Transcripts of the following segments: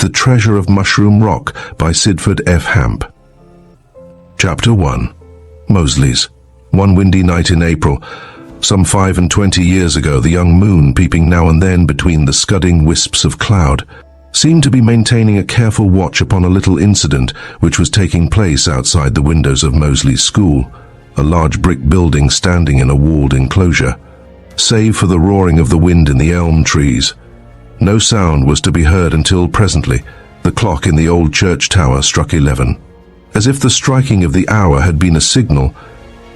The Treasure of Mushroom Rock by Sidford F. Hamp. Chapter 1. Mosleys. One windy night in April, some 25 years ago, the young moon, peeping now and then between the scudding wisps of cloud, seemed to be maintaining a careful watch upon a little incident which was taking place outside the windows of Mosley's school, a large brick building standing in a walled enclosure. Save for the roaring of the wind in the elm trees, no sound was to be heard until presently the clock in the old church tower struck 11. As if the striking of the hour had been a signal,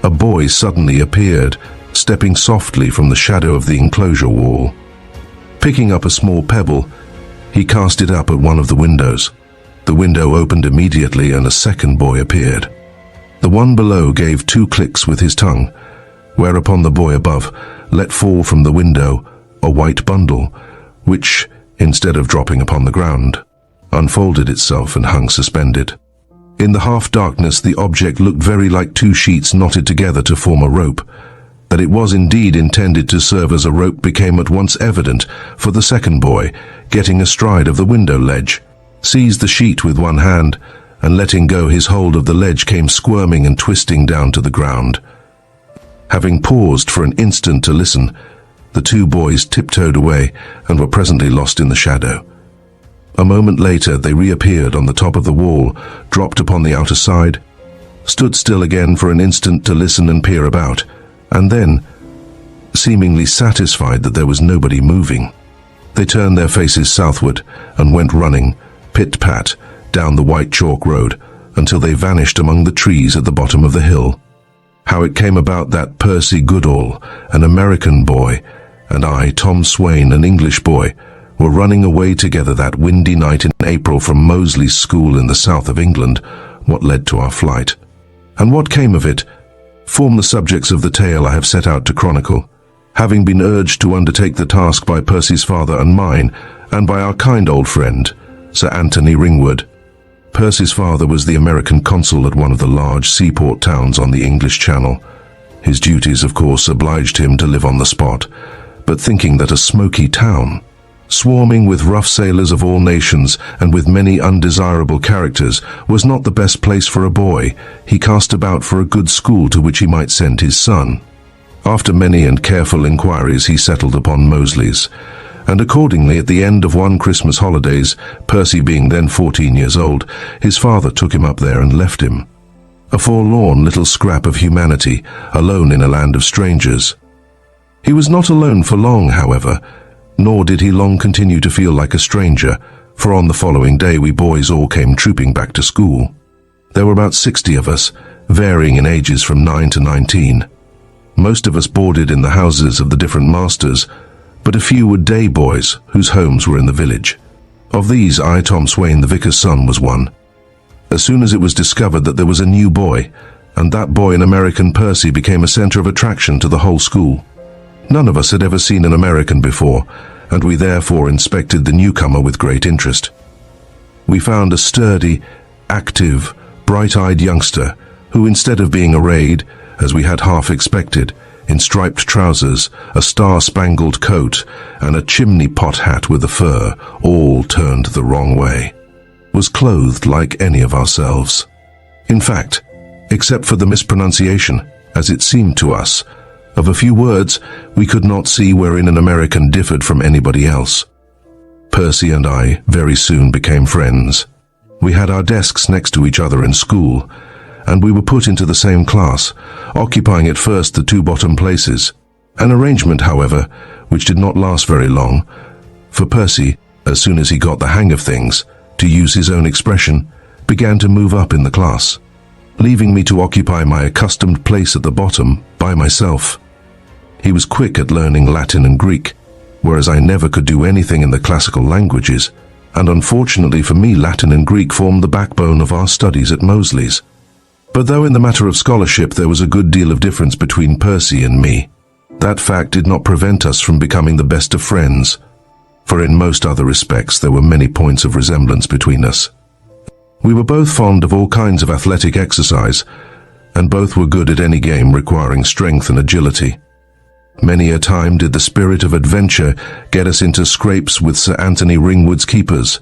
a boy suddenly appeared, stepping softly from the shadow of the enclosure wall. Picking up a small pebble, he cast it up at one of the windows. The window opened immediately and a second boy appeared. The one below gave 2 clicks with his tongue, whereupon the boy above let fall from the window a white bundle, which, instead of dropping upon the ground, unfolded itself and hung suspended. In the half-darkness, the object looked very like 2 sheets knotted together to form a rope. That it was indeed intended to serve as a rope became at once evident, for the second boy, getting astride of the window ledge, seized the sheet with one hand, and letting go his hold of the ledge came squirming and twisting down to the ground. Having paused for an instant to listen, the 2 boys tiptoed away and were presently lost in the shadow. A moment later they reappeared on the top of the wall, dropped upon the outer side, stood still again for an instant to listen and peer about, and then, seemingly satisfied that there was nobody moving, they turned their faces southward and went running, pit-pat, down the white chalk road until they vanished among the trees at the bottom of the hill. How it came about that Percy Goodall, an American boy, and I, Tom Swain, an English boy, were running away together that windy night in April from Mosley's school in the south of England, what led to our flight, and what came of it, form the subjects of the tale I have set out to chronicle, having been urged to undertake the task by Percy's father and mine, and by our kind old friend, Sir Anthony Ringwood. Percy's father was the American consul at one of the large seaport towns on the English Channel. His duties, of course, obliged him to live on the spot, but thinking that a smoky town, swarming with rough sailors of all nations and with many undesirable characters, was not the best place for a boy, he cast about for a good school to which he might send his son. After many and careful inquiries he settled upon Mosley's, and accordingly at the end of one Christmas holidays, Percy being then 14 years old, his father took him up there and left him. A forlorn little scrap of humanity, alone in a land of strangers. He was not alone for long, however, nor did he long continue to feel like a stranger, for on the following day we boys all came trooping back to school. There were about 60 of us, varying in ages from 9 to 19. Most of us boarded in the houses of the different masters, but a few were day boys whose homes were in the village. Of these, I, Tom Swain, the vicar's son, was one. As soon as it was discovered that there was a new boy, and that boy, an American Percy, became a center of attraction to the whole school. None of us had ever seen an American before, and we therefore inspected the newcomer with great interest. We found a sturdy, active, bright-eyed youngster who, instead of being arrayed, as we had half expected, in striped trousers, a star-spangled coat, and a chimney-pot hat with a fur, all turned the wrong way, was clothed like any of ourselves. In fact, except for the mispronunciation, as it seemed to us, of a few words, we could not see wherein an American differed from anybody else. Percy and I very soon became friends. We had our desks next to each other in school, and we were put into the same class, occupying at first the 2 bottom places, an arrangement, however, which did not last very long, for Percy, as soon as he got the hang of things, to use his own expression, began to move up in the class, leaving me to occupy my accustomed place at the bottom by myself. He was quick at learning Latin and Greek, whereas I never could do anything in the classical languages, and unfortunately for me Latin and Greek formed the backbone of our studies at Mosley's. But though in the matter of scholarship there was a good deal of difference between Percy and me, that fact did not prevent us from becoming the best of friends, for in most other respects there were many points of resemblance between us. We were both fond of all kinds of athletic exercise, and both were good at any game requiring strength and agility. Many a time did the spirit of adventure get us into scrapes with Sir Anthony Ringwood's keepers,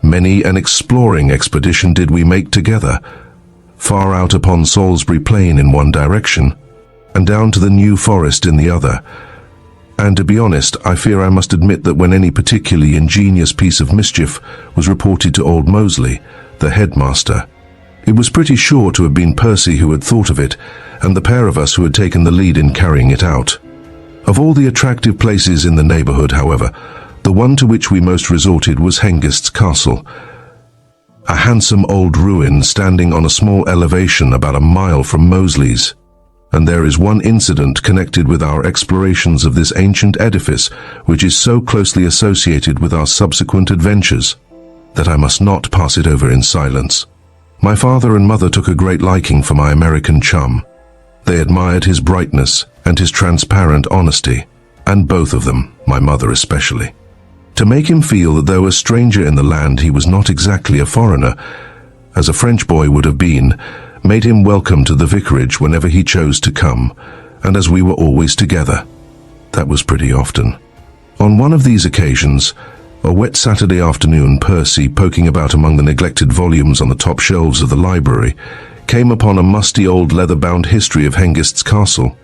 Many an exploring expedition did we make together, far out upon Salisbury Plain in one direction, and down to the New Forest in the other. And to be honest, I fear I must admit that when any particularly ingenious piece of mischief was reported to old Moseley, the headmaster, it was pretty sure to have been Percy who had thought of it, and the pair of us who had taken the lead in carrying it out. Of all the attractive places in the neighbourhood, however, the one to which we most resorted was Hengist's Castle, a handsome old ruin standing on a small elevation about a mile from Moseley's. And there is one incident connected with our explorations of this ancient edifice which is so closely associated with our subsequent adventures that I must not pass it over in silence. My father and mother took a great liking for my American chum. They admired his brightness and his transparent honesty, and both of them, my mother especially. To make him feel that though a stranger in the land he was not exactly a foreigner, as a French boy would have been, made him welcome to the vicarage whenever he chose to come, and as we were always together. That was pretty often. On one of these occasions, a wet Saturday afternoon, Percy, poking about among the neglected volumes on the top shelves of the library, came upon a musty old leather-bound history of Hengist's Castle.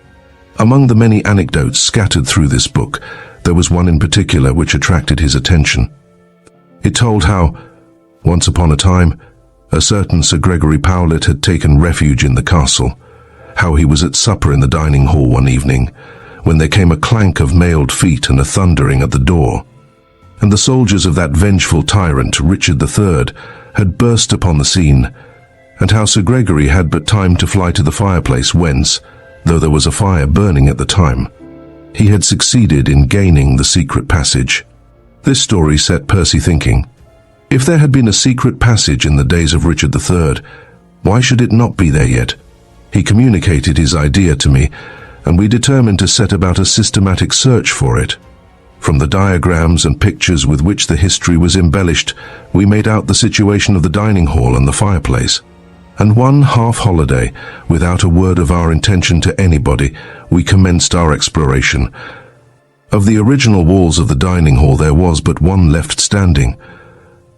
Among the many anecdotes scattered through this book, there was one in particular which attracted his attention. It told how, once upon a time, a certain Sir Gregory Powlett had taken refuge in the castle, how he was at supper in the dining hall one evening, when there came a clank of mailed feet and a thundering at the door, and the soldiers of that vengeful tyrant, Richard III, had burst upon the scene, and how Sir Gregory had but time to fly to the fireplace whence, though there was a fire burning at the time, he had succeeded in gaining the secret passage. This story set Percy thinking. If there had been a secret passage in the days of Richard III, why should it not be there yet? He communicated his idea to me, and we determined to set about a systematic search for it. From the diagrams and pictures with which the history was embellished, we made out the situation of the dining hall and the fireplace. And one half-holiday, without a word of our intention to anybody, we commenced our exploration. Of the original walls of the dining hall there was but one left standing.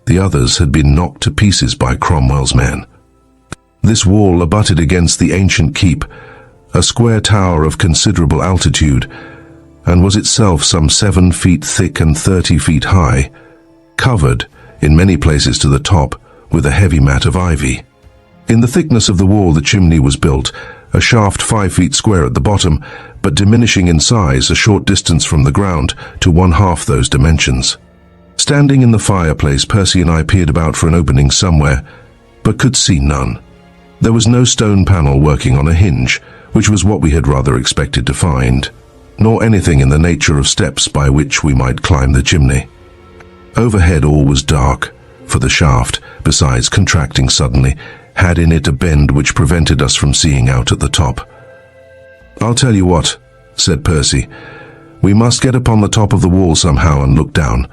The others had been knocked to pieces by Cromwell's men. This wall abutted against the ancient keep, a square tower of considerable altitude, and was itself some 7 feet thick and 30 feet high, covered, in many places to the top, with a heavy mat of ivy. In the thickness of the wall the chimney was built, a shaft 5 feet square at the bottom, but diminishing in size a short distance from the ground to 1/2 those dimensions. Standing in the fireplace, Percy and I peered about for an opening somewhere, but could see none. There was no stone panel working on a hinge, which was what we had rather expected to find, nor anything in the nature of steps by which we might climb the chimney. Overhead all was dark, for the shaft, besides contracting suddenly, had in it a bend which prevented us from seeing out at the top. "I'll tell you what," said Percy. "We must get upon the top of the wall somehow and look down.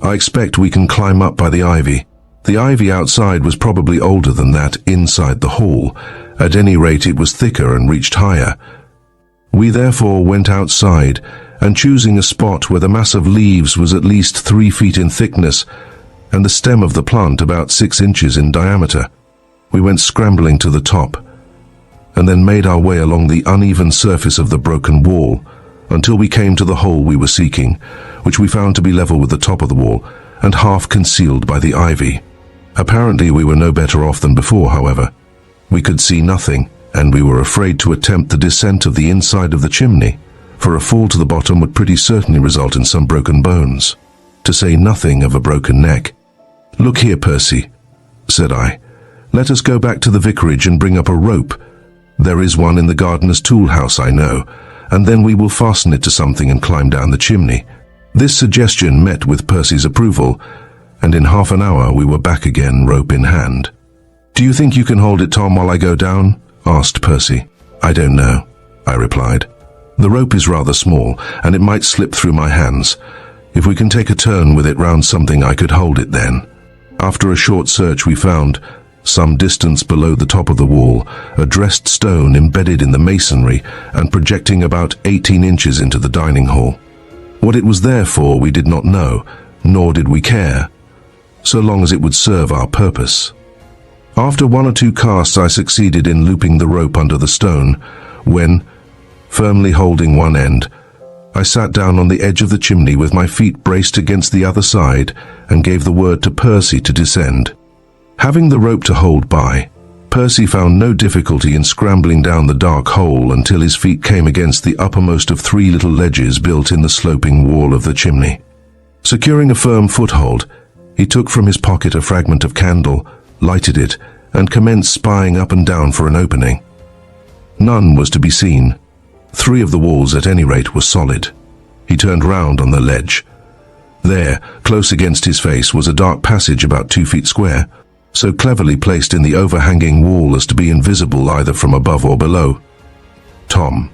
I expect we can climb up by the ivy." The ivy outside was probably older than that inside the hall. At any rate, it was thicker and reached higher. We therefore went outside, and choosing a spot where the mass of leaves was at least 3 feet in thickness, and the stem of the plant about 6 inches in diameter, we went scrambling to the top, and then made our way along the uneven surface of the broken wall, until we came to the hole we were seeking, which we found to be level with the top of the wall, and half concealed by the ivy. Apparently we were no better off than before, however. We could see nothing, and we were afraid to attempt the descent of the inside of the chimney, for a fall to the bottom would pretty certainly result in some broken bones, to say nothing of a broken neck. "Look here, Percy," said I. "Let us go back to the vicarage and bring up a rope. There is one in the gardener's tool house, I know, and then we will fasten it to something and climb down the chimney." This suggestion met with Percy's approval, and in half an hour we were back again, rope in hand. "Do you think you can hold it, Tom, while I go down?" asked Percy. "I don't know," I replied. "The rope is rather small, and it might slip through my hands. If we can take a turn with it round something, I could hold it then." After a short search we found, some distance below the top of the wall, a dressed stone embedded in the masonry and projecting about 18 inches into the dining hall. What it was there for we did not know, nor did we care. so long as it would serve our purpose. After one or two casts, I succeeded in looping the rope under the stone, when, firmly holding one end, I sat down on the edge of the chimney with my feet braced against the other side and gave the word to Percy to descend. Having the rope to hold by, Percy found no difficulty in scrambling down the dark hole until his feet came against the uppermost of three little ledges built in the sloping wall of the chimney. Securing a firm foothold, he took from his pocket a fragment of candle, lighted it, and commenced spying up and down for an opening. None was to be seen. Three of the walls, at any rate, were solid. He turned round on the ledge. There, close against his face, was a dark passage about 2 feet square, so cleverly placed in the overhanging wall as to be invisible either from above or below. "Tom."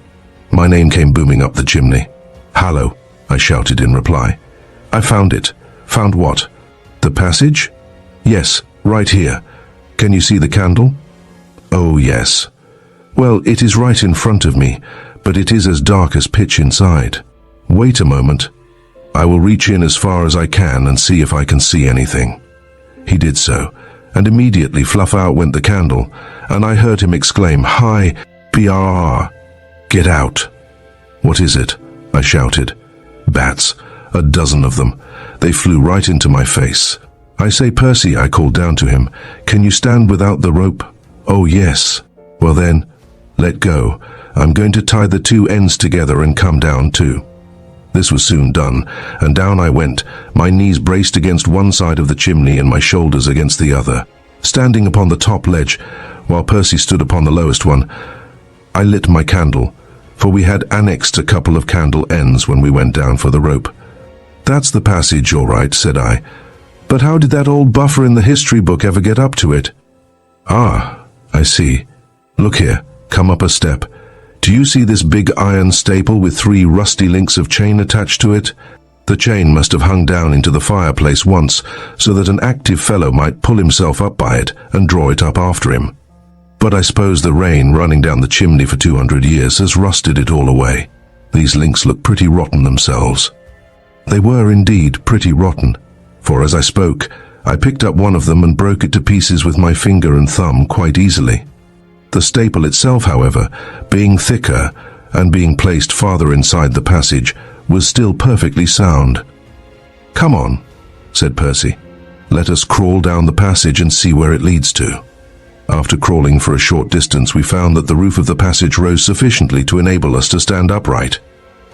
My name came booming up the chimney. "Hallo," I shouted in reply. "I found it." "Found what?" "The passage?" "Yes, right here. Can you see the candle?" "Oh, yes." "Well, it is right in front of me, but it is as dark as pitch inside." "Wait a moment. I will reach in as far as I can and see if I can see anything." He did so, and immediately fluff out went the candle, and I heard him exclaim, "Hi, BRR, get out." "What is it?" I shouted. "Bats, a dozen of them. They flew right into my face." "I say, Percy," I called down to him, "can you stand without the rope?" "Oh, yes." "Well then, let go. I'm going to tie the two ends together and come down too." This was soon done, and down I went, my knees braced against one side of the chimney and my shoulders against the other. Standing upon the top ledge, while Percy stood upon the lowest one, I lit my candle, for we had annexed a couple of candle ends when we went down for the rope. "That's the passage, all right," said I. "But how did that old buffer in the history book ever get up to it?" "Ah, I see. Look here, come up a step. Do you see this big iron staple with 3 rusty links of chain attached to it? The chain must have hung down into the fireplace once, so that an active fellow might pull himself up by it and draw it up after him. But I suppose the rain running down the chimney for 200 years has rusted it all away. These links look pretty rotten themselves." They were indeed pretty rotten, for as I spoke, I picked up one of them and broke it to pieces with my finger and thumb quite easily. The staple itself, however, being thicker and being placed farther inside the passage, was still perfectly sound. "Come on," said Percy. "Let us crawl down the passage and see where it leads to." After crawling for a short distance, we found that the roof of the passage rose sufficiently to enable us to stand upright,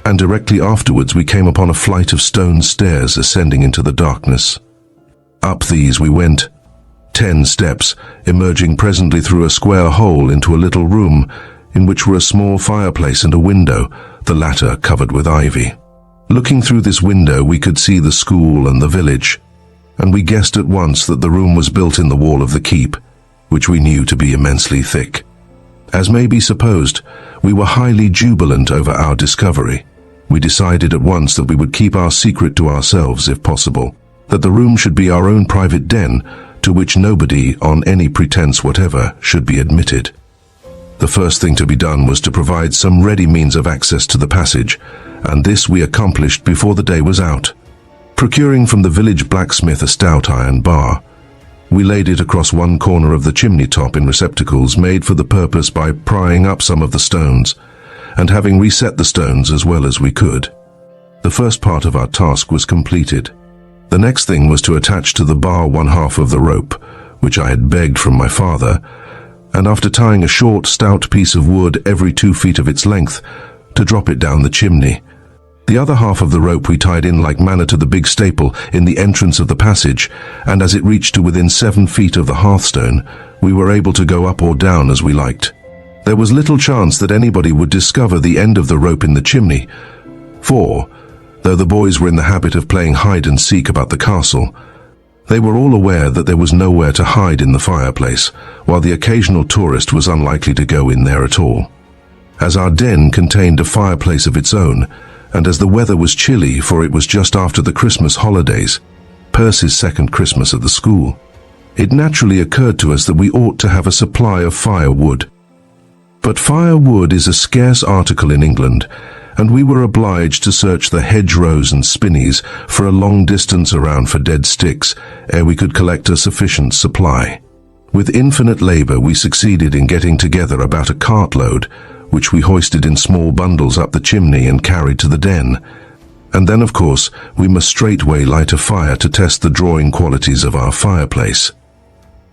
and directly afterwards we came upon a flight of stone stairs ascending into the darkness. Up these we went, 10 steps, emerging presently through a square hole into a little room in which were a small fireplace and a window, the latter covered with ivy. Looking through this window we could see the school and the village, and we guessed at once that the room was built in the wall of the keep, which we knew to be immensely thick. As may be supposed, we were highly jubilant over our discovery. We decided at once that we would keep our secret to ourselves if possible, that the room should be our own private den, to which nobody, on any pretense whatever, should be admitted. The first thing to be done was to provide some ready means of access to the passage, and this we accomplished before the day was out. Procuring from the village blacksmith a stout iron bar, we laid it across one corner of the chimney top in receptacles made for the purpose by prying up some of the stones, and having reset the stones as well as we could. The first part of our task was completed. The next thing was to attach to the bar one half of the rope, which I had begged from my father, and after tying a short, stout piece of wood every 2 feet of its length, to drop it down the chimney. The other half of the rope we tied in like manner to the big staple in the entrance of the passage, and as it reached to within 7 feet of the hearthstone, we were able to go up or down as we liked. There was little chance that anybody would discover the end of the rope in the chimney, for, though the boys were in the habit of playing hide and seek about the castle, they were all aware that there was nowhere to hide in the fireplace, while the occasional tourist was unlikely to go in there at all. As our den contained a fireplace of its own, and as the weather was chilly, for it was just after the Christmas holidays, Percy's second Christmas at the school, it naturally occurred to us that we ought to have a supply of firewood. But firewood is a scarce article in England, and we were obliged to search the hedgerows and spinneys for a long distance around for dead sticks ere we could collect a sufficient supply. With infinite labor we succeeded in getting together about a cartload, which we hoisted in small bundles up the chimney and carried to the den. And then, of course, we must straightway light a fire to test the drawing qualities of our fireplace.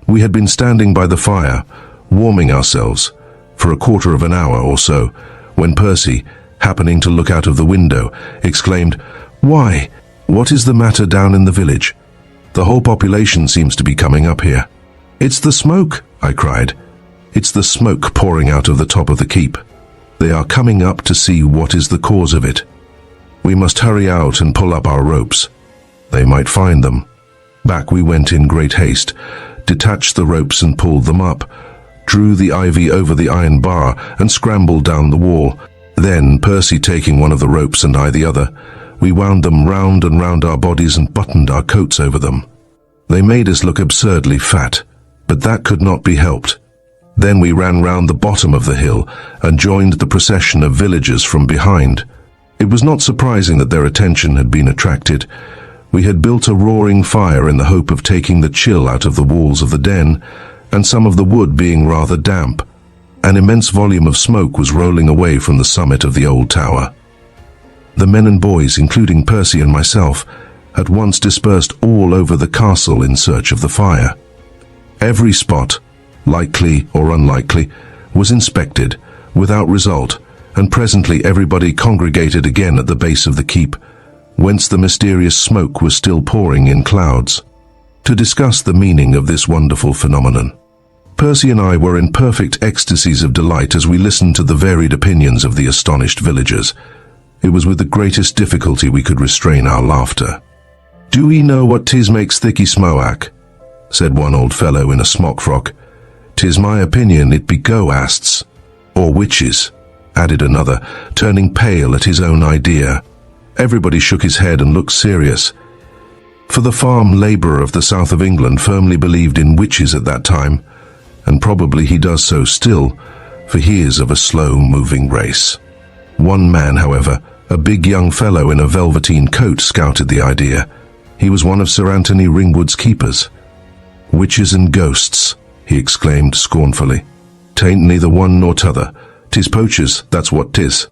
We had been standing by the fire, warming ourselves, for a quarter of an hour or so, when Percy, happening to look out of the window, exclaimed, "Why, what is the matter down in the village? The whole population seems to be coming up here." "It's the smoke," I cried. "It's the smoke pouring out of the top of the keep. They are coming up to see what is the cause of it. We must hurry out and pull up our ropes. They might find them." Back we went in great haste, detached the ropes and pulled them up, drew the ivy over the iron bar and scrambled down the wall. Then, Percy taking one of the ropes and I the other, we wound them round and round our bodies and buttoned our coats over them. They made us look absurdly fat, but that could not be helped. Then we ran round the bottom of the hill and joined the procession of villagers from behind. It was not surprising that their attention had been attracted. We had built a roaring fire in the hope of taking the chill out of the walls of the den, and some of the wood being rather damp. An immense volume of smoke was rolling away from the summit of the old tower. The men and boys, including Percy and myself, at once dispersed all over the castle in search of the fire. Every spot, likely or unlikely, was inspected, without result, and presently everybody congregated again at the base of the keep, whence the mysterious smoke was still pouring in clouds, to discuss the meaning of this wonderful phenomenon. Percy and I were in perfect ecstasies of delight as we listened to the varied opinions of the astonished villagers. It was with the greatest difficulty we could restrain our laughter. "Do 'ee know what 'tis makes thicky smoak?" said one old fellow in a smock frock. "'Tis my opinion it be ghosts, or witches," added another, turning pale at his own idea. Everybody shook his head and looked serious, for the farm labourer of the south of England firmly believed in witches at that time, and probably he does so still, for he is of a slow-moving race. One man, however, a big young fellow in a velveteen coat, scouted the idea. He was one of Sir Anthony Ringwood's keepers. "Witches and ghosts," he exclaimed scornfully. "'Tain't neither one nor t'other. 'Tis poachers, that's what 'tis.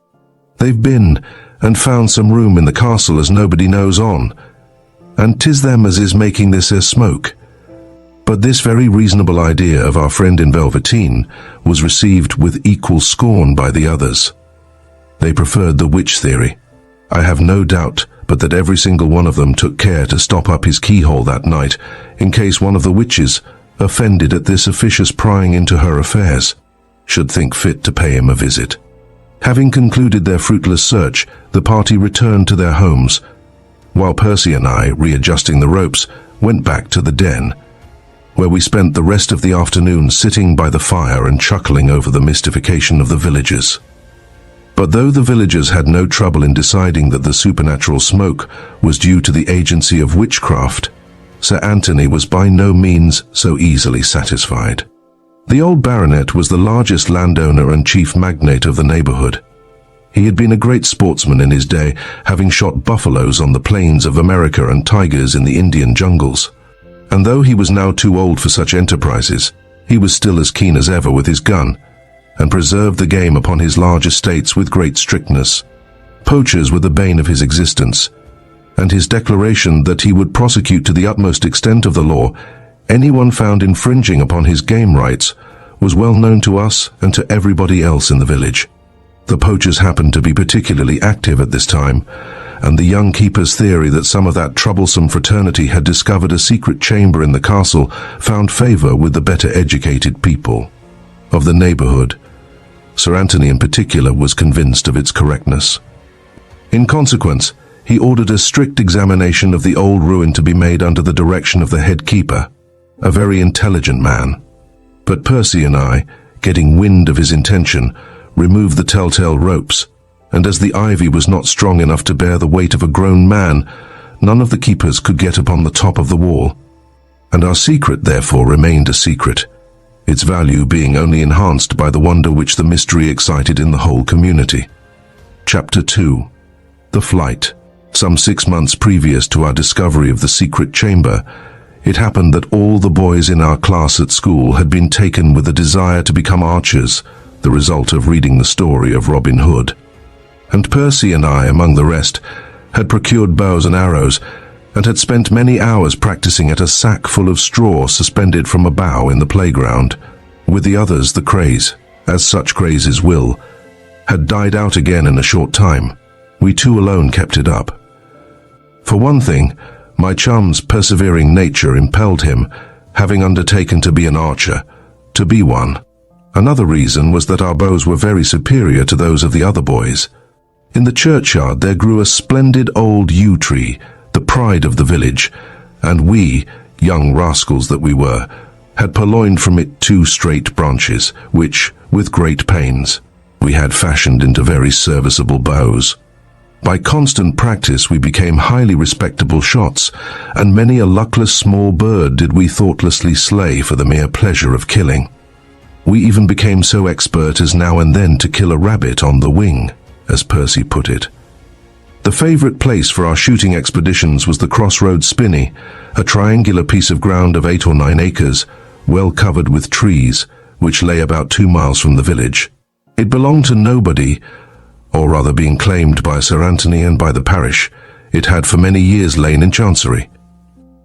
They've been and found some room in the castle as nobody knows on, and 'tis them as is making this here smoke." But this very reasonable idea of our friend in velveteen was received with equal scorn by the others. They preferred the witch theory. I have no doubt but that every single one of them took care to stop up his keyhole that night, in case one of the witches, offended at this officious prying into her affairs, should think fit to pay him a visit. Having concluded their fruitless search, the party returned to their homes, while Percy and I, readjusting the ropes, went back to the den, where we spent the rest of the afternoon sitting by the fire and chuckling over the mystification of the villagers. But though the villagers had no trouble in deciding that the supernatural smoke was due to the agency of witchcraft, Sir Anthony was by no means so easily satisfied. The old baronet was the largest landowner and chief magnate of the neighborhood. He had been a great sportsman in his day, having shot buffaloes on the plains of America and tigers in the Indian jungles. And though he was now too old for such enterprises, he was still as keen as ever with his gun, and preserved the game upon his large estates with great strictness. Poachers were the bane of his existence, and his declaration that he would prosecute to the utmost extent of the law anyone found infringing upon his game rights was well known to us and to everybody else in the village. The poachers happened to be particularly active at this time, and the young keeper's theory that some of that troublesome fraternity had discovered a secret chamber in the castle found favour with the better educated people of the neighbourhood. Sir Anthony in particular was convinced of its correctness. In consequence, he ordered a strict examination of the old ruin to be made under the direction of the head keeper, a very intelligent man. But Percy and I, getting wind of his intention, removed the telltale ropes, and as the ivy was not strong enough to bear the weight of a grown man, none of the keepers could get upon the top of the wall, and our secret therefore remained a secret, its value being only enhanced by the wonder which the mystery excited in the whole community. Chapter 2. The Flight. Some 6 months previous to our discovery of the secret chamber, it happened that all the boys in our class at school had been taken with a desire to become archers, the result of reading the story of Robin Hood. And Percy and I, among the rest, had procured bows and arrows, and had spent many hours practicing at a sack full of straw suspended from a bough in the playground. With the others, the craze, as such crazes will, had died out again in a short time. We two alone kept it up. For one thing, my chum's persevering nature impelled him, having undertaken to be an archer, to be one. Another reason was that our bows were very superior to those of the other boys. In the churchyard there grew a splendid old yew tree, the pride of the village, and we, young rascals that we were, had purloined from it 2 straight branches, which, with great pains, we had fashioned into very serviceable bows. By constant practice we became highly respectable shots, and many a luckless small bird did we thoughtlessly slay for the mere pleasure of killing. We even became so expert as now and then to kill a rabbit on the wing, as Percy put it. The favorite place for our shooting expeditions was the Crossroad Spinney, a triangular piece of ground of 8 or 9 acres, well covered with trees, which lay about 2 miles from the village. It belonged to nobody, or rather being claimed by Sir Anthony and by the parish, it had for many years lain in Chancery.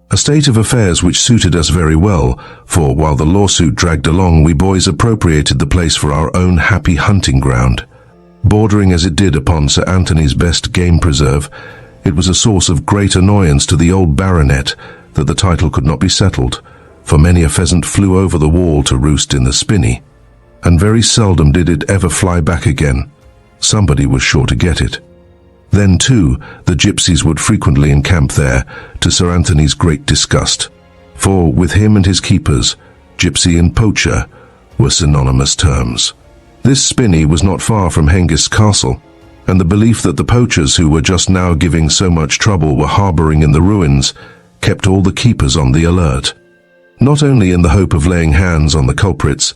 A state of affairs which suited us very well, for while the lawsuit dragged along, we boys appropriated the place for our own happy hunting ground. Bordering as it did upon Sir Anthony's best game preserve, it was a source of great annoyance to the old baronet that the title could not be settled, for many a pheasant flew over the wall to roost in the spinney, and very seldom did it ever fly back again. Somebody was sure to get it. Then, too, the gypsies would frequently encamp there, to Sir Anthony's great disgust, for with him and his keepers, gypsy and poacher were synonymous terms. This spinney was not far from Hengist's castle, and the belief that the poachers who were just now giving so much trouble were harbouring in the ruins kept all the keepers on the alert, not only in the hope of laying hands on the culprits,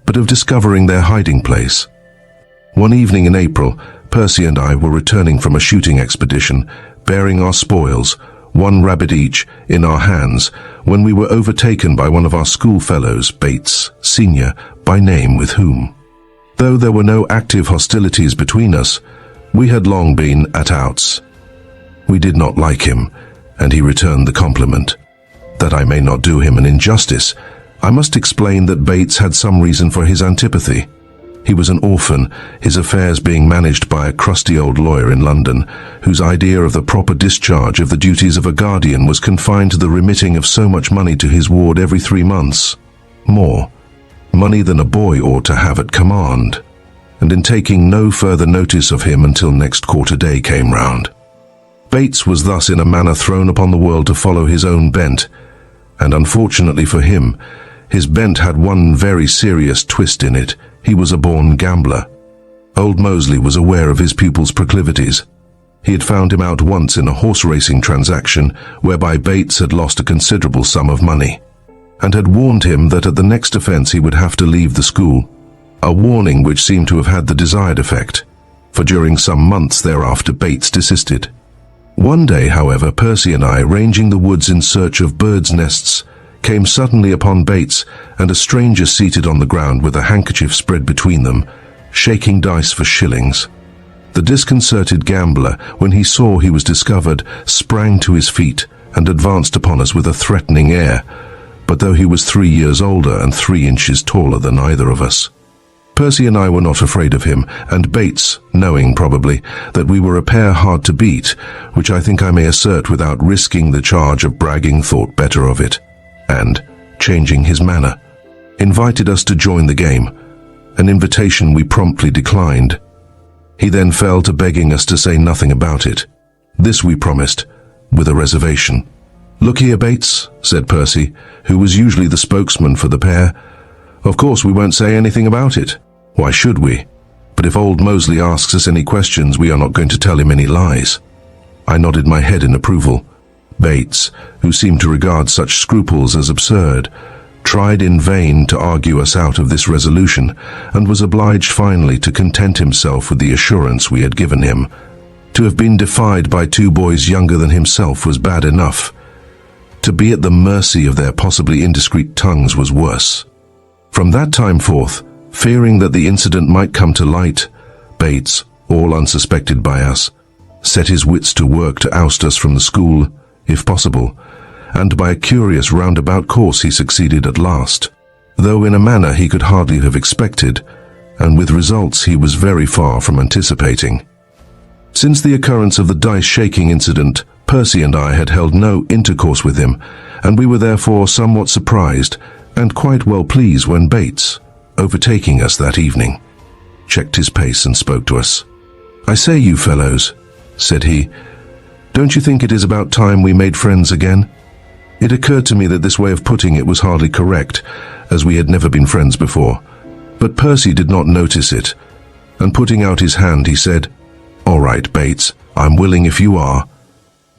but of discovering their hiding place. One evening in April, Percy and I were returning from a shooting expedition, bearing our spoils, 1 rabbit each, in our hands, when we were overtaken by one of our schoolfellows, Bates, senior, by name, with whom, though there were no active hostilities between us, we had long been at outs. We did not like him, and he returned the compliment. That I may not do him an injustice, I must explain that Bates had some reason for his antipathy. He was an orphan, his affairs being managed by a crusty old lawyer in London, whose idea of the proper discharge of the duties of a guardian was confined to the remitting of so much money to his ward every 3 months. More money than a boy ought to have at command, and in taking no further notice of him until next quarter day came round. Bates was thus in a manner thrown upon the world to follow his own bent, and unfortunately for him, his bent had one very serious twist in it. He was a born gambler. Old Mosley was aware of his pupil's proclivities. He had found him out once in a horse-racing transaction whereby Bates had lost a considerable sum of money, and had warned him that at the next offence he would have to leave the school, a warning which seemed to have had the desired effect, for during some months thereafter Bates desisted. One day, however, Percy and I, ranging the woods in search of birds' nests, came suddenly upon Bates and a stranger seated on the ground with a handkerchief spread between them, shaking dice for shillings. The disconcerted gambler, when he saw he was discovered, sprang to his feet and advanced upon us with a threatening air, but though he was 3 years older and 3 inches taller than either of us, Percy and I were not afraid of him, and Bates, knowing probably that we were a pair hard to beat, which I think I may assert without risking the charge of bragging, thought better of it, and, changing his manner, invited us to join the game, an invitation we promptly declined. He then fell to begging us to say nothing about it. This we promised, with a reservation. "Look here, Bates," said Percy, who was usually the spokesman for the pair. "Of course we won't say anything about it. Why should we? But if old Mosley asks us any questions, we are not going to tell him any lies." I nodded my head in approval. Bates, who seemed to regard such scruples as absurd, tried in vain to argue us out of this resolution, and was obliged finally to content himself with the assurance we had given him. To have been defied by two boys younger than himself was bad enough. To be at the mercy of their possibly indiscreet tongues was worse. From that time forth, fearing that the incident might come to light, Bates, all unsuspected by us, set his wits to work to oust us from the school, if possible, and by a curious roundabout course he succeeded at last, though in a manner he could hardly have expected, and with results he was very far from anticipating. Since the occurrence of the dice-shaking incident, Percy and I had held no intercourse with him, and we were therefore somewhat surprised and quite well pleased when Bates, overtaking us that evening, checked his pace and spoke to us. "I say, you fellows," said he, "don't you think it is about time we made friends again?" It occurred to me that this way of putting it was hardly correct, as we had never been friends before. But Percy did not notice it, and putting out his hand he said, "All right, Bates, I'm willing if you are."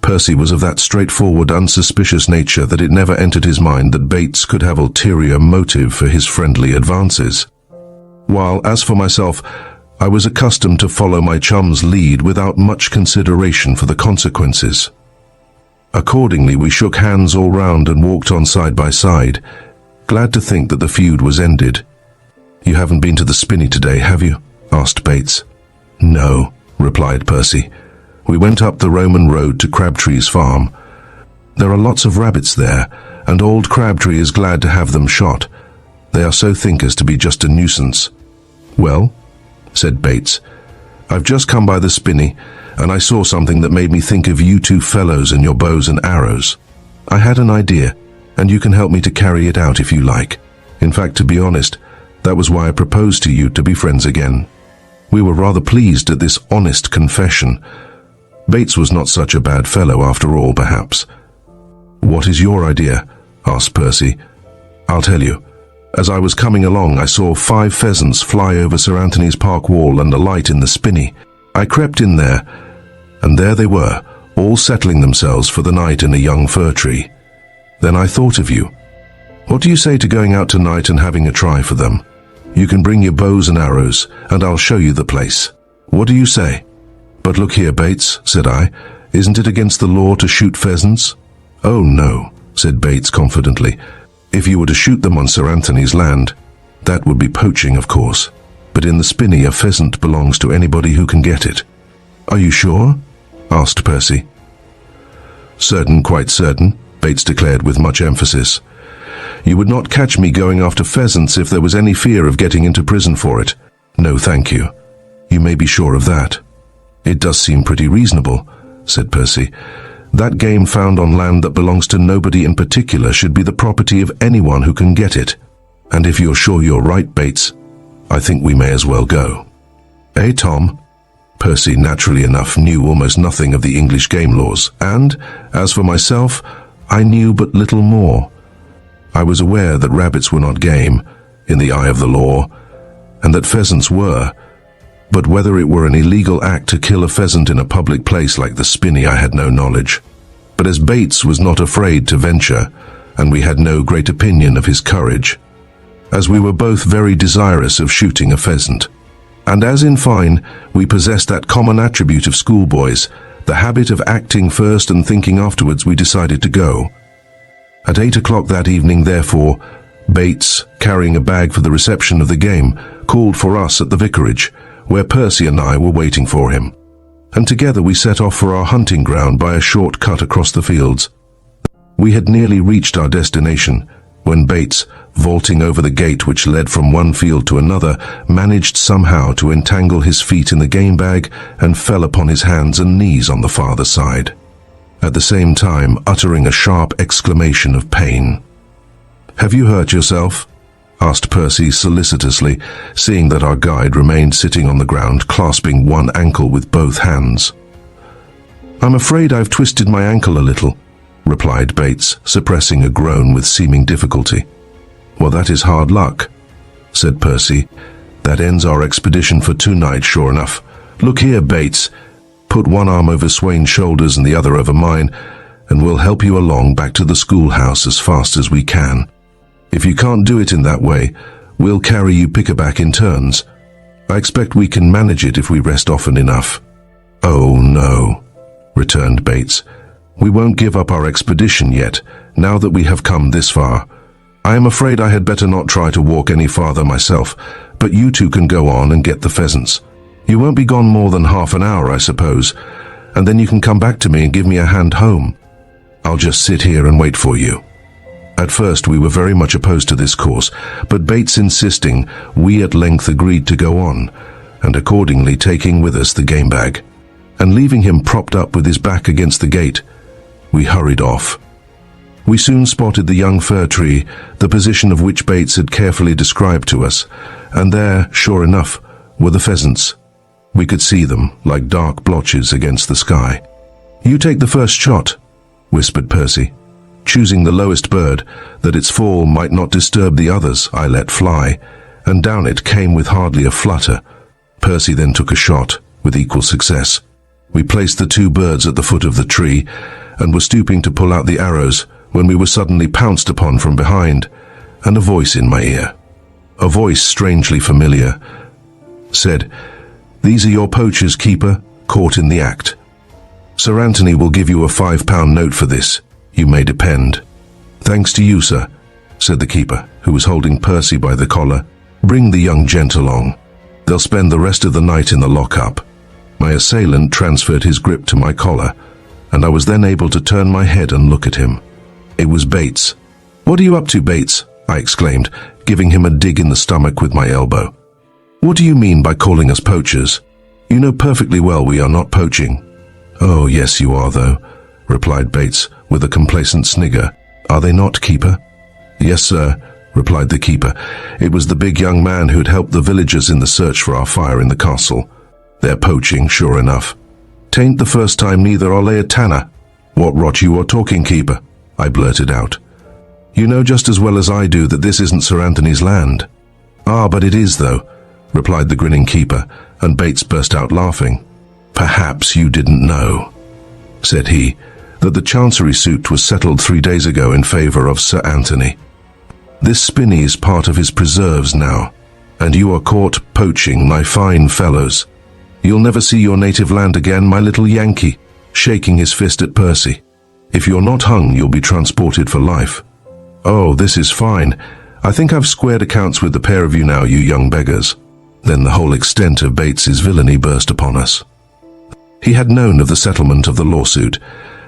Percy was of that straightforward, unsuspicious nature that it never entered his mind that Bates could have ulterior motive for his friendly advances. While, as for myself, I was accustomed to follow my chum's lead without much consideration for the consequences. Accordingly, we shook hands all round and walked on side by side, glad to think that the feud was ended. "You haven't been to the spinney today, have you?" asked Bates. "No," replied Percy. "We went up the Roman road to Crabtree's farm. There are lots of rabbits there, and old Crabtree is glad to have them shot. They are so thick as to be just a nuisance." "Well," said Bates, "I've just come by the spinney, and I saw something that made me think of you two fellows and your bows and arrows. I had an idea, and you can help me to carry it out if you like. In fact, to be honest, that was why I proposed to you to be friends again." We were rather pleased at this honest confession. Bates was not such a bad fellow after all, perhaps. "What is your idea?" asked Percy. "I'll tell you. As I was coming along, I saw 5 pheasants fly over Sir Anthony's park wall and alight in the spinney. I crept in there, and there they were, all settling themselves for the night in a young fir tree. Then I thought of you. What do you say to going out tonight and having a try for them? You can bring your bows and arrows, and I'll show you the place. What do you say?" "But look here, Bates," said I, "isn't it against the law to shoot pheasants?" "Oh, no," said Bates confidently. "If you were to shoot them on Sir Anthony's land, that would be poaching, of course. But in the spinney a pheasant belongs to anybody who can get it." "Are you sure?" asked Percy. "Certain, quite certain," Bates declared with much emphasis. "You would not catch me going after pheasants if there was any fear of getting into prison for it. No, thank you. You may be sure of that." "It does seem pretty reasonable," said Percy. "That game found on land that belongs to nobody in particular should be the property of anyone who can get it. And if you're sure you're right, Bates, I think we may as well go." "Eh, Tom?" Percy, naturally enough, knew almost nothing of the English game laws, and, as for myself, I knew but little more. I was aware that rabbits were not game, in the eye of the law, and that pheasants were, but whether it were an illegal act to kill a pheasant in a public place like the spinney I had no knowledge. But as Bates was not afraid to venture, and we had no great opinion of his courage, as we were both very desirous of shooting a pheasant, and as in fine we possessed that common attribute of schoolboys, the habit of acting first and thinking afterwards, we decided to go. At 8 o'clock that evening, therefore, Bates, carrying a bag for the reception of the game, called for us at the vicarage, where Percy and I were waiting for him, and together we set off for our hunting ground by a short cut across the fields. We had nearly reached our destination, when Bates, vaulting over the gate which led from one field to another, managed somehow to entangle his feet in the game bag and fell upon his hands and knees on the farther side, at the same time uttering a sharp exclamation of pain. "Have you hurt yourself?" asked Percy solicitously, seeing that our guide remained sitting on the ground, clasping one ankle with both hands. "I'm afraid I've twisted my ankle a little," replied Bates, suppressing a groan with seeming difficulty. "Well, that is hard luck," said Percy. "That ends our expedition for tonight, sure enough. Look here, Bates. Put one arm over Swain's shoulders and the other over mine, and we'll help you along back to the schoolhouse as fast as we can." If you can't do it in that way, we'll carry you pickaback in turns. I expect we can manage it if we rest often enough." "Oh no," returned Bates. "We won't give up our expedition yet, now that we have come this far. I am afraid I had better not try to walk any farther myself, but you two can go on and get the pheasants. You won't be gone more than half an hour, I suppose, and then you can come back to me and give me a hand home. I'll just sit here and wait for you." At first we were very much opposed to this course, but Bates insisting, we at length agreed to go on, and accordingly taking with us the game bag, and leaving him propped up with his back against the gate, we hurried off. We soon spotted the young fir tree, the position of which Bates had carefully described to us, and there, sure enough, were the pheasants. We could see them, like dark blotches against the sky. "You take the first shot," whispered Percy. Choosing the lowest bird, that its fall might not disturb the others, I let fly, and down it came with hardly a flutter. Percy then took a shot, with equal success. We placed the two birds at the foot of the tree, and were stooping to pull out the arrows, when we were suddenly pounced upon from behind, and a voice in my ear. A voice strangely familiar said, "These are your poachers, keeper, caught in the act. Sir Anthony will give you a £5 note for this, you may depend." "Thanks to you, sir," said the keeper, who was holding Percy by the collar. "Bring the young gent along. They'll spend the rest of the night in the lock-up." My assailant transferred his grip to my collar, and I was then able to turn my head and look at him. It was Bates. "What are you up to, Bates?" I exclaimed, giving him a dig in the stomach with my elbow. "What do you mean by calling us poachers? You know perfectly well we are not poaching." "Oh, yes you are, though," replied Bates, with a complacent snigger. "Are they not, keeper?" "Yes, sir," replied the keeper. "It was the big young man who'd helped the villagers in the search for our fire in the castle. They're poaching, sure enough." "'Tain't the first time neither, I'll lay a tanner." "What rot you are talking, keeper?" I blurted out. "You know just as well as I do that this isn't Sir Anthony's land." "Ah, but it is, though," replied the grinning keeper, and Bates burst out laughing. "Perhaps you didn't know," said he, "that the chancery suit was settled 3 days ago in favor of Sir Anthony. This spinney is part of his preserves now, and you are caught poaching, my fine fellows. You'll never see your native land again, my little Yankee," shaking his fist at Percy. "If you're not hung, you'll be transported for life." "Oh, this is fine. I think I've squared accounts with the pair of you now, you young beggars." Then the whole extent of Bates's villainy burst upon us. He had known of the settlement of the lawsuit,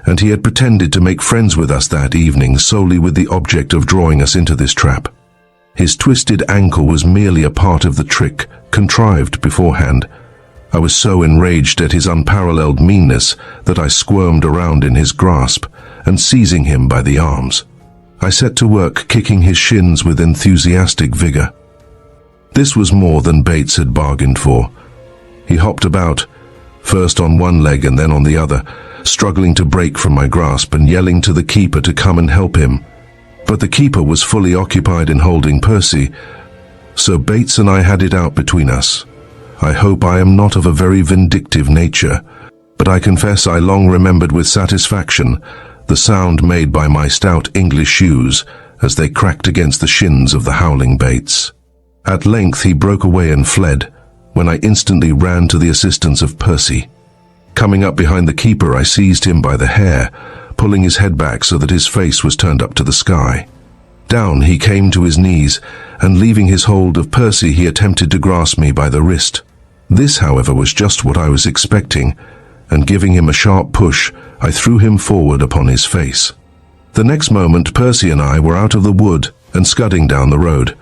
and he had pretended to make friends with us that evening solely with the object of drawing us into this trap. His twisted ankle was merely a part of the trick, contrived beforehand. I was so enraged at his unparalleled meanness that I squirmed around in his grasp, and seizing him by the arms, I set to work kicking his shins with enthusiastic vigor. This was more than Bates had bargained for. He hopped about, first on one leg and then on the other, struggling to break from my grasp and yelling to the keeper to come and help him. But the keeper was fully occupied in holding Percy, so Bates and I had it out between us. I hope I am not of a very vindictive nature, but I confess I long remembered with satisfaction the sound made by my stout English shoes as they cracked against the shins of the howling Bates. At length he broke away and fled, when I instantly ran to the assistance of Percy. Coming up behind the keeper, I seized him by the hair, pulling his head back so that his face was turned up to the sky. Down he came to his knees, and leaving his hold of Percy, he attempted to grasp me by the wrist. This, however, was just what I was expecting, and giving him a sharp push, I threw him forward upon his face. The next moment, Percy and I were out of the wood and scudding down the road.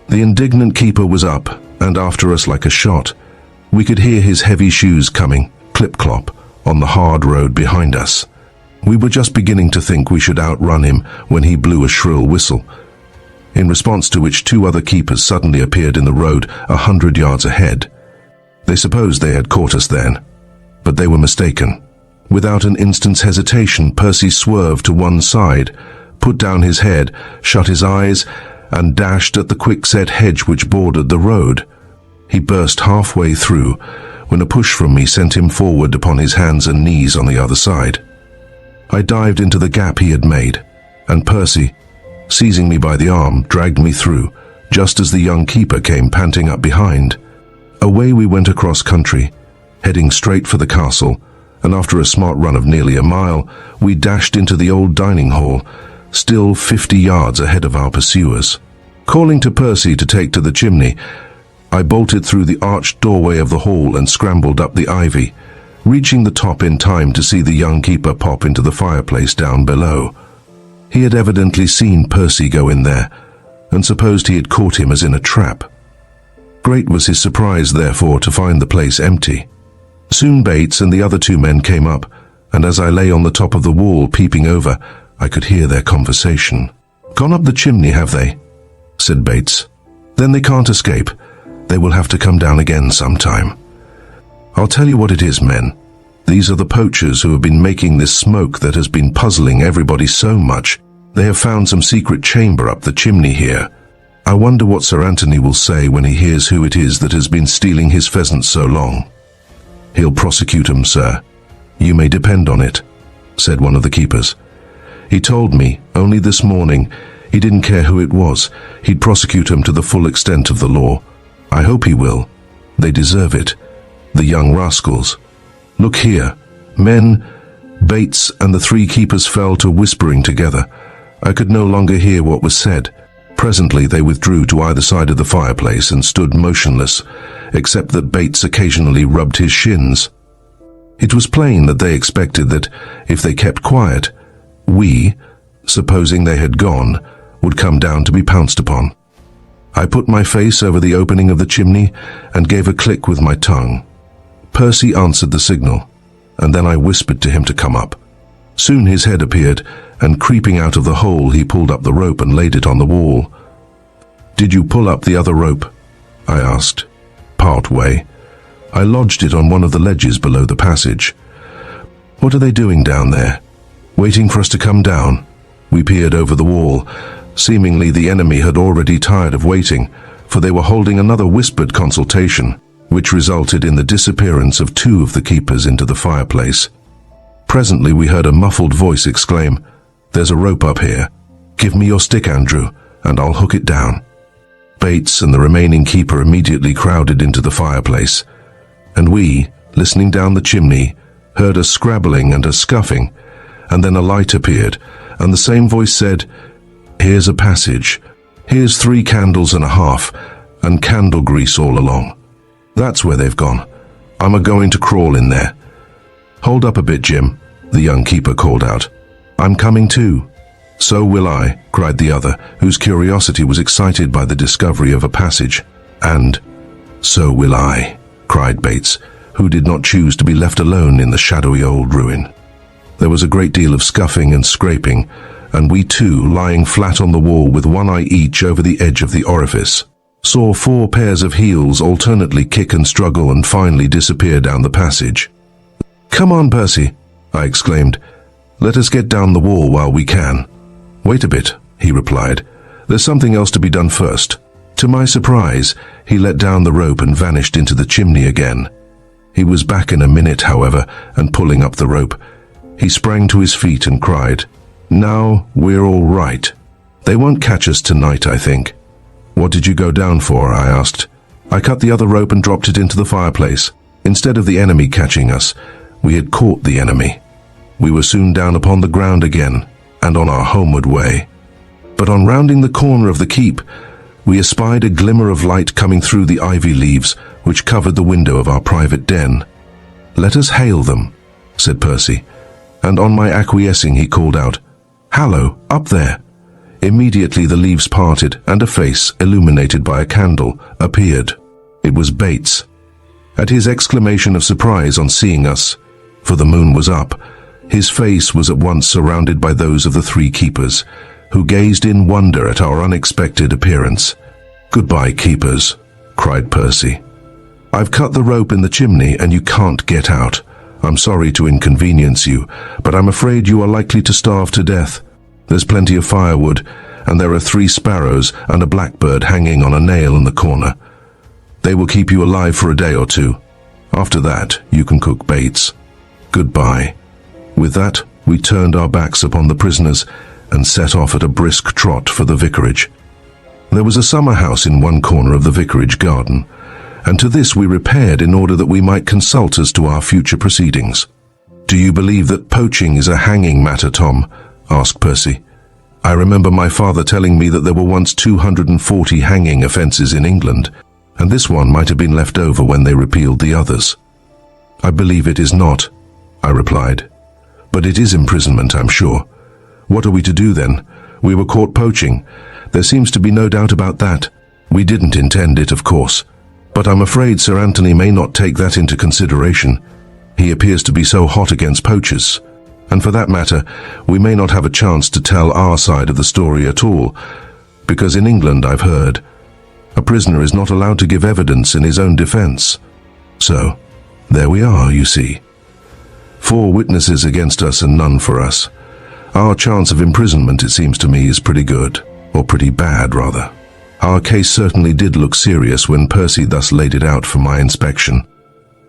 The indignant keeper was up, and after us like a shot. We could hear his heavy shoes coming, clip-clop, on the hard road behind us. We were just beginning to think we should outrun him when he blew a shrill whistle, in response to which 2 other keepers suddenly appeared in the road 100 yards ahead. They supposed they had caught us then, but they were mistaken. Without an instant's hesitation, Percy swerved to one side, put down his head, shut his eyes, and dashed at the quickset hedge which bordered the road. He burst halfway through, when a push from me sent him forward upon his hands and knees on the other side. I dived into the gap he had made, and Percy, seizing me by the arm, dragged me through, just as the young keeper came panting up behind. Away we went across country, heading straight for the castle, and after a smart run of nearly a mile, we dashed into the old dining hall, still 50 yards ahead of our pursuers. Calling to Percy to take to the chimney, I bolted through the arched doorway of the hall and scrambled up the ivy, reaching the top in time to see the young keeper pop into the fireplace down below. He had evidently seen Percy go in there, and supposed he had caught him as in a trap. Great was his surprise, therefore, to find the place empty. Soon Bates and the other 2 men came up, and as I lay on the top of the wall peeping over, I could hear their conversation. "Gone up the chimney, have they?" said Bates. "Then they can't escape. They will have to come down again sometime. I'll tell you what it is, men. These are the poachers who have been making this smoke that has been puzzling everybody so much. They have found some secret chamber up the chimney here. I wonder what Sir Anthony will say when he hears who it is that has been stealing his pheasants so long." "He'll prosecute 'em, sir. You may depend on it," said one of the keepers. "He told me, only this morning, he didn't care who it was. He'd prosecute 'em to the full extent of the law. I hope he will. They deserve it. The young rascals. Look here, men." Bates and the 3 keepers fell to whispering together. I could no longer hear what was said. Presently they withdrew to either side of the fireplace and stood motionless, except that Bates occasionally rubbed his shins. It was plain that they expected that, if they kept quiet, we, supposing they had gone, would come down to be pounced upon. I put my face over the opening of the chimney and gave a click with my tongue. Percy answered the signal, and then I whispered to him to come up. Soon his head appeared, and creeping out of the hole he pulled up the rope and laid it on the wall. "Did you pull up the other rope?" I asked. "Part way. I lodged it on one of the ledges below the passage." "What are they doing down there? Waiting for us to come down?" We peered over the wall. Seemingly the enemy had already tired of waiting, for they were holding another whispered consultation, which resulted in the disappearance of 2 of the keepers into the fireplace. Presently we heard a muffled voice exclaim, "There's a rope up here. Give me your stick, Andrew, and I'll hook it down." Bates and the remaining keeper immediately crowded into the fireplace, and we, listening down the chimney, heard a scrabbling and a scuffing, and then a light appeared, and the same voice said, "Here's a passage. Here's 3 candles and a half, and candle grease all along. That's where they've gone. I'm a-going to crawl in there." "Hold up a bit, Jim," the young keeper called out. "I'm coming too." "So will I," cried the other, whose curiosity was excited by the discovery of a passage. "And so will I," cried Bates, who did not choose to be left alone in the shadowy old ruin. There was a great deal of scuffing and scraping, and we too, lying flat on the wall with one eye each over the edge of the orifice, saw 4 pairs of heels alternately kick and struggle and finally disappear down the passage. "Come on, Percy," I exclaimed. "Let us get down the wall while we can." "Wait a bit," he replied. "There's something else to be done first." To my surprise, he let down the rope and vanished into the chimney again. He was back in a minute, however, and pulling up the rope. He sprang to his feet and cried, "Now we're all right. They won't catch us tonight, I think." "What did you go down for?" I asked. "I cut the other rope and dropped it into the fireplace. Instead of the enemy catching us, we had caught the enemy. We were soon down upon the ground again, and on our homeward way. But on rounding the corner of the keep, we espied a glimmer of light coming through the ivy leaves which covered the window of our private den. "Let us hail them," said Percy, and on my acquiescing he called out, "Hallo, up there!" Immediately the leaves parted, and a face, illuminated by a candle, appeared. It was Bates. At his exclamation of surprise on seeing us, for the moon was up, his face was at once surrounded by those of the 3 keepers, who gazed in wonder at our unexpected appearance. "Goodbye, keepers," cried Percy. "I've cut the rope in the chimney and you can't get out. I'm sorry to inconvenience you, but I'm afraid you are likely to starve to death. There's plenty of firewood, and there are 3 sparrows and a blackbird hanging on a nail in the corner. They will keep you alive for a day or 2. After that, you can cook Bates. Goodbye." With that, we turned our backs upon the prisoners and set off at a brisk trot for the vicarage. There was a summer house in one corner of the vicarage garden, and to this we repaired in order that we might consult as to our future proceedings. "Do you believe that poaching is a hanging matter, Tom?" asked Percy. "I remember my father telling me that there were once 240 hanging offences in England, and this one might have been left over when they repealed the others." "I believe it is not," I replied. "But it is imprisonment, I'm sure. What are we to do then? We were caught poaching. There seems to be no doubt about that. We didn't intend it, of course. But I'm afraid Sir Anthony may not take that into consideration. He appears to be so hot against poachers. And for that matter, we may not have a chance to tell our side of the story at all, because in England, I've heard, a prisoner is not allowed to give evidence in his own defence. So, there we are, you see. 4 witnesses against us and none for us. Our chance of imprisonment, it seems to me, is pretty good, or pretty bad, rather. Our case certainly did look serious when Percy thus laid it out for my inspection.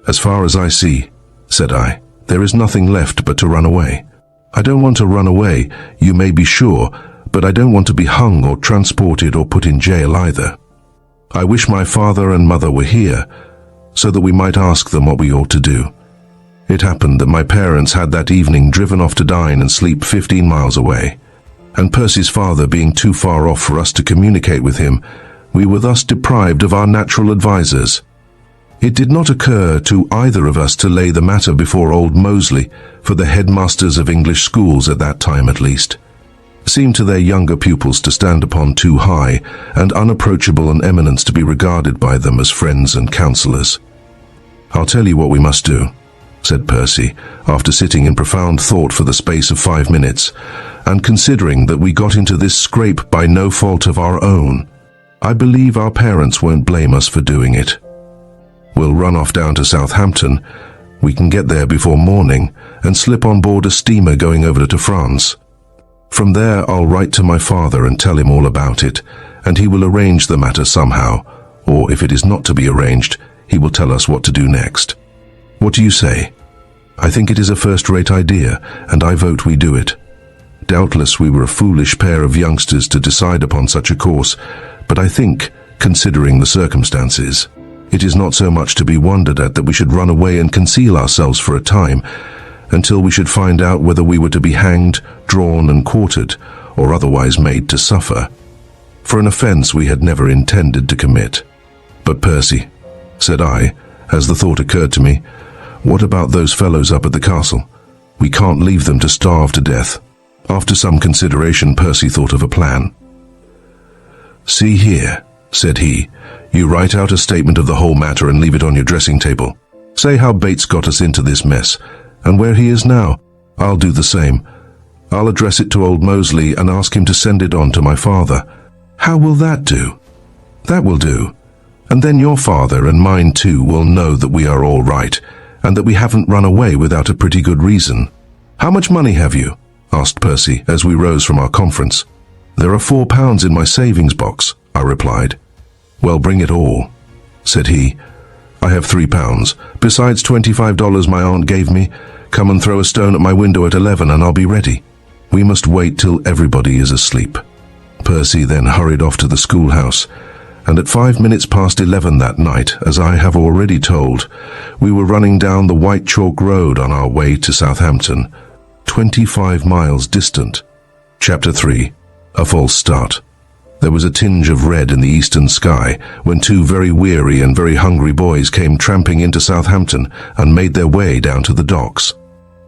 "As far as I see," said I, "there is nothing left but to run away. I don't want to run away, you may be sure, but I don't want to be hung or transported or put in jail either. I wish my father and mother were here, so that we might ask them what we ought to do. It happened that my parents had that evening driven off to dine and sleep 15 miles away, and Percy's father being too far off for us to communicate with him, we were thus deprived of our natural advisers. It did not occur to either of us to lay the matter before old Mosley, for the headmasters of English schools at that time at least seemed to their younger pupils to stand upon too high and unapproachable an eminence to be regarded by them as friends and counsellors. "I'll tell you what we must do," said Percy, after sitting in profound thought for the space of 5 minutes, "and considering that we got into this scrape by no fault of our own, I believe our parents won't blame us for doing it. We'll run off down to Southampton. We can get there before morning and slip on board a steamer going over to France. From there I'll write to my father and tell him all about it, and he will arrange the matter somehow, or if it is not to be arranged, he will tell us what to do next. What do you say? I think it is a first-rate idea, and I vote we do it. Doubtless we were a foolish pair of youngsters to decide upon such a course, but I think, considering the circumstances, it is not so much to be wondered at that we should run away and conceal ourselves for a time, until we should find out whether we were to be hanged, drawn and quartered, or otherwise made to suffer, for an offence we had never intended to commit. But Percy," said I, as the thought occurred to me, "what about those fellows up at the castle? We can't leave them to starve to death." After some consideration, Percy thought of a plan. "See here," said he, "you write out a statement of the whole matter and leave it on your dressing table. Say how Bates got us into this mess, and where he is now. I'll do the same. I'll address it to old Mosley and ask him to send it on to my father. How will that do?" "That will do. And then your father and mine too will know that we are all right, and that we haven't run away without a pretty good reason. How much money have you?" asked Percy as we rose from our conference. "There are £4 in my savings box," I replied. "Well, bring it all," said he. "I have £3, besides $25 my aunt gave me. Come and throw a stone at my window at 11 and I'll be ready. We must wait till everybody is asleep." Percy then hurried off to the schoolhouse, and at 5 minutes past 11 that night, as I have already told, we were running down the white chalk road on our way to Southampton, 25 miles distant. Chapter 3. A False Start. There was a tinge of red in the eastern sky when 2 very weary and very hungry boys came tramping into Southampton and made their way down to the docks.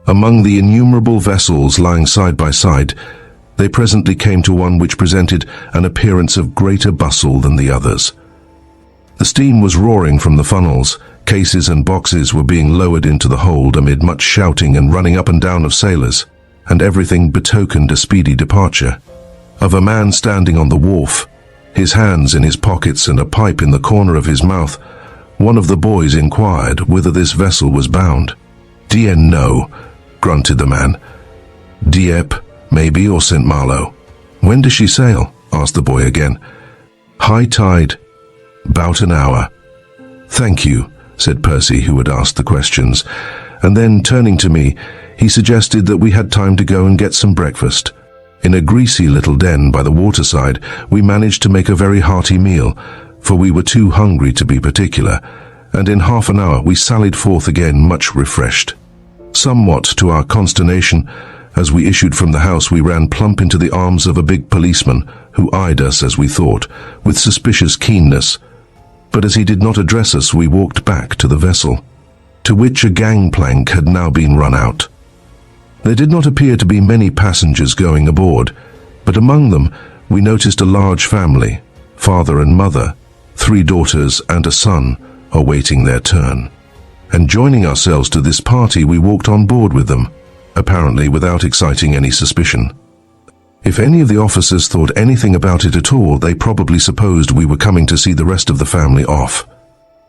Among the innumerable vessels lying side by side, they presently came to one which presented an appearance of greater bustle than the others. The steam was roaring from the funnels, cases and boxes were being lowered into the hold amid much shouting and running up and down of sailors, and everything betokened a speedy departure. Of a man standing on the wharf, his hands in his pockets and a pipe in the corner of his mouth, one of the boys inquired whither this vessel was bound. "Dear no," grunted the man. "Dieppe, maybe, or St. Malo." "When does she sail?" asked the boy again. "High tide. 'Bout an hour." "Thank you," said Percy, who had asked the questions, and then, turning to me, he suggested that we had time to go and get some breakfast. In a greasy little den by the waterside, we managed to make a very hearty meal, for we were too hungry to be particular, and in half an hour we sallied forth again much refreshed. Somewhat to our consternation, as we issued from the house we ran plump into the arms of a big policeman, who eyed us, as we thought, with suspicious keenness. But as he did not address us, we walked back to the vessel, to which a gangplank had now been run out. There did not appear to be many passengers going aboard, but among them we noticed a large family, father and mother, 3 daughters and a son, awaiting their turn. And joining ourselves to this party, we walked on board with them, apparently without exciting any suspicion. If any of the officers thought anything about it at all, they probably supposed we were coming to see the rest of the family off.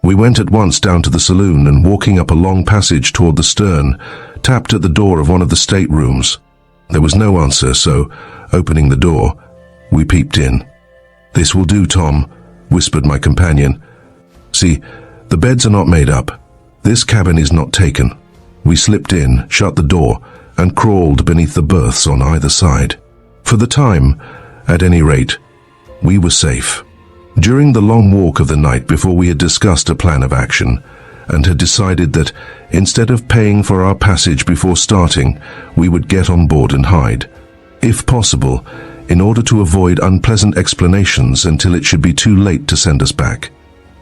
We went at once down to the saloon and, walking up a long passage toward the stern, tapped at the door of one of the staterooms. There was no answer, so, opening the door, we peeped in. "This will do, Tom," whispered my companion. "See, the beds are not made up. This cabin is not taken." We slipped in, shut the door, and crawled beneath the berths on either side. For the time, at any rate, we were safe. During the long walk of the night before, we had discussed a plan of action, and had decided that, instead of paying for our passage before starting, we would get on board and hide, if possible, in order to avoid unpleasant explanations until it should be too late to send us back,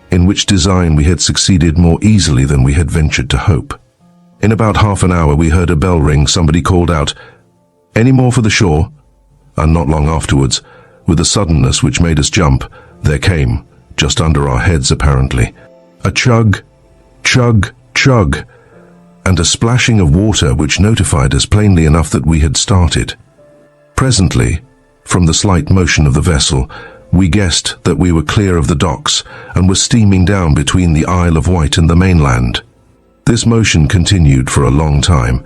in which design we had succeeded more easily than we had ventured to hope. In about half an hour we heard a bell ring. Somebody called out, "Any more for the shore?" And not long afterwards, with a suddenness which made us jump, there came, just under our heads apparently, a chug, chug, chug, and a splashing of water which notified us plainly enough that we had started. Presently, from the slight motion of the vessel, we guessed that we were clear of the docks and were steaming down between the Isle of Wight and the mainland. This motion continued for a long time,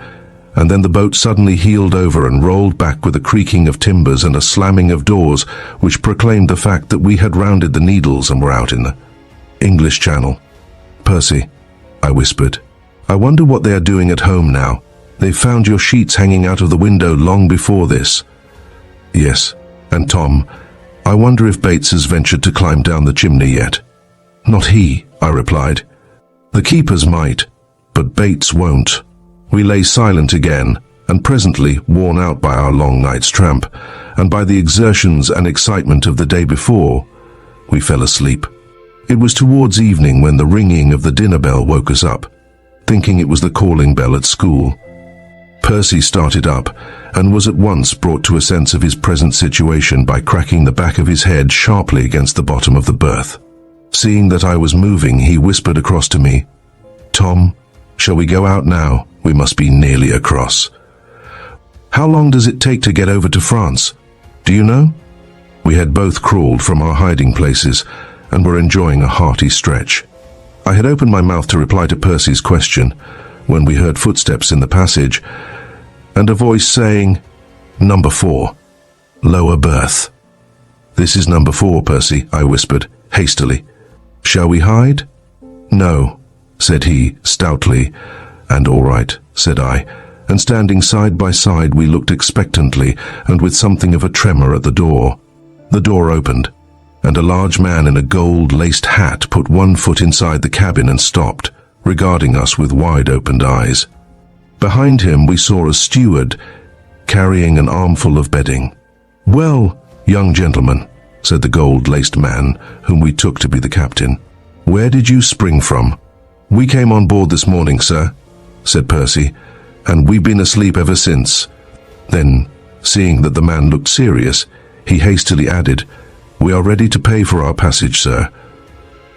and then the boat suddenly heeled over and rolled back with a creaking of timbers and a slamming of doors which proclaimed the fact that we had rounded the Needles and were out in the English Channel. "Percy," I whispered, "I wonder what they are doing at home now. They found your sheets hanging out of the window long before this." "Yes, and Tom, I wonder if Bates has ventured to climb down the chimney yet." "Not he," I replied. "The keepers might, but Bates won't." We lay silent again, and presently, worn out by our long night's tramp, and by the exertions and excitement of the day before, we fell asleep. It was towards evening when the ringing of the dinner bell woke us up, thinking it was the calling bell at school. Percy started up, and was at once brought to a sense of his present situation by cracking the back of his head sharply against the bottom of the berth. Seeing that I was moving, he whispered across to me, "Tom, shall we go out now? We must be nearly across." "How long does it take to get over to France? Do you know?" We had both crawled from our hiding places and were enjoying a hearty stretch. I had opened my mouth to reply to Percy's question when we heard footsteps in the passage and a voice saying, "Number 4, lower berth." "This is number 4, Percy," I whispered hastily. "Shall we hide?" "No," said he stoutly. "And all right," said I, and standing side by side we looked expectantly and with something of a tremor at the door. The door opened, and a large man in a gold-laced hat put one foot inside the cabin and stopped, regarding us with wide-opened eyes. Behind him we saw a steward carrying an armful of bedding. "Well, young gentleman," said the gold-laced man, whom we took to be the captain, "where did you spring from?" "We came on board this morning, sir," said Percy, "and we've been asleep ever since." Then, seeing that the man looked serious, he hastily added, "We are ready to pay for our passage, sir."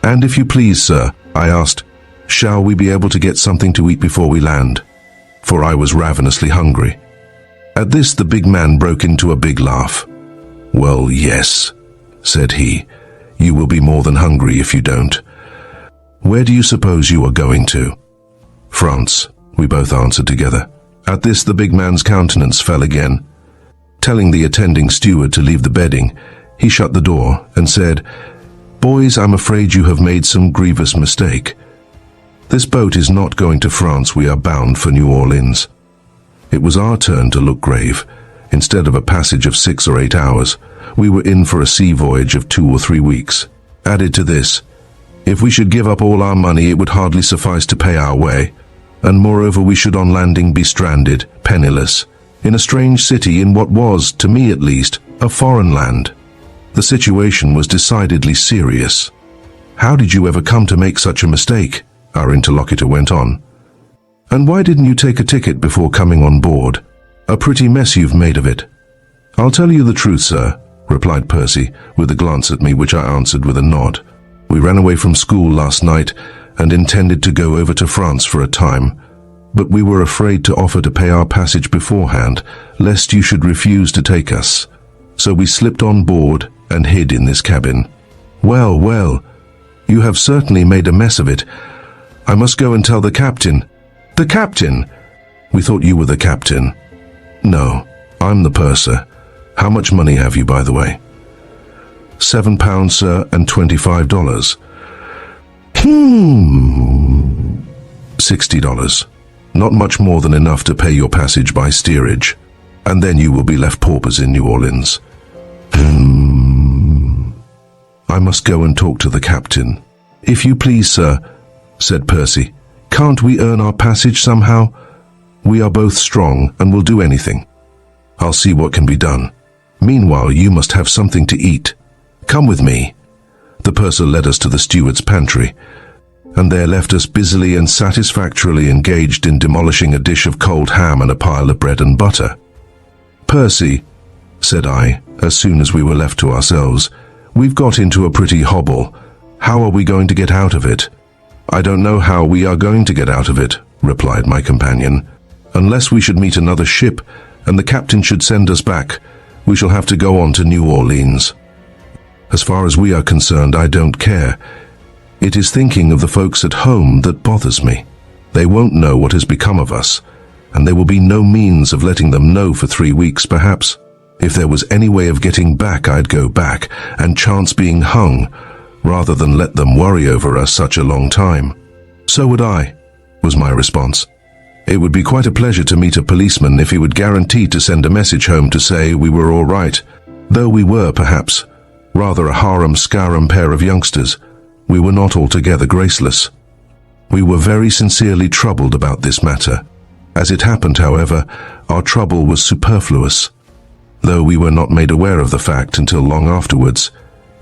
"And if you please, sir," I asked, "shall we be able to get something to eat before we land?" For I was ravenously hungry. At this the big man broke into a big laugh. "Well, yes," said he, "you will be more than hungry if you don't. Where do you suppose you are going to?" "France," we both answered together. At this the big man's countenance fell again. Telling the attending steward to leave the bedding, he shut the door and said, "Boys, I'm afraid you have made some grievous mistake. This boat is not going to France. We are bound for New Orleans." It was our turn to look grave. Instead of a passage of 6 or 8 hours, we were in for a sea voyage of 2 or 3 weeks. Added to this, if we should give up all our money, it would hardly suffice to pay our way, and moreover we should on landing be stranded, penniless, in a strange city in what was, to me at least, a foreign land. The situation was decidedly serious. "How did you ever come to make such a mistake?" our interlocutor went on. "And why didn't you take a ticket before coming on board? A pretty mess you've made of it." "I'll tell you the truth, sir," replied Percy, with a glance at me which I answered with a nod. "We ran away from school last night and intended to go over to France for a time, but we were afraid to offer to pay our passage beforehand, lest you should refuse to take us. So we slipped on board and hid in this cabin." "Well, well, you have certainly made a mess of it. I must go and tell the captain." "The captain? We thought you were the captain." "No, I'm the purser. How much money have you, by the way?" £7, sir, and $25. $60. Not much more than enough to pay your passage by steerage, and then you will be left paupers in New Orleans." "I must go and talk to the captain." "If you please, sir," said Percy. "Can't we earn our passage somehow? We are both strong and will do anything." "I'll see what can be done. Meanwhile, you must have something to eat. Come with me." The purser led us to the steward's pantry, and there left us busily and satisfactorily engaged in demolishing a dish of cold ham and a pile of bread and butter. "Percy," said I, as soon as we were left to ourselves, "we've got into a pretty hobble. How are we going to get out of it?" "I don't know how we are going to get out of it," replied my companion. "Unless we should meet another ship, and the captain should send us back, we shall have to go on to New Orleans. As far as we are concerned, I don't care. It is thinking of the folks at home that bothers me. They won't know what has become of us, and there will be no means of letting them know for 3 weeks, perhaps. If there was any way of getting back, I'd go back, and chance being hung, rather than let them worry over us such a long time." "So would I," was my response. "It would be quite a pleasure to meet a policeman if he would guarantee to send a message home to say we were all right, though we were, perhaps, rather a harum-scarum pair of youngsters. We were not altogether graceless." We were very sincerely troubled about this matter. As it happened, however, our trouble was superfluous. Though we were not made aware of the fact until long afterwards,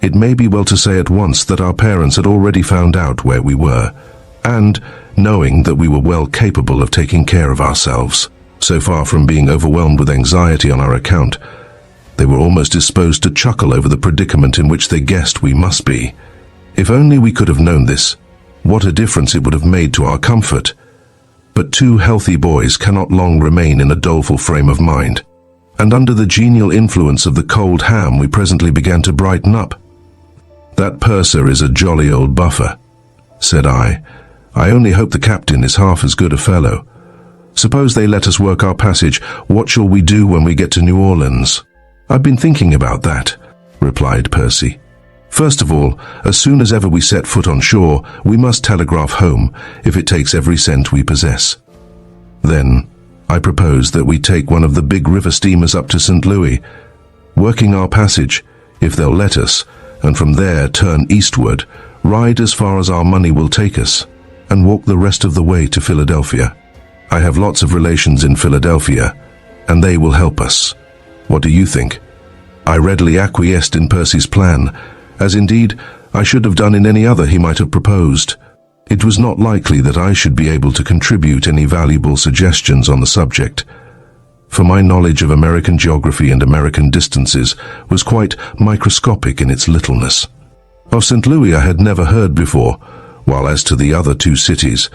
it may be well to say at once that our parents had already found out where we were, and, knowing that we were well capable of taking care of ourselves, so far from being overwhelmed with anxiety on our account, they were almost disposed to chuckle over the predicament in which they guessed we must be. If only we could have known this, what a difference it would have made to our comfort. But 2 healthy boys cannot long remain in a doleful frame of mind, and under the genial influence of the cold ham we presently began to brighten up. "That purser is a jolly old buffer," said I. "I only hope the captain is half as good a fellow. Suppose they let us work our passage, what shall we do when we get to New Orleans?" "I've been thinking about that," replied Percy. "First of all, as soon as ever we set foot on shore, we must telegraph home, if it takes every cent we possess. Then, I propose that we take one of the big river steamers up to St. Louis, working our passage, if they'll let us, and from there turn eastward, ride as far as our money will take us, and walk the rest of the way to Philadelphia. I have lots of relations in Philadelphia, and they will help us. What do you think?" I readily acquiesced in Percy's plan, as indeed I should have done in any other he might have proposed. It was not likely that I should be able to contribute any valuable suggestions on the subject, for my knowledge of American geography and American distances was quite microscopic in its littleness. Of St. Louis I had never heard before, while as to the other 2 cities,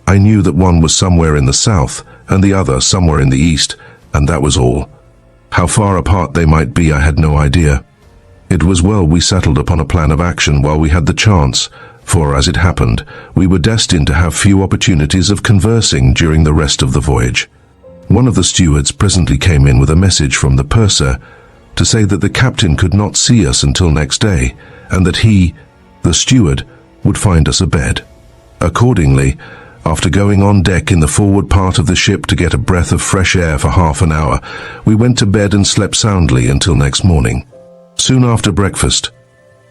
I knew that one was somewhere in the south and the other somewhere in the east, and that was all. How far apart they might be I had no idea. It was well we settled upon a plan of action while we had the chance, for, as it happened, we were destined to have few opportunities of conversing during the rest of the voyage. One of the stewards presently came in with a message from the purser to say that the captain could not see us until next day, and that he, the steward, would find us a bed. Accordingly, After going on deck in the forward part of the ship to get a breath of fresh air for half an hour, we went to bed and slept soundly until next morning. Soon after breakfast,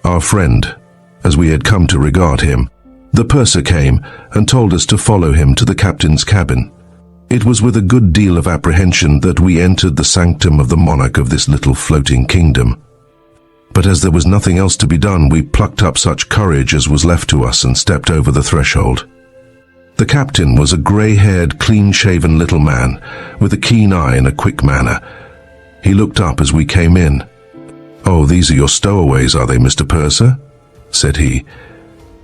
our friend, as we had come to regard him, the purser came and told us to follow him to the captain's cabin. It was with a good deal of apprehension that we entered the sanctum of the monarch of this little floating kingdom. But as there was nothing else to be done, we plucked up such courage as was left to us and stepped over the threshold. The captain was a grey-haired, clean-shaven little man with a keen eye and a quick manner. He looked up as we came in. "Oh, these are your stowaways, are they, Mr. Purser?" said he.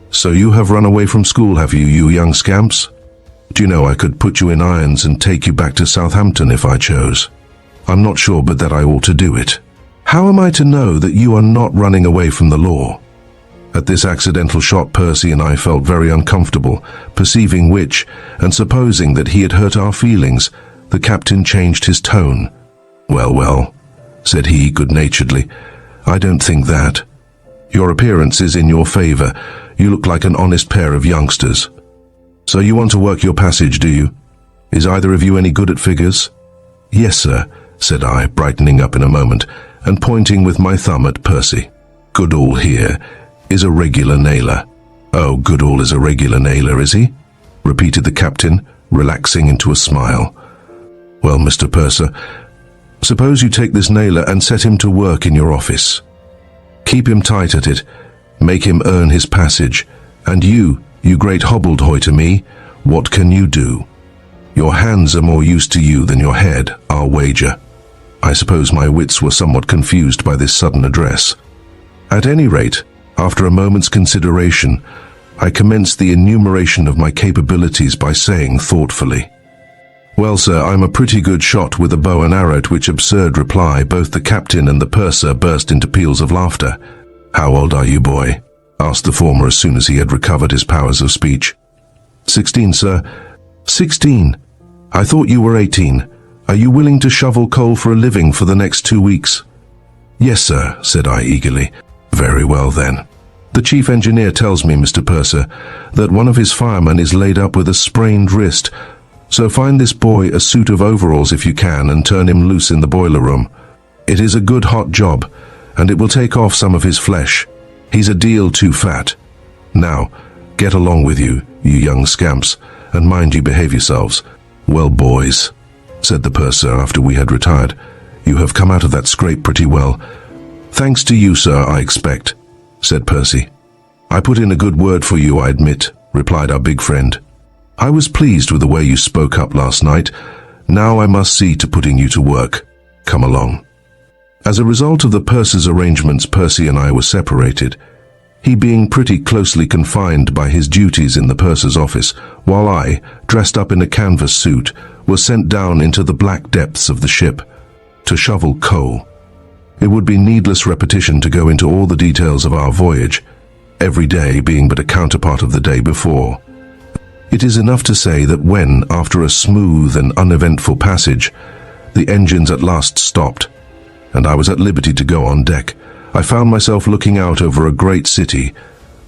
"So you have run away from school, have you, you young scamps? Do you know I could put you in irons and take you back to Southampton if I chose? I'm not sure but that I ought to do it. How am I to know that you are not running away from the law?" At this accidental shot, Percy and I felt very uncomfortable, perceiving which, and supposing that he had hurt our feelings, the captain changed his tone. "Well, well," said he good-naturedly, "I don't think that. Your appearance is in your favor. You look like an honest pair of youngsters. So you want to work your passage, do you? Is either of you any good at figures?" "Yes, sir," said I, brightening up in a moment, and pointing with my thumb at Percy. "Goodall here is a regular nailer." "Oh, Goodall is a regular nailer, is he?" repeated the captain, relaxing into a smile. "Well, Mr. Purser, suppose you take this nailer and set him to work in your office. Keep him tight at it, make him earn his passage, and you great hobbledehoy to me, what can you do? Your hands are more use to you than your head, I'll wager." I suppose my wits were somewhat confused by this sudden address. At any rate, after a moment's consideration, I commenced the enumeration of my capabilities by saying thoughtfully, "Well, sir, I'm a pretty good shot with a bow and arrow," to which absurd reply both the captain and the purser burst into peals of laughter. "How old are you, boy?" asked the former as soon as he had recovered his powers of speech. "16, sir." "16? I thought you were 18. Are you willing to shovel coal for a living for the next 2 weeks?" "Yes, sir," said I eagerly. "Very well, then. The chief engineer tells me, Mr. Purser, that one of his firemen is laid up with a sprained wrist, so find this boy a suit of overalls if you can and turn him loose in the boiler room. It is a good hot job, and it will take off some of his flesh. He's a deal too fat. Now, get along with you, you young scamps, and mind you behave yourselves." "Well, boys," said the purser after we had retired, "you have come out of that scrape pretty well." "Thanks to you, sir, I expect," said Percy. "I put in a good word for you, I admit," replied our big friend. "I was pleased with the way you spoke up last night. Now I must see to putting you to work. Come along." As a result of the purser's arrangements, Percy and I were separated, he being pretty closely confined by his duties in the purser's office, while I, dressed up in a canvas suit, was sent down into the black depths of the ship to shovel coal. It would be needless repetition to go into all the details of our voyage, every day being but a counterpart of the day before. It is enough to say that when, after a smooth and uneventful passage, the engines at last stopped, and I was at liberty to go on deck, I found myself looking out over a great city,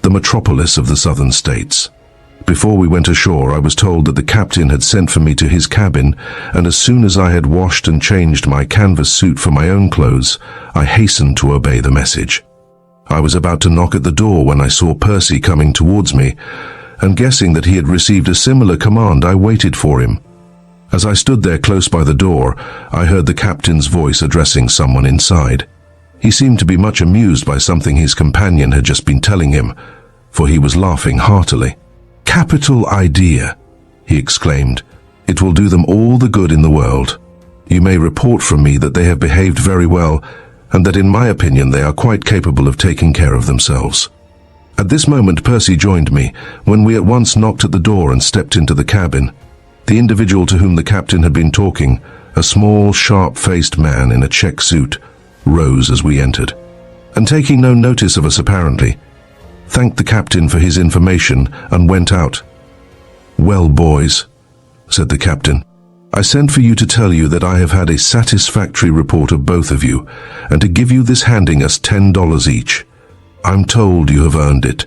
the metropolis of the southern states. Before we went ashore, I was told that the captain had sent for me to his cabin, and as soon as I had washed and changed my canvas suit for my own clothes, I hastened to obey the message. I was about to knock at the door when I saw Percy coming towards me, and guessing that he had received a similar command, I waited for him. As I stood there close by the door, I heard the captain's voice addressing someone inside. He seemed to be much amused by something his companion had just been telling him, for he was laughing heartily. "Capital idea," he exclaimed. "It will do them all the good in the world. You may report from me that they have behaved very well, and that in my opinion they are quite capable of taking care of themselves." At this moment Percy joined me, when we at once knocked at the door and stepped into the cabin. The individual to whom the captain had been talking, a small, sharp-faced man in a check suit, rose as we entered, and taking no notice of us apparently, thanked the captain for his information and went out. "Well, boys," said the captain, "I sent for you to tell you that I have had a satisfactory report of both of you, and to give you this handing us $10 each. I'm told you have earned it.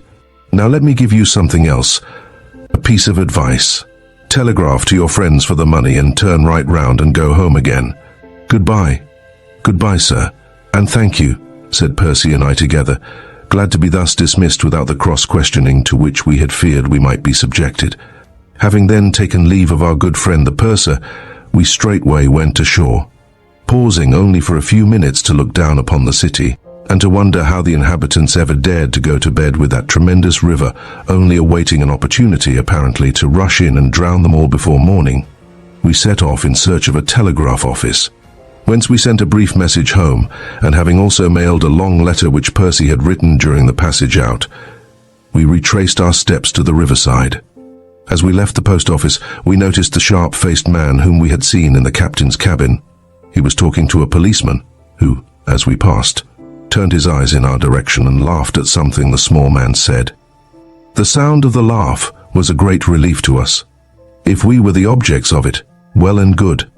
Now let me give you something else, a piece of advice. Telegraph to your friends for the money and turn right round and go home again. Goodbye. Goodbye, sir. And thank you, said Percy and I together, glad to be thus dismissed without the cross-questioning to which we had feared we might be subjected. Having then taken leave of our good friend the purser, we straightway went ashore, pausing only for a few minutes to look down upon the city, and to wonder how the inhabitants ever dared to go to bed with that tremendous river, only awaiting an opportunity, apparently, to rush in and drown them all before morning. We set off in search of a telegraph office, whence we sent a brief message home, and having also mailed a long letter which Percy had written during the passage out, we retraced our steps to the riverside. As we left the post office, we noticed the sharp-faced man whom we had seen in the captain's cabin. He was talking to a policeman, who, as we passed, turned his eyes in our direction and laughed at something the small man said. The sound of the laugh was a great relief to us. If we were the objects of it, well and good.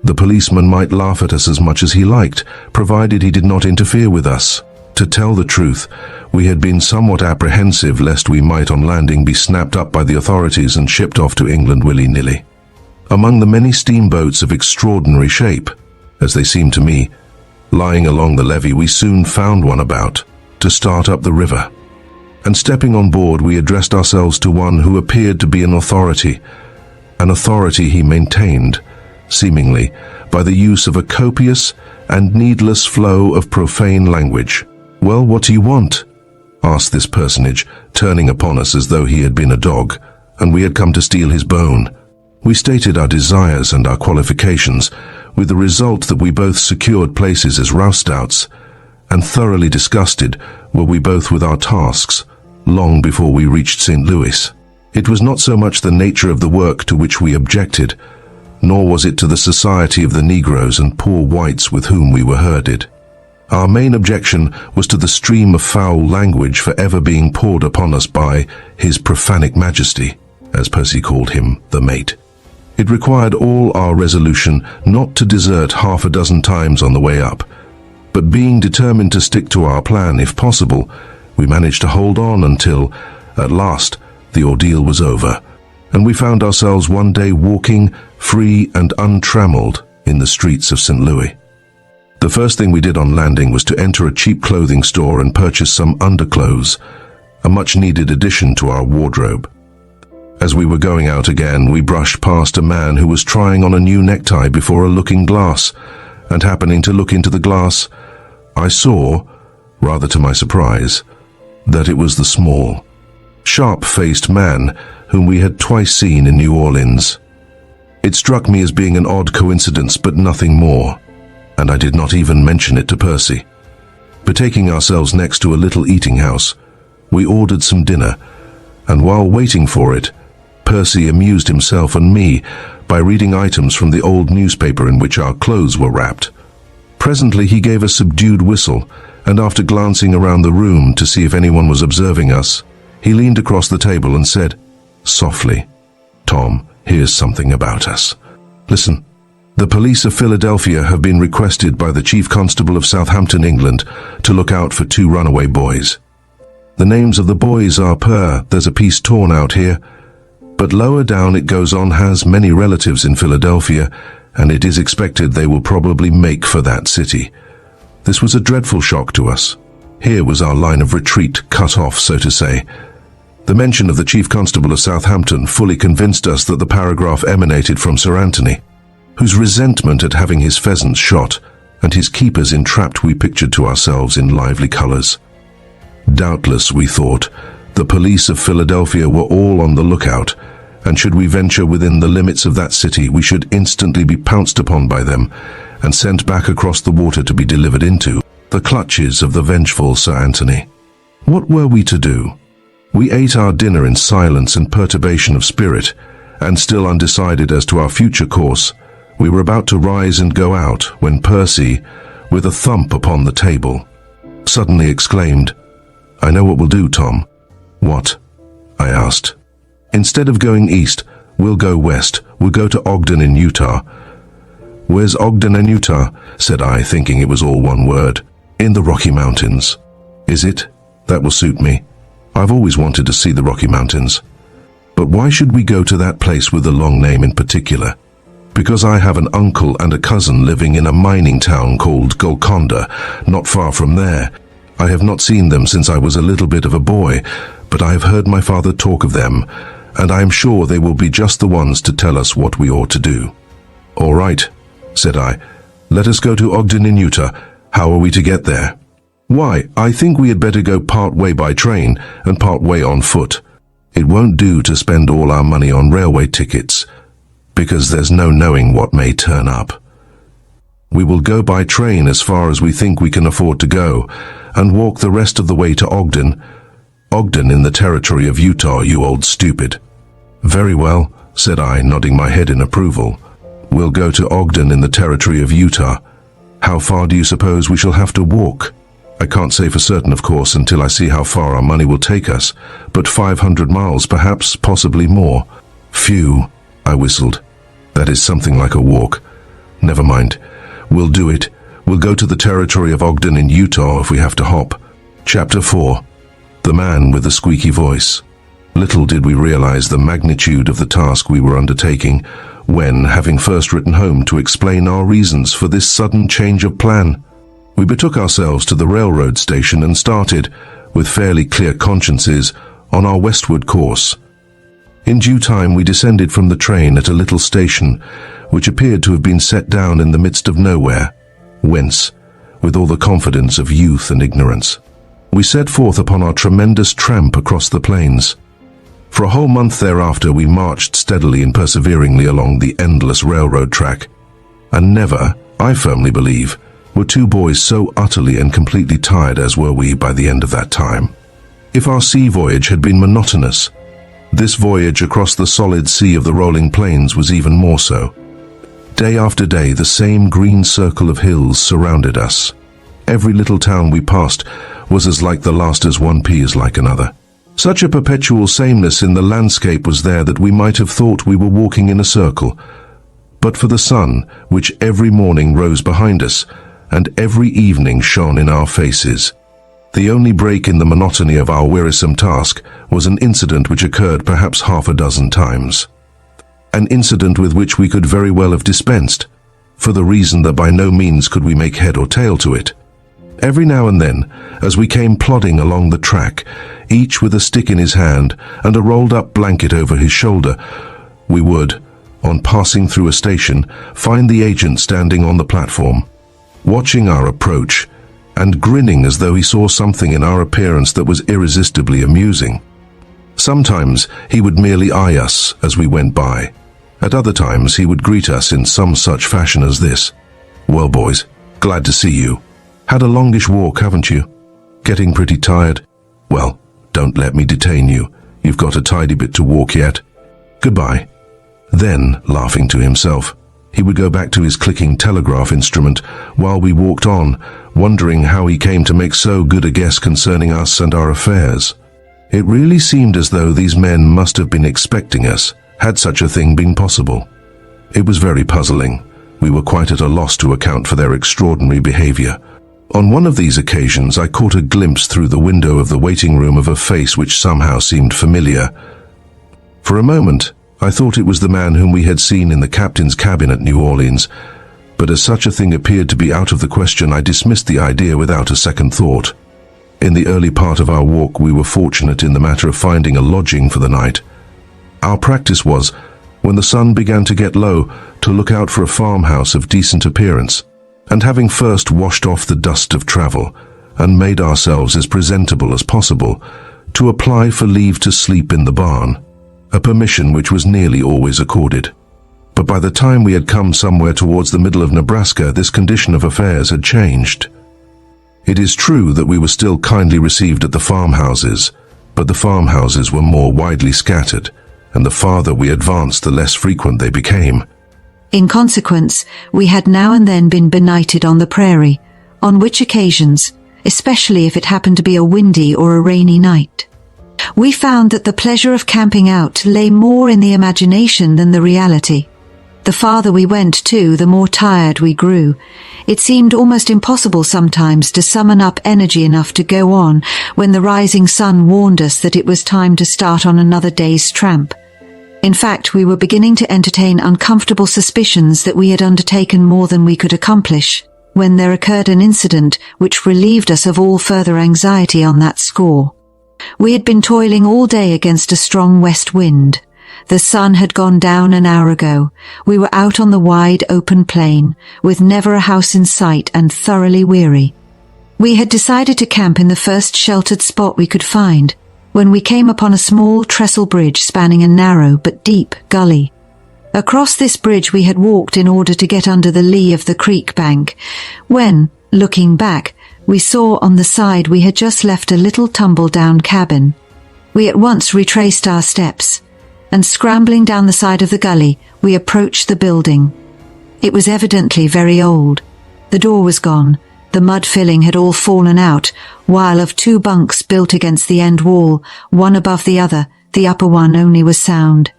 The policeman might laugh at us as much as he liked, provided he did not interfere with us. To tell the truth, we had been somewhat apprehensive lest we might on landing be snapped up by the authorities and shipped off to England willy-nilly. Among the many steamboats of extraordinary shape, as they seemed to me, lying along the levee, we soon found one about to start up the river. And stepping on board, we addressed ourselves to one who appeared to be an authority he maintained, seemingly, by the use of a copious and needless flow of profane language. "Well, what do you want?" asked this personage, turning upon us as though he had been a dog, and we had come to steal his bone. We stated our desires and our qualifications, with the result that we both secured places as roustouts, and thoroughly disgusted were we both with our tasks, long before we reached St. Louis. It was not so much the nature of the work to which we objected, nor was it to the society of the Negroes and poor whites with whom we were herded. Our main objection was to the stream of foul language forever being poured upon us by His Profanic Majesty, as Percy called him, the mate. It required all our resolution not to desert half a dozen times on the way up, but being determined to stick to our plan if possible, we managed to hold on until, at last, the ordeal was over, and we found ourselves one day walking, free and untrammeled, in the streets of St. Louis. The first thing we did on landing was to enter a cheap clothing store and purchase some underclothes, a much-needed addition to our wardrobe. As we were going out again, we brushed past a man who was trying on a new necktie before a looking-glass, and happening to look into the glass, I saw, rather to my surprise, that it was the small, sharp-faced man whom we had twice seen in New Orleans. It struck me as being an odd coincidence, but nothing more, and I did not even mention it to Percy. Betaking ourselves next to a little eating house, we ordered some dinner, and while waiting for it, Percy amused himself and me by reading items from the old newspaper in which our clothes were wrapped. Presently he gave a subdued whistle, and after glancing around the room to see if anyone was observing us, he leaned across the table and said, softly, "Tom, here's something about us. Listen. The police of Philadelphia have been requested by the Chief Constable of Southampton, England, to look out for 2 runaway boys. The names of the boys are there's a piece torn out here, but lower down it goes on, has many relatives in Philadelphia, and it is expected they will probably make for that city." This was a dreadful shock to us. Here was our line of retreat cut off, so to say. The mention of the Chief Constable of Southampton fully convinced us that the paragraph emanated from Sir Anthony, whose resentment at having his pheasants shot and his keepers entrapped we pictured to ourselves in lively colours. Doubtless, we thought, the police of Philadelphia were all on the lookout, and should we venture within the limits of that city, we should instantly be pounced upon by them and sent back across the water to be delivered into the clutches of the vengeful Sir Anthony. What were we to do? We ate our dinner in silence and perturbation of spirit, and still undecided as to our future course, we were about to rise and go out when Percy, with a thump upon the table, suddenly exclaimed, "I know what we'll do, Tom." "What?" I asked. "Instead of going east, we'll go west. We'll go to Ogden in Utah." "Where's Ogden in Utah?" said I, thinking it was all one word. "In the Rocky Mountains." "Is it? That will suit me. I've always wanted to see the Rocky Mountains." But why should we go to that place with the long name in particular? Because I have an uncle and a cousin living in a mining town called Golconda, not far from there. I have not seen them since I was a little bit of a boy, but I have heard my father talk of them, and I am sure they will be just the ones to tell us what we ought to do. All right, said I. Let us go to Ogden in Utah. How are we to get there? Why, I think we had better go part way by train and part way on foot. It won't do to spend all our money on railway tickets, because there's no knowing what may turn up. We will go by train as far as we think we can afford to go, and walk the rest of the way to Ogden. Ogden in the territory of Utah, you old stupid. Very well, said I, nodding my head in approval. We'll go to Ogden in the territory of Utah. How far do you suppose we shall have to walk? I can't say for certain, of course, until I see how far our money will take us, but 500 miles, perhaps, possibly more. Phew, I whistled. That is something like a walk. Never mind. We'll do it. We'll go to the territory of Ogden in Utah if we have to hop. Chapter 4. The Man with the Squeaky Voice. Little did we realize the magnitude of the task we were undertaking when, having first written home to explain our reasons for this sudden change of plan, we betook ourselves to the railroad station and started, with fairly clear consciences, on our westward course. In due time we descended from the train at a little station, which appeared to have been set down in the midst of nowhere, whence, with all the confidence of youth and ignorance, we set forth upon our tremendous tramp across the plains. For a whole month thereafter we marched steadily and perseveringly along the endless railroad track, and never, I firmly believe, were two boys so utterly and completely tired as were we by the end of that time. If our sea voyage had been monotonous, this voyage across the solid sea of the rolling plains was even more so. Day after day the same green circle of hills surrounded us. Every little town we passed was as like the last as one pea is like another. Such a perpetual sameness in the landscape was there that we might have thought we were walking in a circle, but for the sun, which every morning rose behind us, and every evening shone in our faces. The only break in the monotony of our wearisome task was an incident which occurred perhaps half a dozen times. An incident with which we could very well have dispensed, for the reason that by no means could we make head or tail to it. Every now and then, as we came plodding along the track, each with a stick in his hand and a rolled-up blanket over his shoulder, we would, on passing through a station, find the agent standing on the platform, watching our approach, and grinning as though he saw something in our appearance that was irresistibly amusing. Sometimes he would merely eye us as we went by. At other times he would greet us in some such fashion as this. "Well, boys, glad to see you. Had a longish walk, haven't you? Getting pretty tired? Well, don't let me detain you. You've got a tidy bit to walk yet. Goodbye." Then, laughing to himself, he would go back to his clicking telegraph instrument while we walked on, wondering how he came to make so good a guess concerning us and our affairs. It really seemed as though these men must have been expecting us, had such a thing been possible. It was very puzzling. We were quite at a loss to account for their extraordinary behavior. On one of these occasions I caught a glimpse through the window of the waiting room of a face which somehow seemed familiar. For a moment I thought it was the man whom we had seen in the captain's cabin at New Orleans, but as such a thing appeared to be out of the question, I dismissed the idea without a second thought. In the early part of our walk we were fortunate in the matter of finding a lodging for the night. Our practice was, when the sun began to get low, to look out for a farmhouse of decent appearance, and having first washed off the dust of travel, and made ourselves as presentable as possible, to apply for leave to sleep in the barn, a permission which was nearly always accorded. But by the time we had come somewhere towards the middle of Nebraska, this condition of affairs had changed. It is true that we were still kindly received at the farmhouses, but the farmhouses were more widely scattered, and the farther we advanced, the less frequent they became. In consequence, we had now and then been benighted on the prairie, on which occasions, especially if it happened to be a windy or a rainy night, we found that the pleasure of camping out lay more in the imagination than the reality. The farther we went, too, the more tired we grew. It seemed almost impossible sometimes to summon up energy enough to go on when the rising sun warned us that it was time to start on another day's tramp. In fact, we were beginning to entertain uncomfortable suspicions that we had undertaken more than we could accomplish, when there occurred an incident which relieved us of all further anxiety on that score. We had been toiling all day against a strong west wind. The sun had gone down an hour ago. We were out on the wide open plain, with never a house in sight, and thoroughly weary. We had decided to camp in the first sheltered spot we could find, when we came upon a small trestle bridge spanning a narrow but deep gully. Across this bridge we had walked in order to get under the lee of the creek bank, when, looking back, we saw on the side we had just left a little tumble-down cabin. We at once retraced our steps, and scrambling down the side of the gully, we approached the building. It was evidently very old. The door was gone, the mud filling had all fallen out, while of two bunks built against the end wall, one above the other, the upper one only was sound.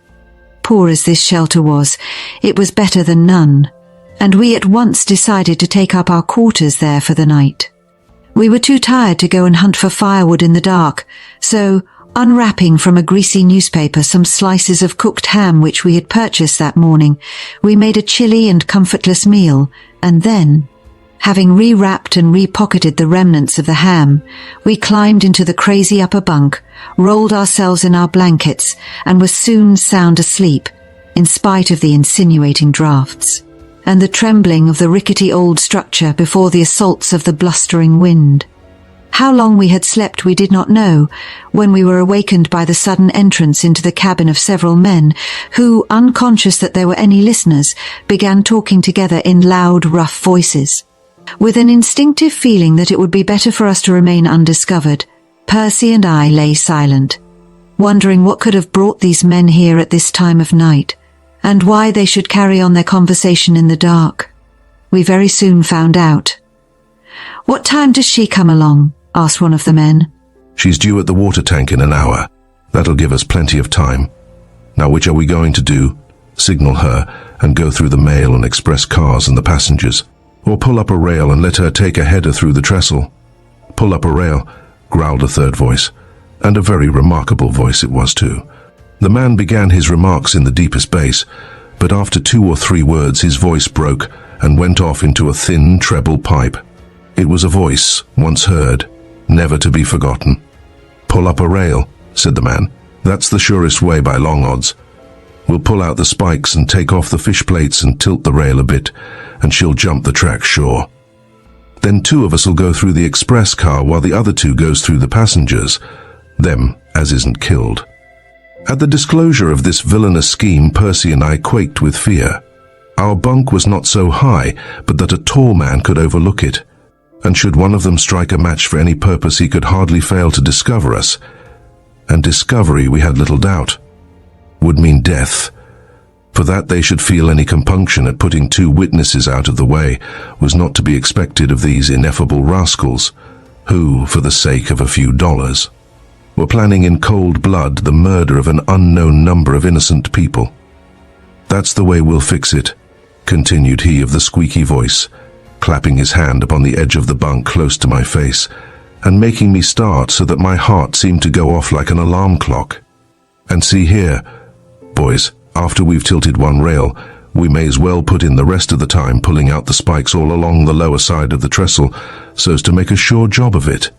Poor as this shelter was, it was better than none, and we at once decided to take up our quarters there for the night. We were too tired to go and hunt for firewood in the dark, so, unwrapping from a greasy newspaper some slices of cooked ham which we had purchased that morning, we made a chilly and comfortless meal, and then, having re-wrapped and re-pocketed the remnants of the ham, we climbed into the crazy upper bunk, rolled ourselves in our blankets, and were soon sound asleep, in spite of the insinuating draughts, and the trembling of the rickety old structure before the assaults of the blustering wind. How long we had slept we did not know, when we were awakened by the sudden entrance into the cabin of several men, who, unconscious that there were any listeners, began talking together in loud, rough voices. With an instinctive feeling that it would be better for us to remain undiscovered, Percy and I lay silent, wondering what could have brought these men here at this time of night, and why they should carry on their conversation in the dark. We very soon found out. "What time does she come along?" asked one of the men. She's due at the water tank in an hour. That'll give us plenty of time. Now which are we going to do? Signal her and go through the mail and express cars and the passengers? Or pull up a rail and let her take a header through the trestle? Pull up a rail, growled a third voice, and a very remarkable voice it was too. The man began his remarks in the deepest bass, but after 2 or 3 words his voice broke and went off into a thin treble pipe. It was a voice, once heard, never to be forgotten. "Pull up a rail," said the man. "That's the surest way by long odds. We'll pull out the spikes and take off the fish plates and tilt the rail a bit, and she'll jump the track sure. Then 2 of us'll go through the express car while the other 2 goes through the passengers, them as isn't killed." At the disclosure of this villainous scheme, Percy and I quaked with fear. Our bunk was not so high, but that a tall man could overlook it, and should one of them strike a match for any purpose he could hardly fail to discover us, and discovery, we had little doubt, would mean death. For that they should feel any compunction at putting 2 witnesses out of the way was not to be expected of these ineffable rascals, who, for the sake of a few dollars, were planning in cold blood the murder of an unknown number of innocent people. "That's the way we'll fix it," continued he of the squeaky voice, clapping his hand upon the edge of the bunk close to my face, and making me start so that my heart seemed to go off like an alarm clock. "And see here, boys, after we've tilted one rail, we may as well put in the rest of the time pulling out the spikes all along the lower side of the trestle, so's to make a sure job of it.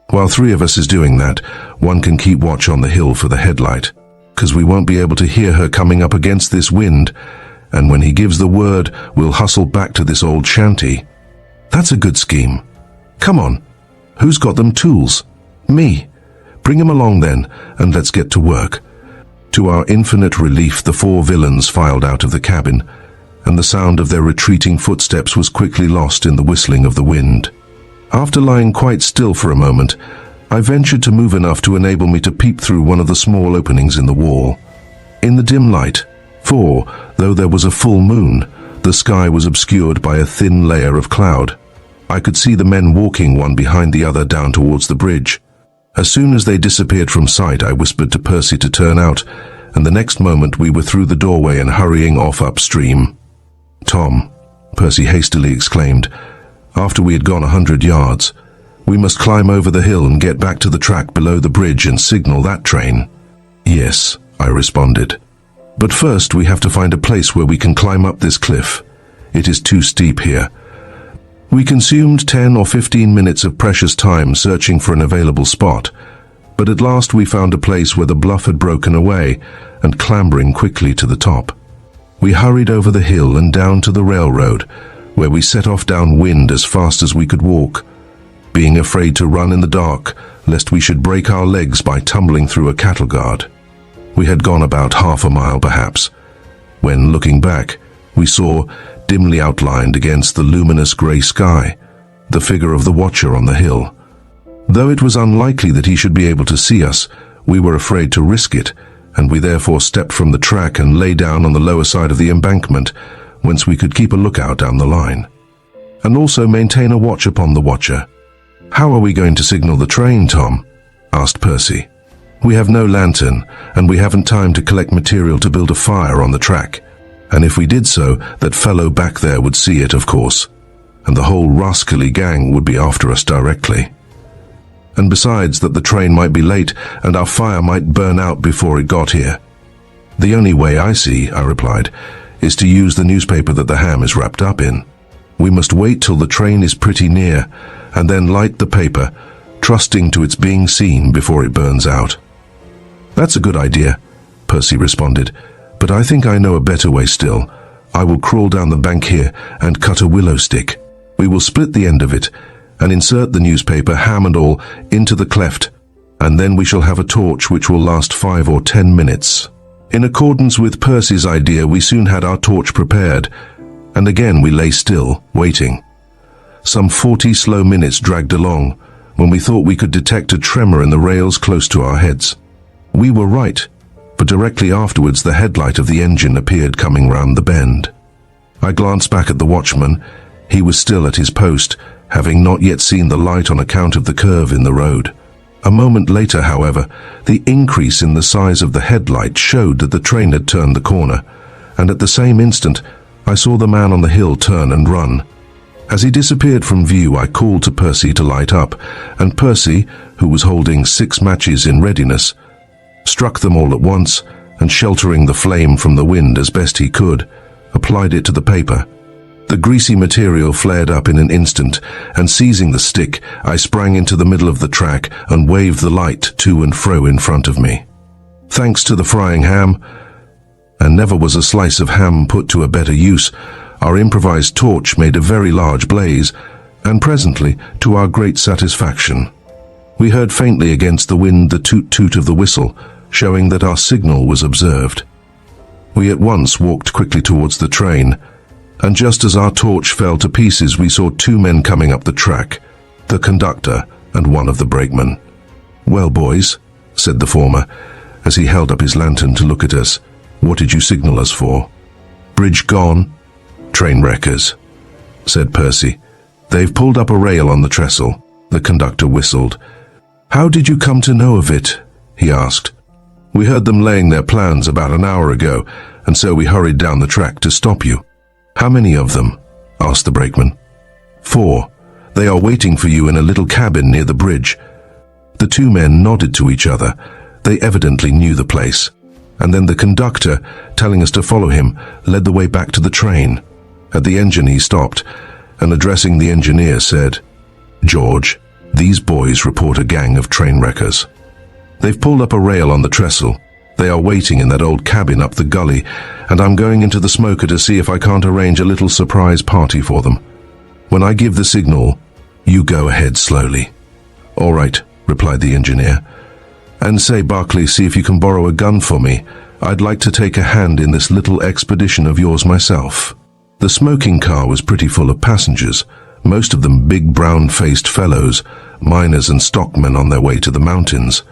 While 3 of us is doing that, one can keep watch on the hill for the headlight, 'cause we won't be able to hear her coming up against this wind, and when he gives the word, we'll hustle back to this old shanty. That's a good scheme. Come on, who's got them tools? Me. Bring 'em along then, and let's get to work." To our infinite relief, the 4 villains filed out of the cabin, and the sound of their retreating footsteps was quickly lost in the whistling of the wind. After lying quite still for a moment, I ventured to move enough to enable me to peep through one of the small openings in the wall. In the dim light, for, though there was a full moon, the sky was obscured by a thin layer of cloud, I could see the men walking one behind the other down towards the bridge. As soon as they disappeared from sight, I whispered to Percy to turn out, and the next moment we were through the doorway and hurrying off upstream. "Tom," Percy hastily exclaimed, after we had gone 100 yards, "we must climb over the hill and get back to the track below the bridge and signal that train." "Yes," I responded. But first we have to find a place where we can climb up this cliff. It is too steep here. We consumed 10 or 15 minutes of precious time searching for an available spot, but at last we found a place where the bluff had broken away and clambering quickly to the top. We hurried over the hill and down to the railroad, where we set off downwind as fast as we could walk, being afraid to run in the dark lest we should break our legs by tumbling through a cattle guard. We had gone about half a mile perhaps, when, looking back, we saw, dimly outlined against the luminous grey sky, the figure of the watcher on the hill. Though it was unlikely that he should be able to see us, we were afraid to risk it, and we therefore stepped from the track and lay down on the lower side of the embankment, whence we could keep a lookout down the line, and also maintain a watch upon the watcher. "How are we going to signal the train, Tom?" asked Percy. "We have no lantern, and we haven't time to collect material to build a fire on the track. And if we did so, that fellow back there would see it, of course, and the whole rascally gang would be after us directly. And besides that the train might be late and our fire might burn out before it got here." "The only way I see," I replied, "is to use the newspaper that the ham is wrapped up in. We must wait till the train is pretty near, and then light the paper, trusting to its being seen before it burns out." "That's a good idea," Percy responded, "but I think I know a better way still. I will crawl down the bank here and cut a willow stick. We will split the end of it and insert the newspaper, ham and all, into the cleft, and then we shall have a torch which will last 5 or 10 minutes. In accordance with Percy's idea, we soon had our torch prepared, and again we lay still, waiting. Some 40 slow minutes dragged along, when we thought we could detect a tremor in the rails close to our heads. We were right, for directly afterwards the headlight of the engine appeared coming round the bend. I glanced back at the watchman. He was still at his post, having not yet seen the light on account of the curve in the road. A moment later, however, the increase in the size of the headlight showed that the train had turned the corner, and at the same instant I saw the man on the hill turn and run. As he disappeared from view, I called to Percy to light up, and Percy, who was holding 6 matches in readiness, struck them all at once, and sheltering the flame from the wind as best he could, applied it to the paper. The greasy material flared up in an instant, and seizing the stick, I sprang into the middle of the track and waved the light to and fro in front of me. Thanks to the frying ham, and never was a slice of ham put to a better use, our improvised torch made a very large blaze, and presently, to our great satisfaction, we heard faintly against the wind the toot-toot of the whistle, showing that our signal was observed. We at once walked quickly towards the train, and just as our torch fell to pieces, we saw 2 men coming up the track, the conductor and one of the brakemen. "Well, boys," said the former, as he held up his lantern to look at us, "what did you signal us for?" "Bridge gone." "Train wreckers," said Percy. "They've pulled up a rail on the trestle," the conductor whistled. "How did you come to know of it?" he asked. "We heard them laying their plans about an hour ago, and so we hurried down the track to stop you." "How many of them?" asked the brakeman. 4. They are waiting for you in a little cabin near the bridge." The 2 men nodded to each other. They evidently knew the place. And then the conductor, telling us to follow him, led the way back to the train. At the engine he stopped, and addressing the engineer said, "George, these boys report a gang of train wreckers. They've pulled up a rail on the trestle. They are waiting in that old cabin up the gully, and I'm going into the smoker to see if I can't arrange a little surprise party for them. When I give the signal, you go ahead slowly." "All right," replied the engineer. "And say, Barclay, see if you can borrow a gun for me. I'd like to take a hand in this little expedition of yours myself." The smoking car was pretty full of passengers, most of them big brown-faced fellows, miners and stockmen on their way to the mountains.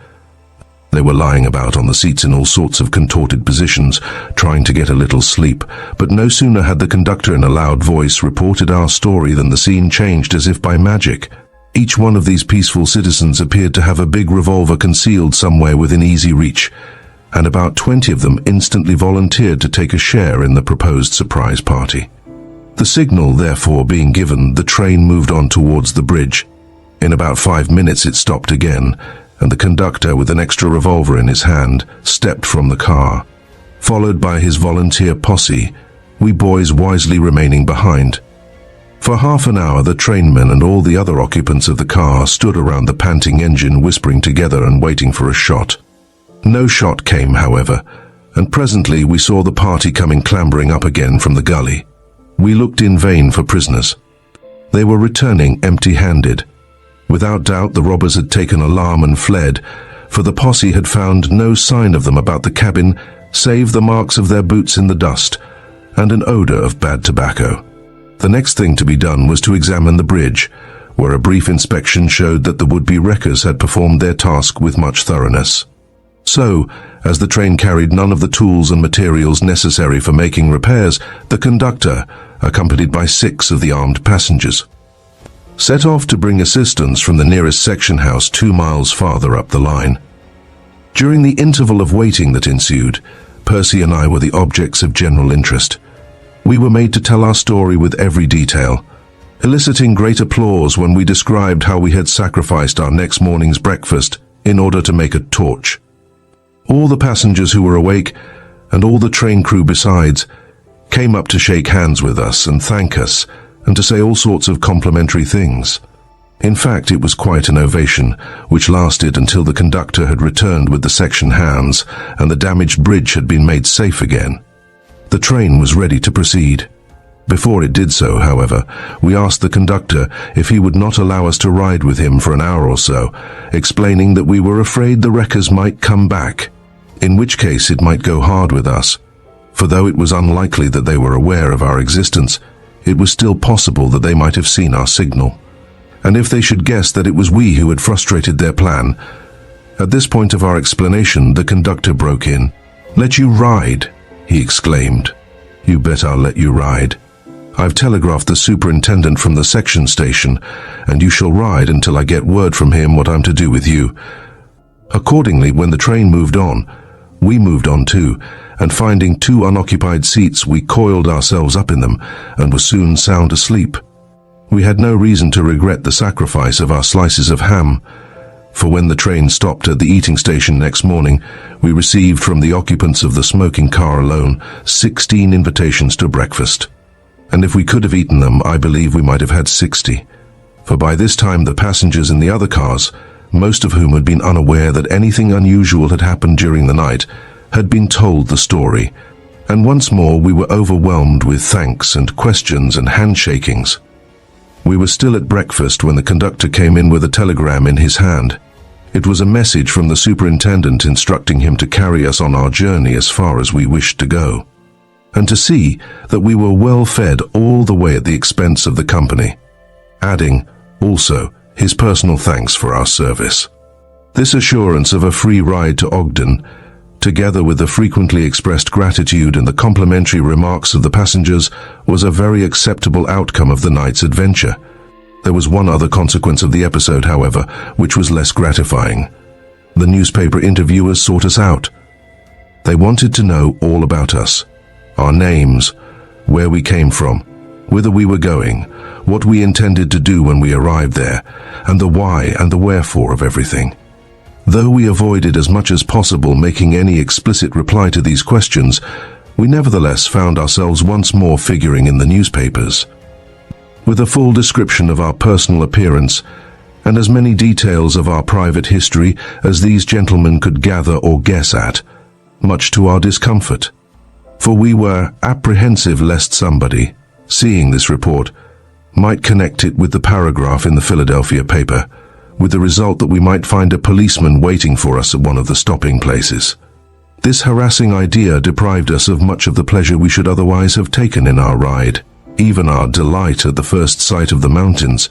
They were lying about on the seats in all sorts of contorted positions, trying to get a little sleep, but no sooner had the conductor in a loud voice reported our story than the scene changed as if by magic. Each one of these peaceful citizens appeared to have a big revolver concealed somewhere within easy reach, and about 20 of them instantly volunteered to take a share in the proposed surprise party. The signal, therefore, being given, the train moved on towards the bridge. In about 5 minutes it stopped again, and the conductor, with an extra revolver in his hand, stepped from the car. followed by his volunteer posse, we boys wisely remaining behind. For half an hour the trainmen and all the other occupants of the car stood around the panting engine, whispering together and waiting for a shot. No shot came, however, and presently we saw the party coming clambering up again from the gully. We looked in vain for prisoners. They were returning empty-handed. Without doubt the robbers had taken alarm and fled, for the posse had found no sign of them about the cabin save the marks of their boots in the dust and an odor of bad tobacco. The next thing to be done was to examine the bridge, where a brief inspection showed that the would-be wreckers had performed their task with much thoroughness. So, as the train carried none of the tools and materials necessary for making repairs, the conductor, accompanied by 6 of the armed passengers, set off to bring assistance from the nearest section house 2 miles farther up the line. During the interval of waiting that ensued, Percy and I were the objects of general interest. We were made to tell our story with every detail, eliciting great applause when we described how we had sacrificed our next morning's breakfast in order to make a torch. All the passengers who were awake, and all the train crew besides, came up to shake hands with us and thank us, and to say all sorts of complimentary things. In fact, it was quite an ovation, which lasted until the conductor had returned with the section hands and the damaged bridge had been made safe again. The train was ready to proceed. Before it did so, however, we asked the conductor if he would not allow us to ride with him for an hour or so, explaining that we were afraid the wreckers might come back, in which case it might go hard with us, for though it was unlikely that they were aware of our existence, it was still possible that they might have seen our signal. And if they should guess that it was we who had frustrated their plan. At this point of our explanation, the conductor broke in. "Let you ride," he exclaimed. "You bet I'll let you ride. I've telegraphed the superintendent from the section station, and you shall ride until I get word from him what I'm to do with you." Accordingly, when the train moved on, we moved on too, and finding 2 unoccupied seats, we coiled ourselves up in them and were soon sound asleep. We had no reason to regret the sacrifice of our slices of ham, for when the train stopped at the eating station next morning, we received from the occupants of the smoking car alone 16 invitations to breakfast. And if we could have eaten them, I believe we might have had 60, for by this time the passengers in the other cars, most of whom had been unaware that anything unusual had happened during the night, had been told the story, and once more we were overwhelmed with thanks and questions and handshakings. We were still at breakfast when the conductor came in with a telegram in his hand. It was a message from the superintendent instructing him to carry us on our journey as far as we wished to go, and to see that we were well fed all the way at the expense of the company, adding, also, his personal thanks for our service. This assurance of a free ride to Ogden, together with the frequently expressed gratitude and the complimentary remarks of the passengers, was a very acceptable outcome of the night's adventure. There was one other consequence of the episode, however, which was less gratifying. The newspaper interviewers sought us out. They wanted to know all about us, our names, where we came from, whither we were going, what we intended to do when we arrived there, and the why and the wherefore of everything. Though we avoided as much as possible making any explicit reply to these questions, we nevertheless found ourselves once more figuring in the newspapers, with a full description of our personal appearance and as many details of our private history as these gentlemen could gather or guess at, much to our discomfort. For we were apprehensive lest somebody, seeing this report, might connect it with the paragraph in the Philadelphia paper, with the result that we might find a policeman waiting for us at one of the stopping places. This harassing idea deprived us of much of the pleasure we should otherwise have taken in our ride, even our delight at the first sight of the mountains,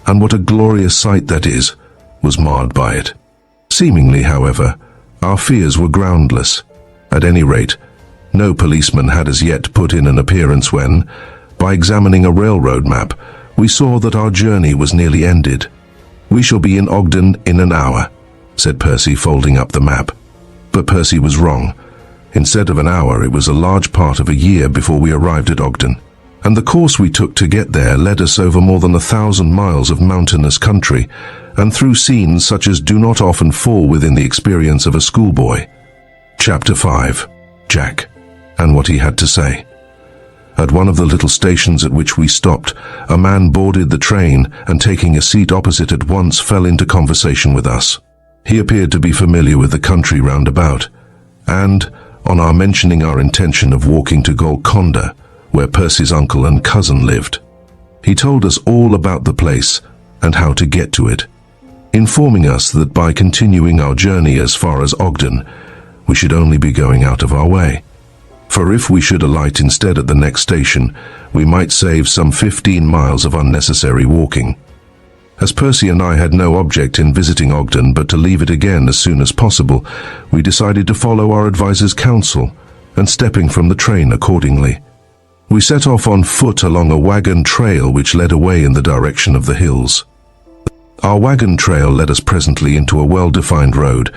and what a glorious sight that is, was marred by it. Seemingly, however, our fears were groundless. At any rate, no policeman had as yet put in an appearance when, by examining a railroad map, we saw that our journey was nearly ended. "We shall be in Ogden in an hour," said Percy, folding up the map. But Percy was wrong. Instead of an hour, it was a large part of a year before we arrived at Ogden, and the course we took to get there led us over more than 1,000 miles of mountainous country, and through scenes such as do not often fall within the experience of a schoolboy. Chapter 5. Jack, and what he had to say. At one of the little stations at which we stopped, a man boarded the train and, taking a seat opposite, at once fell into conversation with us. He appeared to be familiar with the country round about, and, on our mentioning our intention of walking to Golconda, where Percy's uncle and cousin lived, he told us all about the place and how to get to it, informing us that by continuing our journey as far as Ogden, we should only be going out of our way. For if we should alight instead at the next station, we might save some 15 miles of unnecessary walking. As Percy and I had no object in visiting Ogden but to leave it again as soon as possible, we decided to follow our advisor's counsel, and stepping from the train accordingly. We set off on foot along a wagon trail which led away in the direction of the hills. Our wagon trail led us presently into a well-defined road,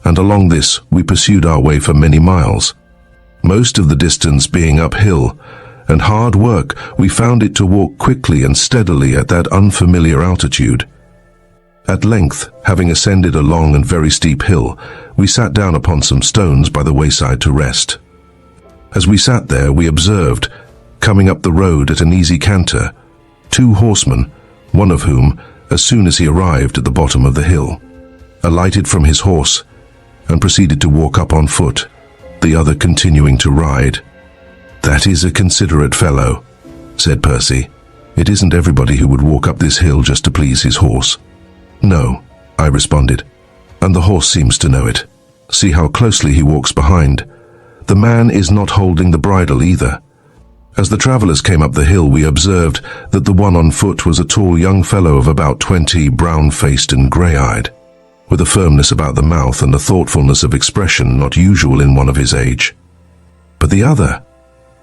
and along this we pursued our way for many miles. Most of the distance being uphill, and hard work, we found it to walk quickly and steadily at that unfamiliar altitude. At length, having ascended a long and very steep hill, we sat down upon some stones by the wayside to rest. As we sat there, we observed, coming up the road at an easy canter, 2 horsemen, one of whom, as soon as he arrived at the bottom of the hill, alighted from his horse and proceeded to walk up on foot, the other continuing to ride. "That is a considerate fellow," said Percy. "It isn't everybody who would walk up this hill just to please his horse." "No," I responded, "and the horse seems to know it. See how closely he walks behind. The man is not holding the bridle either." As the travellers came up the hill, we observed that the one on foot was a tall young fellow of about 20, brown-faced and grey-eyed, with a firmness about the mouth and a thoughtfulness of expression not usual in one of his age. But the other,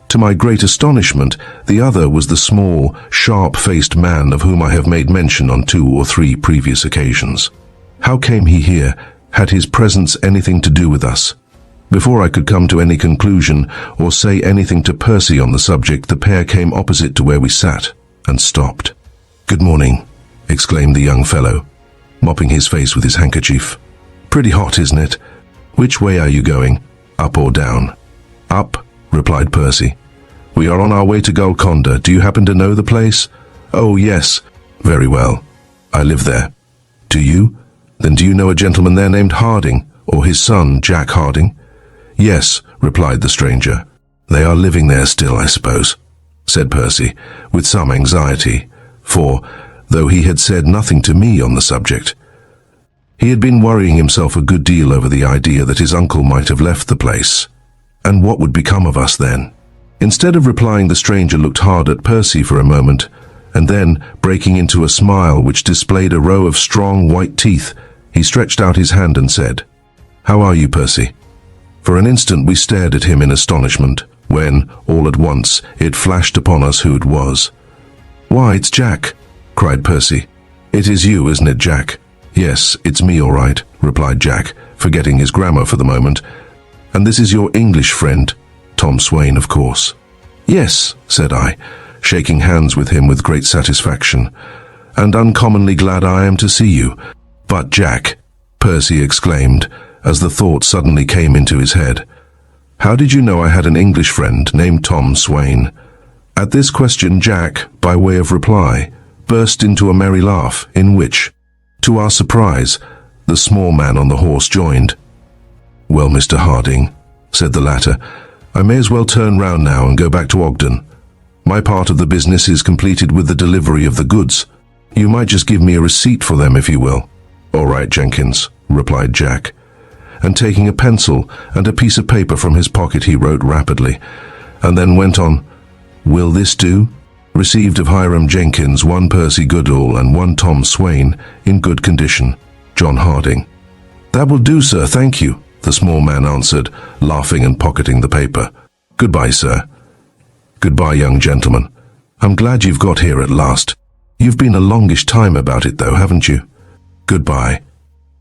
to my great astonishment, the other was the small, sharp-faced man of whom I have made mention on 2 or 3 previous occasions. How came he here? Had his presence anything to do with us? Before I could come to any conclusion or say anything to Percy on the subject, the pair came opposite to where we sat and stopped. "Good morning," exclaimed the young fellow, mopping his face with his handkerchief. "Pretty hot, isn't it? Which way are you going, up or down?" "Up," replied Percy. "We are on our way to Golconda. Do you happen to know the place?" "Oh, yes." "Very well. I live there." "Do you? Then do you know a gentleman there named Harding, or his son, Jack Harding?" "Yes," replied the stranger. "They are living there still, I suppose," said Percy, with some anxiety, for, though he had said nothing to me on the subject, he had been worrying himself a good deal over the idea that his uncle might have left the place. And what would become of us then? Instead of replying, the stranger looked hard at Percy for a moment, and then, breaking into a smile which displayed a row of strong white teeth, he stretched out his hand and said, "How are you, Percy?" For an instant we stared at him in astonishment, when, all at once, it flashed upon us who it was. "Why, it's Jack!" cried Percy. "It is you, isn't it, Jack?" "Yes, it's me, all right," replied Jack, forgetting his grammar for the moment. "And this is your English friend, Tom Swain, of course." "Yes," said I, shaking hands with him with great satisfaction, "and uncommonly glad I am to see you." "But, Jack," Percy exclaimed, as the thought suddenly came into his head, "how did you know I had an English friend named Tom Swain?" At this question Jack, by way of reply, burst into a merry laugh, in which, to our surprise, the small man on the horse joined. "Well, Mr. Harding," said the latter, "I may as well turn round now and go back to Ogden. My part of the business is completed with the delivery of the goods. You might just give me a receipt for them, if you will." "All right, Jenkins," replied Jack, and taking a pencil and a piece of paper from his pocket, he wrote rapidly, and then went on, "Will this do? Received of Hiram Jenkins 1 Percy Goodall and 1 Tom Swain, in good condition. John Harding." "That will do, sir, thank you," the small man answered, laughing and pocketing the paper. "Goodbye, sir." "Goodbye, young gentleman. I'm glad you've got here at last. You've been a longish time about it, though, haven't you? Goodbye."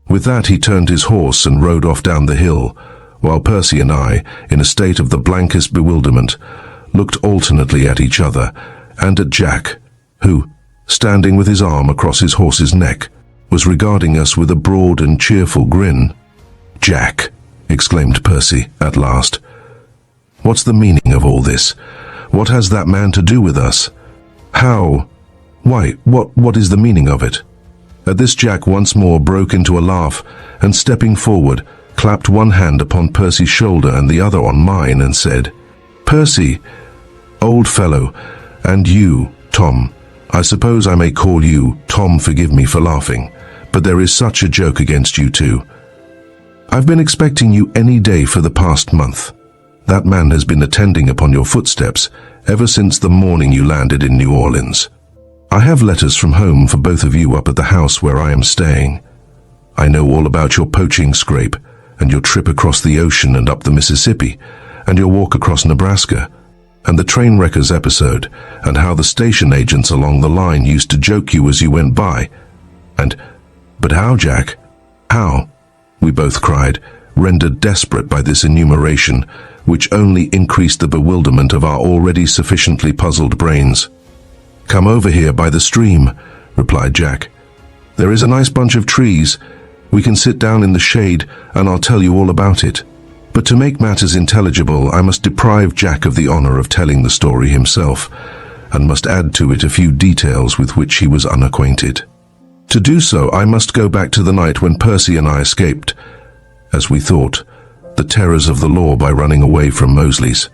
With that he turned his horse and rode off down the hill, while Percy and I, in a state of the blankest bewilderment, looked alternately at each other and at Jack, who, standing with his arm across his horse's neck, was regarding us with a broad and cheerful grin. "Jack," exclaimed Percy at last, What's the meaning of all this? What has that man to do with us? How? Why, what is the meaning of it? At this Jack once more broke into a laugh, and stepping forward, clapped one hand upon Percy's shoulder and the other on mine, and said, "Percy, old fellow, and you, Tom, I suppose I may call you Tom, forgive me for laughing, but there is such a joke against you too. I've been expecting you any day for the past month. That man has been attending upon your footsteps ever since the morning you landed in New Orleans. I have letters from home for both of you up at the house where I am staying. I know all about your poaching scrape, and your trip across the ocean and up the Mississippi, and your walk across Nebraska, and the train wreckers episode, and how the station agents along the line used to joke you as you went by. But how, Jack? How?" we both cried, rendered desperate by this enumeration, which only increased the bewilderment of our already sufficiently puzzled brains. "Come over here by the stream," replied Jack. "There is a nice bunch of trees. We can sit down in the shade, and I'll tell you all about it." But to make matters intelligible, I must deprive Jack of the honor of telling the story himself, and must add to it a few details with which he was unacquainted. To do so, I must go back to the night when Percy and I escaped, as we thought, the terrors of the law by running away from Mosley's.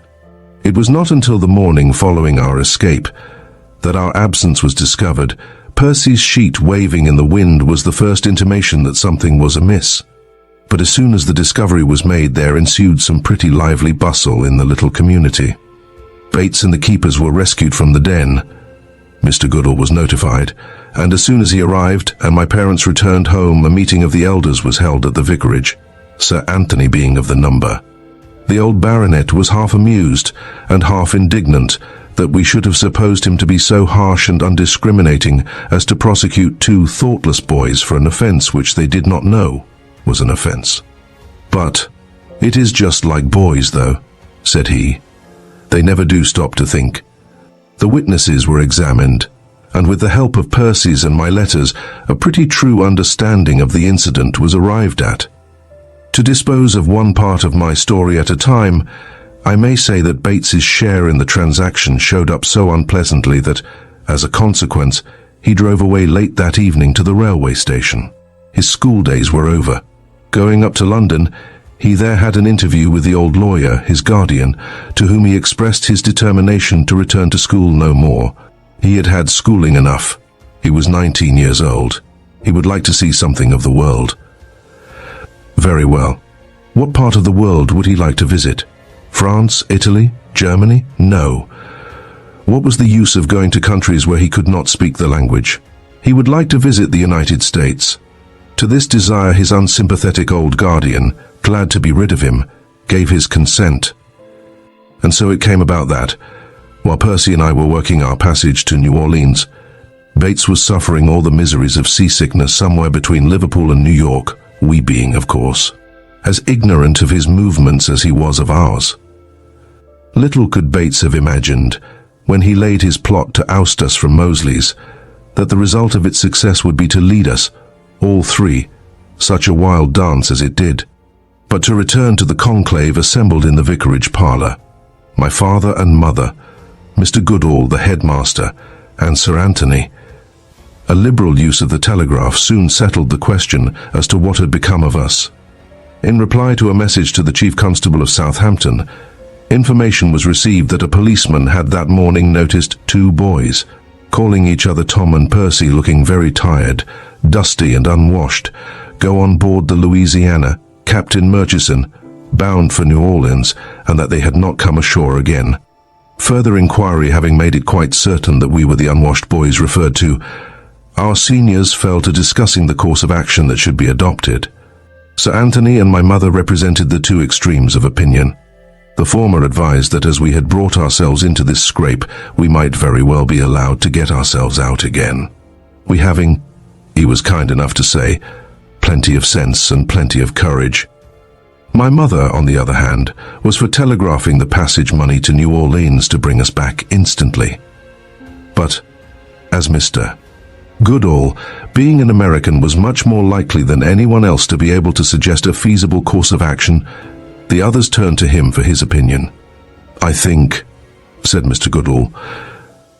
It was not until the morning following our escape that our absence was discovered. Percy's sheet waving in the wind was the first intimation that something was amiss. But as soon as the discovery was made, there ensued some pretty lively bustle in the little community. Bates and the keepers were rescued from the den. Mr. Goodall was notified, and as soon as he arrived and my parents returned home, a meeting of the elders was held at the vicarage, Sir Anthony being of the number. The old baronet was half amused and half indignant that we should have supposed him to be so harsh and undiscriminating as to prosecute two thoughtless boys for an offence which they did not know was an offence. "But it is just like boys, though," said he. "They never do stop to think." The witnesses were examined, and with the help of Percy's and my letters, a pretty true understanding of the incident was arrived at. To dispose of one part of my story at a time, I may say that Bates's share in the transaction showed up so unpleasantly that, as a consequence, he drove away late that evening to the railway station. His school days were over. Going up to London, he there had an interview with the old lawyer, his guardian, to whom he expressed his determination to return to school no more. He had had schooling enough. He was 19 years old. He would like to see something of the world. Very well. What part of the world would he like to visit? France, Italy, Germany? No. What was the use of going to countries where he could not speak the language? He would like to visit the United States. To this desire his unsympathetic old guardian, glad to be rid of him, gave his consent. And so it came about that, while Percy and I were working our passage to New Orleans, Bates was suffering all the miseries of seasickness somewhere between Liverpool and New York, we being, of course, as ignorant of his movements as he was of ours. Little could Bates have imagined, when he laid his plot to oust us from Mosley's, that the result of its success would be to lead us, all three, such a wild dance as it did. But to return to the conclave assembled in the vicarage parlour. My father and mother, Mr. Goodall, the headmaster, and Sir Anthony. A liberal use of the telegraph soon settled the question as to what had become of us. In reply to a message to the Chief Constable of Southampton, information was received that a policeman had that morning noticed two boys, calling each other Tom and Percy, looking very tired, dusty and unwashed, go on board the Louisiana, Captain Murchison, bound for New Orleans, and that they had not come ashore again. Further inquiry having made it quite certain that we were the unwashed boys referred to, our seniors fell to discussing the course of action that should be adopted. Sir Anthony and my mother represented the two extremes of opinion. The former advised that as we had brought ourselves into this scrape, we might very well be allowed to get ourselves out again. We having, he was kind enough to say, plenty of sense and plenty of courage. My mother, on the other hand, was for telegraphing the passage money to New Orleans to bring us back instantly. But, as Mr. Goodall, being an American, was much more likely than anyone else to be able to suggest a feasible course of action, the others turned to him for his opinion. "I think," said Mr. Goodall,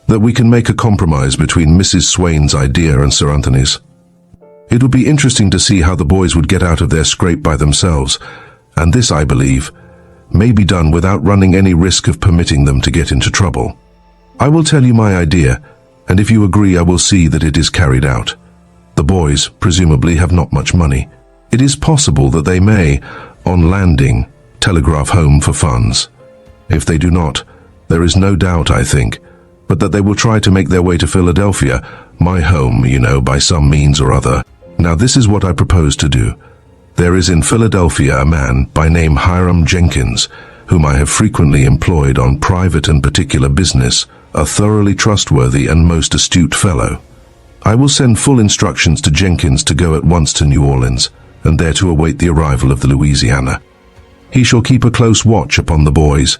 "that we can make a compromise between Mrs. Swain's idea and Sir Anthony's. It would be interesting to see how the boys would get out of their scrape by themselves, and this, I believe, may be done without running any risk of permitting them to get into trouble. I will tell you my idea, and if you agree, I will see that it is carried out. The boys, presumably, have not much money. It is possible that they may, on landing, telegraph home for funds. If they do not, there is no doubt, I think, but that they will try to make their way to Philadelphia, my home, you know, by some means or other. Now this is what I propose to do. There is in Philadelphia a man by name Hiram Jenkins, whom I have frequently employed on private and particular business, a thoroughly trustworthy and most astute fellow. I will send full instructions to Jenkins to go at once to New Orleans, and there to await the arrival of the Louisiana. He shall keep a close watch upon the boys,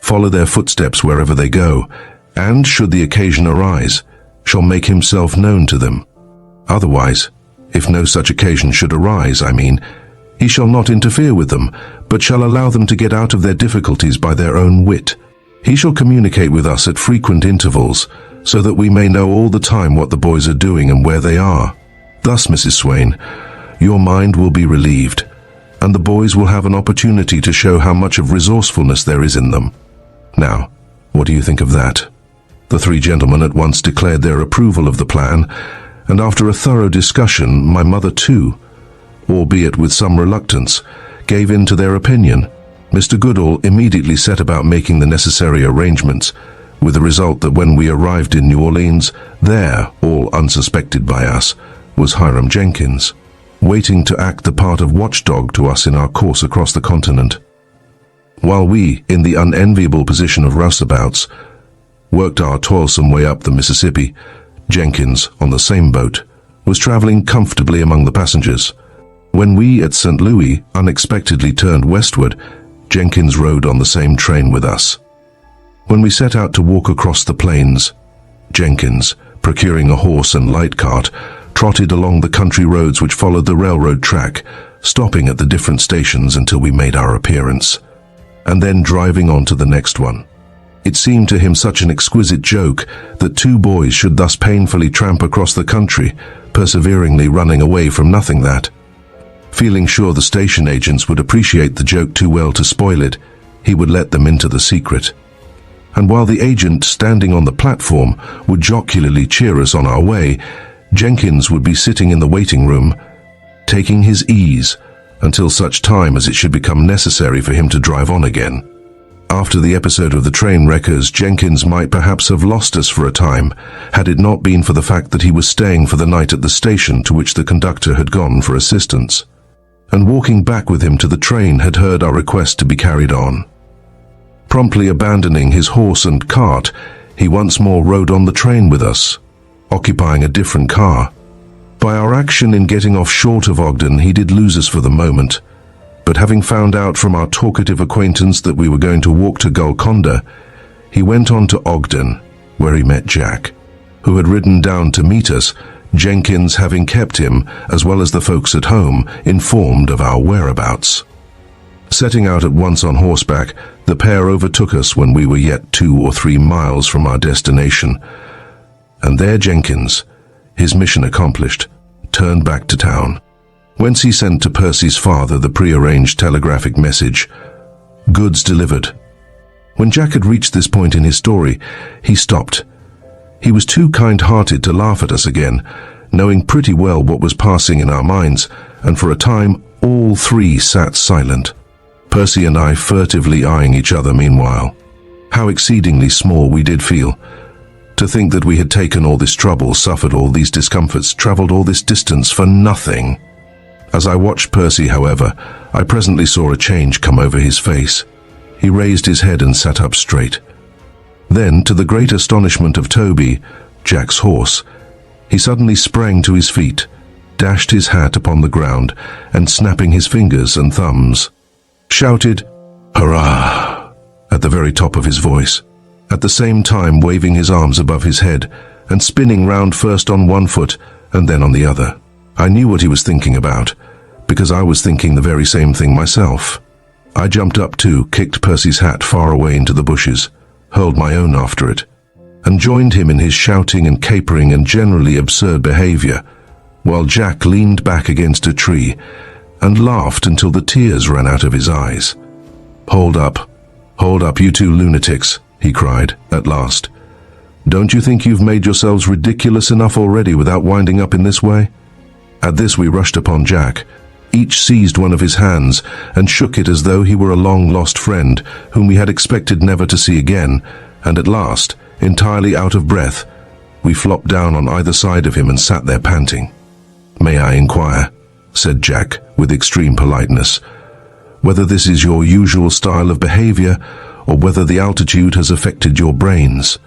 follow their footsteps wherever they go, and, should the occasion arise, shall make himself known to them. Otherwise, if no such occasion should arise, he shall not interfere with them, but shall allow them to get out of their difficulties by their own wit. He shall communicate with us at frequent intervals, so that we may know all the time what the boys are doing and where they are. Thus, Mrs. Swain, your mind will be relieved, and the boys will have an opportunity to show how much of resourcefulness there is in them. Now, what do you think of that?" The three gentlemen at once declared their approval of the plan, and after a thorough discussion, my mother too, albeit with some reluctance, gave in to their opinion. Mr. Goodall immediately set about making the necessary arrangements, with the result that when we arrived in New Orleans, there, all unsuspected by us, was Hiram Jenkins, waiting to act the part of watchdog to us in our course across the continent. While we, in the unenviable position of roustabouts, worked our toilsome way up the Mississippi, Jenkins, on the same boat, was traveling comfortably among the passengers. When we at St. Louis unexpectedly turned westward, Jenkins rode on the same train with us. When we set out to walk across the plains, Jenkins, procuring a horse and light cart, trotted along the country roads which followed the railroad track, stopping at the different stations until we made our appearance, and then driving on to the next one. It seemed to him such an exquisite joke that two boys should thus painfully tramp across the country, perseveringly running away from nothing that. Feeling sure the station agents would appreciate the joke too well to spoil it, he would let them into the secret. And while the agent standing on the platform would jocularly cheer us on our way, Jenkins would be sitting in the waiting room, taking his ease until such time as it should become necessary for him to drive on again. After the episode of the train wreckers, Jenkins might perhaps have lost us for a time, had it not been for the fact that he was staying for the night at the station to which the conductor had gone for assistance, and walking back with him to the train had heard our request to be carried on. Promptly abandoning his horse and cart, he once more rode on the train with us, occupying a different car. By our action in getting off short of Ogden, he did lose us for the moment, but having found out from our talkative acquaintance that we were going to walk to Golconda, he went on to Ogden, where he met Jack, who had ridden down to meet us, Jenkins having kept him, as well as the folks at home, informed of our whereabouts. Setting out at once on horseback, the pair overtook us when we were yet 2 or 3 miles from our destination, and there Jenkins, his mission accomplished, turned back to town, whence he sent to Percy's father the prearranged telegraphic message, "Goods delivered." When Jack had reached this point in his story, he stopped. He was too kind-hearted to laugh at us again, knowing pretty well what was passing in our minds, and for a time all three sat silent, Percy and I furtively eyeing each other meanwhile. How exceedingly small we did feel. To think that we had taken all this trouble, suffered all these discomforts, travelled all this distance for nothing. As I watched Percy, however, I presently saw a change come over his face. He raised his head and sat up straight. Then, to the great astonishment of Toby, Jack's horse, he suddenly sprang to his feet, dashed his hat upon the ground, and snapping his fingers and thumbs, shouted, "Hurrah!" at the very top of his voice, at the same time waving his arms above his head and spinning round first on one foot and then on the other. I knew what he was thinking about, because I was thinking the very same thing myself. I jumped up too, kicked Percy's hat far away into the bushes, hurled my own after it, and joined him in his shouting and capering and generally absurd behavior, while Jack leaned back against a tree and laughed until the tears ran out of his eyes. Hold up, you two lunatics," he cried, at last. "Don't you think you've made yourselves ridiculous enough already without winding up in this way?" At this we rushed upon Jack. Each seized one of his hands and shook it as though he were a long-lost friend whom we had expected never to see again, and at last, entirely out of breath, we flopped down on either side of him and sat there panting. "May I inquire," said Jack with extreme politeness, "whether this is your usual style of behavior, or whether the altitude has affected your brains?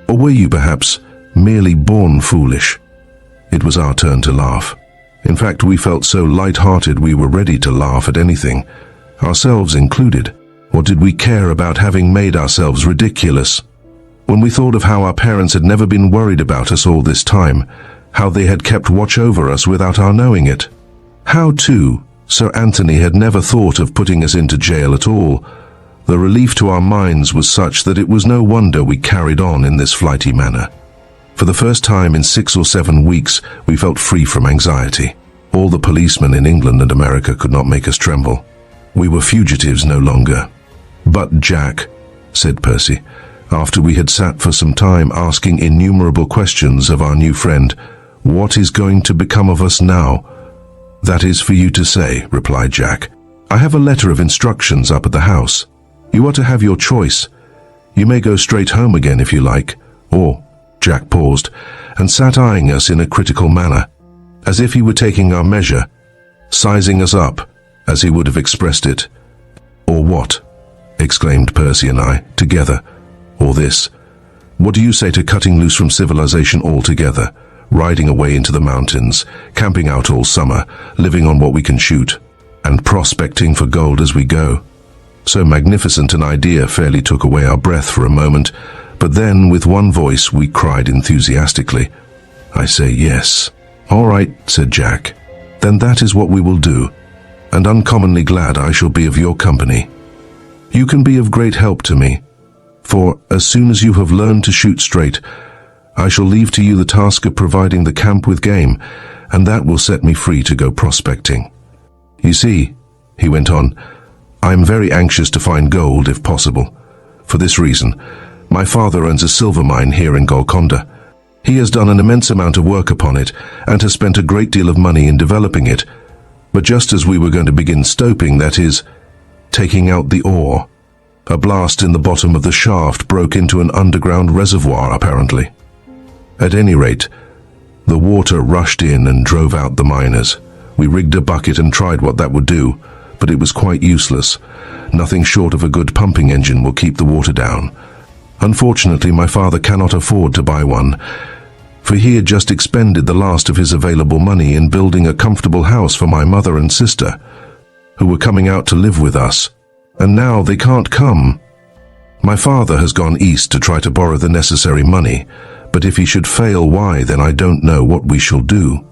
Or were you perhaps merely born foolish?" It was our turn to laugh. In fact, we felt so light-hearted we were ready to laugh at anything, ourselves included. What did we care about having made ourselves ridiculous? When we thought of how our parents had never been worried about us all this time, how they had kept watch over us without our knowing it, how, too, Sir Anthony had never thought of putting us into jail at all, the relief to our minds was such that it was no wonder we carried on in this flighty manner. For the first time in 6 or 7 weeks, we felt free from anxiety. All the policemen in England and America could not make us tremble. We were fugitives no longer. "But Jack," said Percy, after we had sat for some time asking innumerable questions of our new friend, "what is going to become of us now?" "That is for you to say," replied Jack. "I have a letter of instructions up at the house. You are to have your choice. You may go straight home again if you like, or—" Jack paused and sat eyeing us in a critical manner, as if he were taking our measure, sizing us up, as he would have expressed it. "Or what?" exclaimed Percy and I, together. "Or this? What do you say to cutting loose from civilization altogether, riding away into the mountains, camping out all summer, living on what we can shoot, and prospecting for gold as we go?" So magnificent an idea fairly took away our breath for a moment, but then, with one voice, we cried enthusiastically, "I say yes." "All right," said Jack. "Then that is what we will do, and uncommonly glad I shall be of your company. You can be of great help to me, for as soon as you have learned to shoot straight, I shall leave to you the task of providing the camp with game, and that will set me free to go prospecting. You see," he went on, "I am very anxious to find gold if possible. For this reason, my father owns a silver mine here in Golconda. He has done an immense amount of work upon it and has spent a great deal of money in developing it. But just as we were going to begin stoping, that is, taking out the ore, a blast in the bottom of the shaft broke into an underground reservoir, apparently. At any rate, the water rushed in and drove out the miners. We rigged a bucket and tried what that would do, but it was quite useless. Nothing short of a good pumping engine will keep the water down. Unfortunately, my father cannot afford to buy one, for he had just expended the last of his available money in building a comfortable house for my mother and sister, who were coming out to live with us, and now they can't come. My father has gone east to try to borrow the necessary money, but if he should fail, why, then I don't know what we shall do.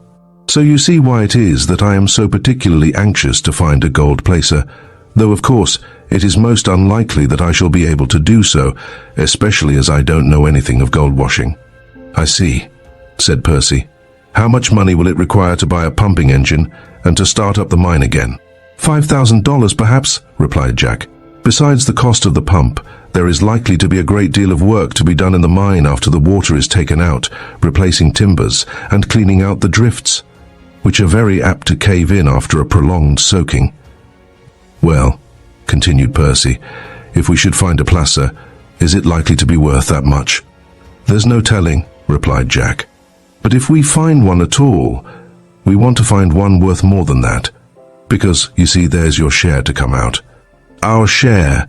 So you see why it is that I am so particularly anxious to find a gold placer, though of course it is most unlikely that I shall be able to do so, especially as I don't know anything of gold washing." "I see," said Percy. "How much money will it require to buy a pumping engine and to start up the mine again?" $5,000 perhaps, replied Jack. "Besides the cost of the pump, there is likely to be a great deal of work to be done in the mine after the water is taken out, replacing timbers and cleaning out the drifts, which are very apt to cave in after a prolonged soaking." "Well," continued Percy, "if we should find a placer, is it likely to be worth that much?" "There's no telling," replied Jack. "But if we find one at all, we want to find one worth more than that, because, you see, there's your share to come out." "Our share!"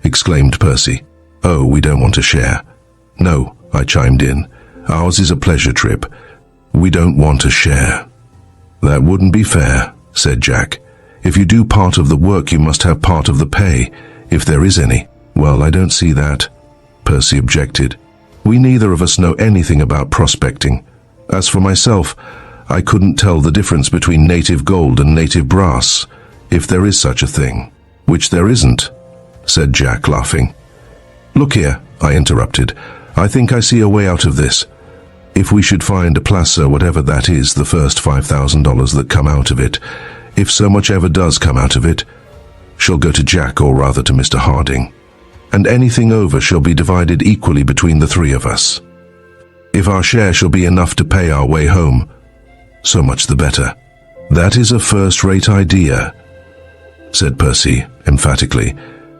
exclaimed Percy. "Oh, we don't want a share." "No," I chimed in. "Ours is a pleasure trip. We don't want a share." "That wouldn't be fair," said Jack. "If you do part of the work, you must have part of the pay, if there is any." "Well, I don't see that," Percy objected. "We neither of us know anything about prospecting. As for myself, I couldn't tell the difference between native gold and native brass, if there is such a thing. "Which there isn't," said Jack, laughing. "Look here," I interrupted. "I think I see a way out of this. If we should find a placer, whatever that is, the first $5,000 that come out of it, if so much ever does come out of it, shall go to Jack, or rather to Mr. Harding, and anything over shall be divided equally between the three of us. If our share shall be enough to pay our way home, so much the better." "That is a first-rate idea," said Percy emphatically,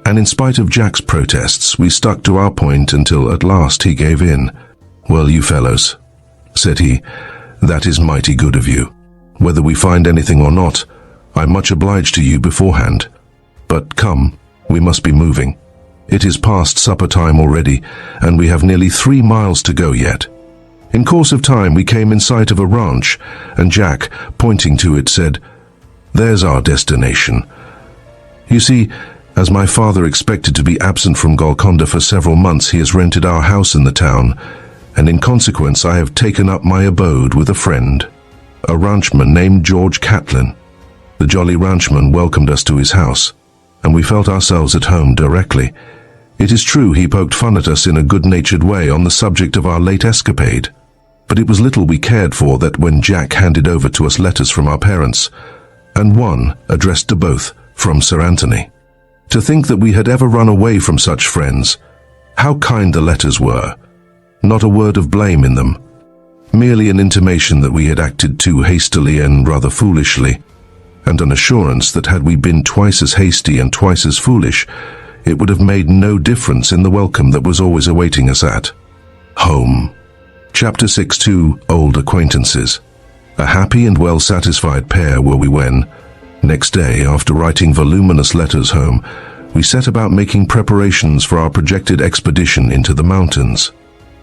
and in spite of Jack's protests, we stuck to our point until at last he gave in. "Well, you fellows," said he, "that is mighty good of you. Whether we find anything or not, I'm much obliged to you beforehand. But come, we must be moving. It is past supper time already, and we have nearly 3 miles to go yet." In course of time we came in sight of a ranch, and Jack, pointing to it, said, "There's our destination. You see, as my father expected to be absent from Golconda for several months, he has rented our house in the town, and in consequence I have taken up my abode with a friend, a ranchman named George Catlin. The jolly ranchman welcomed us to his house, and we felt ourselves at home directly. It is true he poked fun at us in a good-natured way on the subject of our late escapade, but it was little we cared for that when Jack handed over to us letters from our parents, and one, addressed to both, from Sir Anthony. To think that we had ever run away from such friends. How kind the letters were. Not a word of blame in them. Merely an intimation that we had acted too hastily and rather foolishly, and an assurance that had we been twice as hasty and twice as foolish, it would have made no difference in the welcome that was always awaiting us at home. Chapter 6. Old Acquaintances. A happy and well-satisfied pair were we when, next day, after writing voluminous letters home, we set about making preparations for our projected expedition into the mountains.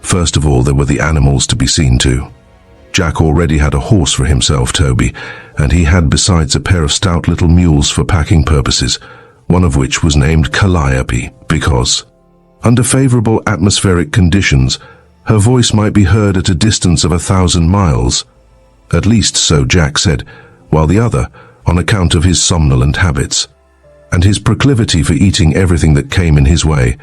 First of all, there were the animals to be seen to. Jack already had a horse for himself, Toby, and he had besides a pair of stout little mules for packing purposes, one of which was named Calliope, because, under favorable atmospheric conditions, her voice might be heard at a distance of 1,000 miles. At least so Jack said, while the other, on account of his somnolent habits, and his proclivity for eating everything that came in his way,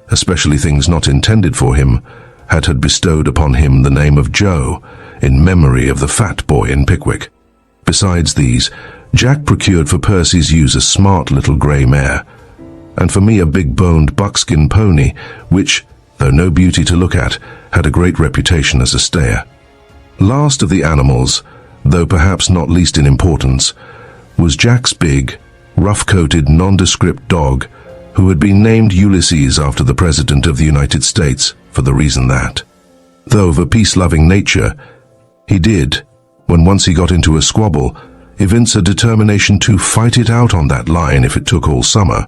especially things not intended for him, had bestowed upon him the name of Joe, in memory of the fat boy in Pickwick. Besides these, Jack procured for Percy's use a smart little grey mare, and for me a big-boned buckskin pony, which, though no beauty to look at, had a great reputation as a stayer. Last of the animals, though perhaps not least in importance, was Jack's big, rough-coated, nondescript dog, who had been named Ulysses after the President of the United States, for the reason that, though of a peace-loving nature, he did, when once he got into a squabble, evince a determination to fight it out on that line if it took all summer.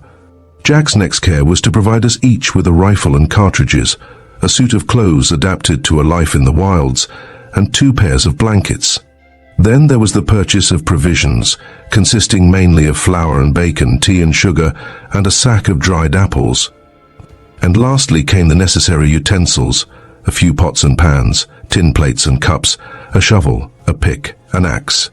Jack's next care was to provide us each with a rifle and cartridges, a suit of clothes adapted to a life in the wilds, and 2 pairs of blankets. Then there was the purchase of provisions, consisting mainly of flour and bacon, tea and sugar, and a sack of dried apples. And lastly came the necessary utensils, a few pots and pans, tin plates and cups, a shovel, a pick, an axe,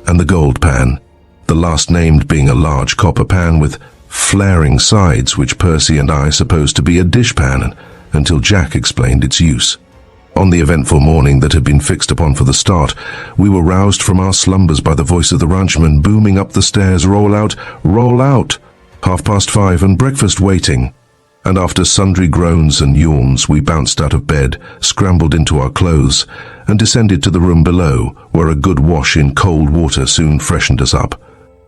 and the gold pan, the last named being a large copper pan with flaring sides which Percy and I supposed to be a dishpan until Jack explained its use. On the eventful morning that had been fixed upon for the start, we were roused from our slumbers by the voice of the ranchman booming up the stairs, "Roll out! Roll out!" 5:30, and breakfast waiting. And after sundry groans and yawns, we bounced out of bed, scrambled into our clothes, and descended to the room below, where a good wash in cold water soon freshened us up.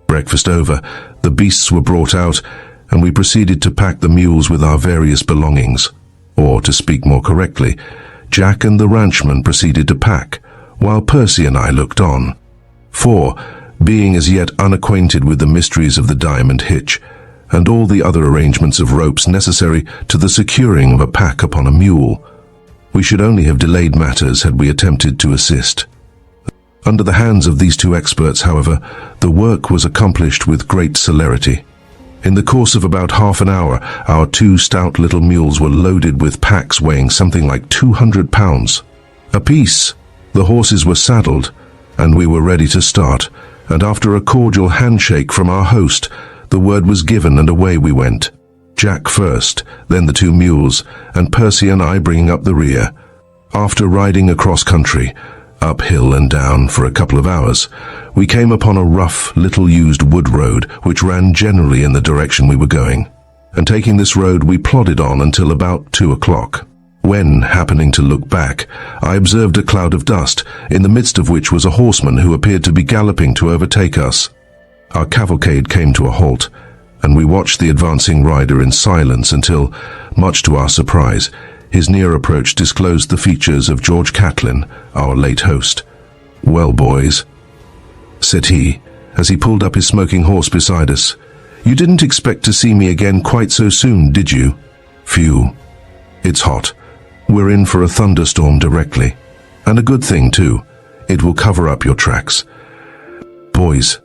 Breakfast over, the beasts were brought out, and we proceeded to pack the mules with our various belongings. Or, to speak more correctly, Jack and the ranchman proceeded to pack, while Percy and I looked on. For, being as yet unacquainted with the mysteries of the diamond hitch, and all the other arrangements of ropes necessary to the securing of a pack upon a mule, we should only have delayed matters had we attempted to assist. Under the hands of these 2 experts, however, the work was accomplished with great celerity. In the course of about half an hour, our 2 stout little mules were loaded with packs weighing something like 200 pounds apiece. The horses were saddled, and we were ready to start, and after a cordial handshake from our host, The word was given and away we went. Jack first, then the two mules, and Percy and I bringing up the rear. After riding across country, uphill and down for a couple of hours, we came upon a rough, little-used wood road which ran generally in the direction we were going. And taking this road we plodded on until about 2 o'clock, when, happening to look back, I observed a cloud of dust, in the midst of which was a horseman who appeared to be galloping to overtake us. Our cavalcade came to a halt, and we watched the advancing rider in silence until, much to our surprise, his near approach disclosed the features of George Catlin, our late host. "Well, boys," said he, as he pulled up his smoking horse beside us, "you didn't expect to see me again quite so soon, did you?" "Phew. It's hot. We're in for a thunderstorm directly. And a good thing, too. It will cover up your tracks. Boys,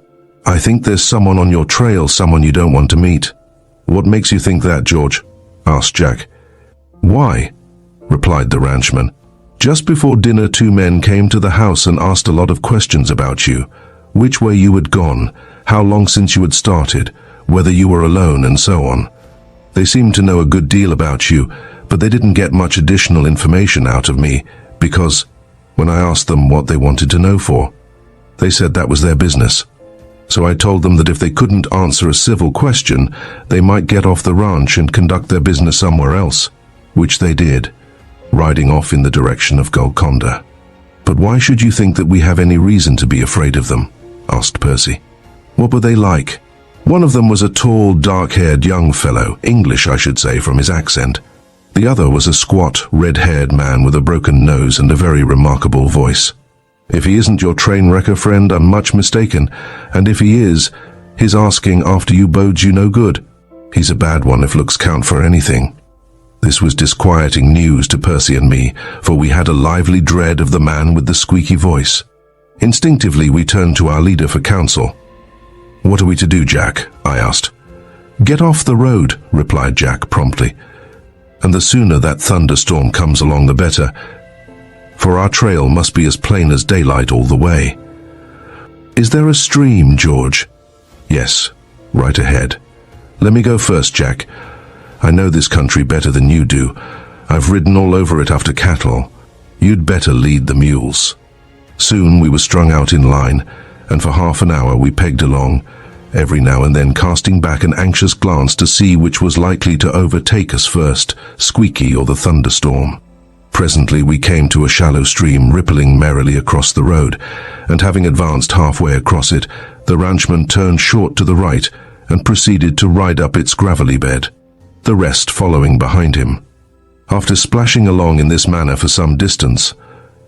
I think there's someone on your trail, someone you don't want to meet." "What makes you think that, George?" asked Jack. "Why?" replied the ranchman. "Just before dinner 2 men came to the house and asked a lot of questions about you. Which way you had gone, how long since you had started, whether you were alone, and so on. They seemed to know a good deal about you, but they didn't get much additional information out of me, because, when I asked them what they wanted to know for, they said that was their business. So I told them that if they couldn't answer a civil question, they might get off the ranch and conduct their business somewhere else, which they did, riding off in the direction of Golconda." "But why should you think that we have any reason to be afraid of them?" asked Percy. "What were they like?" "One of them was a tall, dark-haired young fellow, English, I should say, from his accent. The other was a squat, red-haired man with a broken nose and a very remarkable voice. If he isn't your train wrecker friend, I'm much mistaken, and if he is, his asking after you bodes you no good. He's a bad one if looks count for anything." This was disquieting news to Percy and me, for we had a lively dread of the man with the squeaky voice. Instinctively we turned to our leader for counsel. "What are we to do, Jack?" I asked. "Get off the road," replied Jack promptly. "And the sooner that thunderstorm comes along the better, for our trail must be as plain as daylight all the way." "Is there a stream, George?" "Yes, right ahead. Let me go first, Jack. I know this country better than you do. I've ridden all over it after cattle. You'd better lead the mules." Soon we were strung out in line, and for half an hour we pegged along, every now and then casting back an anxious glance to see which was likely to overtake us first, Squeaky or the thunderstorm. Presently we came to a shallow stream rippling merrily across the road, and having advanced halfway across it, the ranchman turned short to the right and proceeded to ride up its gravelly bed, the rest following behind him. After splashing along in this manner for some distance,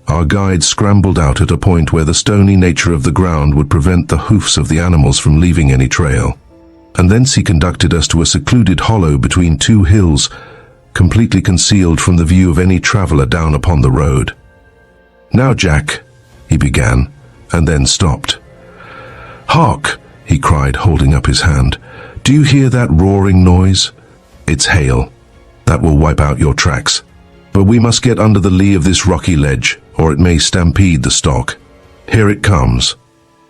our guide scrambled out at a point where the stony nature of the ground would prevent the hoofs of the animals from leaving any trail, and thence he conducted us to a secluded hollow between 2 hills, completely concealed from the view of any traveller down upon the road. "Now, Jack," he began, and then stopped. "Hark!" he cried, holding up his hand. "Do you hear that roaring noise? It's hail. That will wipe out your tracks. But we must get under the lee of this rocky ledge, or it may stampede the stock. Here it comes,"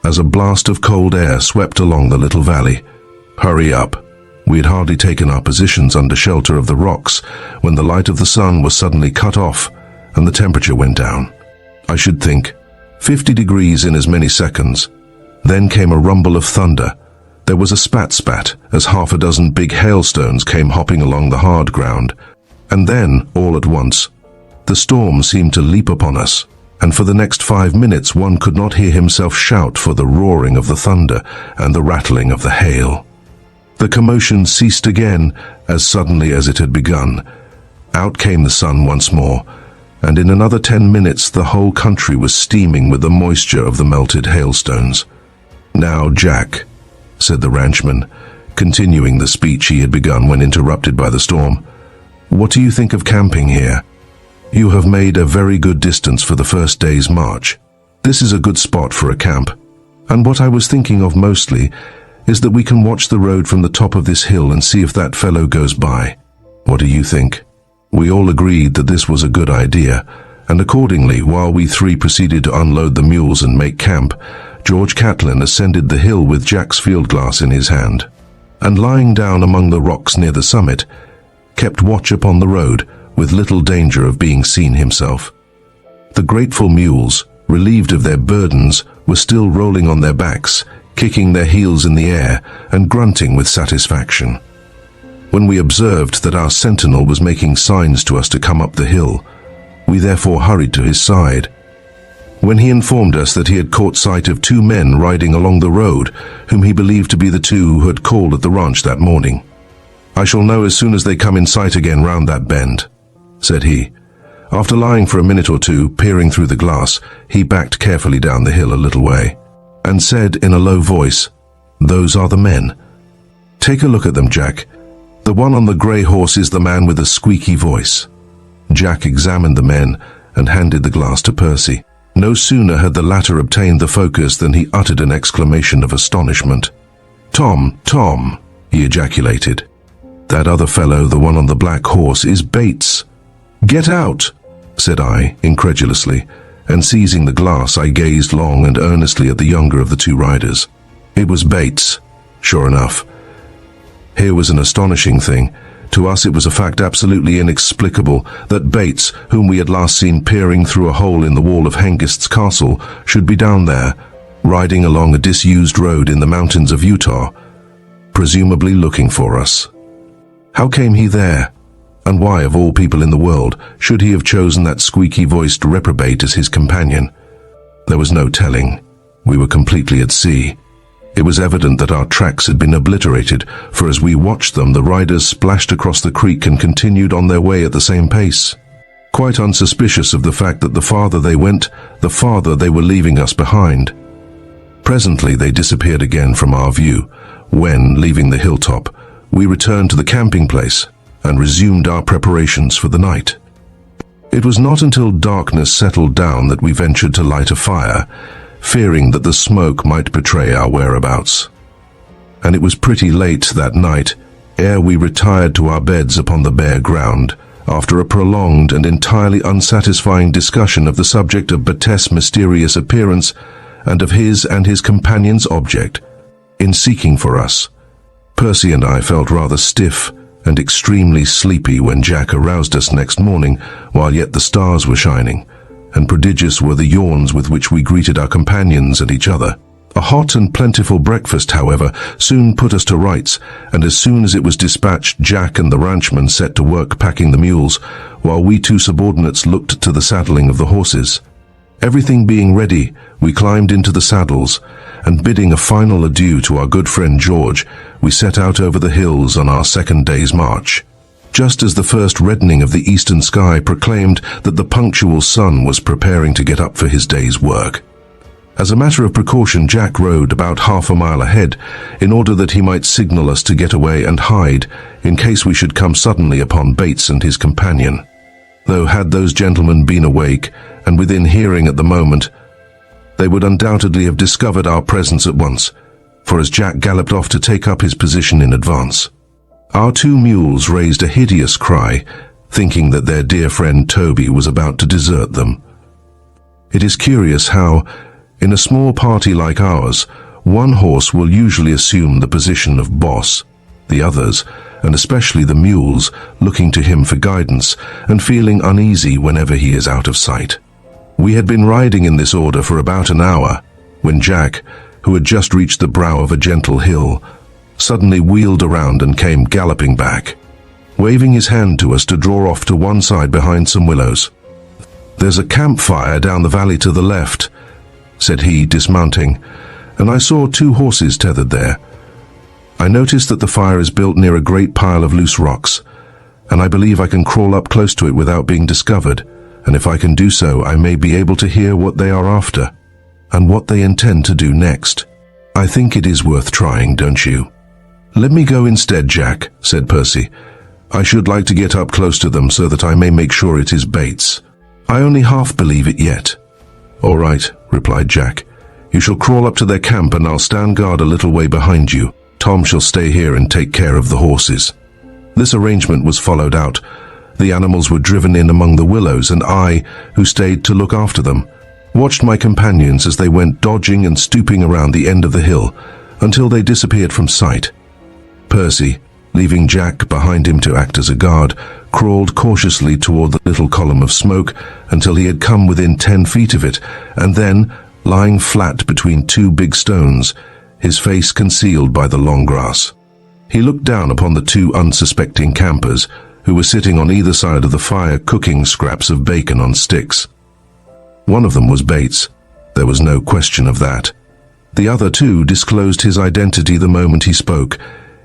as a blast of cold air swept along the little valley. "Hurry up." We had hardly taken our positions under shelter of the rocks when the light of the sun was suddenly cut off and the temperature went down. I should think 50 degrees in as many seconds. Then came a rumble of thunder. There was a spat-spat as half a dozen big hailstones came hopping along the hard ground. And then, all at once, the storm seemed to leap upon us, and for the next 5 minutes one could not hear himself shout for the roaring of the thunder and the rattling of the hail. The commotion ceased again as suddenly as it had begun. Out came the sun once more, and in another 10 minutes the whole country was steaming with the moisture of the melted hailstones. "Now, Jack," said the ranchman, continuing the speech he had begun when interrupted by the storm, "what do you think of camping here? You have made a very good distance for the first day's march. This is a good spot for a camp, and what I was thinking of mostly is that we can watch the road from the top of this hill and see if that fellow goes by. What do you think?" We all agreed that this was a good idea, and accordingly, while we 3 proceeded to unload the mules and make camp, George Catlin ascended the hill with Jack's field glass in his hand. and lying down among the rocks near the summit, kept watch upon the road with little danger of being seen himself. The grateful mules, relieved of their burdens, were still rolling on their backs, kicking their heels in the air and grunting with satisfaction. When we observed that our sentinel was making signs to us to come up the hill, we therefore hurried to his side. When he informed us that he had caught sight of two men riding along the road, whom he believed to be the two who had called at the ranch that morning. "I shall know as soon as they come in sight again round that bend," said he. After lying for a minute or two, peering through the glass, he backed carefully down the hill a little way, and said in a low voice, "Those are the men. Take a look at them, Jack. The one on the grey horse is the man with the squeaky voice." Jack examined the men and handed the glass to Percy. No sooner had the latter obtained the focus than he uttered an exclamation of astonishment. "Tom, Tom," he ejaculated. "That other fellow, the one on the black horse, is Bates." "Get out," said I, incredulously, and seizing the glass I gazed long and earnestly at the younger of the two riders. It was Bates, sure enough. Here was an astonishing thing. To us it was a fact absolutely inexplicable that Bates, whom we had last seen peering through a hole in the wall of Hengist's castle, should be down there, riding along a disused road in the mountains of Utah, presumably looking for us. How came he there? And why, of all people in the world, should he have chosen that squeaky-voiced reprobate as his companion? There was no telling. We were completely at sea. It was evident that our tracks had been obliterated, for as we watched them, the riders splashed across the creek and continued on their way at the same pace. Quite unsuspicious of the fact that the farther they went, the farther they were leaving us behind. Presently they disappeared again from our view, when, leaving the hilltop, we returned to the camping place and resumed our preparations for the night. It was not until darkness settled down that we ventured to light a fire, fearing that the smoke might betray our whereabouts. And it was pretty late that night ere we retired to our beds upon the bare ground, after a prolonged and entirely unsatisfying discussion of the subject of Bates's mysterious appearance and of his and his companion's object in seeking for us. Percy and I felt rather stiff and extremely sleepy when Jack aroused us next morning while yet the stars were shining, and prodigious were the yawns with which we greeted our companions and each other. A hot and plentiful breakfast, however, soon put us to rights, and as soon as it was dispatched, Jack and the ranchman set to work packing the mules, while we two subordinates looked to the saddling of the horses. Everything being ready, we climbed into the saddles, and bidding a final adieu to our good friend George, we set out over the hills on our second day's march. Just as the first reddening of the eastern sky proclaimed that the punctual sun was preparing to get up for his day's work. As a matter of precaution, Jack rode about half a mile ahead, in order that he might signal us to get away and hide, in case we should come suddenly upon Bates and his companion. Though had those gentlemen been awake, and within hearing at the moment, they would undoubtedly have discovered our presence at once, for as Jack galloped off to take up his position in advance, our two mules raised a hideous cry, thinking that their dear friend Toby was about to desert them. It is curious how, in a small party like ours, one horse will usually assume the position of boss, the others, and especially the mules, looking to him for guidance and feeling uneasy whenever he is out of sight. We had been riding in this order for about an hour, when Jack, who had just reached the brow of a gentle hill, suddenly wheeled around and came galloping back, waving his hand to us to draw off to one side behind some willows. "There's a campfire down the valley to the left," said he, dismounting, "and I saw two horses tethered there. I noticed that the fire is built near a great pile of loose rocks, and I believe I can crawl up close to it without being discovered, and if I can do so, I may be able to hear what they are after, and what they intend to do next. I think it is worth trying, don't you?" "Let me go instead, Jack," said Percy. "I should like to get up close to them so that I may make sure it is Bates. I only half believe it yet." "All right," replied Jack. "You shall crawl up to their camp and I'll stand guard a little way behind you. Tom shall stay here and take care of the horses." This arrangement was followed out. The animals were driven in among the willows, and I, who stayed to look after them, watched my companions as they went dodging and stooping around the end of the hill until they disappeared from sight. Percy, leaving Jack behind him to act as a guard, crawled cautiously toward the little column of smoke until he had come within 10 feet of it, and then, lying flat between two big stones, his face concealed by the long grass, he looked down upon the two unsuspecting campers who were sitting on either side of the fire cooking scraps of bacon on sticks. One of them was Bates. There was no question of that. The other two disclosed his identity the moment he spoke.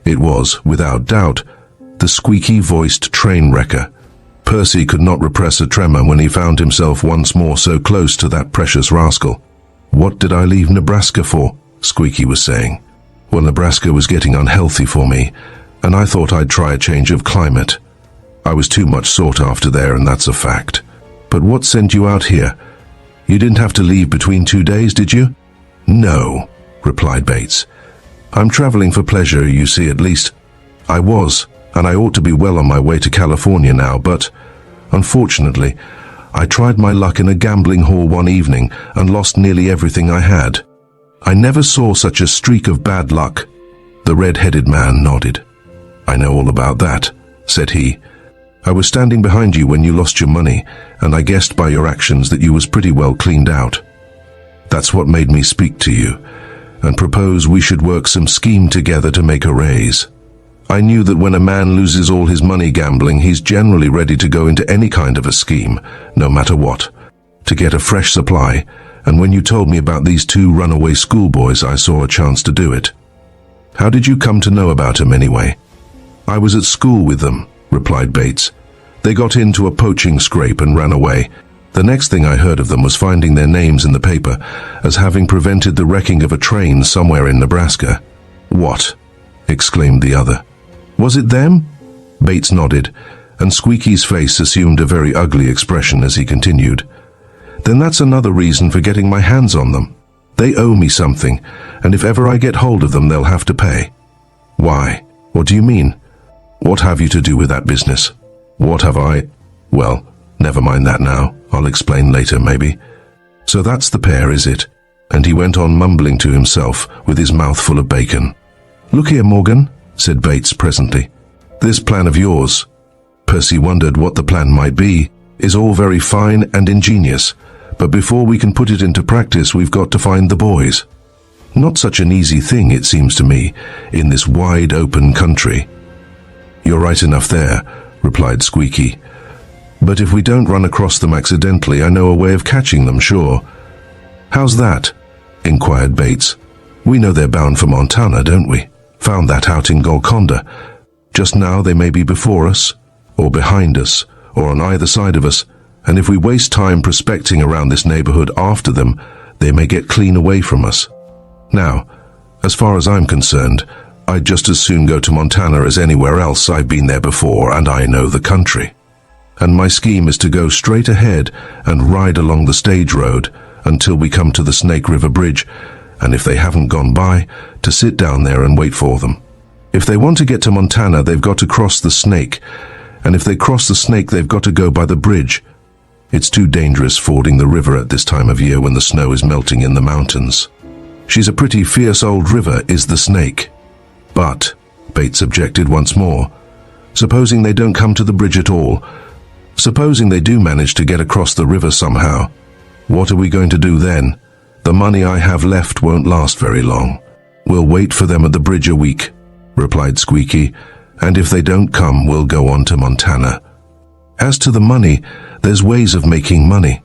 It was, without doubt, the squeaky-voiced train wrecker. Percy could not repress a tremor when he found himself once more so close to that precious rascal. "What did I leave Nebraska for?" Squeaky was saying. "Well, Nebraska was getting unhealthy for me, and I thought I'd try a change of climate. I was too much sought after there, and that's a fact. But what sent you out here? You didn't have to leave between 2 days, did you?" "No," replied Bates. "I'm traveling for pleasure, you see, at least. I was, and I ought to be well on my way to California now, but, unfortunately, I tried my luck in a gambling hall one evening and lost nearly everything I had. I never saw such a streak of bad luck." The red-headed man nodded. "I know all about that," said he. "I was standing behind you when you lost your money, and I guessed by your actions that you was pretty well cleaned out. That's what made me speak to you, and propose we should work some scheme together to make a raise. I knew that when a man loses all his money gambling, he's generally ready to go into any kind of a scheme, no matter what, to get a fresh supply, and when you told me about these two runaway schoolboys, I saw a chance to do it. How did you come to know about 'em anyway?" "I was at school with them," replied Bates. "They got into a poaching scrape and ran away. The next thing I heard of them was finding their names in the paper as having prevented the wrecking of a train somewhere in Nebraska." "What?" exclaimed the other. "Was it them?" Bates nodded, and Squeaky's face assumed a very ugly expression as he continued. "Then that's another reason for getting my hands on them. They owe me something, and if ever I get hold of them, they'll have to pay." "Why? What do you mean?" "What have you to do with that business?" "What have I? Well, never mind that now. I'll explain later, maybe. So that's the pair, is it?" And he went on mumbling to himself with his mouth full of bacon. "Look here, Morgan," said Bates presently. "This plan of yours," Percy wondered what the plan might be, "is all very fine and ingenious, but before we can put it into practice, we've got to find the boys. Not such an easy thing, it seems to me, in this wide open country." "You're right enough there," replied Squeaky. "But if we don't run across them accidentally, I know a way of catching them, sure." "How's that?" inquired Bates. "We know they're bound for Montana, don't we? Found that out in Golconda. Just now they may be before us, or behind us, or on either side of us, and if we waste time prospecting around this neighborhood after them, they may get clean away from us. Now, as far as I'm concerned, I'd just as soon go to Montana as anywhere else. I've been there before, and I know the country. And my scheme is to go straight ahead and ride along the stage road until we come to the Snake River Bridge, and if they haven't gone by, to sit down there and wait for them. If they want to get to Montana, they've got to cross the Snake, and if they cross the Snake, they've got to go by the bridge. It's too dangerous fording the river at this time of year when the snow is melting in the mountains. She's a pretty fierce old river, is the Snake." "But," Bates objected once more, "supposing they don't come to the bridge at all, supposing they do manage to get across the river somehow, what are we going to do then? The money I have left won't last very long." "We'll wait for them at the bridge a week," replied Squeaky, "and if they don't come, we'll go on to Montana. As to the money, there's ways of making money.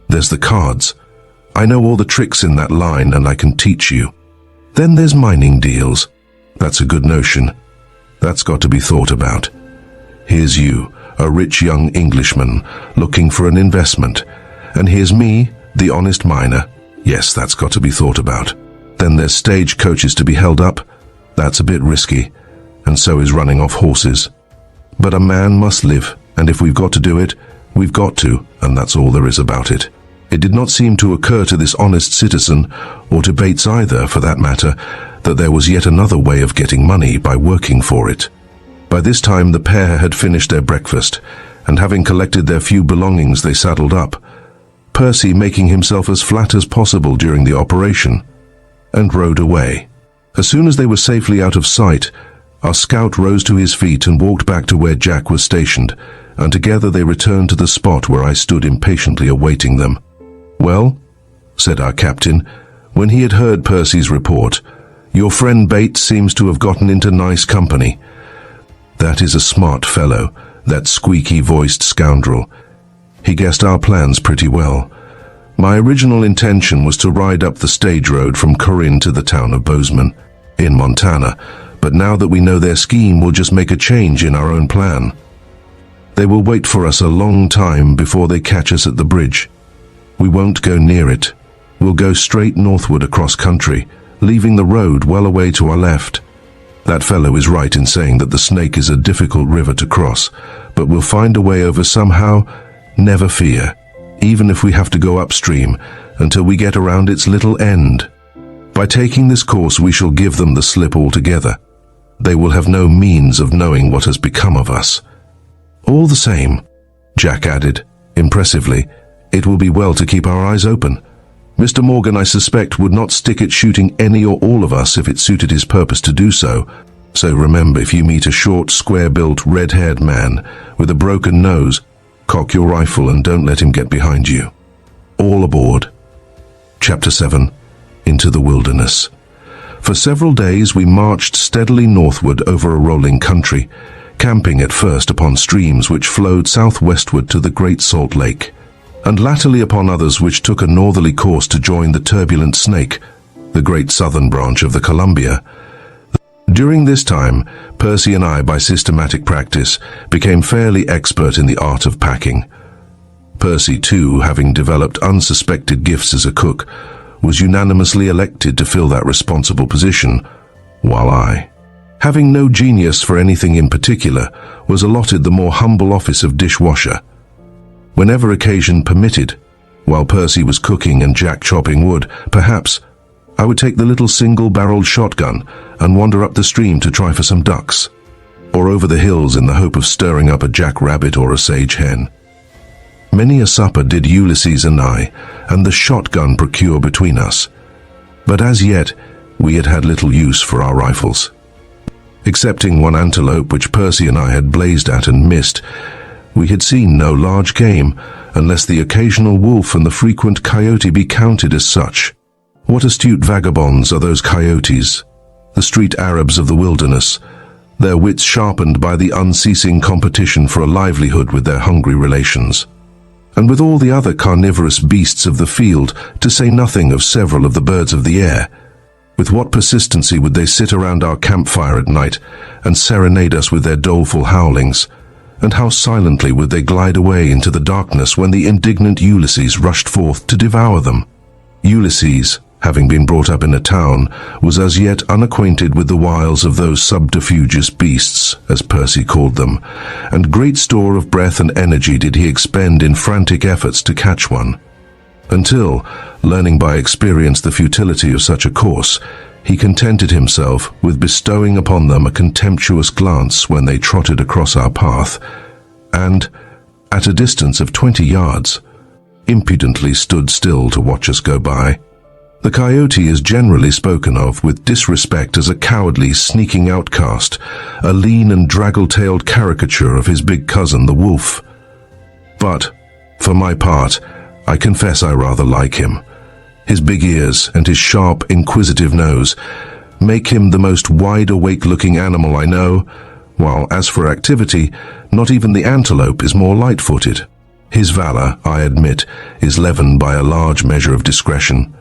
There's the cards. I know all the tricks in that line, and I can teach you. Then there's mining deals. That's a good notion. That's got to be thought about. Here's you, a rich young Englishman, looking for an investment. And here's me, the honest miner. Yes, that's got to be thought about. Then there's stage coaches to be held up. That's a bit risky, and so is running off horses. But a man must live, and if we've got to do it, we've got to, and that's all there is about it." It did not seem to occur to this honest citizen, or to Bates either, for that matter, that there was yet another way of getting money by working for it. By this time the pair had finished their breakfast, and having collected their few belongings, they saddled up, Percy making himself as flat as possible during the operation, and rode away. As soon as they were safely out of sight, Our scout rose to his feet and walked back to where Jack was stationed, and together they returned to the spot where I stood impatiently awaiting them. "Well," said our captain, when he had heard Percy's report, "your friend Bates seems to have gotten into nice company. That is a smart fellow, that squeaky-voiced scoundrel. He guessed our plans pretty well. My original intention was to ride up the stage road from Corinne to the town of Bozeman, in Montana, but now that we know their scheme, we'll just make a change in our own plan. They will wait for us a long time before they catch us at the bridge. We won't go near it. We'll go straight northward across country, leaving the road well away to our left. That fellow is right in saying that the Snake is a difficult river to cross, but we'll find a way over somehow. Never fear, even if we have to go upstream until we get around its little end. By taking this course, we shall give them the slip altogether. They will have no means of knowing what has become of us. All the same," Jack added, impressively, "it will be well to keep our eyes open. Mr. Morgan, I suspect, would not stick at shooting any or all of us if it suited his purpose to do so. So remember, if you meet a short, square-built, red-haired man with a broken nose, cock your rifle and don't let him get behind you. All aboard." Chapter 7. Into the Wilderness. For several days we marched steadily northward over a rolling country, camping at first upon streams which flowed southwestward to the Great Salt Lake, and latterly upon others which took a northerly course to join the turbulent Snake, the great southern branch of the Columbia. During this time, Percy and I, by systematic practice, became fairly expert in the art of packing. Percy, too, having developed unsuspected gifts as a cook, was unanimously elected to fill that responsible position, while I, having no genius for anything in particular, was allotted the more humble office of dishwasher. Whenever occasion permitted, while Percy was cooking and Jack chopping wood, perhaps, I would take the little single-barreled shotgun and wander up the stream to try for some ducks, or over the hills in the hope of stirring up a jackrabbit or a sage hen. Many a supper did Ulysses and I, and the shotgun procure between us, but as yet we had had little use for our rifles. Excepting one antelope which Percy and I had blazed at and missed, we had seen no large game, unless the occasional wolf and the frequent coyote be counted as such. What astute vagabonds are those coyotes, the street Arabs of the wilderness, their wits sharpened by the unceasing competition for a livelihood with their hungry relations. And with all the other carnivorous beasts of the field, to say nothing of several of the birds of the air, with what persistency would they sit around our campfire at night and serenade us with their doleful howlings, and how silently would they glide away into the darkness when the indignant Ulysses rushed forth to devour them. Ulysses, having been brought up in a town, was as yet unacquainted with the wiles of those subterfugious beasts, as Percy called them, and great store of breath and energy did he expend in frantic efforts to catch one, until, learning by experience the futility of such a course, he contented himself with bestowing upon them a contemptuous glance when they trotted across our path, and, at a distance of 20 yards, impudently stood still to watch us go by. The coyote is generally spoken of with disrespect as a cowardly, sneaking outcast, a lean and draggle-tailed caricature of his big cousin, the wolf. But, for my part, I confess I rather like him. His big ears and his sharp, inquisitive nose make him the most wide-awake-looking animal I know, while, as for activity, not even the antelope is more light-footed. His valor, I admit, is leavened by a large measure of discretion.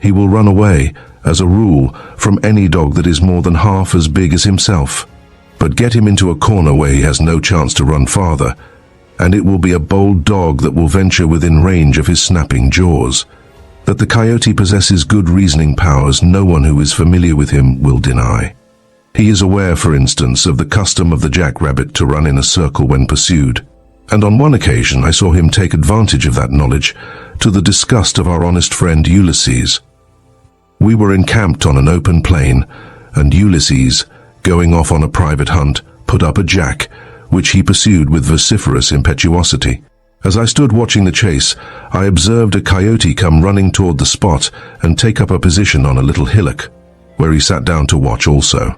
He will run away, as a rule, from any dog that is more than half as big as himself. But get him into a corner where he has no chance to run farther, and it will be a bold dog that will venture within range of his snapping jaws. That the coyote possesses good reasoning powers no one who is familiar with him will deny. He is aware, for instance, of the custom of the jackrabbit to run in a circle when pursued, and on one occasion I saw him take advantage of that knowledge, to the disgust of our honest friend Ulysses. We were encamped on an open plain, and Ulysses, going off on a private hunt, put up a jack, which he pursued with vociferous impetuosity. As I stood watching the chase, I observed a coyote come running toward the spot and take up a position on a little hillock, where he sat down to watch also.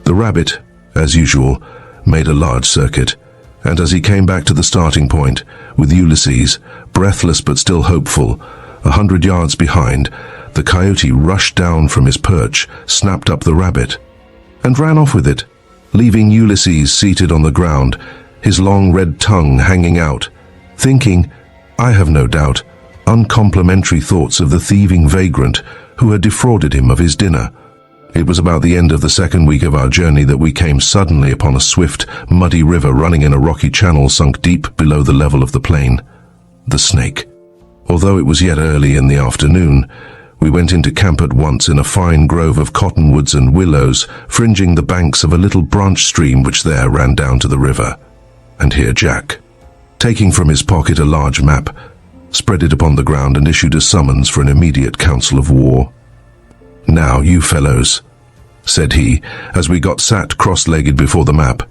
The rabbit, as usual, made a large circuit, and as he came back to the starting point, with Ulysses, breathless but still hopeful, 100 yards behind, the coyote rushed down from his perch, snapped up the rabbit, and ran off with it, leaving Ulysses seated on the ground, his long red tongue hanging out, thinking, I have no doubt, uncomplimentary thoughts of the thieving vagrant who had defrauded him of his dinner. It was about the end of the second week of our journey that we came suddenly upon a swift, muddy river running in a rocky channel sunk deep below the level of the plain. The Snake. Although it was yet early in the afternoon, we went into camp at once in a fine grove of cottonwoods and willows fringing the banks of a little branch stream which there ran down to the river. And here Jack, taking from his pocket a large map, spread it upon the ground and issued a summons for an immediate council of war. Now, you fellows, said he, as we got sat cross-legged before the map,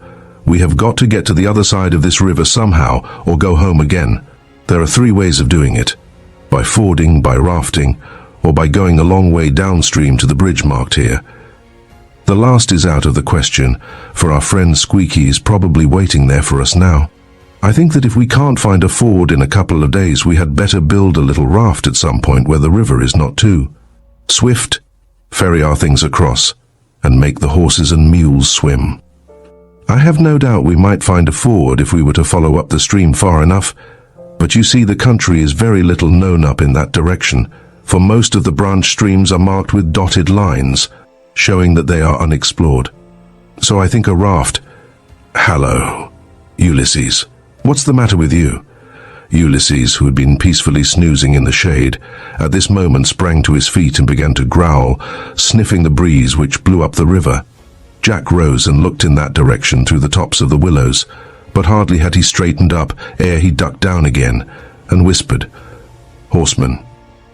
we have got to get to the other side of this river somehow or go home again. There are 3 ways of doing it: by fording, by rafting, or by going a long way downstream to the bridge marked here. The last is out of the question, for our friend Squeaky is probably waiting there for us now. I think that if we can't find a ford in a couple of days, we had better build a little raft at some point where the river is not too swift, ferry our things across, and make the horses and mules swim. I have no doubt we might find a ford if we were to follow up the stream far enough, but you see the country is very little known up in that direction, for most of the branch streams are marked with dotted lines, showing that they are unexplored. So I think a raft... Hallo, Ulysses, what's the matter with you? Ulysses, who had been peacefully snoozing in the shade, at this moment sprang to his feet and began to growl, sniffing the breeze which blew up the river. Jack rose and looked in that direction through the tops of the willows, but hardly had he straightened up ere he ducked down again, and whispered, Horseman,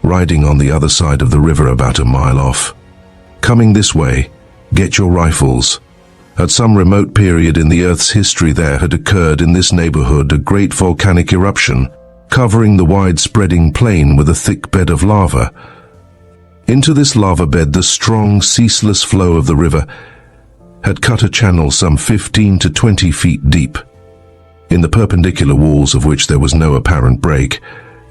riding on the other side of the river about a mile off. Coming this way, get your rifles. At some remote period in the Earth's history there had occurred in this neighborhood a great volcanic eruption, covering the wide-spreading plain with a thick bed of lava. Into this lava bed the strong, ceaseless flow of the river had cut a channel some 15 to 20 feet deep, in the perpendicular walls of which there was no apparent break,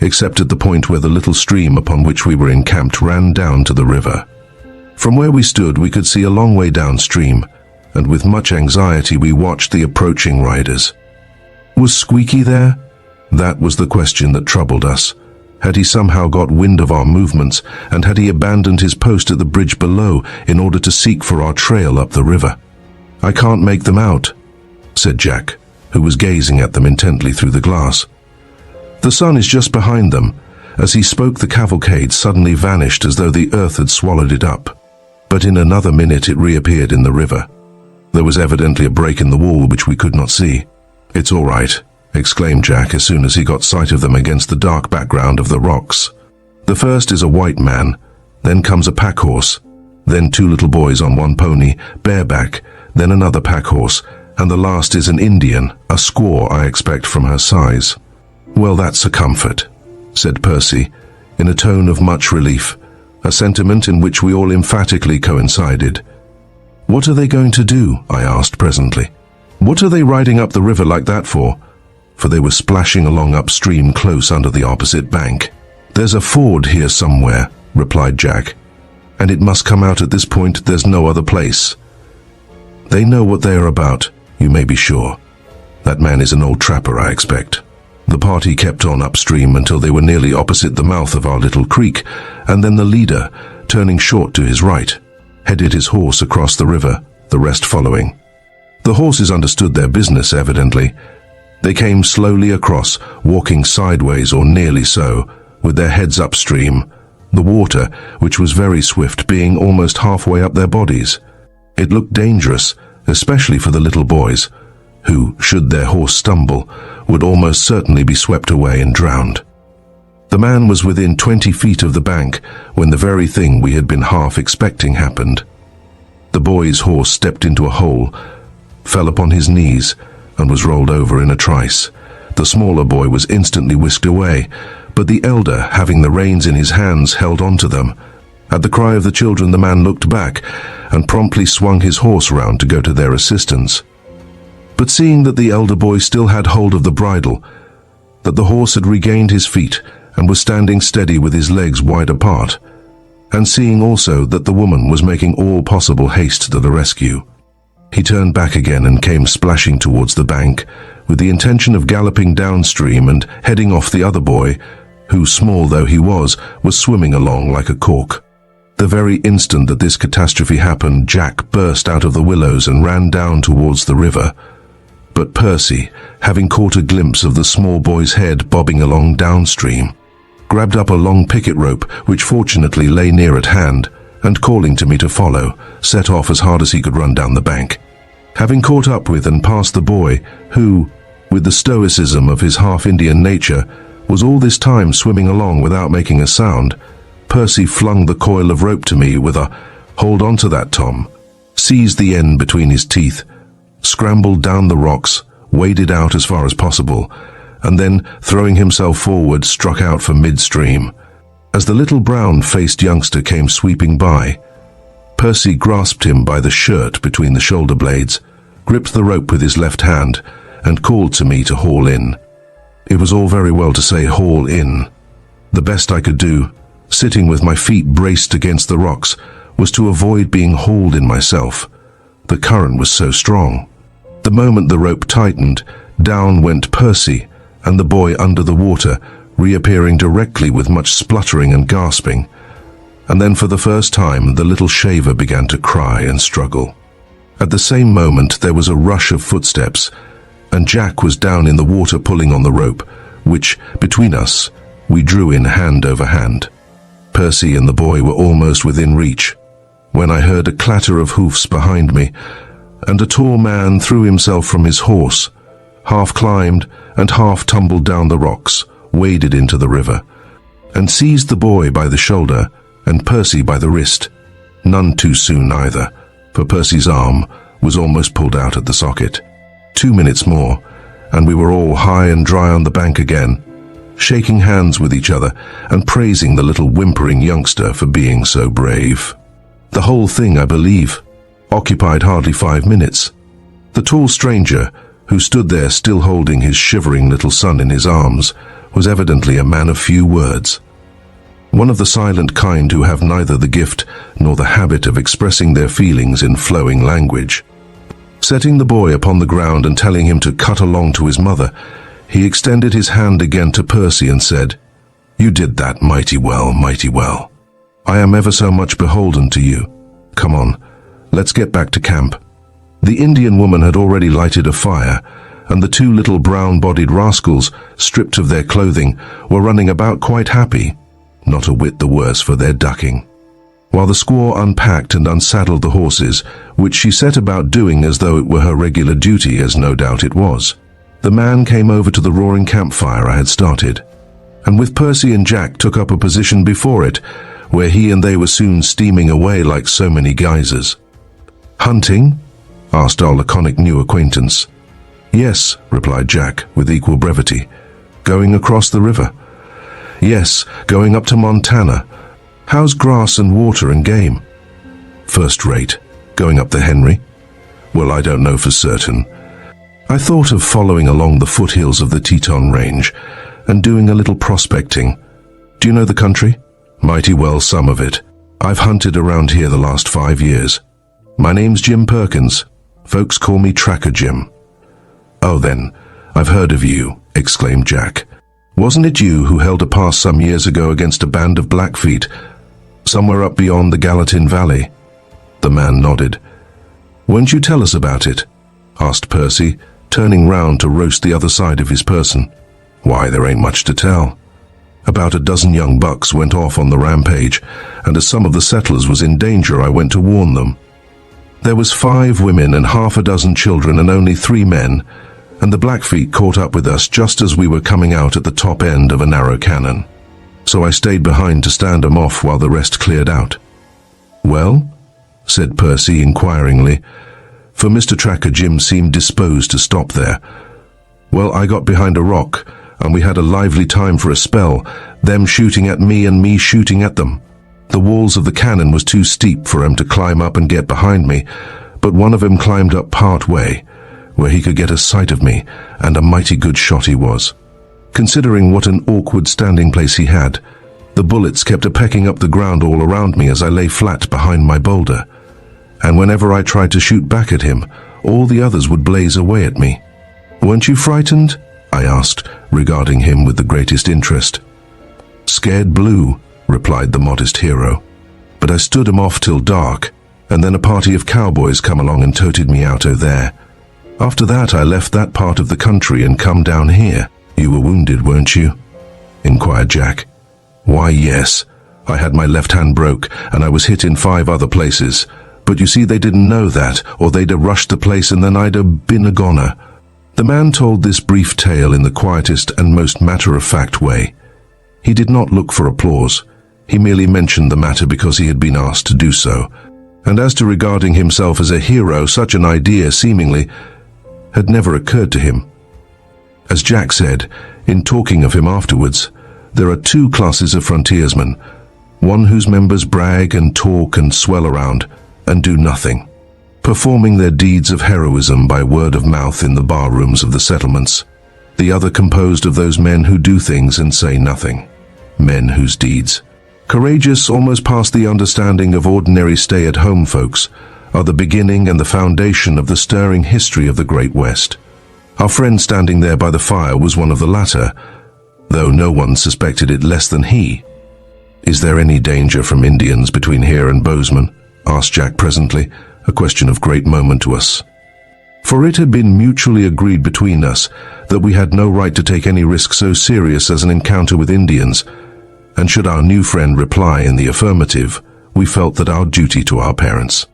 except at the point where the little stream upon which we were encamped ran down to the river. From where we stood we could see a long way downstream, and with much anxiety we watched the approaching riders. Was Squeaky there? That was the question that troubled us. Had he somehow got wind of our movements, and had he abandoned his post at the bridge below in order to seek for our trail up the river? I can't make them out, said Jack, who was gazing at them intently through the glass. The sun is just behind them. As he spoke, the cavalcade suddenly vanished as though the earth had swallowed it up. But in another minute it reappeared in the river. There was evidently a break in the wall which we could not see. It's all right, exclaimed Jack as soon as he got sight of them against the dark background of the rocks. The first is a white man, then comes a pack horse, then 2 little boys on 1 pony, bareback, then another pack horse, and the last is an Indian, a squaw, I expect, from her size. Well, that's a comfort, said Percy, in a tone of much relief, a sentiment in which we all emphatically coincided. What are they going to do? I asked presently. What are they riding up the river like that for? For they were splashing along upstream close under the opposite bank. There's a ford here somewhere, replied Jack, and it must come out at this point. There's no other place. They know what they are about, you may be sure. That man is an old trapper, I expect. The party kept on upstream until they were nearly opposite the mouth of our little creek, and then the leader, turning short to his right, headed his horse across the river, the rest following. The horses understood their business, evidently. They came slowly across, walking sideways or nearly so, with their heads upstream, the water, which was very swift, being almost halfway up their bodies. It looked dangerous, especially for the little boys, who, should their horse stumble, would almost certainly be swept away and drowned. The man was within 20 feet of the bank when the very thing we had been half expecting happened. The boy's horse stepped into a hole, fell upon his knees, and was rolled over in a trice. The smaller boy was instantly whisked away, but the elder, having the reins in his hands, held on to them. At the cry of the children, the man looked back, and promptly swung his horse round to go to their assistance. But seeing that the elder boy still had hold of the bridle, that the horse had regained his feet and was standing steady with his legs wide apart, and seeing also that the woman was making all possible haste to the rescue, he turned back again and came splashing towards the bank, with the intention of galloping downstream and heading off the other boy, who, small though he was swimming along like a cork. The very instant that this catastrophe happened, Jack burst out of the willows and ran down towards the river. But Percy, having caught a glimpse of the small boy's head bobbing along downstream, grabbed up a long picket rope which fortunately lay near at hand, and calling to me to follow, set off as hard as he could run down the bank. Having caught up with and passed the boy, who, with the stoicism of his half-Indian nature, was all this time swimming along without making a sound, Percy flung the coil of rope to me with a "Hold on to that, Tom," seized the end between his teeth, scrambled down the rocks, waded out as far as possible, and then, throwing himself forward, struck out for midstream. As the little brown-faced youngster came sweeping by, Percy grasped him by the shirt between the shoulder blades, gripped the rope with his left hand, and called to me to haul in. It was all very well to say haul in. The best I could do, sitting with my feet braced against the rocks, was to avoid being hauled in myself. The current was so strong. The moment the rope tightened, down went Percy, and the boy under the water, reappearing directly with much spluttering and gasping. And then for the first time the little shaver began to cry and struggle. At the same moment there was a rush of footsteps, and Jack was down in the water pulling on the rope, which, between us, we drew in hand over hand. Percy and the boy were almost within reach, when I heard a clatter of hoofs behind me, and a tall man threw himself from his horse, half climbed and half tumbled down the rocks, waded into the river, and seized the boy by the shoulder and Percy by the wrist. None too soon either, for Percy's arm was almost pulled out at the socket. 2 minutes more, and we were all high and dry on the bank again, shaking hands with each other and praising the little whimpering youngster for being so brave. The whole thing, I believe, occupied hardly 5 minutes. The tall stranger, who stood there still holding his shivering little son in his arms, was evidently a man of few words. One of the silent kind who have neither the gift nor the habit of expressing their feelings in flowing language. Setting the boy upon the ground and telling him to cut along to his mother, he extended his hand again to Percy and said, "You did that mighty well, mighty well. I am ever so much beholden to you. Come on, let's get back to camp." The Indian woman had already lighted a fire, and the two little brown-bodied rascals, stripped of their clothing, were running about quite happy, not a whit the worse for their ducking. While the squaw unpacked and unsaddled the horses, which she set about doing as though it were her regular duty, as no doubt it was, the man came over to the roaring campfire I had started, and with Percy and Jack took up a position before it, where he and they were soon steaming away like so many geysers. "Hunting?" asked our laconic new acquaintance. "Yes," replied Jack with equal brevity. "Going across the river?" "Yes, going up to Montana. How's grass and water and game?" "First rate. Going up the Henry?" "Well, I don't know for certain. I thought of following along the foothills of the Teton Range and doing a little prospecting. Do you know the country?" "Mighty well, some of it. I've hunted around here the last 5 years. My name's Jim Perkins. Folks call me Tracker Jim." "Oh then, I've heard of you," exclaimed Jack. "Wasn't it you who held a pass some years ago against a band of Blackfeet, somewhere up beyond the Gallatin Valley?" The man nodded. "Won't you tell us about it?" asked Percy, turning round to roast the other side of his person. "Why, there ain't much to tell. About a dozen young bucks went off on the rampage, and as some of the settlers was in danger, I went to warn them. There was 5 women and half a dozen children and only 3 men, and the Blackfeet caught up with us just as we were coming out at the top end of a narrow canon. So I stayed behind to stand 'em off while the rest cleared out." "Well?" said Percy inquiringly, for Mr. Tracker Jim seemed disposed to stop there. "Well, I got behind a rock, and we had a lively time for a spell, them shooting at me and me shooting at them. The walls of the cannon was too steep for him to climb up and get behind me, but one of them climbed up part way, where he could get a sight of me, and a mighty good shot he was. Considering what an awkward standing place he had, the bullets kept a-pecking up the ground all around me as I lay flat behind my boulder, and whenever I tried to shoot back at him, all the others would blaze away at me. "Weren't you frightened?" I asked, regarding him with the greatest interest. "Scared blue," replied the modest hero. "But I stood him off till dark, and then a party of cowboys come along and toted me out o' there. After that I left that part of the country and come down here." "You were wounded, weren't you?" inquired Jack. "Why, yes. I had my left hand broke, and I was hit in 5 other places. But you see, they didn't know that, or they'd have rushed the place and then I'd have been a goner." The man told this brief tale in the quietest and most matter-of-fact way. He did not look for applause. He merely mentioned the matter because he had been asked to do so. And as to regarding himself as a hero, such an idea, seemingly, had never occurred to him. As Jack said, in talking of him afterwards, there are 2 classes of frontiersmen, one whose members brag and talk and swell around and do nothing, performing their deeds of heroism by word of mouth in the bar rooms of the settlements. The other composed of those men who do things and say nothing, men whose deeds, courageous almost past the understanding of ordinary stay-at-home folks, are the beginning and the foundation of the stirring history of the Great West. Our friend standing there by the fire was one of the latter, though no one suspected it less than he. "Is there any danger from Indians between here and Bozeman?" asked Jack presently, a question of great moment to us. For it had been mutually agreed between us that we had no right to take any risk so serious as an encounter with Indians, and should our new friend reply in the affirmative, we felt that our duty to our parents,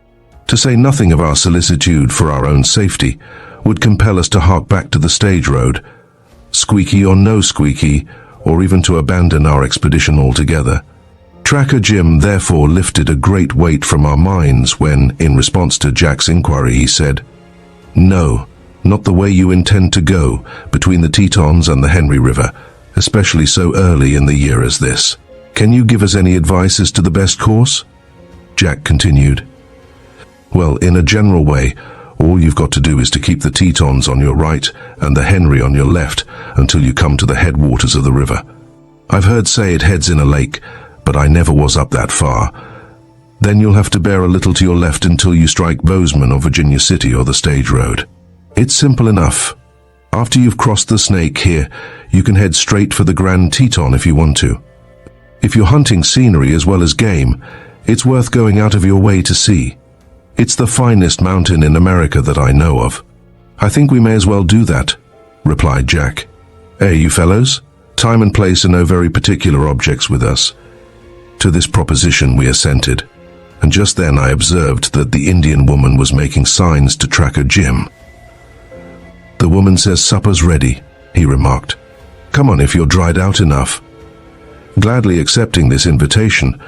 to say nothing of our solicitude for our own safety, would compel us to hark back to the stage road, squeaky or no squeaky, or even to abandon our expedition altogether. Tracker Jim therefore lifted a great weight from our minds when, in response to Jack's inquiry, he said, "No, not the way you intend to go, between the Tetons and the Henry River, especially so early in the year as this. Can you give us any advice as to the best course?" Jack continued, "Well, in a general way, all you've got to do is to keep the Tetons on your right and the Henry on your left until you come to the headwaters of the river. I've heard say it heads in a lake, but I never was up that far. Then you'll have to bear a little to your left until you strike Bozeman or Virginia City or the stage road. It's simple enough. After you've crossed the Snake here, you can head straight for the Grand Teton if you want to. If you're hunting scenery as well as game, it's worth going out of your way to see. It's the finest mountain in America that I know of." "I think we may as well do that," replied Jack. "Hey, you fellows, time and place are no very particular objects with us." To this proposition we assented, and just then I observed that the Indian woman was making signs to Tracker Jim. "The woman says supper's ready," he remarked. "Come on if you're dried out enough." Gladly accepting this invitation,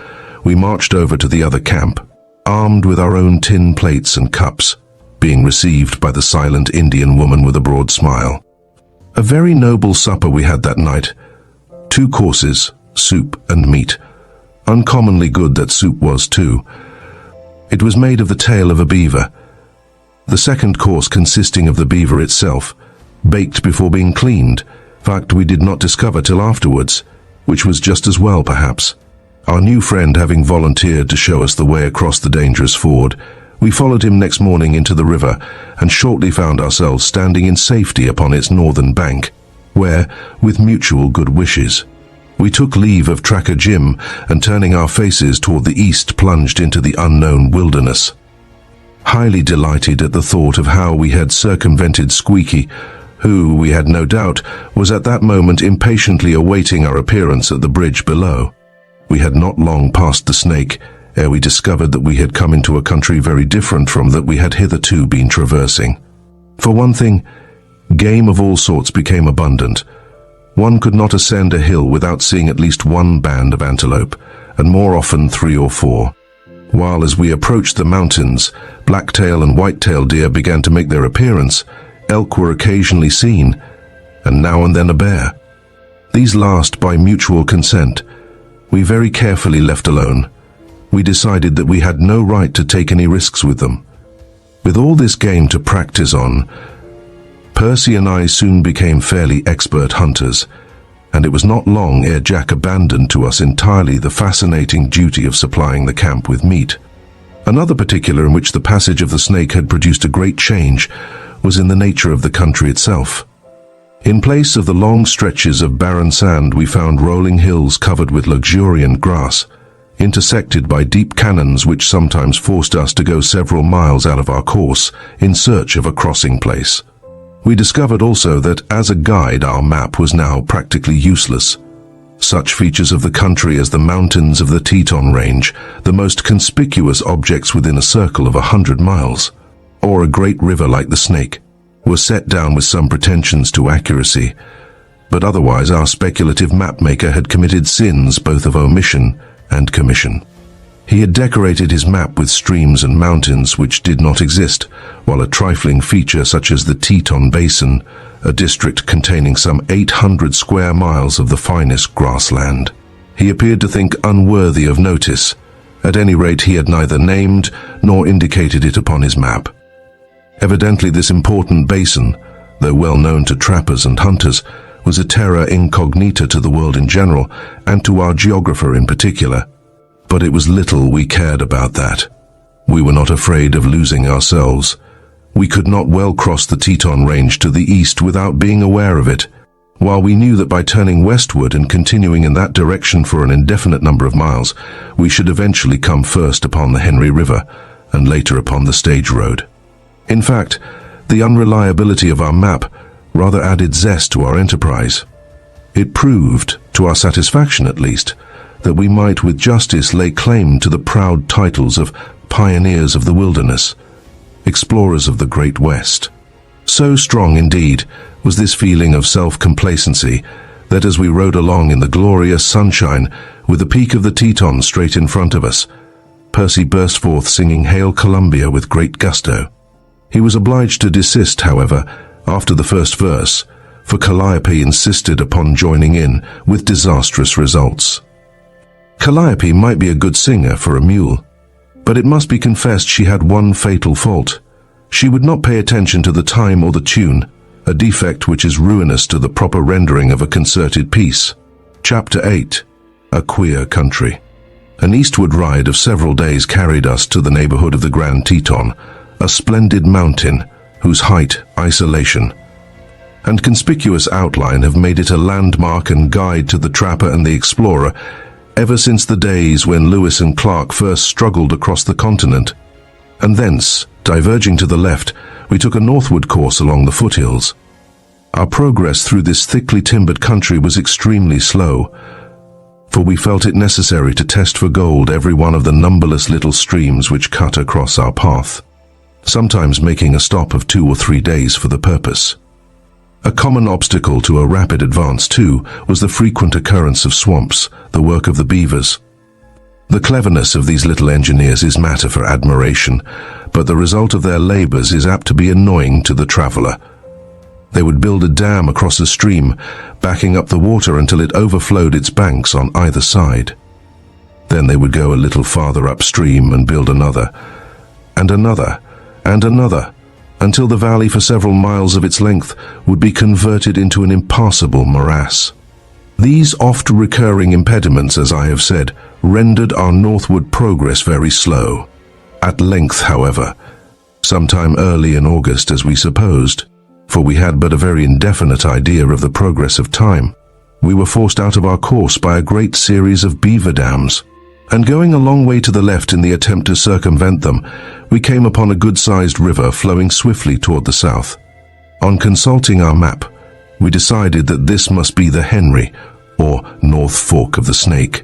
we marched over to the other camp, armed with our own tin plates and cups, being received by the silent Indian woman with a broad smile. A very noble supper we had that night. 2 courses, soup and meat. Uncommonly good that soup was too. It was made of the tail of a beaver. The second course consisting of the beaver itself, baked before being cleaned, fact we did not discover till afterwards, which was just as well perhaps. Our new friend having volunteered to show us the way across the dangerous ford, we followed him next morning into the river and shortly found ourselves standing in safety upon its northern bank, where, with mutual good wishes, we took leave of Tracker Jim and turning our faces toward the east plunged into the unknown wilderness. Highly delighted at the thought of how we had circumvented Squeaky, who, we had no doubt, was at that moment impatiently awaiting our appearance at the bridge below. We had not long passed the Snake ere we discovered that we had come into a country very different from that we had hitherto been traversing. For one thing, game of all sorts became abundant. One could not ascend a hill without seeing at least one band of antelope, and more often 3 or 4. While as we approached the mountains, blacktail and whitetail deer began to make their appearance, elk were occasionally seen, and now and then a bear. These last by mutual consent, we very carefully left alone, we decided that we had no right to take any risks with them. With all this game to practice on, Percy and I soon became fairly expert hunters, and it was not long ere Jack abandoned to us entirely the fascinating duty of supplying the camp with meat. Another particular in which the passage of the snake had produced a great change was in the nature of the country itself. In place of the long stretches of barren sand, we found rolling hills covered with luxuriant grass, intersected by deep canons which sometimes forced us to go several miles out of our course in search of a crossing place. We discovered also that as a guide our map was now practically useless. Such features of the country as the mountains of the Teton Range, the most conspicuous objects within a circle of 100 miles, or a great river like the Snake, were set down with some pretensions to accuracy, but otherwise our speculative mapmaker had committed sins both of omission and commission. He had decorated his map with streams and mountains which did not exist, while a trifling feature such as the Teton Basin, a district containing some 800 square miles of the finest grassland, he appeared to think unworthy of notice. At any rate, he had neither named nor indicated it upon his map. Evidently this important basin, though well known to trappers and hunters, was a terra incognita to the world in general, and to our geographer in particular. But it was little we cared about that. We were not afraid of losing ourselves. We could not well cross the Teton Range to the east without being aware of it, while we knew that by turning westward and continuing in that direction for an indefinite number of miles, we should eventually come first upon the Henry River, and later upon the stage road. In fact, the unreliability of our map rather added zest to our enterprise. It proved, to our satisfaction at least, that we might with justice lay claim to the proud titles of pioneers of the wilderness, explorers of the Great West. So strong, indeed, was this feeling of self-complacency that as we rode along in the glorious sunshine, with the peak of the Teton straight in front of us, Percy burst forth singing Hail Columbia with great gusto. He was obliged to desist, however, after the first verse, for Calliope insisted upon joining in, with disastrous results. Calliope might be a good singer for a mule, but it must be confessed she had one fatal fault. She would not pay attention to the time or the tune, a defect which is ruinous to the proper rendering of a concerted piece. Chapter 8. A Queer Country. An eastward ride of several days carried us to the neighborhood of the Grand Teton, a splendid mountain whose height, isolation, and conspicuous outline have made it a landmark and guide to the trapper and the explorer ever since the days when Lewis and Clark first struggled across the continent. And thence, diverging to the left, we took a northward course along the foothills. Our progress through this thickly timbered country was extremely slow, for we felt it necessary to test for gold every one of the numberless little streams which cut across our path, sometimes making a stop of 2 or 3 days for the purpose. A common obstacle to a rapid advance, too, was the frequent occurrence of swamps, the work of the beavers. The cleverness of these little engineers is matter for admiration, but the result of their labors is apt to be annoying to the traveler. They would build a dam across a stream, backing up the water until it overflowed its banks on either side. Then they would go a little farther upstream and build another, and another, and another, until the valley for several miles of its length would be converted into an impassable morass. These oft-recurring impediments, as I have said, rendered our northward progress very slow. At length, however, sometime early in August as we supposed, for we had but a very indefinite idea of the progress of time, we were forced out of our course by a great series of beaver dams, and going a long way to the left in the attempt to circumvent them, we came upon a good-sized river flowing swiftly toward the south. On consulting our map, we decided that this must be the Henry, or North Fork of the Snake.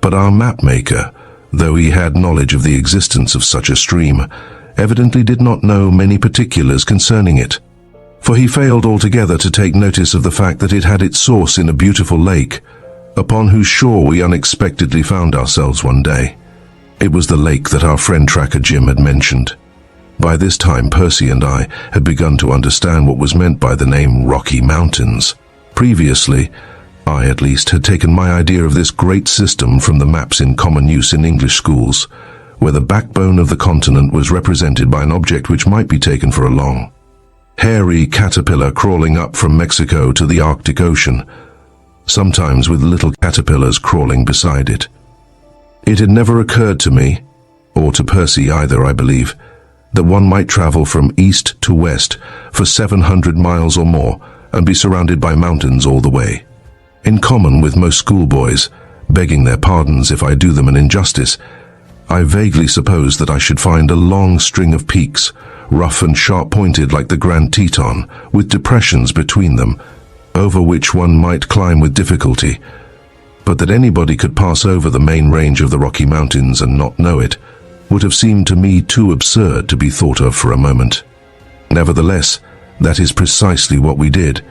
But our mapmaker, though he had knowledge of the existence of such a stream, evidently did not know many particulars concerning it, for he failed altogether to take notice of the fact that it had its source in a beautiful lake, upon whose shore we unexpectedly found ourselves one day. It was the lake that our friend Tracker Jim had mentioned. By this time Percy and I had begun to understand what was meant by the name Rocky Mountains. Previously, I, at least, had taken my idea of this great system from the maps in common use in English schools, where the backbone of the continent was represented by an object which might be taken for a long, hairy caterpillar crawling up from Mexico to the Arctic Ocean, sometimes with little caterpillars crawling beside it. It had never occurred to me, or to Percy either, I believe, that one might travel from east to west for 700 miles or more and be surrounded by mountains all the way. In common with most schoolboys, begging their pardons if I do them an injustice, I vaguely supposed that I should find a long string of peaks, rough and sharp-pointed like the Grand Teton, with depressions between them, over which one might climb with difficulty, but that anybody could pass over the main range of the Rocky Mountains and not know it would have seemed to me too absurd to be thought of for a moment. Nevertheless, that is precisely what we did,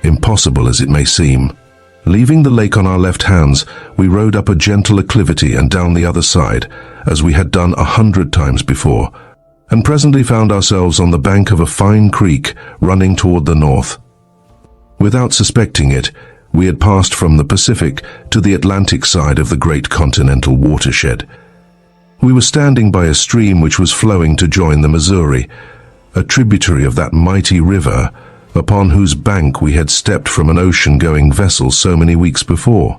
impossible as it may seem. Leaving the lake on our left hands, we rode up a gentle acclivity and down the other side, as we had done 100 times before, and presently found ourselves on the bank of a fine creek running toward the north. Without suspecting it, we had passed from the Pacific to the Atlantic side of the great continental watershed. We were standing by a stream which was flowing to join the Missouri, a tributary of that mighty river upon whose bank we had stepped from an ocean-going vessel so many weeks before.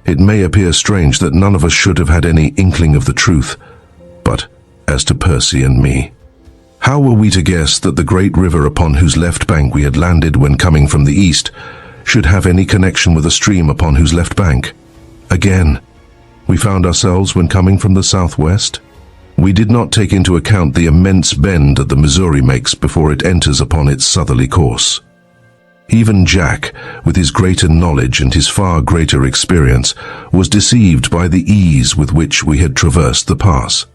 It may appear strange that none of us should have had any inkling of the truth, but as to Percy and me, how were we to guess that the great river upon whose left bank we had landed when coming from the east should have any connection with a stream upon whose left bank, again, we found ourselves when coming from the southwest? We did not take into account the immense bend that the Missouri makes before it enters upon its southerly course. Even Jack, with his greater knowledge and his far greater experience, was deceived by the ease with which we had traversed the pass.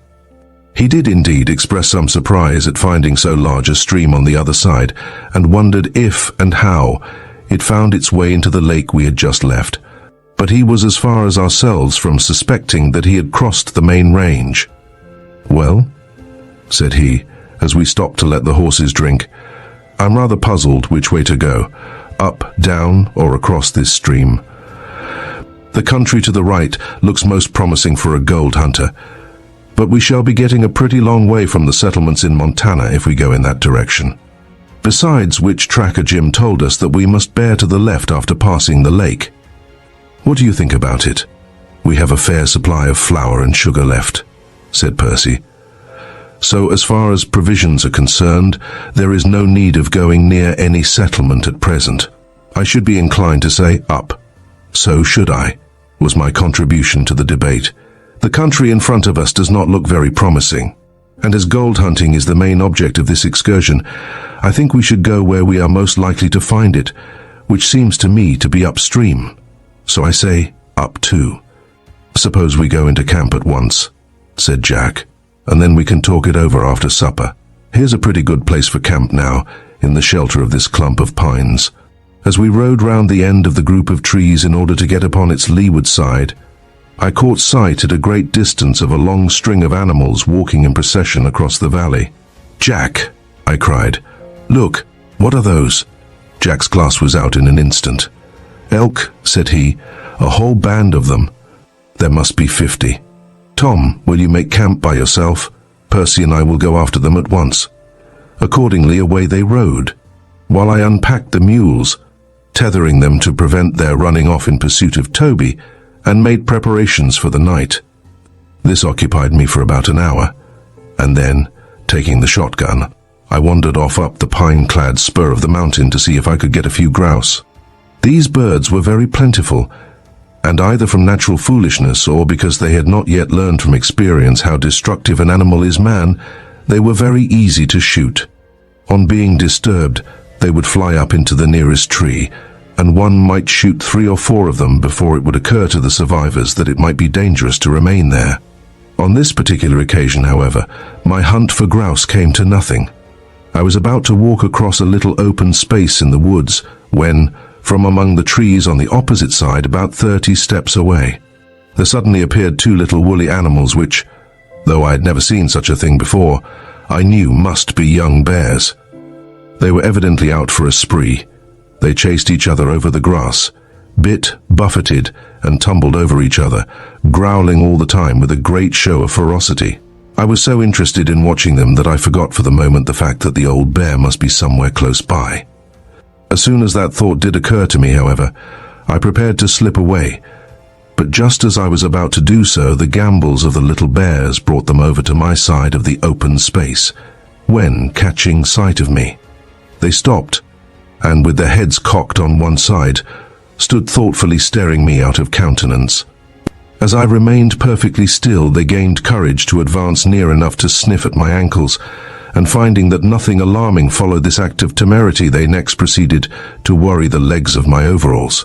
He did indeed express some surprise at finding so large a stream on the other side, and wondered if and how it found its way into the lake we had just left. But he was as far as ourselves from suspecting that he had crossed the main range. "Well," said he, as we stopped to let the horses drink, "I'm rather puzzled which way to go, up, down, or across this stream. The country to the right looks most promising for a gold hunter, but we shall be getting a pretty long way from the settlements in Montana if we go in that direction. Besides which, Tracker Jim told us that we must bear to the left after passing the lake. What do you think about it? We have a fair supply of flour and sugar left," said Percy. "So as far as provisions are concerned, there is no need of going near any settlement at present. I should be inclined to say up." "So should I," was my contribution to the debate. "The country in front of us does not look very promising, and as gold hunting is the main object of this excursion, I think we should go where we are most likely to find it, which seems to me to be upstream. So I say up too." "Suppose we go into camp at once," said Jack, "and then we can talk it over after supper. Here's a pretty good place for camp now, in the shelter of this clump of pines." As we rode round the end of the group of trees in order to get upon its leeward side, I caught sight at a great distance of a long string of animals walking in procession across the valley. "Jack," I cried, "look, what are those?" Jack's glass was out in an instant. "Elk," said he, "a whole band of them. There must be 50. Tom, will you make camp by yourself? Percy and I will go after them at once." Accordingly, away they rode, while I unpacked the mules, tethering them to prevent their running off in pursuit of Toby, and made preparations for the night. This occupied me for about an hour, and then, taking the shotgun, I wandered off up the pine-clad spur of the mountain to see if I could get a few grouse. These birds were very plentiful, and either from natural foolishness or because they had not yet learned from experience how destructive an animal is man, they were very easy to shoot. On being disturbed, they would fly up into the nearest tree, and one might shoot 3 or 4 of them before it would occur to the survivors that it might be dangerous to remain there. On this particular occasion, however, my hunt for grouse came to nothing. I was about to walk across a little open space in the woods when, from among the trees on the opposite side, about 30 steps away, there suddenly appeared 2 little woolly animals which, though I had never seen such a thing before, I knew must be young bears. They were evidently out for a spree. They chased each other over the grass, bit, buffeted, and tumbled over each other, growling all the time with a great show of ferocity. I was so interested in watching them that I forgot for the moment the fact that the old bear must be somewhere close by. As soon as that thought did occur to me, however, I prepared to slip away, but just as I was about to do so, the gambols of the little bears brought them over to my side of the open space, when, catching sight of me, they stopped, and with their heads cocked on one side, stood thoughtfully staring me out of countenance. As I remained perfectly still, they gained courage to advance near enough to sniff at my ankles, and finding that nothing alarming followed this act of temerity, they next proceeded to worry the legs of my overalls,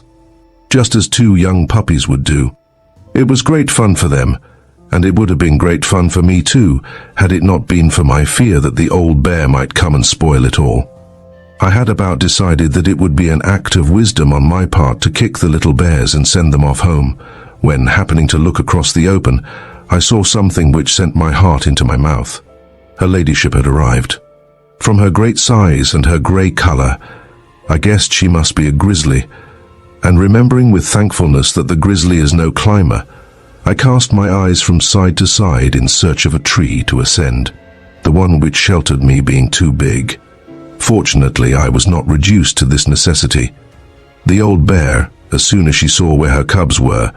just as two young puppies would do. It was great fun for them, and it would have been great fun for me too, had it not been for my fear that the old bear might come and spoil it all. I had about decided that it would be an act of wisdom on my part to kick the little bears and send them off home, when, happening to look across the open, I saw something which sent my heart into my mouth. Her ladyship had arrived. From her great size and her grey colour, I guessed she must be a grizzly, and remembering with thankfulness that the grizzly is no climber, I cast my eyes from side to side in search of a tree to ascend, the one which sheltered me being too big. Fortunately, I was not reduced to this necessity. The old bear, as soon as she saw where her cubs were,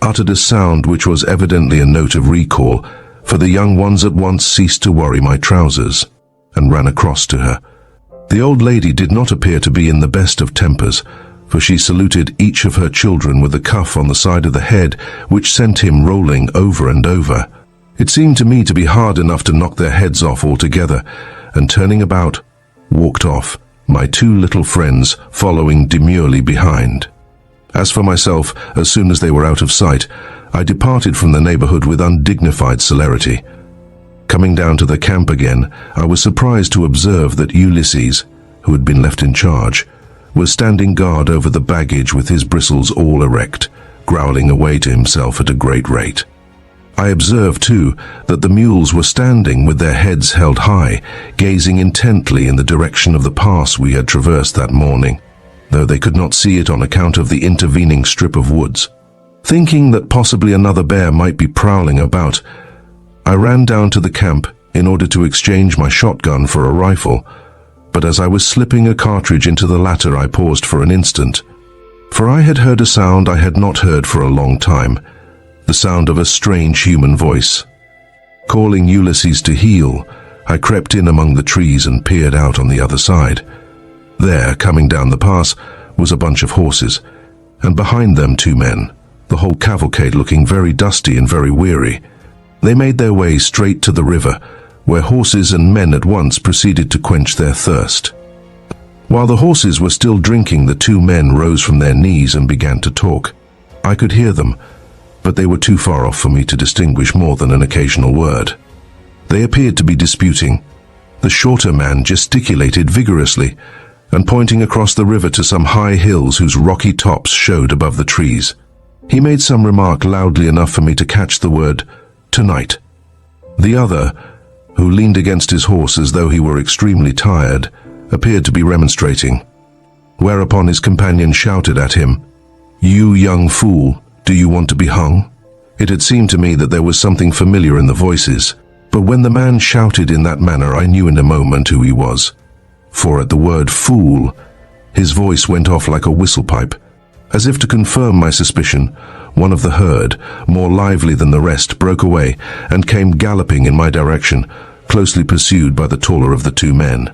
uttered a sound which was evidently a note of recall, for the young ones at once ceased to worry my trousers, and ran across to her. The old lady did not appear to be in the best of tempers, for she saluted each of her children with a cuff on the side of the head, which sent him rolling over and over. It seemed to me to be hard enough to knock their heads off altogether, and turning about, walked off, my two little friends following demurely behind. As for myself, as soon as they were out of sight, I departed from the neighborhood with undignified celerity. Coming down to the camp again, I was surprised to observe that Ulysses, who had been left in charge, was standing guard over the baggage with his bristles all erect, growling away to himself at a great rate. I observed, too, that the mules were standing with their heads held high, gazing intently in the direction of the pass we had traversed that morning, though they could not see it on account of the intervening strip of woods. Thinking that possibly another bear might be prowling about, I ran down to the camp in order to exchange my shotgun for a rifle, but as I was slipping a cartridge into the latter, I paused for an instant, for I had heard a sound I had not heard for a long time, the sound of a strange human voice. Calling Ulysses to heel, I crept in among the trees and peered out on the other side. There, coming down the pass, was a bunch of horses, and behind them two men, the whole cavalcade looking very dusty and very weary. They made their way straight to the river, where horses and men at once proceeded to quench their thirst. While the horses were still drinking, the two men rose from their knees and began to talk. I could hear them, but they were too far off for me to distinguish more than an occasional word. They appeared to be disputing. The shorter man gesticulated vigorously, and pointing across the river to some high hills whose rocky tops showed above the trees. He made some remark loudly enough for me to catch the word, "tonight." The other, who leaned against his horse as though he were extremely tired, appeared to be remonstrating, whereupon his companion shouted at him, "You young fool, do you want to be hung?" It had seemed to me that there was something familiar in the voices, but when the man shouted in that manner, I knew in a moment who he was. For at the word fool, his voice went off like a whistle pipe. As if to confirm my suspicion, one of the herd, more lively than the rest, broke away and came galloping in my direction, closely pursued by the taller of the two men.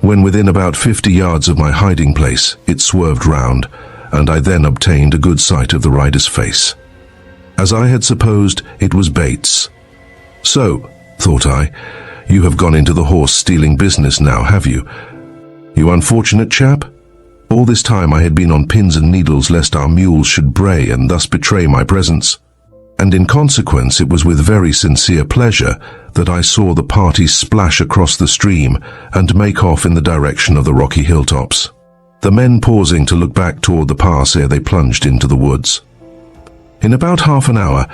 When within about 50 yards of my hiding place, it swerved round, and I then obtained a good sight of the rider's face. As I had supposed, it was Bates. "So," thought I, "you have gone into the horse-stealing business now, have you? You unfortunate chap?" All this time I had been on pins and needles lest our mules should bray and thus betray my presence, and in consequence it was with very sincere pleasure that I saw the party splash across the stream and make off in the direction of the rocky hilltops, the men pausing to look back toward the pass ere they plunged into the woods. In about half an hour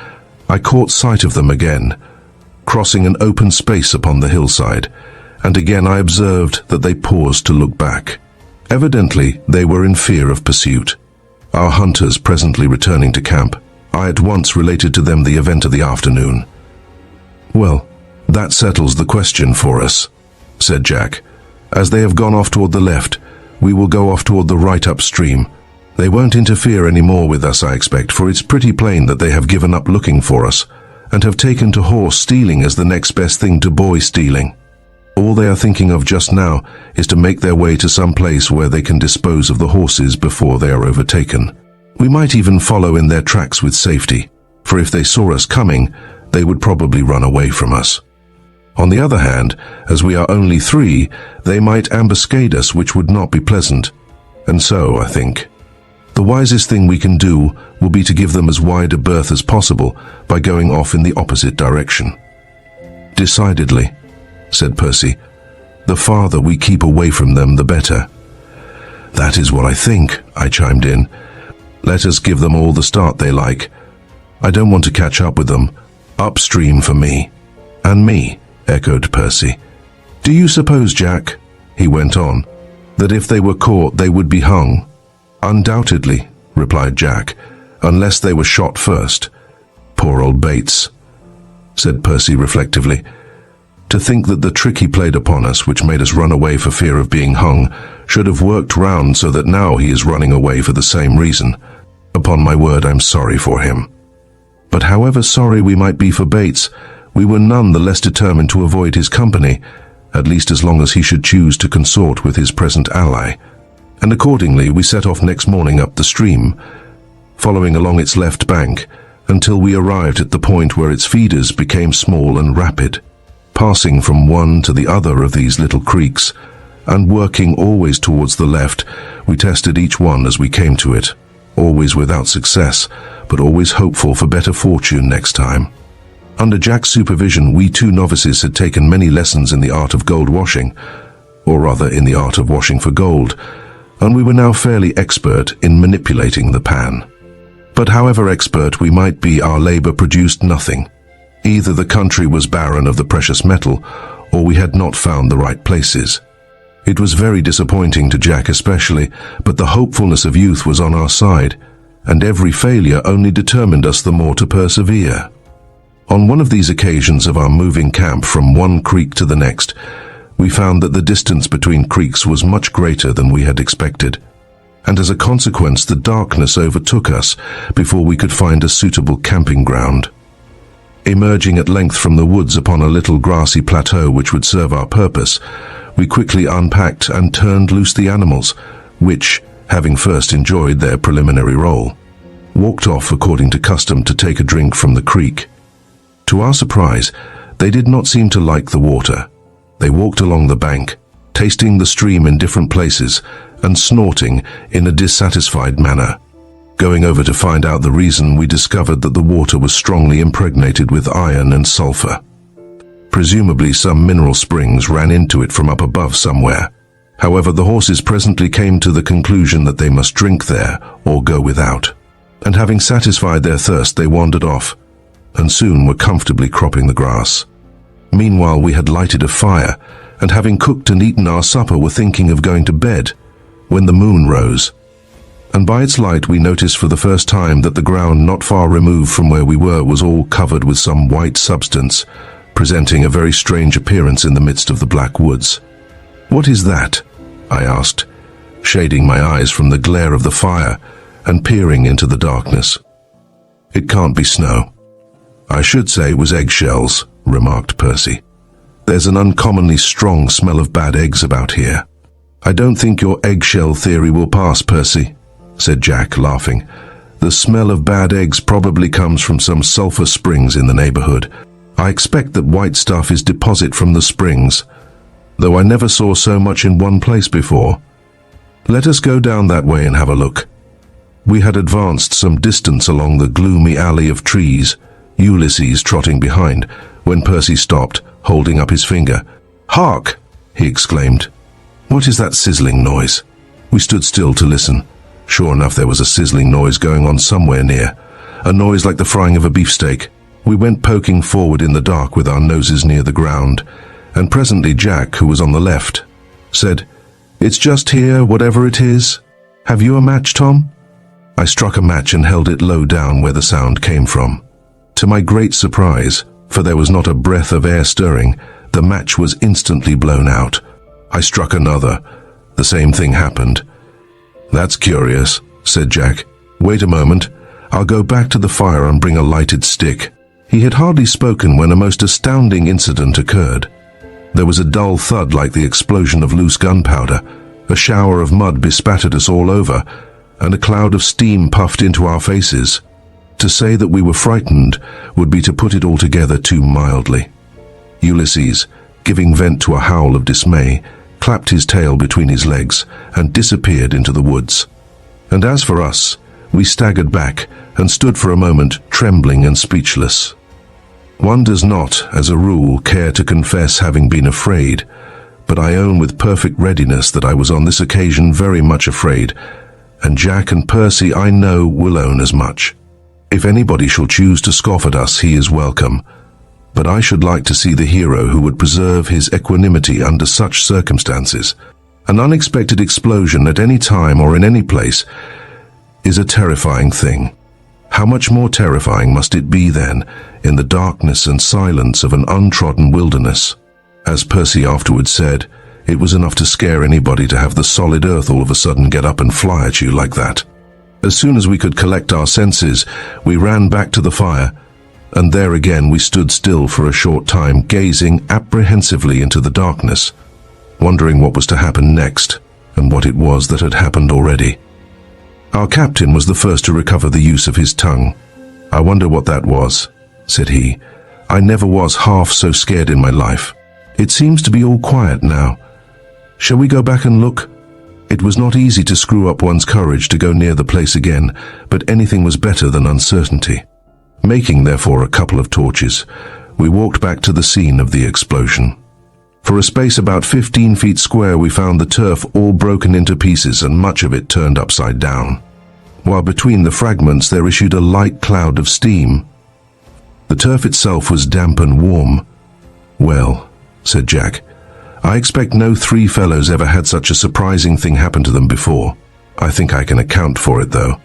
I caught sight of them again, crossing an open space upon the hillside, and again I observed that they paused to look back. Evidently, they were in fear of pursuit. our hunters presently returning to camp. I at once related to them the event of the afternoon. "Well, that settles the question for us," said Jack. "As they have gone off toward the left, we will go off toward the right upstream. They won't interfere any more with us, I expect, for it's pretty plain that they have given up looking for us, and have taken to horse stealing as the next best thing to boy stealing. All they are thinking of just now is to make their way to some place where they can dispose of the horses before they are overtaken. We might even follow in their tracks with safety, for if they saw us coming, they would probably run away from us. On the other hand, as we are only 3, they might ambuscade us, which would not be pleasant. And so, I think, the wisest thing we can do will be to give them as wide a berth as possible by going off in the opposite direction." "Decidedly," said Percy. "The farther we keep away from them, the better." "That is what I think," I chimed in. "Let us give them all the start they like. I don't want to catch up with them. Upstream for me." "And me," echoed Percy. "Do you suppose, Jack," he went on, "that if they were caught they would be hung?" "Undoubtedly," replied Jack, "unless they were shot first." "Poor old Bates," said Percy reflectively. "To think that the trick he played upon us, which made us run away for fear of being hung, should have worked round so that now he is running away for the same reason. Upon my word, I'm sorry for him." But however sorry we might be for Bates, we were none the less determined to avoid his company, at least as long as he should choose to consort with his present ally. And accordingly we set off next morning up the stream, following along its left bank until we arrived at the point where its feeders became small and rapid. Passing from one to the other of these little creeks, and working always towards the left, we tested each one as we came to it, always without success, but always hopeful for better fortune next time. Under Jack's supervision, we 2 novices had taken many lessons in the art of gold washing, or rather in the art of washing for gold, and we were now fairly expert in manipulating the pan. But however expert we might be, our labor produced nothing. Either the country was barren of the precious metal, or we had not found the right places. It was very disappointing to Jack especially, but the hopefulness of youth was on our side, and every failure only determined us the more to persevere. On one of these occasions of our moving camp from one creek to the next, we found that the distance between creeks was much greater than we had expected, and as a consequence the darkness overtook us before we could find a suitable camping ground. Emerging at length from the woods upon a little grassy plateau which would serve our purpose, we quickly unpacked and turned loose the animals, which, having first enjoyed their preliminary roll, walked off according to custom to take a drink from the creek. To our surprise, they did not seem to like the water. They walked along the bank, tasting the stream in different places and snorting in a dissatisfied manner. Going over to find out the reason, we discovered that the water was strongly impregnated with iron and sulfur. Presumably some mineral springs ran into it from up above somewhere. However, the horses presently came to the conclusion that they must drink there or go without. And having satisfied their thirst, they wandered off, and soon were comfortably cropping the grass. Meanwhile we had lighted a fire, and having cooked and eaten our supper were thinking of going to bed, when the moon rose. And by its light we noticed for the first time that the ground not far removed from where we were was all covered with some white substance, presenting a very strange appearance in the midst of the black woods. "What is that?" I asked, shading my eyes from the glare of the fire and peering into the darkness. "It can't be snow." "I should say it was eggshells," remarked Percy. "There's an uncommonly strong smell of bad eggs about here." "I don't think your eggshell theory will pass, Percy," said Jack, laughing. "The smell of bad eggs probably comes from some sulfur springs in the neighborhood. I expect that white stuff is deposit from the springs, though I never saw so much in one place before. Let us go down that way and have a look." We had advanced some distance along the gloomy alley of trees, Ulysses trotting behind, when Percy stopped, holding up his finger. "Hark!" he exclaimed. "What is that sizzling noise?" We stood still to listen. Sure enough, there was a sizzling noise going on somewhere near, a noise like the frying of a beefsteak. We went poking forward in the dark with our noses near the ground, and presently Jack, who was on the left, said, "It's just here, whatever it is. Have you a match, Tom?" I struck a match and held it low down where the sound came from. To my great surprise, for there was not a breath of air stirring, the match was instantly blown out. I struck another. The same thing happened. "That's curious," said Jack. "Wait a moment. I'll go back to the fire and bring a lighted stick." He had hardly spoken when a most astounding incident occurred. There was a dull thud like the explosion of loose gunpowder. A shower of mud bespattered us all over, and a cloud of steam puffed into our faces. To say that we were frightened would be to put it altogether too mildly. Ulysses, giving vent to a howl of dismay, clapped his tail between his legs and disappeared into the woods. And as for us, we staggered back and stood for a moment trembling and speechless. One does not, as a rule, care to confess having been afraid, but I own with perfect readiness that I was on this occasion very much afraid, and Jack and Percy, I know, will own as much. If anybody shall choose to scoff at us, he is welcome, but I should like to see the hero who would preserve his equanimity under such circumstances. An unexpected explosion at any time or in any place is a terrifying thing. How much more terrifying must it be then in the darkness and silence of an untrodden wilderness? As Percy afterwards said, it was enough to scare anybody to have the solid earth all of a sudden get up and fly at you like that. As soon as we could collect our senses, we ran back to the fire, and there again we stood still for a short time, gazing apprehensively into the darkness, wondering what was to happen next, and what it was that had happened already. Our captain was the first to recover the use of his tongue. "I wonder what that was," said he. "I never was half so scared in my life. It seems to be all quiet now. Shall we go back and look?" It was not easy to screw up one's courage to go near the place again, but anything was better than uncertainty. Making, therefore, a couple of torches, we walked back to the scene of the explosion. For a space about 15 feet square we found the turf all broken into pieces and much of it turned upside down, while between the fragments there issued a light cloud of steam. The turf itself was damp and warm. "Well," said Jack, "I expect no three fellows ever had such a surprising thing happen to them before. I think I can account for it, though.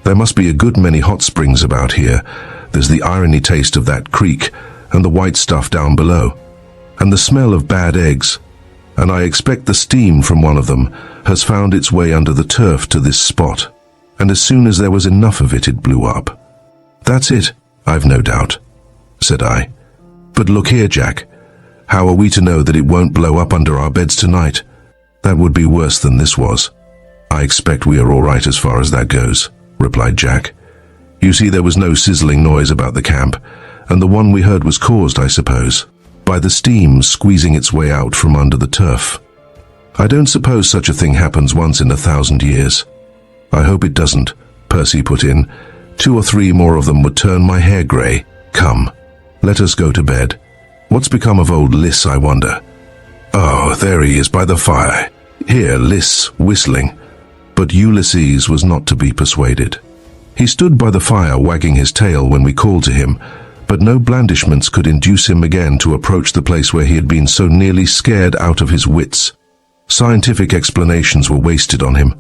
There must be a good many hot springs about here. There's the irony taste of that creek, and the white stuff down below, and the smell of bad eggs, and I expect the steam from one of them has found its way under the turf to this spot, and as soon as there was enough of it, it blew up." "That's it, I've no doubt," said I. "But look here, Jack. How are we to know that it won't blow up under our beds tonight? That would be worse than this was." "I expect we are all right as far as that goes," replied Jack. "You see, there was no sizzling noise about the camp, and the one we heard was caused, I suppose, by the steam squeezing its way out from under the turf. I don't suppose such a thing happens once in 1,000 years." "I hope it doesn't," Percy put in. "2 or 3 more of them would turn my hair grey. Come, let us go to bed. What's become of old Liss, I wonder? Oh, there he is by the fire. Here, Liss, whistling." But Ulysses was not to be persuaded. He stood by the fire wagging his tail when we called to him, but no blandishments could induce him again to approach the place where he had been so nearly scared out of his wits. Scientific explanations were wasted on him.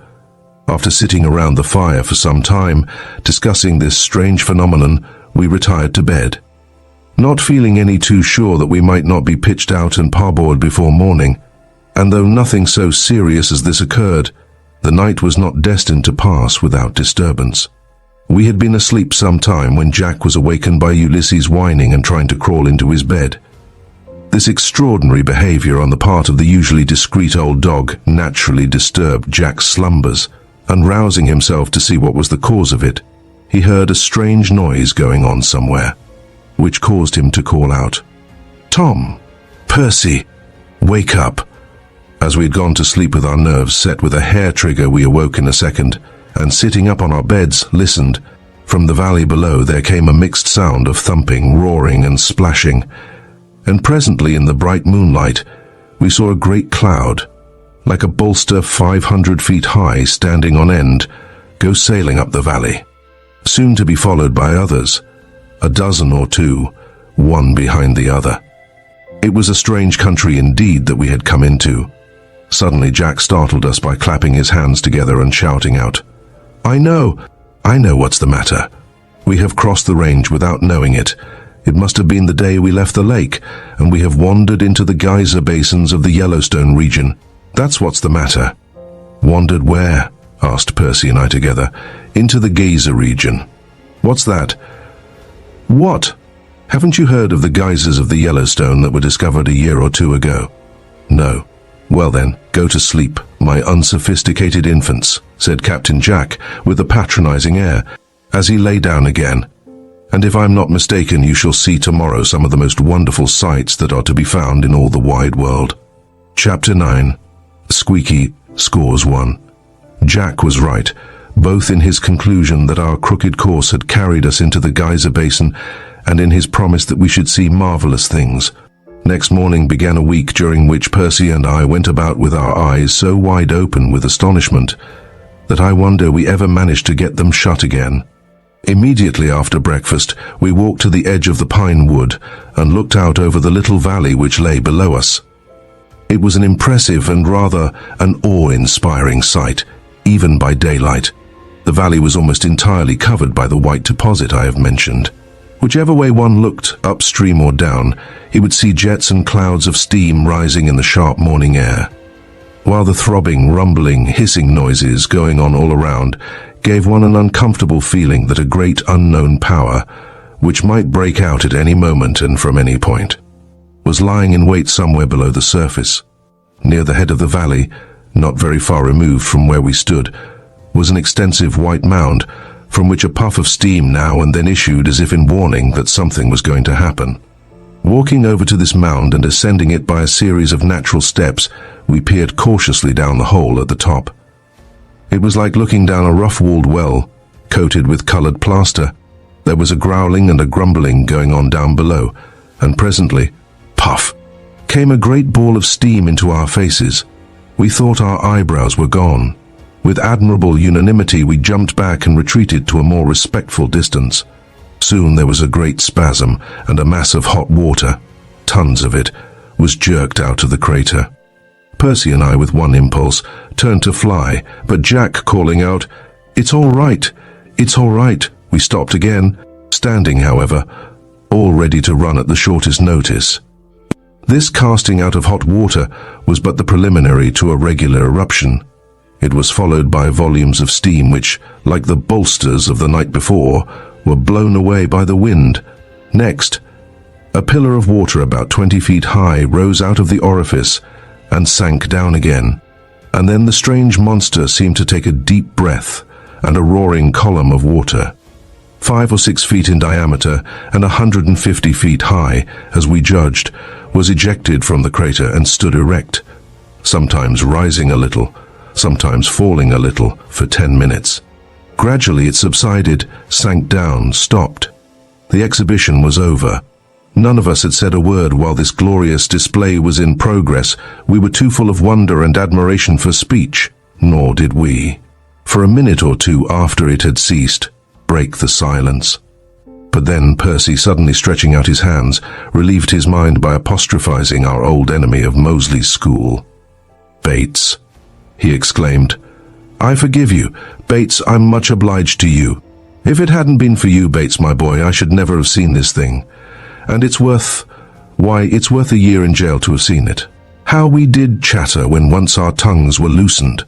After sitting around the fire for some time, discussing this strange phenomenon, we retired to bed, not feeling any too sure that we might not be pitched out and parboiled before morning. And though nothing so serious as this occurred, the night was not destined to pass without disturbance. We had been asleep some time when Jack was awakened by Ulysses whining and trying to crawl into his bed. This extraordinary behavior on the part of the usually discreet old dog naturally disturbed Jack's slumbers, and rousing himself to see what was the cause of it, he heard a strange noise going on somewhere, which caused him to call out, "Tom! Percy! Wake up!" As we had gone to sleep with our nerves set with a hair trigger, we awoke in a second, and sitting up on our beds, listened. From the valley below there came a mixed sound of thumping, roaring, and splashing, and presently in the bright moonlight we saw a great cloud, like a bolster 500 feet high standing on end, go sailing up the valley, soon to be followed by others, a dozen or two, one behind the other. It was a strange country indeed that we had come into. Suddenly Jack startled us by clapping his hands together and shouting out, "I know! I know what's the matter. We have crossed the range without knowing it. It must have been the day we left the lake, and we have wandered into the geyser basins of the Yellowstone region. That's what's the matter." "Wandered where?" asked Percy and I together. "Into the geyser region." "What's that?" "What? Haven't you heard of the geysers of the Yellowstone that were discovered a year or two ago?" "No." "Well then, go to sleep, my unsophisticated infants," said Captain Jack with a patronizing air, as he lay down again. "And if I'm not mistaken, you shall see tomorrow some of the most wonderful sights that are to be found in all the wide world." Chapter 9. Squeaky scores 1. Jack was right, both in his conclusion that our crooked course had carried us into the geyser basin and in his promise that we should see marvelous things. Next morning began a week during which Percy and I went about with our eyes so wide open with astonishment that I wonder we ever managed to get them shut again. Immediately after breakfast, we walked to the edge of the pine wood and looked out over the little valley which lay below us. It was an impressive and rather an awe-inspiring sight, even by daylight. The valley was almost entirely covered by the white deposit I have mentioned. Whichever way one looked, upstream or down, he would see jets and clouds of steam rising in the sharp morning air, while the throbbing, rumbling, hissing noises going on all around gave one an uncomfortable feeling that a great unknown power, which might break out at any moment and from any point, was lying in wait somewhere below the surface. Near the head of the valley, not very far removed from where we stood, was an extensive white mound from which a puff of steam now and then issued as if in warning that something was going to happen. Walking over to this mound and ascending it by a series of natural steps, we peered cautiously down the hole at the top. It was like looking down a rough-walled well, coated with colored plaster. There was a growling and a grumbling going on down below, and presently, puff, came a great ball of steam into our faces. We thought our eyebrows were gone. With admirable unanimity, we jumped back and retreated to a more respectful distance. Soon there was a great spasm, and a mass of hot water, tons of it, was jerked out of the crater. Percy and I, with one impulse, turned to fly, but Jack calling out, "It's all right, it's all right," we stopped again, standing, however, all ready to run at the shortest notice. This casting out of hot water was but the preliminary to a regular eruption. It was followed by volumes of steam which, like the bolsters of the night before, were blown away by the wind. Next, a pillar of water about 20 feet high rose out of the orifice and sank down again. And then the strange monster seemed to take a deep breath, and a roaring column of water, 5 or 6 feet in diameter and 150 feet high, as we judged, was ejected from the crater and stood erect, sometimes rising a little, sometimes falling a little, for 10 minutes. Gradually it subsided, sank down, stopped. The exhibition was over. None of us had said a word while this glorious display was in progress. We were too full of wonder and admiration for speech, nor did we, for a minute or two after it had ceased, break the silence. But then Percy, suddenly stretching out his hands, relieved his mind by apostrophizing our old enemy of Mosley's school. "Bates," he exclaimed. "I forgive you. Bates, I'm much obliged to you. If it hadn't been for you, Bates, my boy, I should never have seen this thing. And it's worth a year in jail to have seen it. How we did chatter when once our tongues were loosened.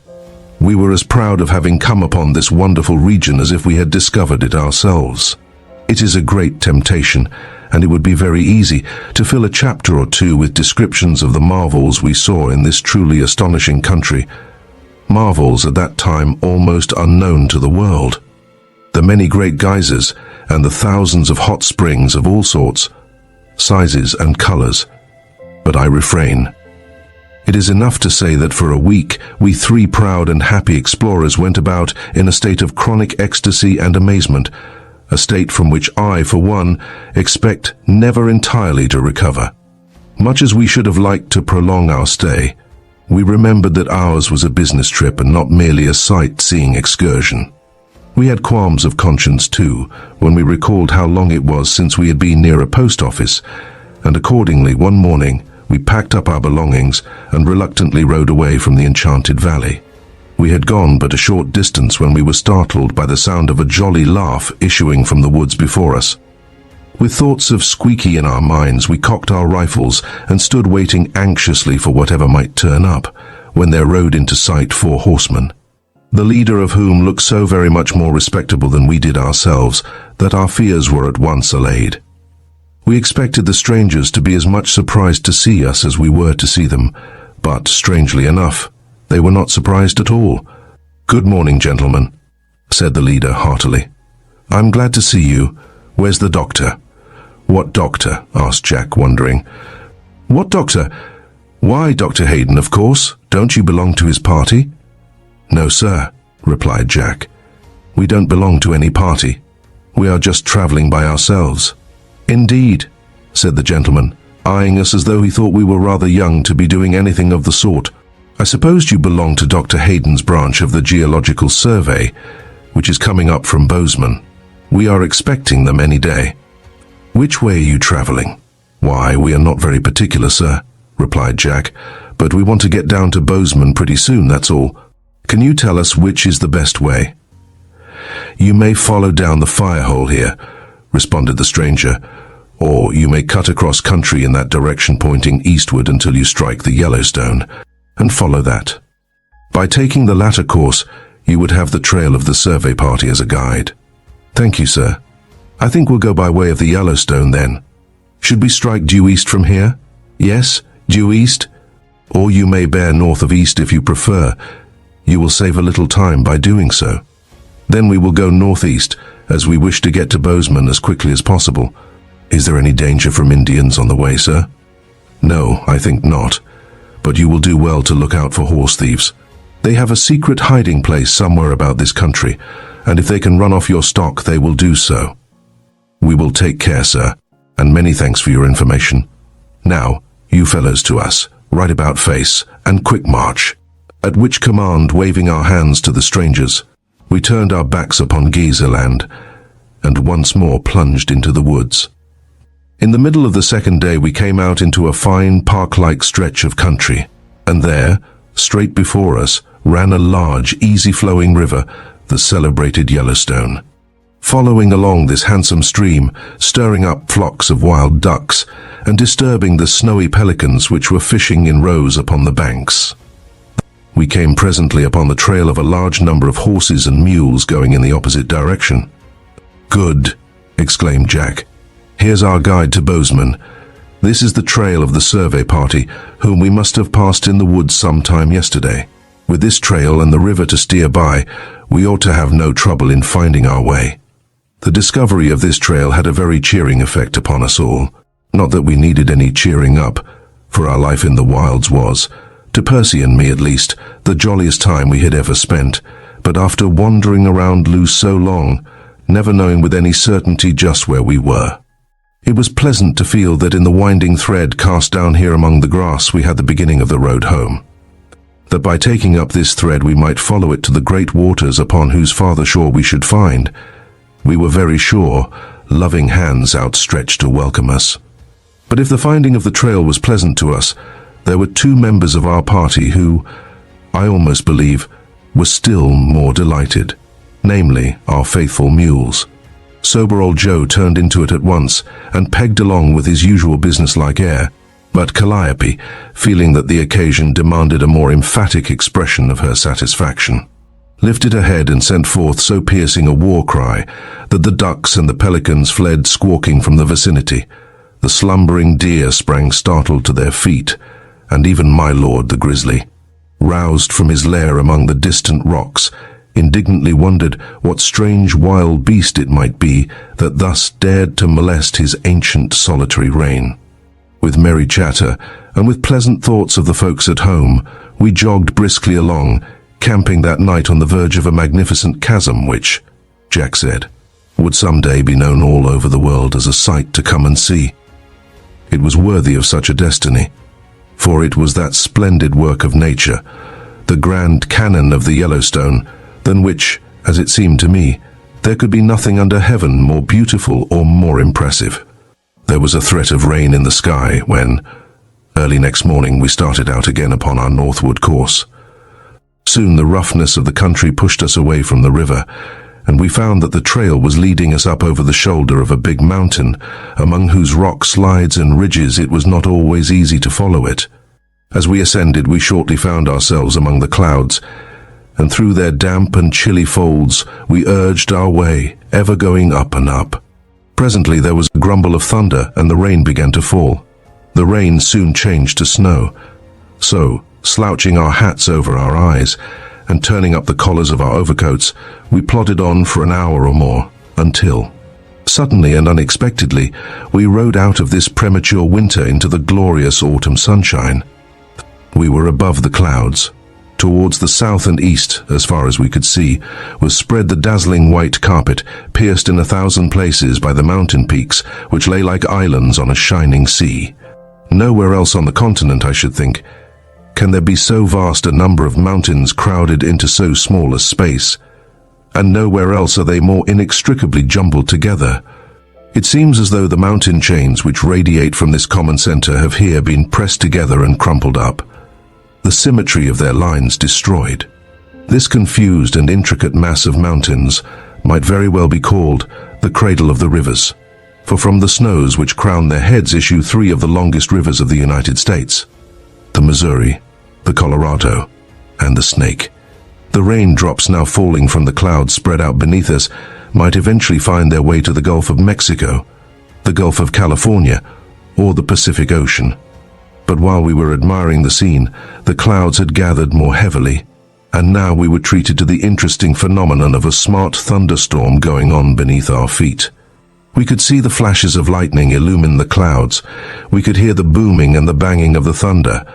We were as proud of having come upon this wonderful region as if we had discovered it ourselves. It is a great temptation, and it would be very easy to fill a chapter or two with descriptions of the marvels we saw in this truly astonishing country, marvels at that time almost unknown to the world. The many great geysers and the thousands of hot springs of all sorts, sizes and colors. But I refrain. It is enough to say that for a week we 3 proud and happy explorers went about in a state of chronic ecstasy and amazement, a state from which I, for one, expect never entirely to recover. Much as we should have liked to prolong our stay, we remembered that ours was a business trip and not merely a sight-seeing excursion. We had qualms of conscience too, when we recalled how long it was since we had been near a post office, and accordingly one morning we packed up our belongings and reluctantly rode away from the enchanted valley. We had gone but a short distance when we were startled by the sound of a jolly laugh issuing from the woods before us. With thoughts of Squeaky in our minds, we cocked our rifles and stood waiting anxiously for whatever might turn up, when there rode into sight 4 horsemen, the leader of whom looked so very much more respectable than we did ourselves that our fears were at once allayed. We expected the strangers to be as much surprised to see us as we were to see them, but, strangely enough, they were not surprised at all. "Good morning, gentlemen," said the leader heartily. "I'm glad to see you. Where's the doctor?" "What doctor?" asked Jack, wondering. "What doctor? Why, Dr. Hayden, of course. Don't you belong to his party?" "No, sir," replied Jack. "We don't belong to any party. We are just traveling by ourselves." "Indeed," said the gentleman, eyeing us as though he thought we were rather young to be doing anything of the sort. "I supposed you belonged to Dr. Hayden's branch of the Geological Survey, which is coming up from Bozeman. We are expecting them any day." "Which way are you traveling?" "Why, we are not very particular, sir," replied Jack, "but we want to get down to Bozeman pretty soon, that's all. Can you tell us which is the best way?" "You may follow down the fire hole here," responded the stranger, "or you may cut across country in that direction pointing eastward until you strike the Yellowstone, and follow that. By taking the latter course, you would have the trail of the survey party as a guide." "Thank you, sir. I think we'll go by way of the Yellowstone then. Should we strike due east from here?" "Yes, due east. Or you may bear north of east if you prefer. You will save a little time by doing so." "Then we will go northeast, as we wish to get to Bozeman as quickly as possible." "Is there any danger from Indians on the way, sir?" "No, I think not. But you will do well to look out for horse thieves. They have a secret hiding place somewhere about this country, and if they can run off your stock, they will do so." "We will take care, sir, and many thanks for your information. Now, you fellows to us, right about face, and quick march." At which command, waving our hands to the strangers, we turned our backs upon Geyserland, and once more plunged into the woods. In the middle of the second day we came out into a fine park-like stretch of country, and there, straight before us, ran a large, easy-flowing river, the celebrated Yellowstone. Following along this handsome stream, stirring up flocks of wild ducks, and disturbing the snowy pelicans which were fishing in rows upon the banks, we came presently upon the trail of a large number of horses and mules going in the opposite direction. "Good," exclaimed Jack. "Here's our guide to Bozeman. This is the trail of the survey party, whom we must have passed in the woods some time yesterday. With this trail and the river to steer by, we ought to have no trouble in finding our way." The discovery of this trail had a very cheering effect upon us all. Not that we needed any cheering up, for our life in the wilds was, to Percy and me at least, the jolliest time we had ever spent, but after wandering around loose so long, never knowing with any certainty just where we were, it was pleasant to feel that in the winding thread cast down here among the grass we had the beginning of the road home. That by taking up this thread we might follow it to the great waters upon whose farther shore we should find, we were very sure, loving hands outstretched to welcome us. But if the finding of the trail was pleasant to us, there were 2 members of our party who, I almost believe, were still more delighted, namely our faithful mules. Sober old Joe turned into it at once and pegged along with his usual businesslike air, but Calliope, feeling that the occasion demanded a more emphatic expression of her satisfaction, lifted her head and sent forth so piercing a war cry that the ducks and the pelicans fled squawking from the vicinity. The slumbering deer sprang startled to their feet, and even my lord the grizzly, roused from his lair among the distant rocks, indignantly wondered what strange wild beast it might be that thus dared to molest his ancient solitary reign. With merry chatter, and with pleasant thoughts of the folks at home, we jogged briskly along, camping that night on the verge of a magnificent chasm which, Jack said, would someday be known all over the world as a sight to come and see. It was worthy of such a destiny, for it was that splendid work of nature, the grand canon of the Yellowstone, than which, as it seemed to me, there could be nothing under heaven more beautiful or more impressive. There was a threat of rain in the sky when, early next morning, we started out again upon our northward course. Soon the roughness of the country pushed us away from the river, and we found that the trail was leading us up over the shoulder of a big mountain, among whose rock slides and ridges it was not always easy to follow it. As we ascended, we shortly found ourselves among the clouds, and through their damp and chilly folds we urged our way, ever going up and up. Presently there was a grumble of thunder, and the rain began to fall. The rain soon changed to snow. So, slouching our hats over our eyes, and turning up the collars of our overcoats, we plodded on for an hour or more, until, suddenly and unexpectedly, we rode out of this premature winter into the glorious autumn sunshine. We were above the clouds. Towards the south and east, as far as we could see, was spread the dazzling white carpet, pierced in 1,000 places by the mountain peaks, which lay like islands on a shining sea. Nowhere else on the continent, I should think, can there be so vast a number of mountains crowded into so small a space, and nowhere else are they more inextricably jumbled together. It seems as though the mountain chains which radiate from this common center have here been pressed together and crumpled up, the symmetry of their lines destroyed. This confused and intricate mass of mountains might very well be called the cradle of the rivers, for from the snows which crown their heads issue 3 of the longest rivers of the United States: the Missouri, the Colorado, and the Snake. The raindrops now falling from the clouds spread out beneath us might eventually find their way to the Gulf of Mexico, the Gulf of California, or the Pacific Ocean. But while we were admiring the scene, the clouds had gathered more heavily, and now we were treated to the interesting phenomenon of a smart thunderstorm going on beneath our feet. We could see the flashes of lightning illumine the clouds. We could hear the booming and the banging of the thunder,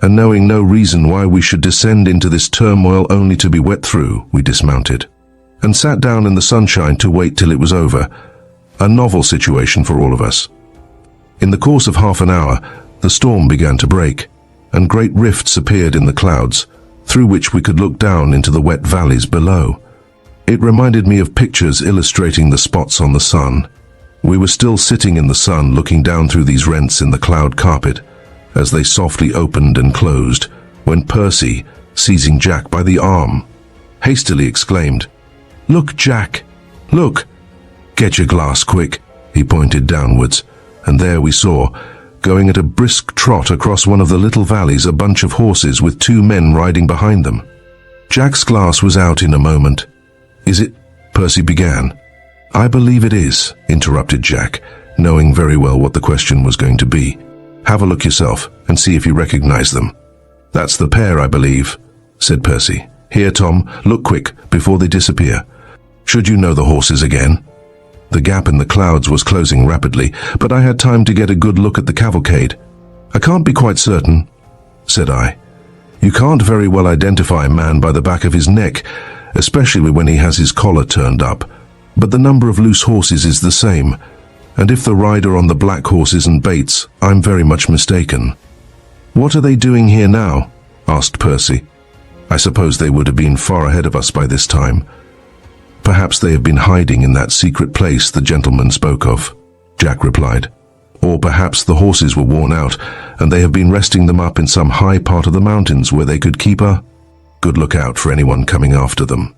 and knowing no reason why we should descend into this turmoil only to be wet through, we dismounted, and sat down in the sunshine to wait till it was over, a novel situation for all of us. In the course of half an hour, the storm began to break, and great rifts appeared in the clouds, through which we could look down into the wet valleys below. It reminded me of pictures illustrating the spots on the sun. We were still sitting in the sun looking down through these rents in the cloud carpet, as they softly opened and closed, when Percy, seizing Jack by the arm, hastily exclaimed, "Look, Jack! Look! Get your glass quick!" He pointed downwards, and there we saw, going at a brisk trot across one of the little valleys, a bunch of horses with 2 men riding behind them. Jack's glass was out in a moment. "Is it?" Percy began. "I believe it is," interrupted Jack, knowing very well what the question was going to be. "Have a look yourself and see if you recognize them." "That's the pair, I believe," said Percy. "Here, Tom, look quick before they disappear. Should you know the horses again?" The gap in the clouds was closing rapidly, but I had time to get a good look at the cavalcade. "I can't be quite certain," said I. "You can't very well identify a man by the back of his neck, especially when he has his collar turned up, but the number of loose horses is the same, and if the rider on the black horse isn't Bates, I'm very much mistaken." "What are they doing here now?" asked Percy. "I suppose they would have been far ahead of us by this time. Perhaps they have been hiding in that secret place the gentleman spoke of," Jack replied. "Or perhaps the horses were worn out, and they have been resting them up in some high part of the mountains where they could keep a good lookout for anyone coming after them.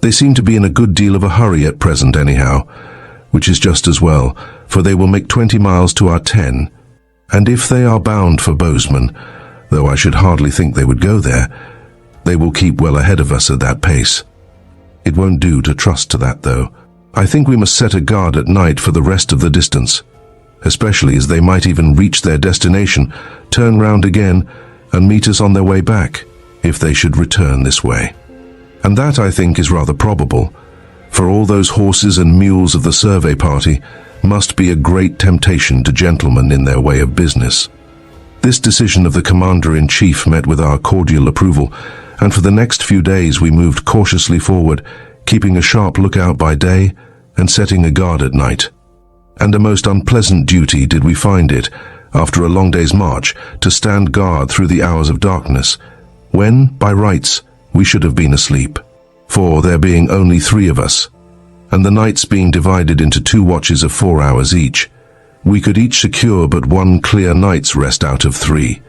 They seem to be in a good deal of a hurry at present anyhow, which is just as well, for they will make 20 miles to our 10, and if they are bound for Bozeman, though I should hardly think they would go there, they will keep well ahead of us at that pace. It won't do to trust to that, though. I think we must set a guard at night for the rest of the distance, especially as they might even reach their destination, turn round again, and meet us on their way back, if they should return this way. And that, I think, is rather probable, for all those horses and mules of the survey party must be a great temptation to gentlemen in their way of business." This decision of the commander-in-chief met with our cordial approval, and for the next few days we moved cautiously forward, keeping a sharp lookout by day and setting a guard at night. And a most unpleasant duty did we find it, after a long day's march, to stand guard through the hours of darkness, when, by rights, we should have been asleep. For there being only 3 of us, and the nights being divided into 2 watches of 4 hours each, we could each secure but 1 clear night's rest out of 3,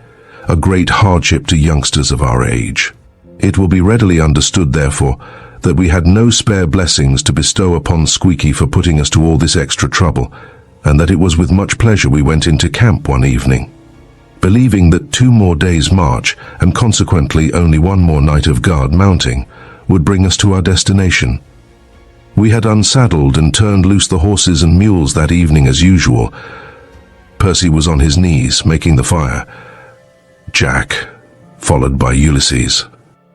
a great hardship to youngsters of our age. It will be readily understood, therefore, that we had no spare blessings to bestow upon Squeaky for putting us to all this extra trouble, and that it was with much pleasure we went into camp one evening, believing that 2 more days' march, and consequently only 1 more night of guard mounting, would bring us to our destination. We had unsaddled and turned loose the horses and mules that evening as usual. Percy was on his knees, making the fire. Jack, followed by Ulysses,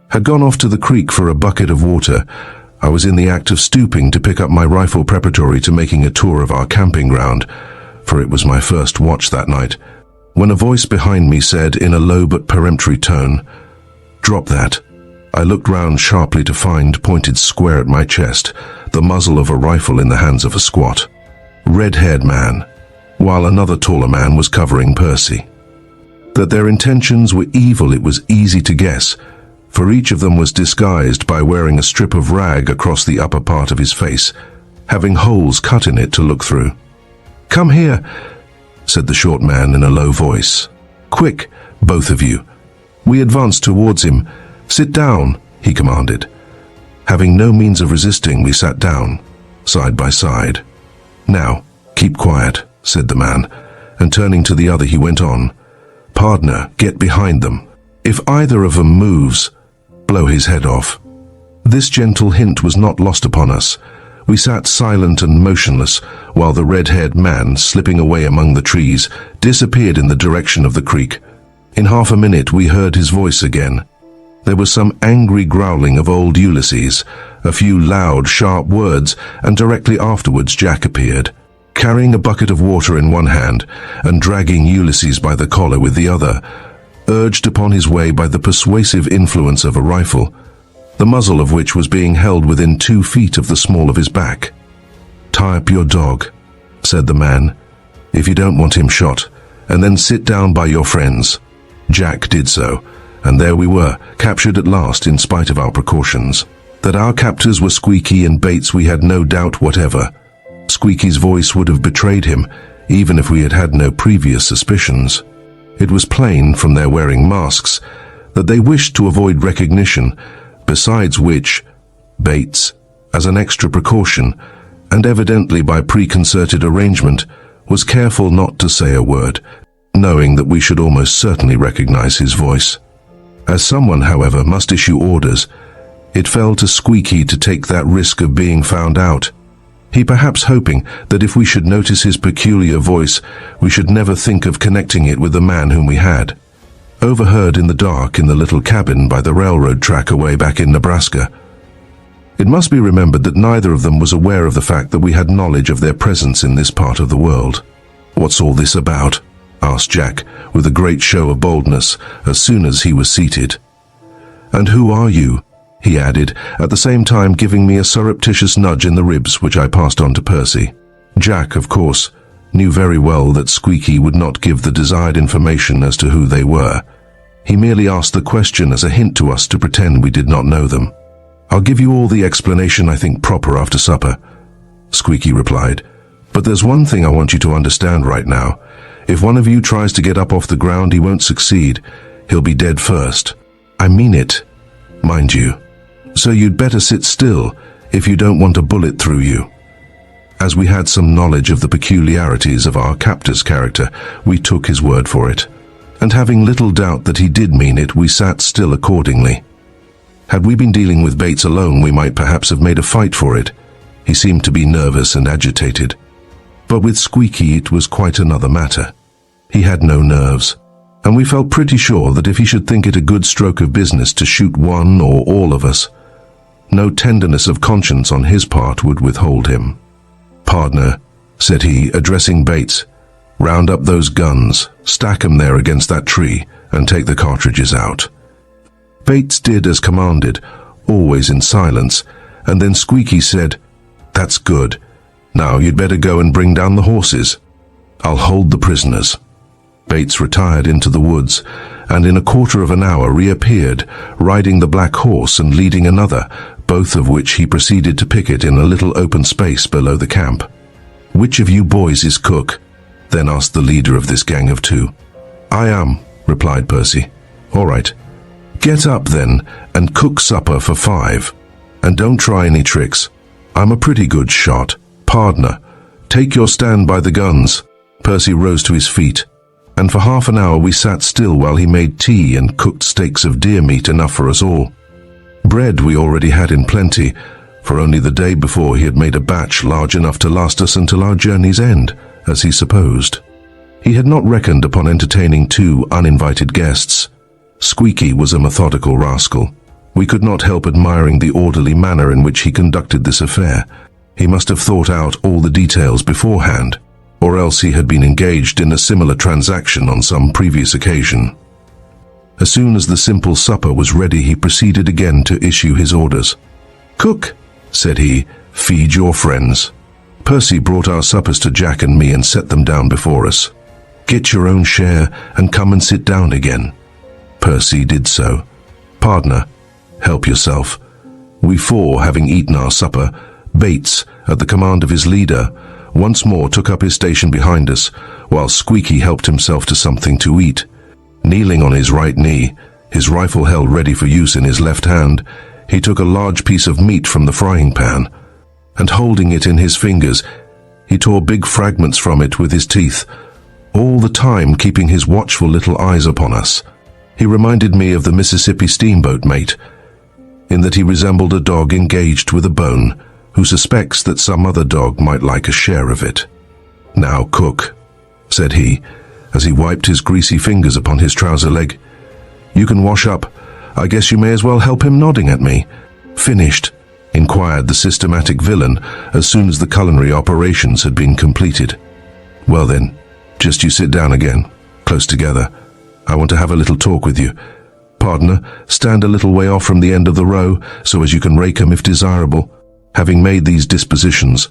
had gone off to the creek for a bucket of water. I was in the act of stooping to pick up my rifle preparatory to making a tour of our camping ground, for it was my first watch that night, when a voice behind me said in a low but peremptory tone, "Drop that." I looked round sharply to find, pointed square at my chest, the muzzle of a rifle in the hands of a squat, red-haired man, while another taller man was covering Percy. That their intentions were evil it was easy to guess, for each of them was disguised by wearing a strip of rag across the upper part of his face, having holes cut in it to look through. "Come here," said the short man in a low voice. "Quick, both of you." We advanced towards him. "Sit down," he commanded. Having no means of resisting, we sat down, side by side. "Now, keep quiet," said the man, and turning to the other he went on, "Partner, get behind them. If either of them moves, blow his head off." This gentle hint was not lost upon us. We sat silent and motionless, while the red-haired man, slipping away among the trees, disappeared in the direction of the creek. In half a minute we heard his voice again. There was some angry growling of old Ulysses, a few loud, sharp words, and directly afterwards Jack appeared, carrying a bucket of water in one hand and dragging Ulysses by the collar with the other, urged upon his way by the persuasive influence of a rifle, the muzzle of which was being held within 2 feet of the small of his back. "Tie up your dog," said the man, "if you don't want him shot, and then sit down by your friends." Jack did so, and there we were, captured at last in spite of our precautions. That our captors were Squeaky and Bates we had no doubt whatever. Squeaky's voice would have betrayed him, even if we had had no previous suspicions. It was plain, from their wearing masks, that they wished to avoid recognition, besides which, Bates, as an extra precaution, and evidently by preconcerted arrangement, was careful not to say a word, knowing that we should almost certainly recognize his voice. As someone, however, must issue orders, it fell to Squeaky to take that risk of being found out. He perhaps hoping that if we should notice his peculiar voice, we should never think of connecting it with the man whom we had overheard in the dark in the little cabin by the railroad track away back in Nebraska. It must be remembered that neither of them was aware of the fact that we had knowledge of their presence in this part of the world. "What's all this about?" asked Jack, with a great show of boldness, as soon as he was seated. "And who are you?" he added, at the same time giving me a surreptitious nudge in the ribs, which I passed on to Percy. Jack, of course, knew very well that Squeaky would not give the desired information as to who they were. He merely asked the question as a hint to us to pretend we did not know them. "I'll give you all the explanation I think proper after supper," Squeaky replied. "But there's one thing I want you to understand right now. If one of you tries to get up off the ground, he won't succeed. He'll be dead first. I mean it, mind you. So you'd better sit still if you don't want a bullet through you." As we had some knowledge of the peculiarities of our captor's character, we took his word for it. And having little doubt that he did mean it, we sat still accordingly. Had we been dealing with Bates alone, we might perhaps have made a fight for it. He seemed to be nervous and agitated. But with Squeaky it was quite another matter. He had no nerves, and we felt pretty sure that if he should think it a good stroke of business to shoot one or all of us, no tenderness of conscience on his part would withhold him. "Partner," said he, addressing Bates, "round up those guns, stack 'em there against that tree, and take the cartridges out." Bates did as commanded, always in silence, and then Squeaky said, "That's good. Now you'd better go and bring down the horses. I'll hold the prisoners." Bates retired into the woods, and in a quarter of an hour reappeared, riding the black horse and leading another, both of which he proceeded to picket in a little open space below the camp. "Which of you boys is cook?" then asked the leader of this gang of 2. "I am," replied Percy. "All right. Get up then and cook supper for 5. And don't try any tricks. I'm a pretty good shot. Partner, take your stand by the guns. Percy rose to his feet, and for half an hour we sat still while he made tea and cooked steaks of deer meat enough for us all. Bread we already had in plenty, for only the day before he had made a batch large enough to last us until our journey's end, as he supposed. He had not reckoned upon entertaining 2 uninvited guests. Squeaky was a methodical rascal. We could not help admiring the orderly manner in which he conducted this affair. He must have thought out all the details beforehand, or else he had been engaged in a similar transaction on some previous occasion. As soon as the simple supper was ready, he proceeded again to issue his orders. "Cook," said he, "feed your friends." Percy brought our suppers to Jack and me and set them down before us. "Get your own share and come and sit down again." Percy did so. "Partner, help yourself." We 4, having eaten our supper, Bates, at the command of his leader, once more took up his station behind us, while Squeaky helped himself to something to eat. Kneeling on his right knee, his rifle held ready for use in his left hand, he took a large piece of meat from the frying pan, and holding it in his fingers, he tore big fragments from it with his teeth, all the time keeping his watchful little eyes upon us. He reminded me of the Mississippi steamboat mate, in that he resembled a dog engaged with a bone, who suspects that some other dog might like a share of it. "Now cook," said he, as he wiped his greasy fingers upon his trouser leg. "You can wash up. I guess you may as well help him," nodding at me. "Finished?" inquired the systematic villain as soon as the culinary operations had been completed. "Well then, just you sit down again, close together. I want to have a little talk with you. Partner, stand a little way off from the end of the row, so as you can rake 'em if desirable." Having made these dispositions,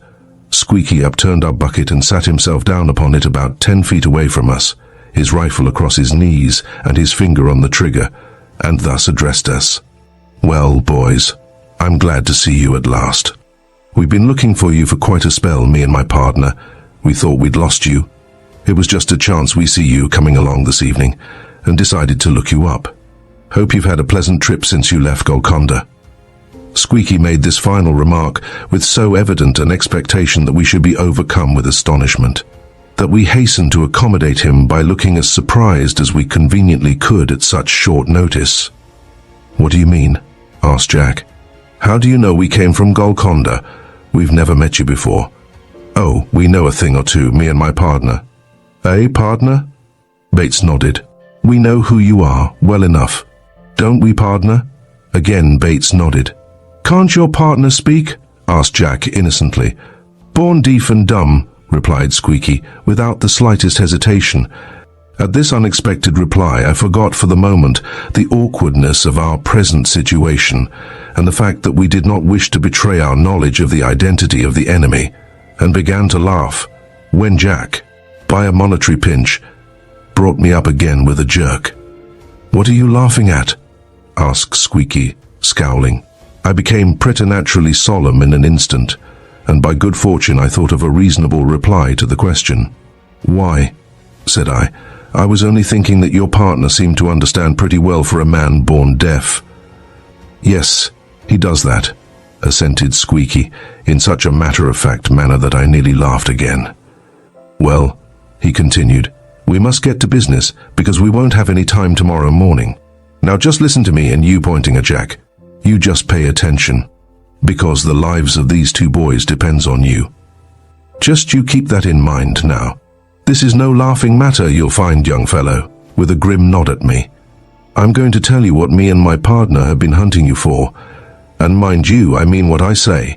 Squeaky upturned our bucket and sat himself down upon it about 10 feet away from us, his rifle across his knees and his finger on the trigger, and thus addressed us. "Well, boys, I'm glad to see you at last. We've been looking for you for quite a spell, me and my partner. We thought we'd lost you. It was just a chance we see you coming along this evening, and decided to look you up. Hope you've had a pleasant trip since you left Golconda." Squeaky made this final remark with so evident an expectation that we should be overcome with astonishment, that we hastened to accommodate him by looking as surprised as we conveniently could at such short notice. "What do you mean?" asked Jack. "How do you know we came from Golconda? We've never met you before." "Oh, we know a thing or two, me and my partner." "Eh, partner?" Bates nodded. "We know who you are, well enough. Don't we, partner?" Again Bates nodded. "Can't your partner speak?" asked Jack innocently. "Born deaf and dumb," replied Squeaky, without the slightest hesitation. At this unexpected reply, I forgot for the moment the awkwardness of our present situation, and the fact that we did not wish to betray our knowledge of the identity of the enemy, and began to laugh, when Jack, by a monetary pinch, brought me up again with a jerk. "What are you laughing at?" asked Squeaky, scowling. I became preternaturally solemn in an instant, and by good fortune I thought of a reasonable reply to the question. "Why?" said I. "I was only thinking that your partner seemed to understand pretty well for a man born deaf." "Yes, he does that," assented Squeaky, in such a matter-of-fact manner that I nearly laughed again. "Well," he continued, "we must get to business, because we won't have any time tomorrow morning. Now just listen to me, and you pointing at Jack. You just pay attention, because the lives of these 2 boys depends on you. Just you keep that in mind now. This is no laughing matter, you'll find, young fellow," with a grim nod at me. "I'm going to tell you what me and my partner have been hunting you for, and mind you, I mean what I say."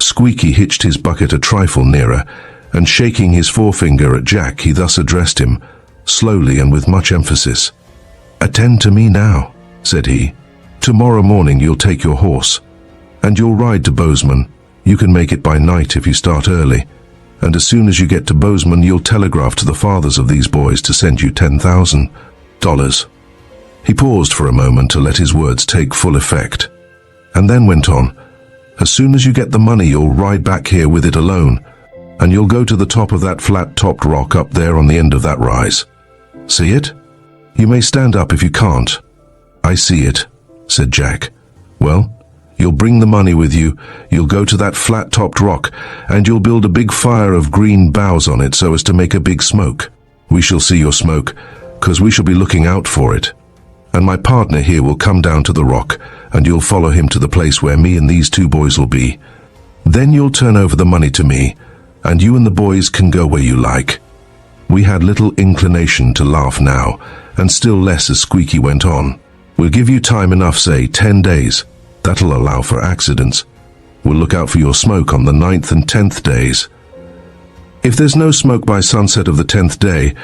Squeaky hitched his bucket a trifle nearer, and shaking his forefinger at Jack, he thus addressed him, slowly and with much emphasis. "Attend to me now," said he. "Tomorrow morning you'll take your horse, and you'll ride to Bozeman. You can make it by night if you start early, and as soon as you get to Bozeman you'll telegraph to the fathers of these boys to send you $10,000. He paused for a moment to let his words take full effect, and then went on. "As soon as you get the money you'll ride back here with it alone, and you'll go to the top of that flat-topped rock up there on the end of that rise. See it? You may stand up if you can't." "I see it," said Jack. "Well, you'll bring the money with you, you'll go to that flat-topped rock, and you'll build a big fire of green boughs on it so as to make a big smoke. We shall see your smoke, 'cause we shall be looking out for it. And my partner here will come down to the rock, and you'll follow him to the place where me and these two boys will be. Then you'll turn over the money to me, and you and the boys can go where you like." We had little inclination to laugh now, and still less as Squeaky went on. "We'll give you time enough, say 10 days. That'll allow for accidents. We'll look out for your smoke on the 9th and 10th days. If there's no smoke by sunset of the 10th day,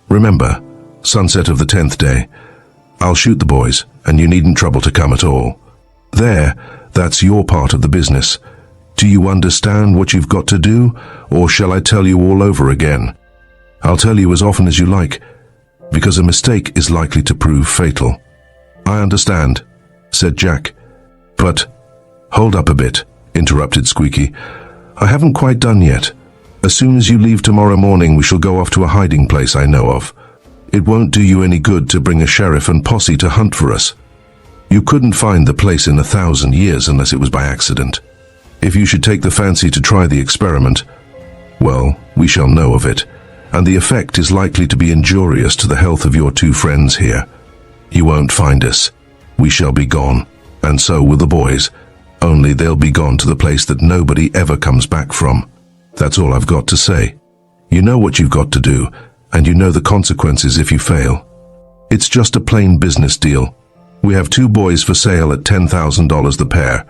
remember, sunset of the 10th day, I'll shoot the boys, and you needn't trouble to come at all. There, that's your part of the business. Do you understand what you've got to do, or shall I tell you all over again?" "I'll tell you as often as you like, because a mistake is likely to prove fatal." "I understand," said Jack. "But—" "Hold up a bit," interrupted Squeaky. "I haven't quite done yet. As soon as you leave tomorrow morning, we shall go off to a hiding place I know of. It won't do you any good to bring a sheriff and posse to hunt for us. You couldn't find the place in 1,000 years unless it was by accident. If you should take the fancy to try the experiment, well, we shall know of it, and the effect is likely to be injurious to the health of your two friends here. You won't find us. We shall be gone, and so will the boys, only they'll be gone to the place that nobody ever comes back from. That's all I've got to say. You know what you've got to do, and you know the consequences if you fail. It's just a plain business deal. We have 2 boys for sale at $10,000 the pair.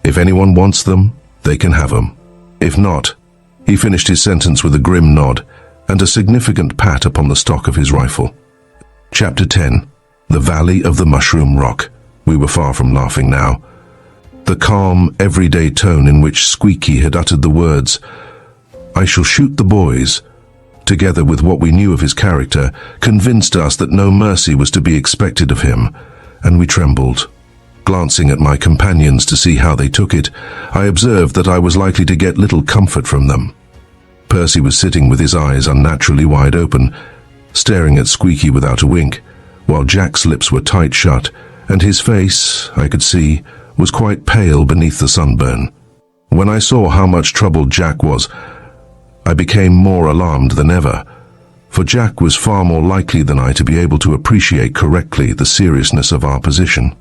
If anyone wants them, they can have them. If not—" He finished his sentence with a grim nod and a significant pat upon the stock of his rifle. Chapter 10. The Valley of the Mushroom Rock. We were far from laughing now. The calm, everyday tone in which Squeaky had uttered the words, "I shall shoot the boys," together with what we knew of his character, convinced us that no mercy was to be expected of him, and we trembled. Glancing at my companions to see how they took it, I observed that I was likely to get little comfort from them. Percy was sitting with his eyes unnaturally wide open, staring at Squeaky without a wink, while Jack's lips were tight shut, and his face, I could see, was quite pale beneath the sunburn. When I saw how much trouble Jack was, I became more alarmed than ever, for Jack was far more likely than I to be able to appreciate correctly the seriousness of our position.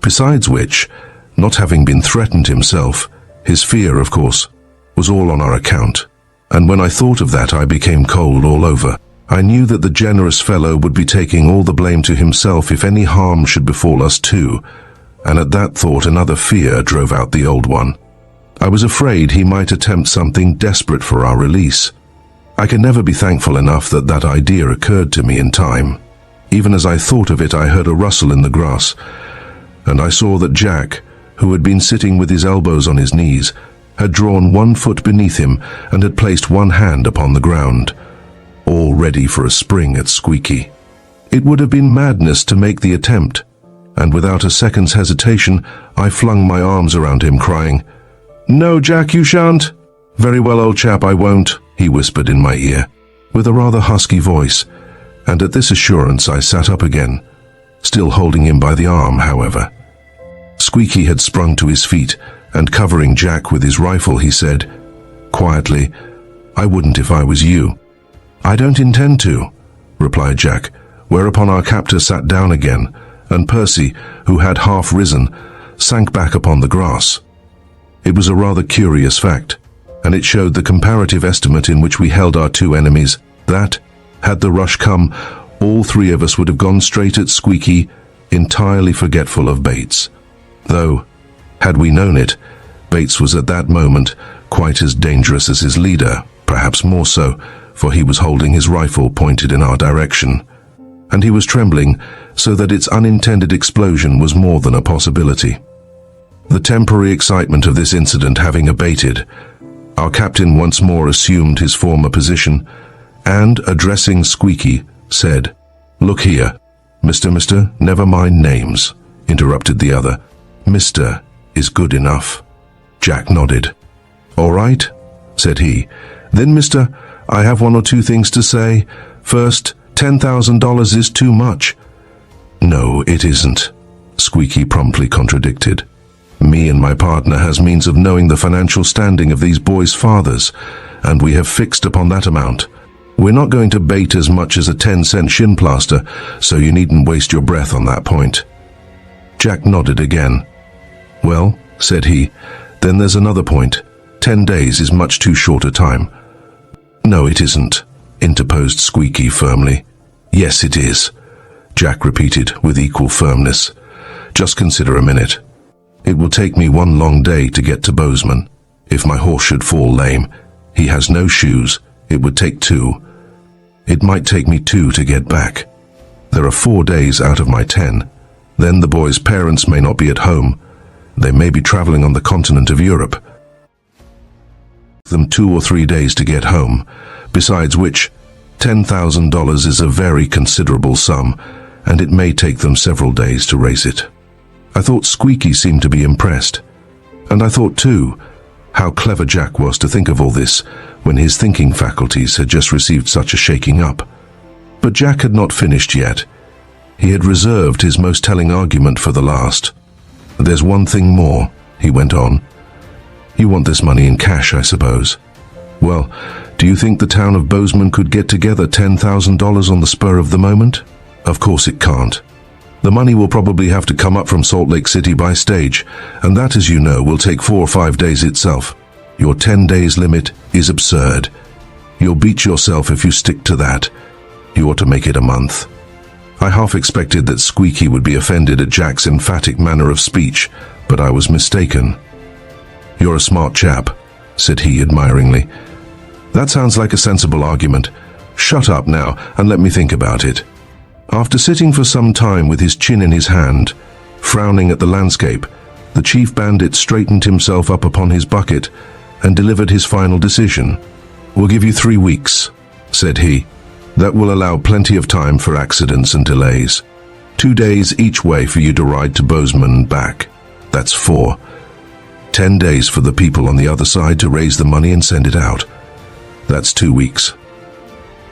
Besides which, not having been threatened himself, his fear, of course, was all on our account, and when I thought of that I became cold all over. I knew that the generous fellow would be taking all the blame to himself if any harm should befall us too, and at that thought another fear drove out the old one. I was afraid he might attempt something desperate for our release. I can never be thankful enough that that idea occurred to me in time. Even as I thought of it, I heard a rustle in the grass, and I saw that Jack, who had been sitting with his elbows on his knees, had drawn 1 foot beneath him and had placed 1 hand upon the ground, all ready for a spring at Squeaky. It would have been madness to make the attempt, and without a second's hesitation, I flung my arms around him, crying, "No, Jack, you shan't." "Very well, old chap, I won't," he whispered in my ear, with a rather husky voice, and at this assurance I sat up again, still holding him by the arm, however. Squeaky had sprung to his feet, and covering Jack with his rifle, he said, quietly, "I wouldn't if I was you." "I don't intend to," replied Jack, whereupon our captor sat down again, and Percy, who had half risen, sank back upon the grass. It was a rather curious fact, and it showed the comparative estimate in which we held our 2 enemies, that, had the rush come, all 3 of us would have gone straight at Squeaky, entirely forgetful of Bates. Though, had we known it, Bates was at that moment quite as dangerous as his leader, perhaps more so, for he was holding his rifle pointed in our direction, and he was trembling so that its unintended explosion was more than a possibility. The temporary excitement of this incident having abated, our captain once more assumed his former position, and, addressing Squeaky, said, "Look here, Mr. Never mind names," interrupted the other. "Mr. is good enough." Jack nodded. "All right," said he. "Then, mister, I have 1 or 2 things to say. First, $10,000 is too much." "No, it isn't," Squeaky promptly contradicted. Me and my partner has means of knowing the financial standing of these boys' fathers, and we have fixed upon that amount. We're not going to bait as much as a 10-cent shin plaster, so you needn't waste your breath on that point. Jack nodded again. Well, said he, then there's another point. 10 days is much too short a time. No, it isn't, interposed Squeaky firmly. Yes, it is, Jack repeated with equal firmness. Just consider a minute. It will take me one long day to get to Bozeman. If my horse should fall lame, he has no shoes, it would take 2. It might take me 2 to get back. There are 4 days out of my 10. Then the boys' parents may not be at home. They may be traveling on the continent of Europe. Them 2 or 3 days to get home, besides which $10,000 is a very considerable sum, and it may take them several days to raise it. I thought Squeaky seemed to be impressed, and I thought too how clever Jack was to think of all this when his thinking faculties had just received such a shaking up. But Jack had not finished yet. He had reserved his most telling argument for the last. There's one thing more, he went on. You want this money in cash, I suppose. Well, do you think the town of Bozeman could get together $10,000 on the spur of the moment? Of course it can't. The money will probably have to come up from Salt Lake City by stage, and that, as you know, will take 4 or 5 days itself. Your 10 days limit is absurd. You'll beat yourself if you stick to that. You ought to make it a month. I half expected that Squeaky would be offended at Jack's emphatic manner of speech, but I was mistaken. You're a smart chap, said he admiringly. That sounds like a sensible argument. Shut up now and let me think about it. After sitting for some time with his chin in his hand, frowning at the landscape, the chief bandit straightened himself up upon his bucket and delivered his final decision. We'll give you 3 weeks, said he. That will allow plenty of time for accidents and delays. 2 days each way for you to ride to Bozeman and back. That's 4. 10 days for the people on the other side to raise the money and send it out. That's 2 weeks.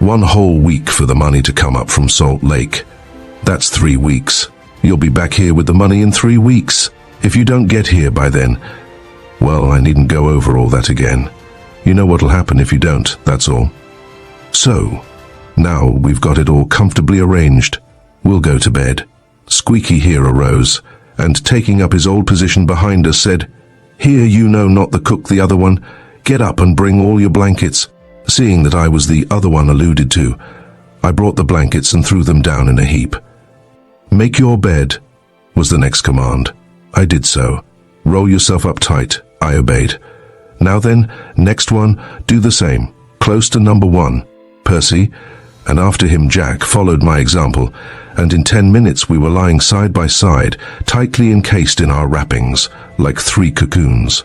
1 whole week for the money to come up from Salt Lake. That's 3 weeks. You'll be back here with the money in 3 weeks. If you don't get here by then, well, I needn't go over all that again. You know what'll happen if you don't, that's all. So, now we've got it all comfortably arranged. We'll go to bed. Squeaky here arose, and taking up his old position behind us said, Here, you know, not the cook, the other one. Get up and bring all your blankets. Seeing that I was the other one alluded to, I brought the blankets and threw them down in a heap. Make your bed, was the next command. I did so. Roll yourself up tight, I obeyed. Now then, next one, do the same, close to number 1. Percy, and after him Jack, followed my example, and in 10 minutes we were lying side by side, tightly encased in our wrappings, like 3 cocoons.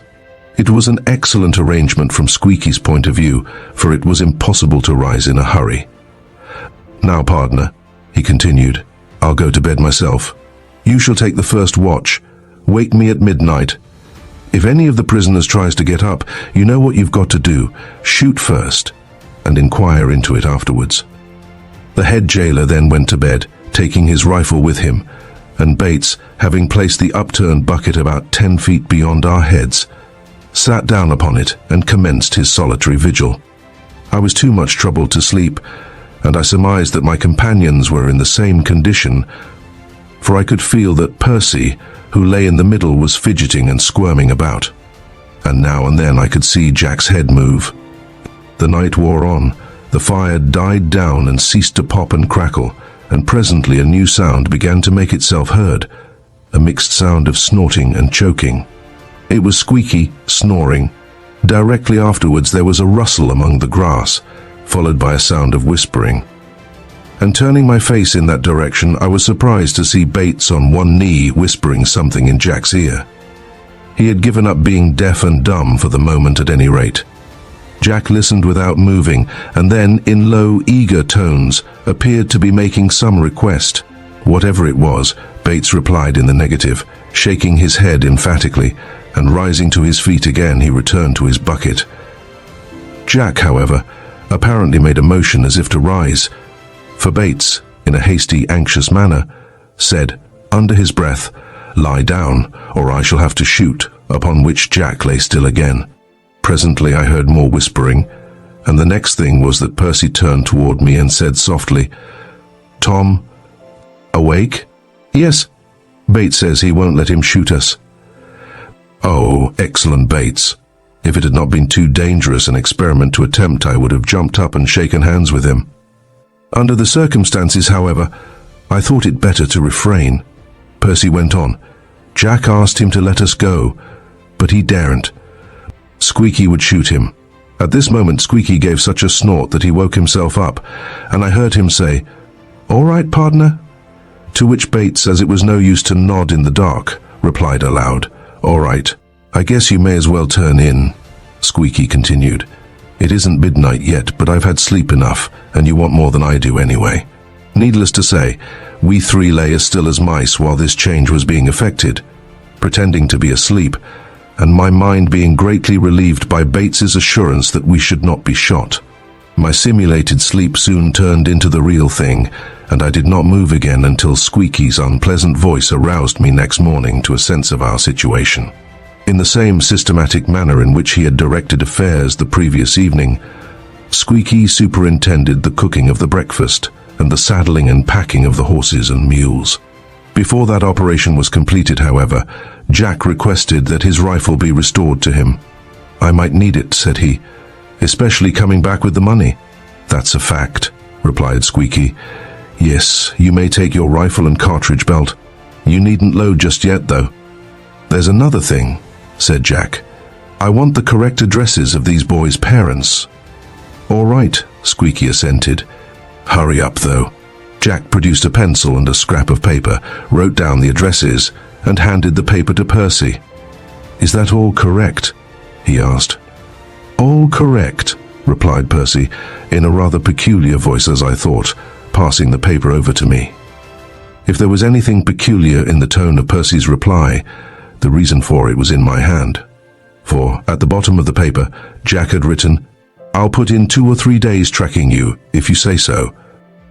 It was an excellent arrangement from Squeaky's point of view, for it was impossible to rise in a hurry. Now, partner, he continued, I'll go to bed myself. You shall take the first watch. Wake me at midnight. If any of the prisoners tries to get up, you know what you've got to do. Shoot first, and inquire into it afterwards. The head jailer then went to bed, taking his rifle with him, and Bates, having placed the upturned bucket about 10 feet beyond our heads, sat down upon it and commenced his solitary vigil. I was too much troubled to sleep, and I surmised that my companions were in the same condition, for I could feel that Percy, who lay in the middle, was fidgeting and squirming about, and now and then I could see Jack's head move. The night wore on, the fire died down and ceased to pop and crackle, and presently a new sound began to make itself heard, a mixed sound of snorting and choking. It was Squeaky, snoring. Directly afterwards there was a rustle among the grass, followed by a sound of whispering. And turning my face in that direction, I was surprised to see Bates on one knee whispering something in Jack's ear. He had given up being deaf and dumb for the moment at any rate. Jack listened without moving, and then, in low, eager tones, appeared to be making some request. Whatever it was, Bates replied in the negative, shaking his head emphatically, and rising to his feet again, he returned to his bucket. Jack, however, apparently made a motion as if to rise, for Bates, in a hasty, anxious manner, said, under his breath, "Lie down, or I shall have to shoot," upon which Jack lay still again. Presently I heard more whispering, and the next thing was that Percy turned toward me and said softly, "Tom, awake?" "Yes. Bates says he won't let him shoot us." "Oh, excellent Bates. If it had not been too dangerous an experiment to attempt, I would have jumped up and shaken hands with him. Under the circumstances, however, I thought it better to refrain." Percy went on. "Jack asked him to let us go, but he daren't. Squeaky would shoot him." At this moment Squeaky gave such a snort that he woke himself up, and I heard him say, "All right, partner?" To which Bates, as it was no use to nod in the dark, replied aloud, "All right. I guess you may as well turn in." Squeaky continued, "It isn't midnight yet, but I've had sleep enough, and you want more than I do anyway." Needless to say, we three lay as still as mice while this change was being effected, pretending to be asleep, and my mind being greatly relieved by Bates's assurance that we should not be shot. My simulated sleep soon turned into the real thing, and I did not move again until Squeaky's unpleasant voice aroused me next morning to a sense of our situation. In the same systematic manner in which he had directed affairs the previous evening, Squeaky superintended the cooking of the breakfast and the saddling and packing of the horses and mules. Before that operation was completed, however, Jack requested that his rifle be restored to him. "I might need it," said he, "especially coming back with the money." "That's a fact," replied Squeaky. "Yes, you may take your rifle and cartridge belt. You needn't load just yet, though." "There's another thing," said Jack. "I want the correct addresses of these boys' parents." "All right," Squeaky assented. "Hurry up, though." Jack produced a pencil and a scrap of paper, wrote down the addresses, and handed the paper to Percy. "Is that all correct?" he asked. "All correct," replied Percy, in a rather peculiar voice as I thought, passing the paper over to me. If there was anything peculiar in the tone of Percy's reply, the reason for it was in my hand. For, at the bottom of the paper, Jack had written, "I'll put in 2 or 3 days tracking you, if you say so."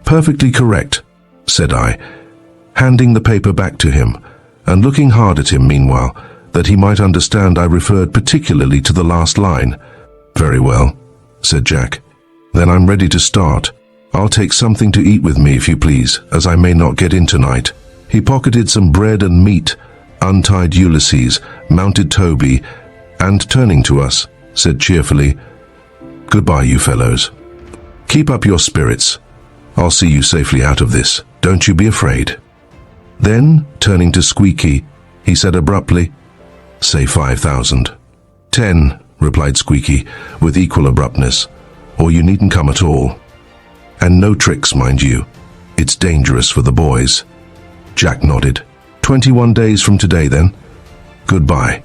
"Perfectly correct," said I, handing the paper back to him, and looking hard at him meanwhile, that he might understand I referred particularly to the last line. "Very well," said Jack. "Then I'm ready to start. I'll take something to eat with me, if you please, as I may not get in tonight." He pocketed some bread and meat, untied Ulysses, mounted Toby, and turning to us, said cheerfully, "Goodbye, you fellows. Keep up your spirits. I'll see you safely out of this. Don't you be afraid." Then, turning to Squeaky, he said abruptly, "Say 5,000. 10, replied Squeaky, with equal abruptness, "or you needn't come at all. And no tricks, mind you. It's dangerous for the boys." Jack nodded. 21 days from today, then. Goodbye."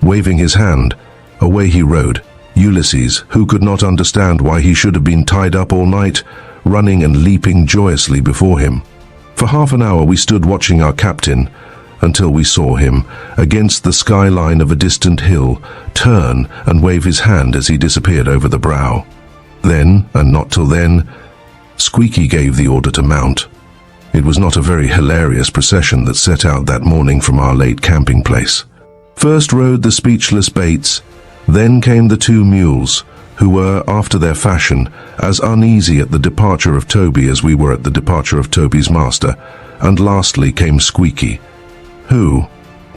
Waving his hand, away he rode, Ulysses, who could not understand why he should have been tied up all night, running and leaping joyously before him. For half an hour we stood watching our captain, until we saw him, against the skyline of a distant hill, turn and wave his hand as he disappeared over the brow. Then, and not till then, Squeaky gave the order to mount. It was not a very hilarious procession that set out that morning from our late camping place. First rode the speechless Bates, then came the 2 mules, who were, after their fashion, as uneasy at the departure of Toby as we were at the departure of Toby's master, and lastly came Squeaky, who,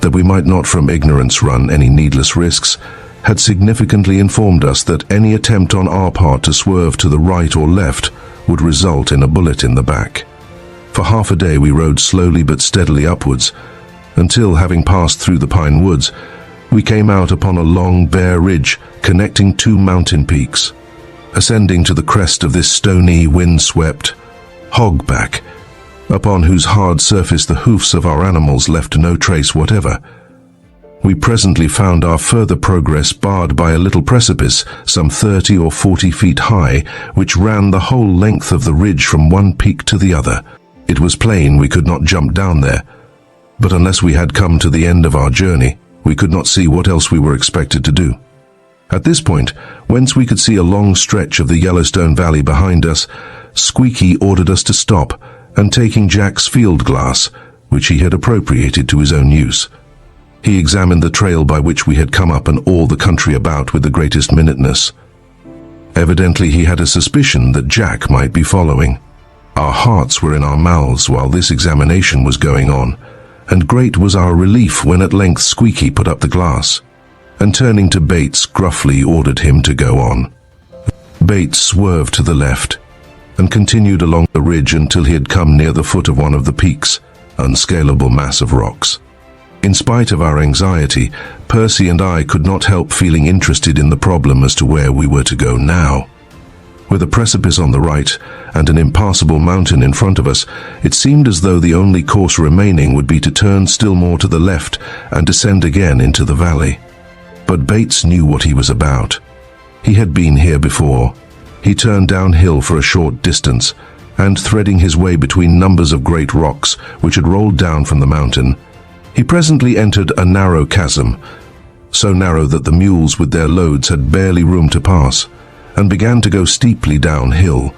that we might not from ignorance run any needless risks, had significantly informed us that any attempt on our part to swerve to the right or left would result in a bullet in the back. For half a day we rode slowly but steadily upwards, until, having passed through the pine woods, we came out upon a long bare ridge connecting 2 mountain peaks. Ascending to the crest of this stony, wind-swept hogback, upon whose hard surface the hoofs of our animals left no trace whatever, we presently found our further progress barred by a little precipice some 30 or 40 feet high, which ran the whole length of the ridge from one peak to the other. It was plain we could not jump down there, but unless we had come to the end of our journey, we could not see what else we were expected to do. At this point, whence we could see a long stretch of the Yellowstone Valley behind us, Squeaky ordered us to stop, and taking Jack's field glass, which he had appropriated to his own use. He examined the trail by which we had come up and all the country about with the greatest minuteness. Evidently he had a suspicion that Jack might be following. Our hearts were in our mouths while this examination was going on, and great was our relief when at length Squeaky put up the glass, and turning to Bates gruffly ordered him to go on. Bates swerved to the left, and continued along the ridge until he had come near the foot of one of the peaks, unscalable mass of rocks. In spite of our anxiety, Percy and I could not help feeling interested in the problem as to where we were to go now. With a precipice on the right and an impassable mountain in front of us, it seemed as though the only course remaining would be to turn still more to the left and descend again into the valley. But Bates knew what he was about. He had been here before. He turned downhill for a short distance, and threading his way between numbers of great rocks which had rolled down from the mountain, he presently entered a narrow chasm, so narrow that the mules with their loads had barely room to pass, and began to go steeply downhill.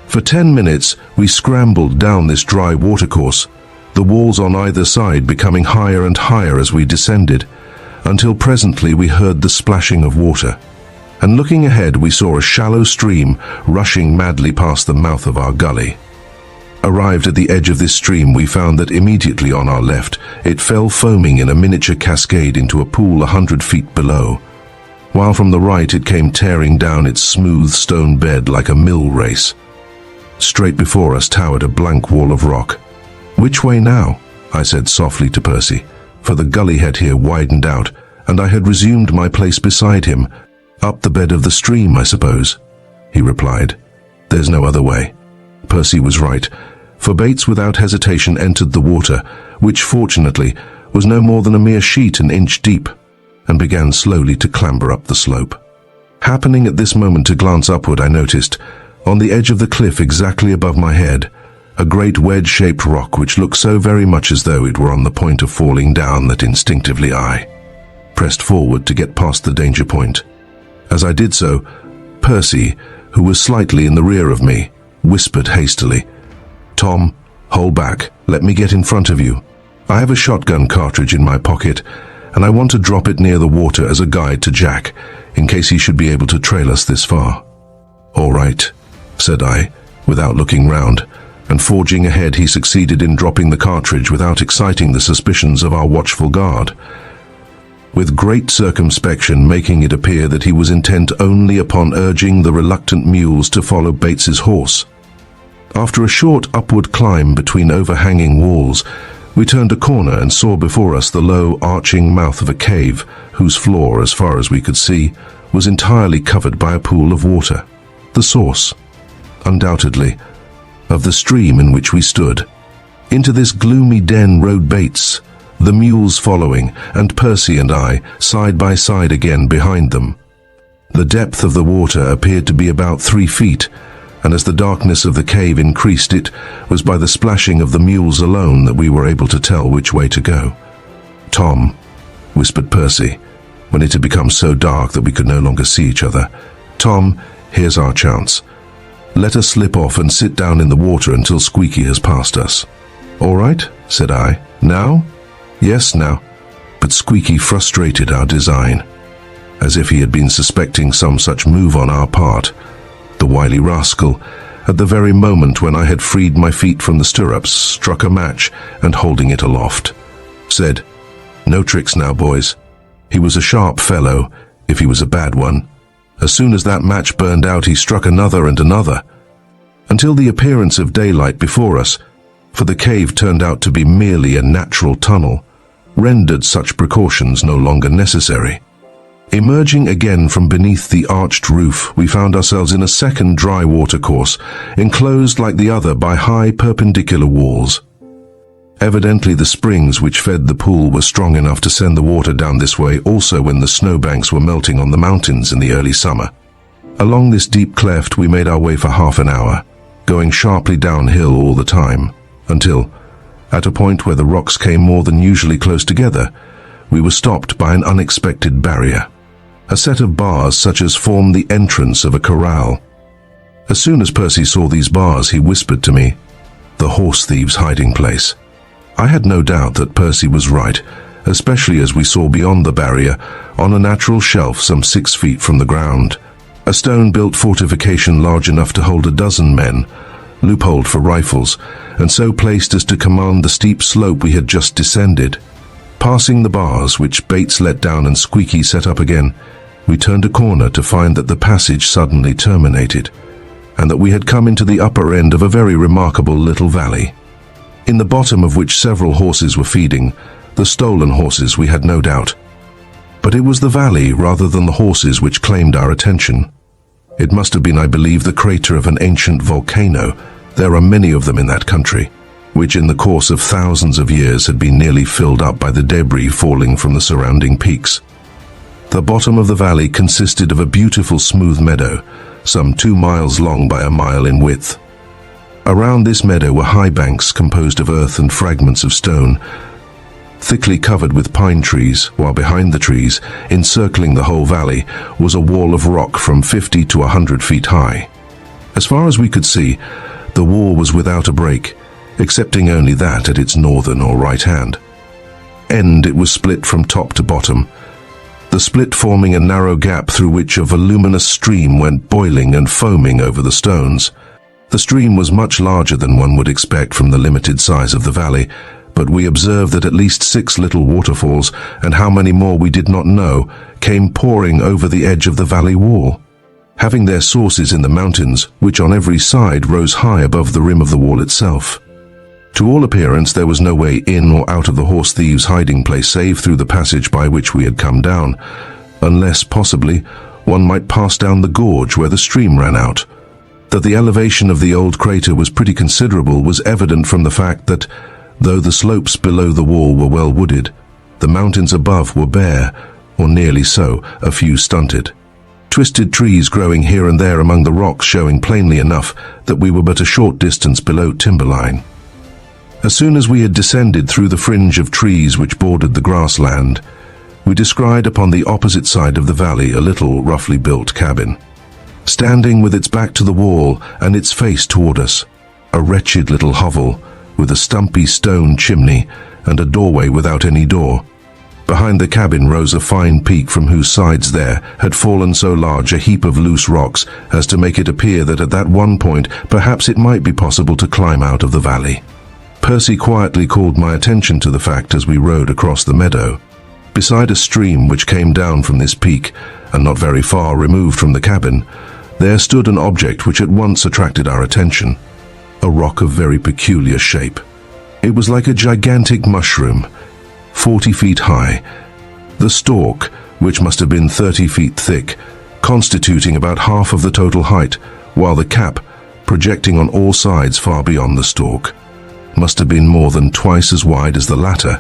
For 10 minutes we scrambled down this dry watercourse, the walls on either side becoming higher and higher as we descended, until presently we heard the splashing of water, and looking ahead we saw a shallow stream rushing madly past the mouth of our gully. Arrived at the edge of this stream, we found that immediately on our left it fell foaming in a miniature cascade into a pool 100 feet below, while from the right it came tearing down its smooth stone bed like a mill race. Straight before us towered a blank wall of rock. "Which way now?" I said softly to Percy, for the gully head here widened out, and I had resumed my place beside him. "Up the bed of the stream, I suppose," he replied. "There's no other way." Percy was right, for Bates without hesitation entered the water, which fortunately was no more than a mere sheet an inch deep, and began slowly to clamber up the slope. Happening at this moment to glance upward, I noticed, on the edge of the cliff exactly above my head, a great wedge-shaped rock which looked so very much as though it were on the point of falling down that instinctively I pressed forward to get past the danger point. As I did so, Percy, who was slightly in the rear of me, whispered hastily, "Tom, hold back, let me get in front of you. I have a shotgun cartridge in my pocket, and I want to drop it near the water as a guide to Jack, in case he should be able to trail us this far." "All right," said I, without looking round, and forging ahead he succeeded in dropping the cartridge without exciting the suspicions of our watchful guard, with great circumspection making it appear that he was intent only upon urging the reluctant mules to follow Bates's horse. After a short upward climb between overhanging walls, we turned a corner and saw before us the low, arching mouth of a cave, whose floor, as far as we could see, was entirely covered by a pool of water, the source, undoubtedly, of the stream in which we stood. Into this gloomy den rode Bates, the mules following, and Percy and I, side by side again behind them. The depth of the water appeared to be about 3 feet, and as the darkness of the cave increased, it was by the splashing of the mules alone that we were able to tell which way to go. "Tom," whispered Percy, when it had become so dark that we could no longer see each other, "Tom, here's our chance. Let us slip off and sit down in the water until Squeaky has passed us." "All right," said I. "Now?" "Yes, now." But Squeaky frustrated our design, as if he had been suspecting some such move on our part. The wily rascal, at the very moment when I had freed my feet from the stirrups, struck a match and, holding it aloft, said, "No tricks now, boys." He was a sharp fellow, if he was a bad one. As soon as that match burned out, he struck another and another, until the appearance of daylight before us, for the cave turned out to be merely a natural tunnel, rendered such precautions no longer necessary. Emerging again from beneath the arched roof, we found ourselves in a second dry watercourse, enclosed like the other by high perpendicular walls. Evidently the springs which fed the pool were strong enough to send the water down this way also when the snowbanks were melting on the mountains in the early summer. Along this deep cleft we made our way for half an hour, going sharply downhill all the time, until, at a point where the rocks came more than usually close together, we were stopped by an unexpected barrier, a set of bars such as formed the entrance of a corral. As soon as Percy saw these bars, he whispered to me, "The horse thieves' hiding place." I had no doubt that Percy was right, especially as we saw beyond the barrier, on a natural shelf some 6 feet from the ground, a stone-built fortification large enough to hold a dozen men, loopholed for rifles, and so placed as to command the steep slope we had just descended. Passing the bars, which Bates let down and Squeaky set up again, we turned a corner to find that the passage suddenly terminated, and that we had come into the upper end of a very remarkable little valley, in the bottom of which several horses were feeding, the stolen horses, we had no doubt. But it was the valley rather than the horses which claimed our attention. It must have been, I believe, the crater of an ancient volcano. There are many of them in that country, which in the course of thousands of years had been nearly filled up by the debris falling from the surrounding peaks. The bottom of the valley consisted of a beautiful smooth meadow, some 2 miles long by a mile in width. Around this meadow were high banks composed of earth and fragments of stone, thickly covered with pine trees, while behind the trees, encircling the whole valley, was a wall of rock from 50 to 100 feet high. As far as we could see, the wall was without a break, excepting only that at its northern or right hand end it was split from top to bottom, the split forming a narrow gap through which a voluminous stream went boiling and foaming over the stones. The stream was much larger than one would expect from the limited size of the valley, but we observed that at least 6 little waterfalls, and how many more we did not know, came pouring over the edge of the valley wall, having their sources in the mountains, which on every side rose high above the rim of the wall itself. To all appearance, there was no way in or out of the horse thieves' hiding place save through the passage by which we had come down, unless, possibly, one might pass down the gorge where the stream ran out. That the elevation of the old crater was pretty considerable was evident from the fact that, though the slopes below the wall were well wooded, the mountains above were bare, or nearly so, a few stunted. Twisted trees growing here and there among the rocks showing plainly enough that we were but a short distance below timberline. As soon as we had descended through the fringe of trees which bordered the grassland, we descried upon the opposite side of the valley a little roughly built cabin, standing with its back to the wall and its face toward us, a wretched little hovel with a stumpy stone chimney and a doorway without any door. Behind the cabin rose a fine peak from whose sides there had fallen so large a heap of loose rocks as to make it appear that at that one point perhaps it might be possible to climb out of the valley. Percy quietly called my attention to the fact as we rode across the meadow. Beside a stream which came down from this peak, and not very far removed from the cabin, there stood an object which at once attracted our attention, a rock of very peculiar shape. It was like a gigantic mushroom, 40 feet high, the stalk, which must have been 30 feet thick, constituting about half of the total height, while the cap, projecting on all sides far beyond the stalk, must have been more than twice as wide as the latter.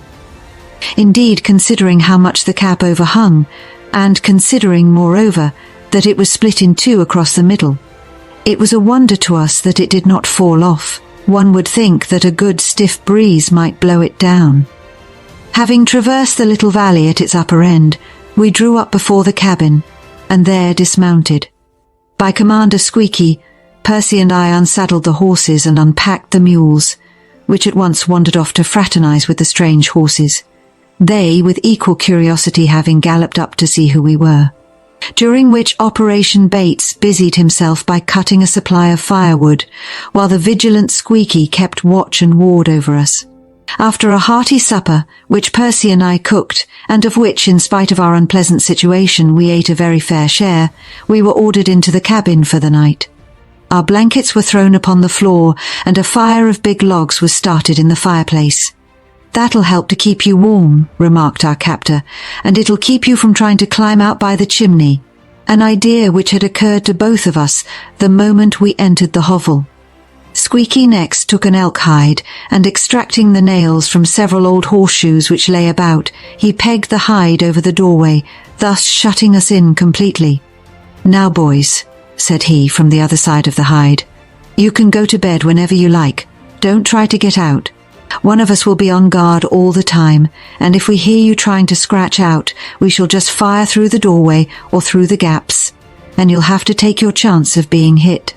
Indeed, considering how much the cap overhung, and considering, moreover, that it was split in 2 across the middle, it was a wonder to us that it did not fall off. One would think that a good stiff breeze might blow it down. Having traversed the little valley at its upper end, we drew up before the cabin, and there dismounted. By command of Squeaky, Percy and I unsaddled the horses and unpacked the mules, which at once wandered off to fraternize with the strange horses, they with equal curiosity having galloped up to see who we were. During which operation Bates busied himself by cutting a supply of firewood, while the vigilant Squeaky kept watch and ward over us. After a hearty supper, which Percy and I cooked, and of which, in spite of our unpleasant situation, we ate a very fair share, we were ordered into the cabin for the night. Our blankets were thrown upon the floor, and a fire of big logs was started in the fireplace. "That'll help to keep you warm," remarked our captor, "and it'll keep you from trying to climb out by the chimney," an idea which had occurred to both of us the moment we entered the hovel. Squeaky next took an elk hide, and extracting the nails from several old horseshoes which lay about, he pegged the hide over the doorway, thus shutting us in completely. "Now, boys," said he from the other side of the hide, "you can go to bed whenever you like. Don't try to get out. One of us will be on guard all the time, and if we hear you trying to scratch out, we shall just fire through the doorway or through the gaps, and you'll have to take your chance of being hit.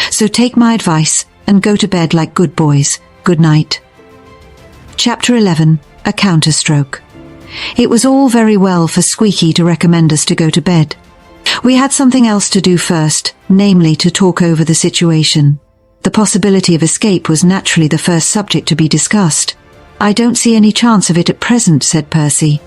So take my advice and go to bed like good boys. Good night." Chapter 11. A Counterstroke. It was all very well for Squeaky to recommend us to go to bed. We had something else to do first, namely to talk over the situation. The possibility of escape was naturally the first subject to be discussed. "I don't see any chance of it at present," said Percy.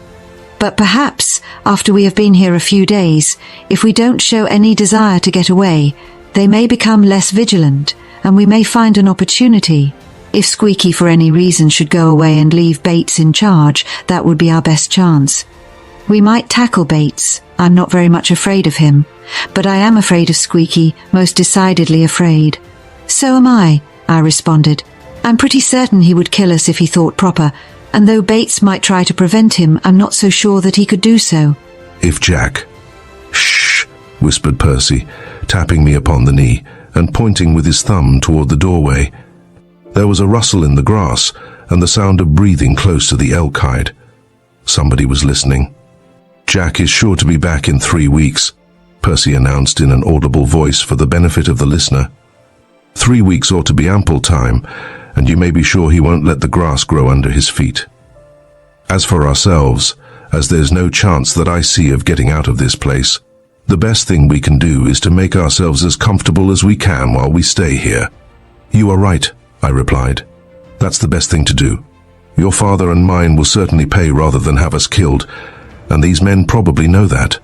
"But perhaps, after we have been here a few days, if we don't show any desire to get away, they may become less vigilant, and we may find an opportunity. If Squeaky for any reason should go away and leave Bates in charge, that would be our best chance. We might tackle Bates. I'm not very much afraid of him, but I am afraid of Squeaky, most decidedly afraid." "So am I," I responded. "I'm pretty certain he would kill us if he thought proper, and though Bates might try to prevent him, I'm not so sure that he could do so." "If Jack—" "Shh," whispered Percy, tapping me upon the knee and pointing with his thumb toward the doorway. There was a rustle in the grass and the sound of breathing close to the elk hide. Somebody was listening. "Jack is sure to be back in 3 weeks," Percy announced in an audible voice for the benefit of the listener. 3 weeks ought to be ample time, and you may be sure he won't let the grass grow under his feet. As for ourselves, as there's no chance that I see of getting out of this place, the best thing we can do is to make ourselves as comfortable as we can while we stay here." "You are right," I replied. "That's the best thing to do. Your father and mine will certainly pay rather than have us killed, and these men probably know that.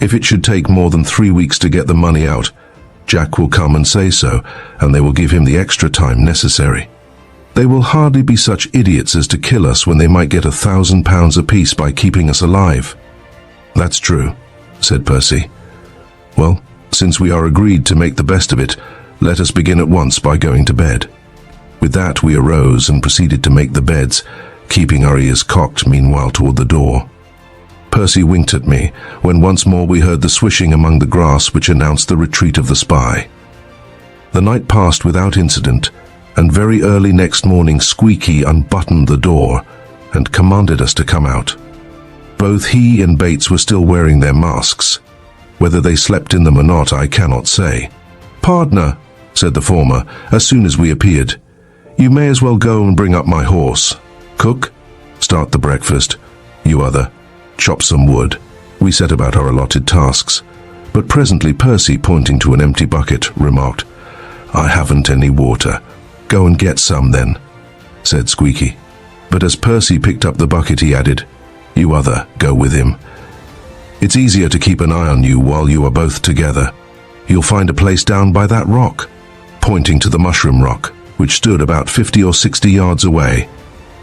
If it should take more than 3 weeks to get the money out, Jack will come and say so, and they will give him the extra time necessary. They will hardly be such idiots as to kill us when they might get £1,000 apiece by keeping us alive." "That's true," said Percy. "Well, since we are agreed to make the best of it, let us begin at once by going to bed." With that we arose and proceeded to make the beds, keeping our ears cocked meanwhile toward the door. Percy winked at me, when once more we heard the swishing among the grass which announced the retreat of the spy. The night passed without incident, and very early next morning Squeaky unbuttoned the door and commanded us to come out. Both he and Bates were still wearing their masks. Whether they slept in them or not, I cannot say. "Pardner," said the former, as soon as we appeared, "you may as well go and bring up my horse. Cook, start the breakfast. You other, chop some wood." We set about our allotted tasks, but presently Percy, pointing to an empty bucket, remarked, "I haven't any water." "Go and get some then," said Squeaky. But as Percy picked up the bucket, he added, "You other, go with him. It's easier to keep an eye on you while you are both together. You'll find a place down by that rock," pointing to the mushroom rock, which stood about 50 or 60 yards away.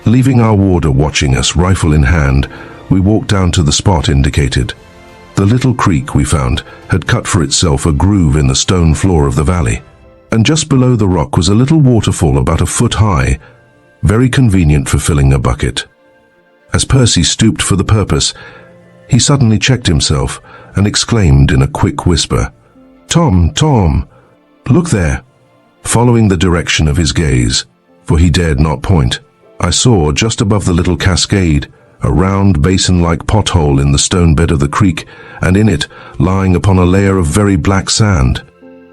Leaving our warder watching us, rifle in hand, we walked down to the spot indicated. The little creek, we found, had cut for itself a groove in the stone floor of the valley, and just below the rock was a little waterfall about a foot high, very convenient for filling a bucket. As Percy stooped for the purpose, he suddenly checked himself and exclaimed in a quick whisper, "Tom, Tom, look there." Following the direction of his gaze, for he dared not point, I saw, just above the little cascade, a round basin-like pothole in the stone bed of the creek, and in it, lying upon a layer of very black sand,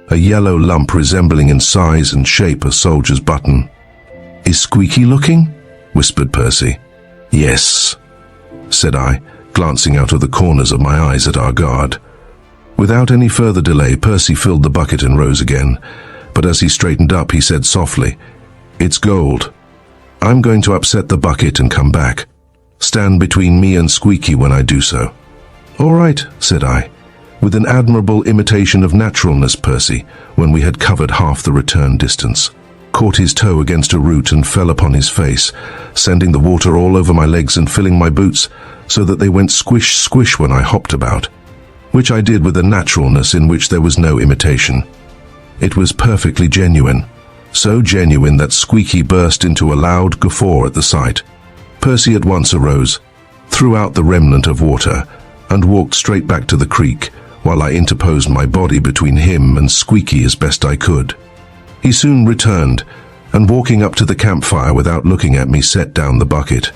a yellow lump resembling in size and shape a soldier's button. "Is Squeaky looking?" whispered Percy. "Yes," said I, glancing out of the corners of my eyes at our guard. Without any further delay, Percy filled the bucket and rose again, but as he straightened up, he said softly, "It's gold. I'm going to upset the bucket and come back. Stand between me and Squeaky when I do so." "All right," said I, with an admirable imitation of naturalness. Percy, when we had covered half the return distance, caught his toe against a root and fell upon his face, sending the water all over my legs and filling my boots, so that they went squish, squish when I hopped about, which I did with a naturalness in which there was no imitation. It was perfectly genuine, so genuine that Squeaky burst into a loud guffaw at the sight. Percy at once arose, threw out the remnant of water, and walked straight back to the creek, while I interposed my body between him and Squeaky as best I could. He soon returned, and walking up to the campfire without looking at me, set down the bucket.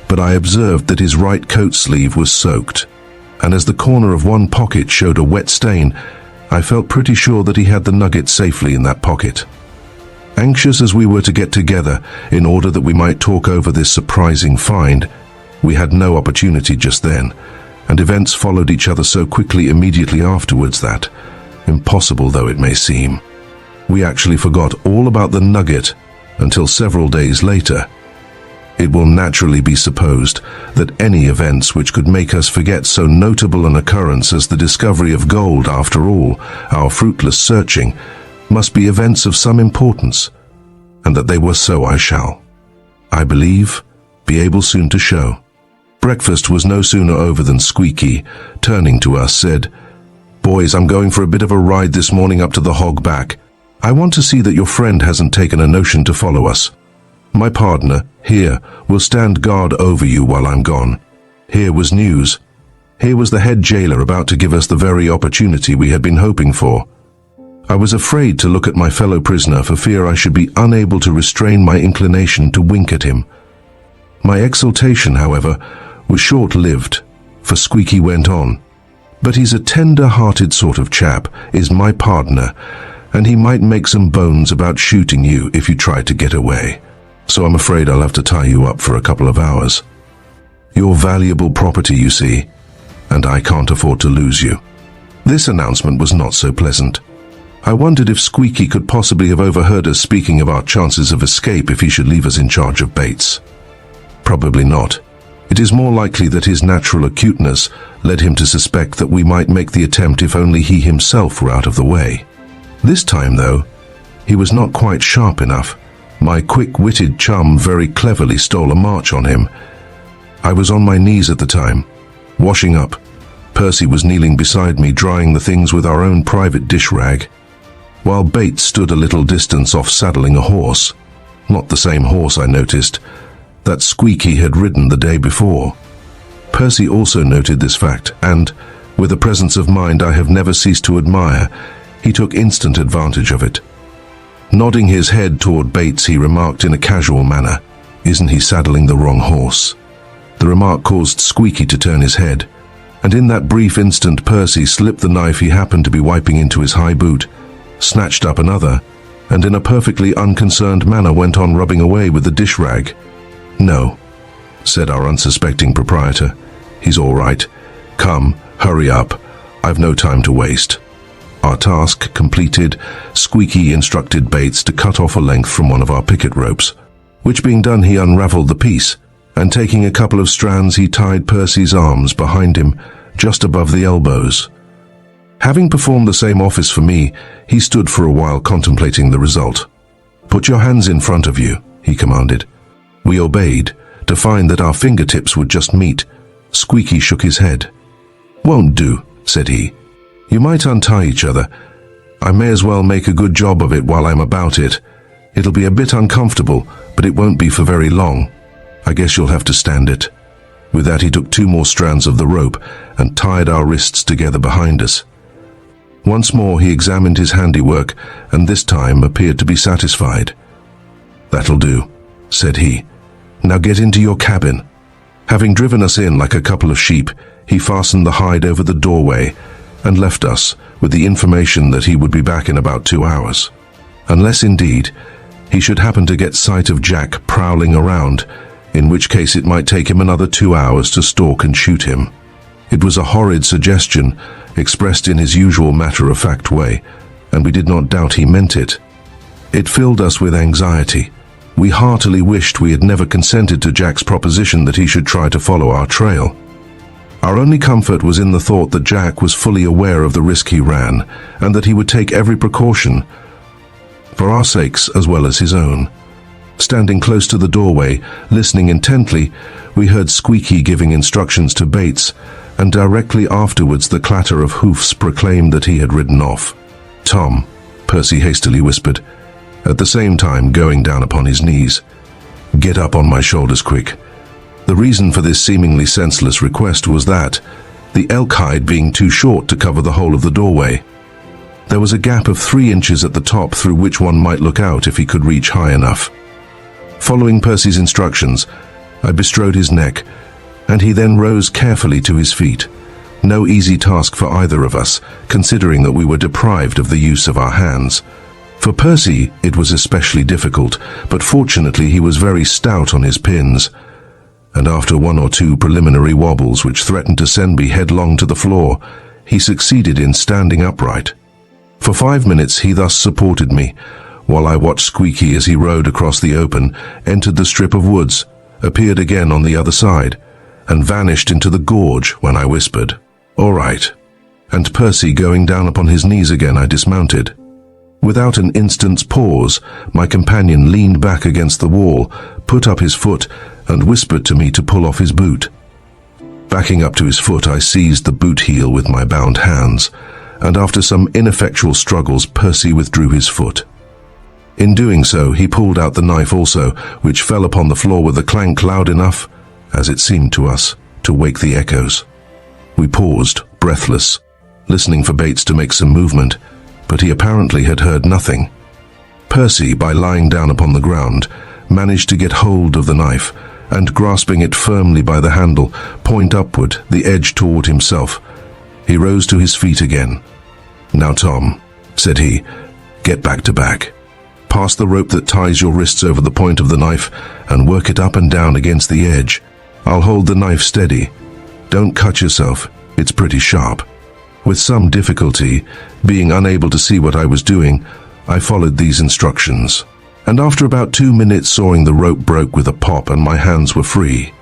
But I observed that his right coat sleeve was soaked, and as the corner of one pocket showed a wet stain, I felt pretty sure that he had the nugget safely in that pocket. Anxious as we were to get together in order that we might talk over this surprising find, we had no opportunity just then, and events followed each other so quickly immediately afterwards that, impossible though it may seem, we actually forgot all about the nugget until several days later. It will naturally be supposed that any events which could make us forget so notable an occurrence as the discovery of gold after all our fruitless searching must be events of some importance, and that they were so I shall, I believe, be able soon to show. Breakfast was no sooner over than Squeaky, turning to us, said, "Boys, I'm going for a bit of a ride this morning up to the Hog Back. I want to see that your friend hasn't taken a notion to follow us. My partner, here, will stand guard over you while I'm gone." Here was news. Here was the head jailer about to give us the very opportunity we had been hoping for. I was afraid to look at my fellow prisoner for fear I should be unable to restrain my inclination to wink at him. My exultation, however, was short-lived, for Squeaky went on, "But he's a tender-hearted sort of chap, is my partner, and he might make some bones about shooting you if you try to get away. So I'm afraid I'll have to tie you up for a couple of hours. You're valuable property, you see, and I can't afford to lose you." This announcement was not so pleasant. I wondered if Squeaky could possibly have overheard us speaking of our chances of escape if he should leave us in charge of Bates. Probably not. It is more likely that his natural acuteness led him to suspect that we might make the attempt if only he himself were out of the way. This time, though, he was not quite sharp enough. My quick-witted chum very cleverly stole a march on him. I was on my knees at the time, washing up. Percy was kneeling beside me, drying the things with our own private dish rag, while Bates stood a little distance off saddling a horse. Not the same horse, I noticed, that Squeaky had ridden the day before. Percy also noted this fact, and, with a presence of mind I have never ceased to admire, he took instant advantage of it. Nodding his head toward Bates, he remarked in a casual manner, "Isn't he saddling the wrong horse?" The remark caused Squeaky to turn his head, and in that brief instant Percy slipped the knife he happened to be wiping into his high boot, snatched up another, and in a perfectly unconcerned manner went on rubbing away with the dish rag. "No," said our unsuspecting proprietor. "He's all right. Come, hurry up. I've no time to waste." Our task completed, Squeaky instructed Bates to cut off a length from one of our picket ropes, which being done he unraveled the piece, and taking a couple of strands he tied Percy's arms behind him, just above the elbows. Having performed the same office for me, he stood for a while contemplating the result. "Put your hands in front of you," he commanded. We obeyed, to find that our fingertips would just meet. Squeaky shook his head. "Won't do," said he. "You might untie each other. I may as well make a good job of it while I'm about it. It'll be a bit uncomfortable, but it won't be for very long. I guess you'll have to stand it." With that he took 2 more strands of the rope and tied our wrists together behind us. Once more he examined his handiwork, and this time appeared to be satisfied. "That'll do," said he. "Now get into your cabin." Having driven us in like a couple of sheep, he fastened the hide over the doorway and left us with the information that he would be back in about 2 hours. Unless, indeed, he should happen to get sight of Jack prowling around, in which case it might take him another 2 hours to stalk and shoot him. It was a horrid suggestion, expressed in his usual matter-of-fact way, and we did not doubt he meant it. It filled us with anxiety. We heartily wished we had never consented to Jack's proposition that he should try to follow our trail. Our only comfort was in the thought that Jack was fully aware of the risk he ran, and that he would take every precaution, for our sakes as well as his own. Standing close to the doorway, listening intently, we heard Squeaky giving instructions to Bates, and directly afterwards the clatter of hoofs proclaimed that he had ridden off. "Tom," Percy hastily whispered, at the same time going down upon his knees. "Get up on my shoulders quick." The reason for this seemingly senseless request was that, the elk hide being too short to cover the whole of the doorway, there was a gap of 3 inches at the top through which one might look out if he could reach high enough. Following Percy's instructions, I bestrode his neck, and he then rose carefully to his feet. No easy task for either of us, considering that we were deprived of the use of our hands. For Percy, it was especially difficult, but fortunately he was very stout on his pins, and after one or two preliminary wobbles which threatened to send me headlong to the floor, he succeeded in standing upright. For 5 minutes he thus supported me, while I watched Squeaky as he rode across the open, entered the strip of woods, appeared again on the other side, and vanished into the gorge when I whispered, "All right," and Percy going down upon his knees again, I dismounted. Without an instant's pause, my companion leaned back against the wall, put up his foot, and whispered to me to pull off his boot. Backing up to his foot, I seized the boot heel with my bound hands, and after some ineffectual struggles, Percy withdrew his foot. In doing so, he pulled out the knife also, which fell upon the floor with a clank loud enough, as it seemed to us, to wake the echoes. We paused, breathless, listening for Bates to make some movement, but he apparently had heard nothing. Percy, by lying down upon the ground, managed to get hold of the knife, and grasping it firmly by the handle, point upward, the edge toward himself. He rose to his feet again. "Now, Tom," said he, "get back to back. Pass the rope that ties your wrists over the point of the knife and work it up and down against the edge. I'll hold the knife steady. Don't cut yourself, it's pretty sharp." With some difficulty, being unable to see what I was doing, I followed these instructions, and after about 2 minutes sawing, the rope broke with a pop and my hands were free.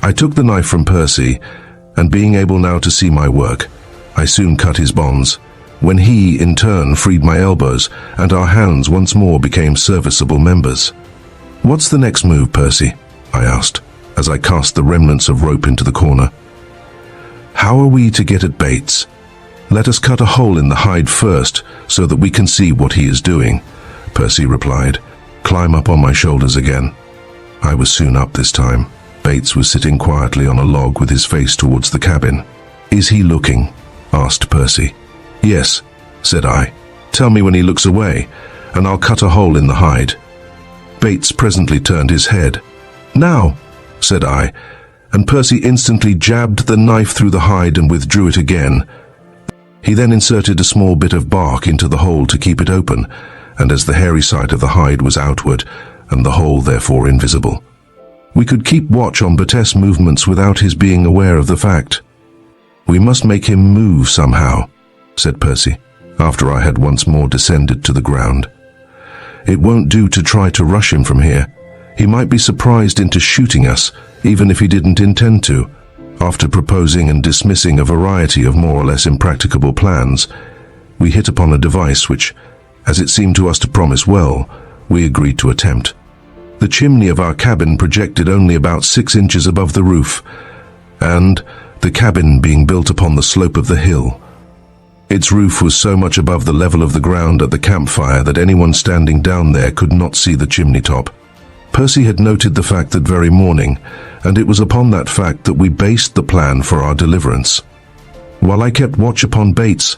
I took the knife from Percy, and being able now to see my work, I soon cut his bonds, when he, in turn, freed my elbows, and our hands once more became serviceable members. "What's the next move, Percy?" I asked, as I cast the remnants of rope into the corner. "How are we to get at Bates? Let us cut a hole in the hide first, so that we can see what he is doing," Percy replied. "Climb up on my shoulders again." I was soon up this time. Bates was sitting quietly on a log with his face towards the cabin. "Is he looking?" asked Percy. "Yes," said I. "Tell me when he looks away, and I'll cut a hole in the hide." Bates presently turned his head. "Now," said I, and Percy instantly jabbed the knife through the hide and withdrew it again. He then inserted a small bit of bark into the hole to keep it open, and as the hairy side of the hide was outward, and the hole therefore invisible, we could keep watch on Bates's movements without his being aware of the fact. "We must make him move somehow," said Percy, after I had once more descended to the ground. "It won't do to try to rush him from here. He might be surprised into shooting us, even if he didn't intend to." After proposing and dismissing a variety of more or less impracticable plans, we hit upon a device which, as it seemed to us to promise well, we agreed to attempt. The chimney of our cabin projected only about 6 inches above the roof, and, the cabin being built upon the slope of the hill, its roof was so much above the level of the ground at the campfire that anyone standing down there could not see the chimney top. Percy had noted the fact that very morning, and it was upon that fact that we based the plan for our deliverance. While I kept watch upon Bates,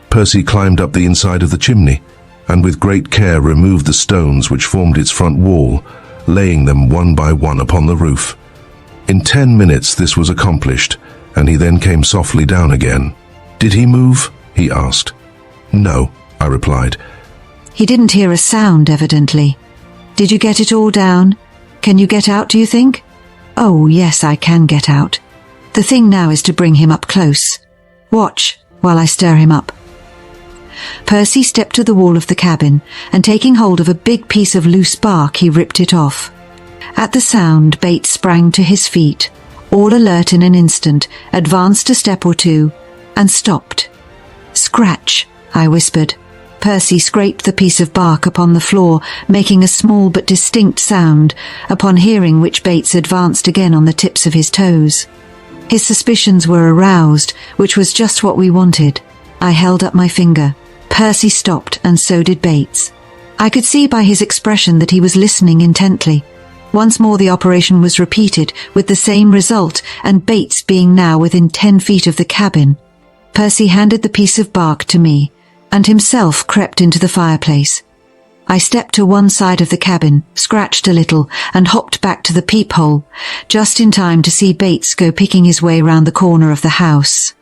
Percy climbed up the inside of the chimney, and with great care removed the stones which formed its front wall, laying them one by one upon the roof. In 10 minutes this was accomplished, and he then came softly down again. "Did he move?" he asked. "No," I replied. He didn't hear a sound, evidently. "Did you get it all down? Can you get out, do you think?" "Oh, yes, I can get out. The thing now is to bring him up close. Watch while I stir him up." Percy stepped to the wall of the cabin, and taking hold of a big piece of loose bark, he ripped it off. At the sound, Bates sprang to his feet, all alert in an instant, advanced a step or two, and stopped. "Scratch," I whispered. Percy scraped the piece of bark upon the floor, making a small but distinct sound, upon hearing which Bates advanced again on the tips of his toes. His suspicions were aroused, which was just what we wanted. I held up my finger. Percy stopped, and so did Bates. I could see by his expression that he was listening intently. Once more the operation was repeated, with the same result, and Bates being now within 10 feet of the cabin. Percy handed the piece of bark to me, and himself crept into the fireplace. I stepped to one side of the cabin, scratched a little, and hopped back to the peephole, just in time to see Bates go picking his way round the corner of the house.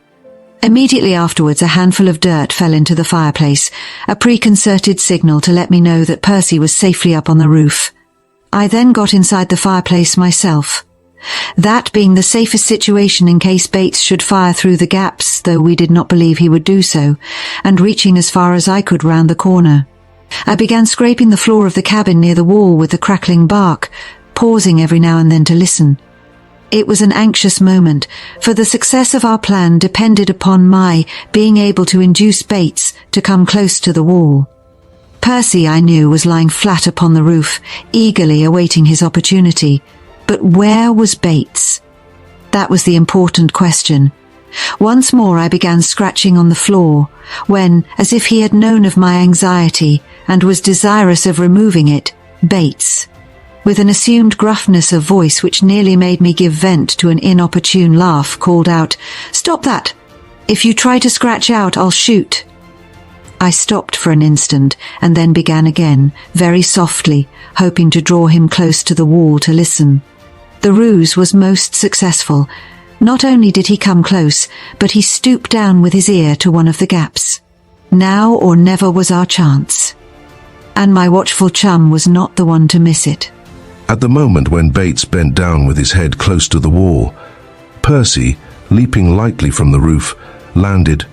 Immediately afterwards, a handful of dirt fell into the fireplace, a preconcerted signal to let me know that Percy was safely up on the roof. I then got inside the fireplace myself. That being the safest situation in case Bates should fire through the gaps, though we did not believe he would do so, and reaching as far as I could round the corner. I began scraping the floor of the cabin near the wall with the crackling bark, pausing every now and then to listen. It was an anxious moment, for the success of our plan depended upon my being able to induce Bates to come close to the wall. Percy, I knew, was lying flat upon the roof, eagerly awaiting his opportunity. But where was Bates? That was the important question. Once more I began scratching on the floor, when, as if he had known of my anxiety and was desirous of removing it, Bates, with an assumed gruffness of voice which nearly made me give vent to an inopportune laugh, called out, "Stop that! If you try to scratch out, I'll shoot." I stopped for an instant and then began again, very softly, hoping to draw him close to the wall to listen. The ruse was most successful. Not only did he come close, but he stooped down with his ear to one of the gaps. Now or never was our chance. And my watchful chum was not the one to miss it. At the moment when Bates bent down with his head close to the wall, Percy, leaping lightly from the roof, landed,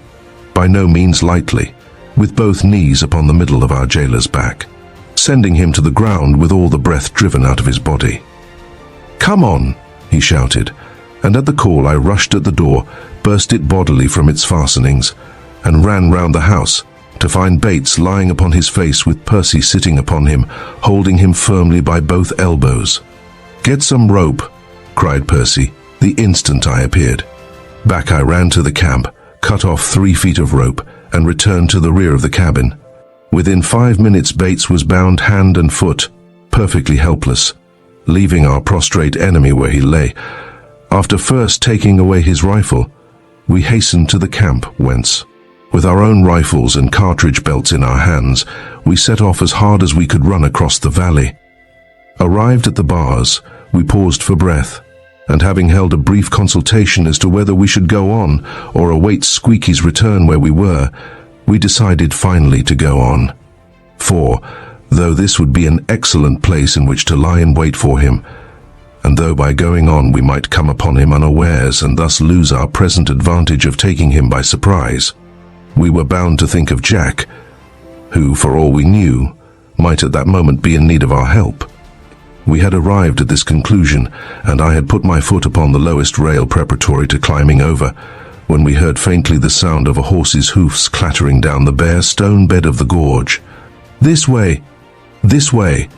by no means lightly, with both knees upon the middle of our jailer's back, sending him to the ground with all the breath driven out of his body. "Come on," he shouted, and at the call I rushed at the door, burst it bodily from its fastenings, and ran round the house, to find Bates lying upon his face with Percy sitting upon him, holding him firmly by both elbows. "Get some rope," cried Percy, the instant I appeared. Back I ran to the camp, cut off 3 feet of rope, and returned to the rear of the cabin. Within 5 minutes Bates was bound hand and foot, perfectly helpless, leaving our prostrate enemy where he lay. After first taking away his rifle, we hastened to the camp whence, with our own rifles and cartridge belts in our hands, we set off as hard as we could run across the valley. Arrived at the bars, we paused for breath, and having held a brief consultation as to whether we should go on or await Squeaky's return where we were, we decided finally to go on. For, though this would be an excellent place in which to lie in wait for him, and though by going on we might come upon him unawares and thus lose our present advantage of taking him by surprise, we were bound to think of Jack, who, for all we knew, might at that moment be in need of our help. We had arrived at this conclusion, and I had put my foot upon the lowest rail preparatory to climbing over, when we heard faintly the sound of a horse's hoofs clattering down the bare stone bed of the gorge. "This way! This way!"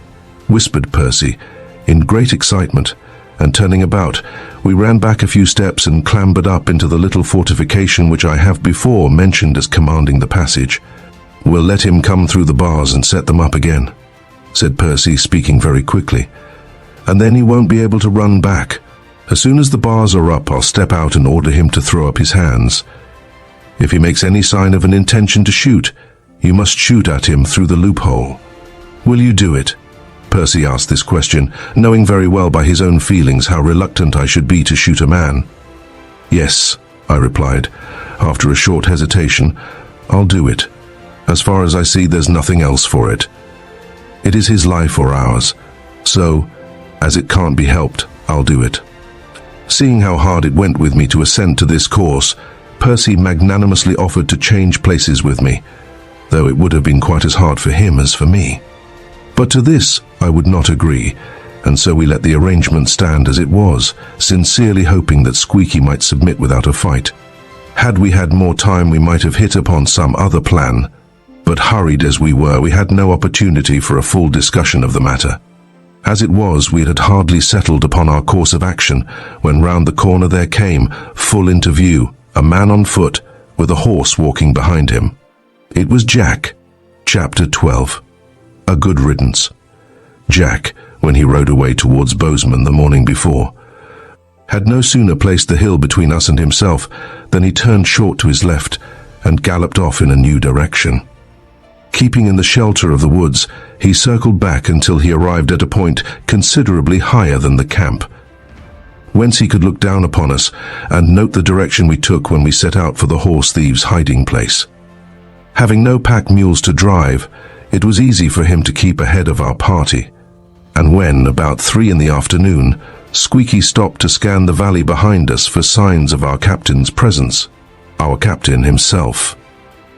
whispered Percy, in great excitement, and turning about, we ran back a few steps and clambered up into the little fortification which I have before mentioned as commanding the passage. "We'll let him come through the bars and set them up again," said Percy, speaking very quickly, "and then he won't be able to run back. As soon as the bars are up, I'll step out and order him to throw up his hands. If he makes any sign of an intention to shoot, you must shoot at him through the loophole. Will you do it?" Percy asked this question, knowing very well by his own feelings how reluctant I should be to shoot a man. "Yes," I replied, after a short hesitation, "I'll do it. As far as I see, there's nothing else for it. It is his life or ours, so, as it can't be helped, I'll do it." Seeing how hard it went with me to assent to this course, Percy magnanimously offered to change places with me, though it would have been quite as hard for him as for me. But to this I would not agree, and so we let the arrangement stand as it was, sincerely hoping that Squeaky might submit without a fight. Had we had more time, we might have hit upon some other plan, but hurried as we were, we had no opportunity for a full discussion of the matter. As it was, we had hardly settled upon our course of action, when round the corner there came, full into view, a man on foot, with a horse walking behind him. It was Jack. Chapter 12. A good riddance. Jack, when he rode away towards Bozeman the morning before, had no sooner placed the hill between us and himself than he turned short to his left and galloped off in a new direction. Keeping in the shelter of the woods, he circled back until he arrived at a point considerably higher than the camp. whence he could look down upon us and note the direction we took when we set out for the horse thieves' hiding place. Having no pack mules to drive, it was easy for him to keep ahead of our party. And when, about 3 in the afternoon, Squeaky stopped to scan the valley behind us for signs of our captain's presence, our captain himself,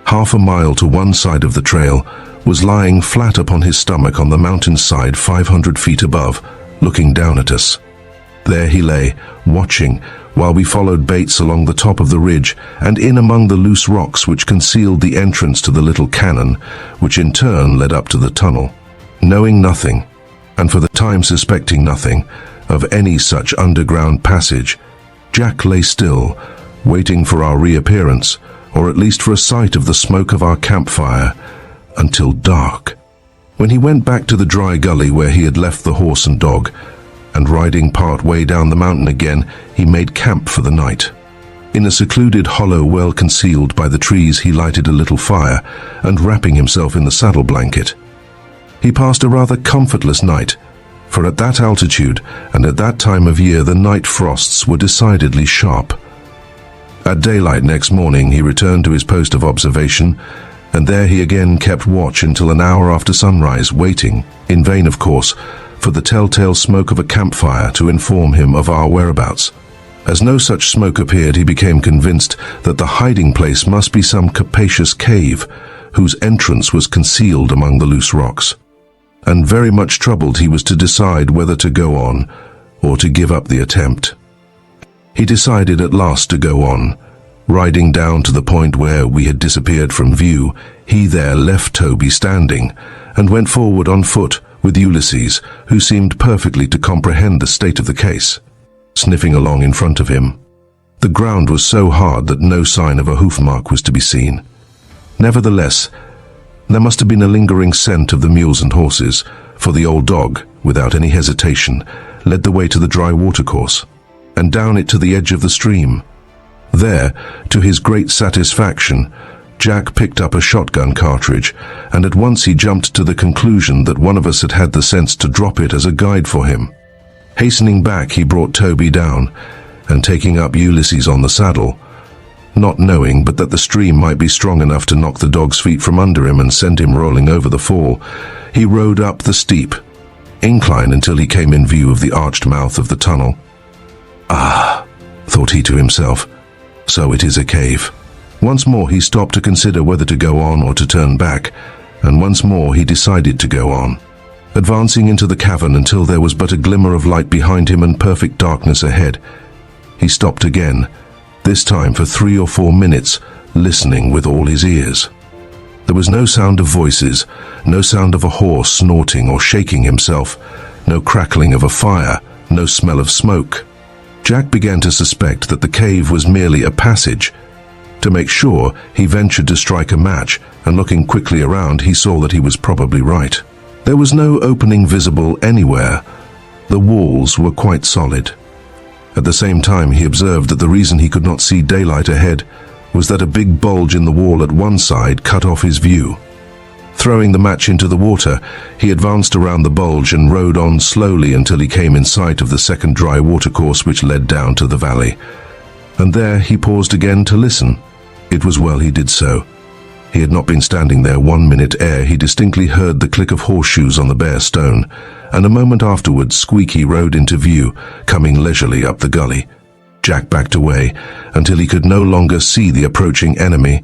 half a mile to one side of the trail, was lying flat upon his stomach on the mountainside 500 feet above, looking down at us. There he lay, watching, while we followed Bates along the top of the ridge and in among the loose rocks which concealed the entrance to the little canon, which in turn led up to the tunnel. Knowing nothing, and for the time suspecting nothing, of any such underground passage, Jack lay still, waiting for our reappearance, or at least for a sight of the smoke of our campfire, until dark, when he went back to the dry gully where he had left the horse and dog, and riding part way down the mountain again, he made camp for the night. In a secluded hollow well concealed by the trees, he lighted a little fire, and wrapping himself in the saddle blanket, he passed a rather comfortless night, for at that altitude and at that time of year the night frosts were decidedly sharp. At daylight next morning he returned to his post of observation, and there he again kept watch until an hour after sunrise, waiting, in vain of course, for the telltale smoke of a campfire to inform him of our whereabouts. As no such smoke appeared, he became convinced that the hiding place must be some capacious cave, whose entrance was concealed among the loose rocks. And very much troubled he was to decide whether to go on, or to give up the attempt. He decided at last to go on. Riding down to the point where we had disappeared from view, he there left Toby standing, and went forward on foot, with Ulysses, who seemed perfectly to comprehend the state of the case, sniffing along in front of him. The ground was so hard that no sign of a hoof mark was to be seen. Nevertheless, there must have been a lingering scent of the mules and horses, for the old dog, without any hesitation, led the way to the dry watercourse, and down it to the edge of the stream. There, to his great satisfaction, Jack picked up a shotgun cartridge, and at once he jumped to the conclusion that one of us had had the sense to drop it as a guide for him. Hastening back, he brought Toby down, and taking up Ulysses on the saddle, not knowing but that the stream might be strong enough to knock the dog's feet from under him and send him rolling over the fall, he rode up the steep incline until he came in view of the arched mouth of the tunnel. "Ah," thought he to himself, "so it is a cave." Once more he stopped to consider whether to go on or to turn back, and once more he decided to go on, advancing into the cavern until there was but a glimmer of light behind him and perfect darkness ahead. He stopped again, this time for 3 or 4 minutes, listening with all his ears. There was no sound of voices, no sound of a horse snorting or shaking himself, no crackling of a fire, no smell of smoke. Jack began to suspect that the cave was merely a passage. To make sure, he ventured to strike a match, and looking quickly around, he saw that he was probably right. There was no opening visible anywhere. The walls were quite solid. At the same time, he observed that the reason he could not see daylight ahead was that a big bulge in the wall at one side cut off his view. Throwing the match into the water, he advanced around the bulge and rode on slowly until he came in sight of the second dry watercourse which led down to the valley. And there he paused again to listen. It was well he did so. He had not been standing there 1 minute ere he distinctly heard the click of horseshoes on the bare stone, and a moment afterwards Squeaky rode into view, coming leisurely up the gully. Jack backed away until he could no longer see the approaching enemy,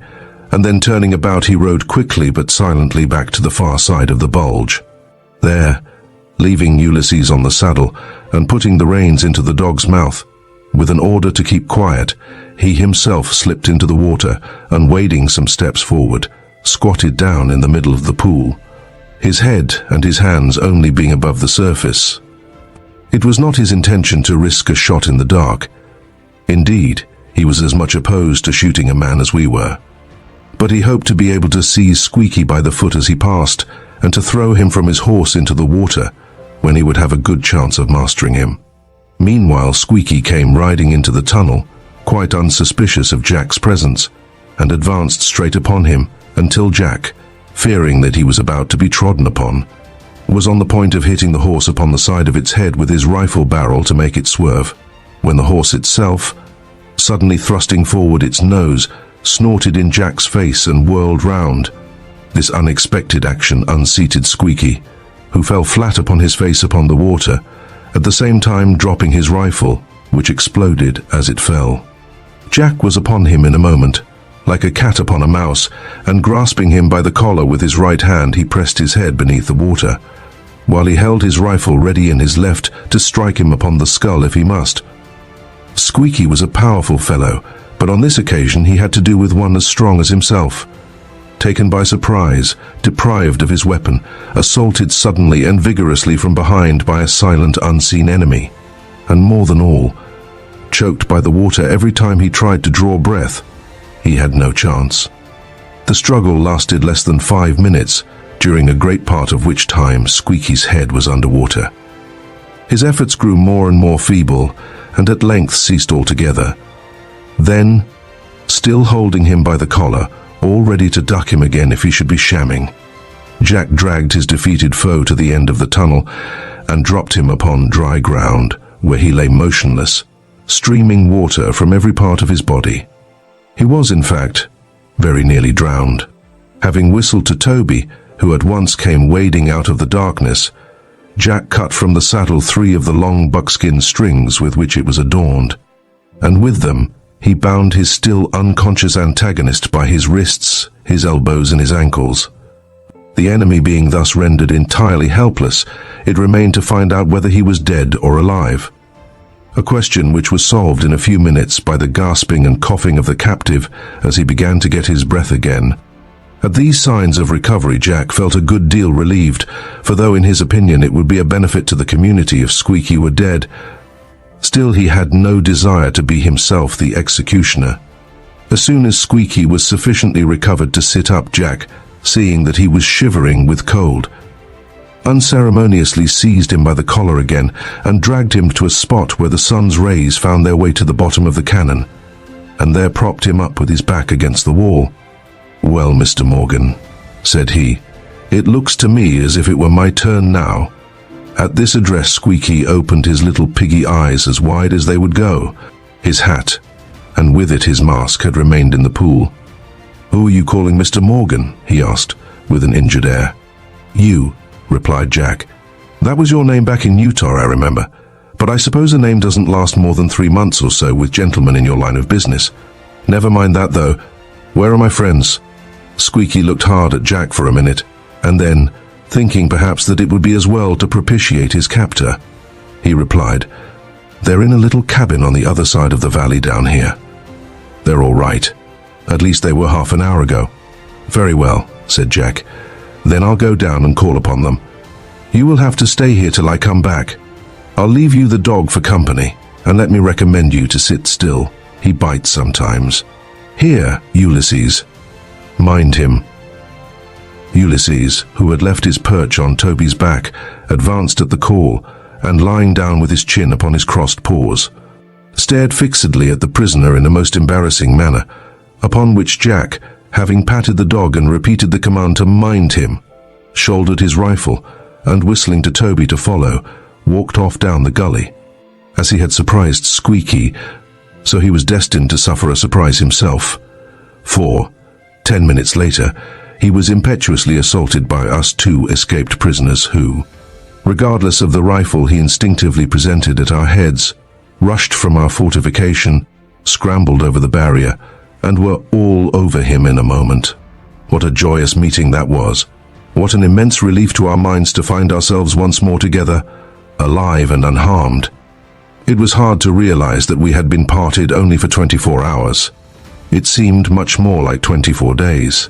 and then turning about he rode quickly but silently back to the far side of the bulge. There, leaving Ulysses on the saddle and putting the reins into the dog's mouth, with an order to keep quiet, he himself slipped into the water and, wading some steps forward, squatted down in the middle of the pool, his head and his hands only being above the surface. It was not his intention to risk a shot in the dark. Indeed, he was as much opposed to shooting a man as we were. But he hoped to be able to seize Squeaky by the foot as he passed, and to throw him from his horse into the water, when he would have a good chance of mastering him. Meanwhile, Squeaky came riding into the tunnel, quite unsuspicious of Jack's presence, and advanced straight upon him until Jack, fearing that he was about to be trodden upon, was on the point of hitting the horse upon the side of its head with his rifle barrel to make it swerve. when the horse itself, suddenly thrusting forward its nose, snorted in Jack's face and whirled round. This unexpected action unseated Squeaky, who fell flat upon his face upon the water, at the same time dropping his rifle, which exploded as it fell. Jack was upon him in a moment, like a cat upon a mouse, and grasping him by the collar with his right hand, he pressed his head beneath the water, while he held his rifle ready in his left to strike him upon the skull if he must. Squeaky was a powerful fellow, but on this occasion he had to do with one as strong as himself. Taken by surprise, deprived of his weapon, assaulted suddenly and vigorously from behind by a silent, unseen enemy, and more than all, choked by the water every time he tried to draw breath, he had no chance. The struggle lasted less than 5 minutes, during a great part of which time Squeaky's head was underwater. His efforts grew more and more feeble, and at length ceased altogether. Then, still holding him by the collar, all ready to duck him again if he should be shamming, Jack dragged his defeated foe to the end of the tunnel and dropped him upon dry ground, where he lay motionless, streaming water from every part of his body. He was, in fact, very nearly drowned. Having whistled to Toby, who at once came wading out of the darkness, Jack cut from the saddle 3 of the long buckskin strings with which it was adorned, and with them he bound his still unconscious antagonist by his wrists, his elbows, and his ankles. The enemy being thus rendered entirely helpless, it remained to find out whether he was dead or alive. A question which was solved in a few minutes by the gasping and coughing of the captive as he began to get his breath again. At these signs of recovery, Jack felt a good deal relieved, for though in his opinion it would be a benefit to the community if Squeaky were dead, still he had no desire to be himself the executioner. As soon as Squeaky was sufficiently recovered to sit up, Jack, seeing that he was shivering with cold, unceremoniously seized him by the collar again and dragged him to a spot where the sun's rays found their way to the bottom of the cannon, and there propped him up with his back against the wall. "Well, Mr. Morgan," said he, "it looks to me as if it were my turn now." At this address Squeaky opened his little piggy eyes as wide as they would go. His hat, and with it his mask, had remained in the pool. "Who are you calling Mr. Morgan?" he asked, with an injured air. "You," replied Jack. "That was your name back in Utah, I remember. But I suppose a name doesn't last more than 3 months or so with gentlemen in your line of business. Never mind that, though. Where are my friends?" Squeaky looked hard at Jack for a minute, and then, thinking perhaps that it would be as well to propitiate his captor, he replied, "They're in a little cabin on the other side of the valley down here." "They're all right. At least they were half an hour ago." "Very well," said Jack. "Then I'll go down and call upon them. You will have to stay here till I come back. I'll leave you the dog for company, and let me recommend you to sit still. He bites sometimes. Here, Ulysses. Mind him." Ulysses, who had left his perch on Toby's back, advanced at the call, and lying down with his chin upon his crossed paws, stared fixedly at the prisoner in a most embarrassing manner, upon which Jack, having patted the dog and repeated the command to mind him, shouldered his rifle, and whistling to Toby to follow, walked off down the gully. As he had surprised Squeaky, so he was destined to suffer a surprise himself, for 10 minutes later he was impetuously assaulted by us 2 escaped prisoners who, regardless of the rifle he instinctively presented at our heads, rushed from our fortification, scrambled over the barrier, and were all over him in a moment. What a joyous meeting that was! What an immense relief to our minds to find ourselves once more together, alive and unharmed. It was hard to realize that we had been parted only for 24 hours. It seemed much more like 24 days.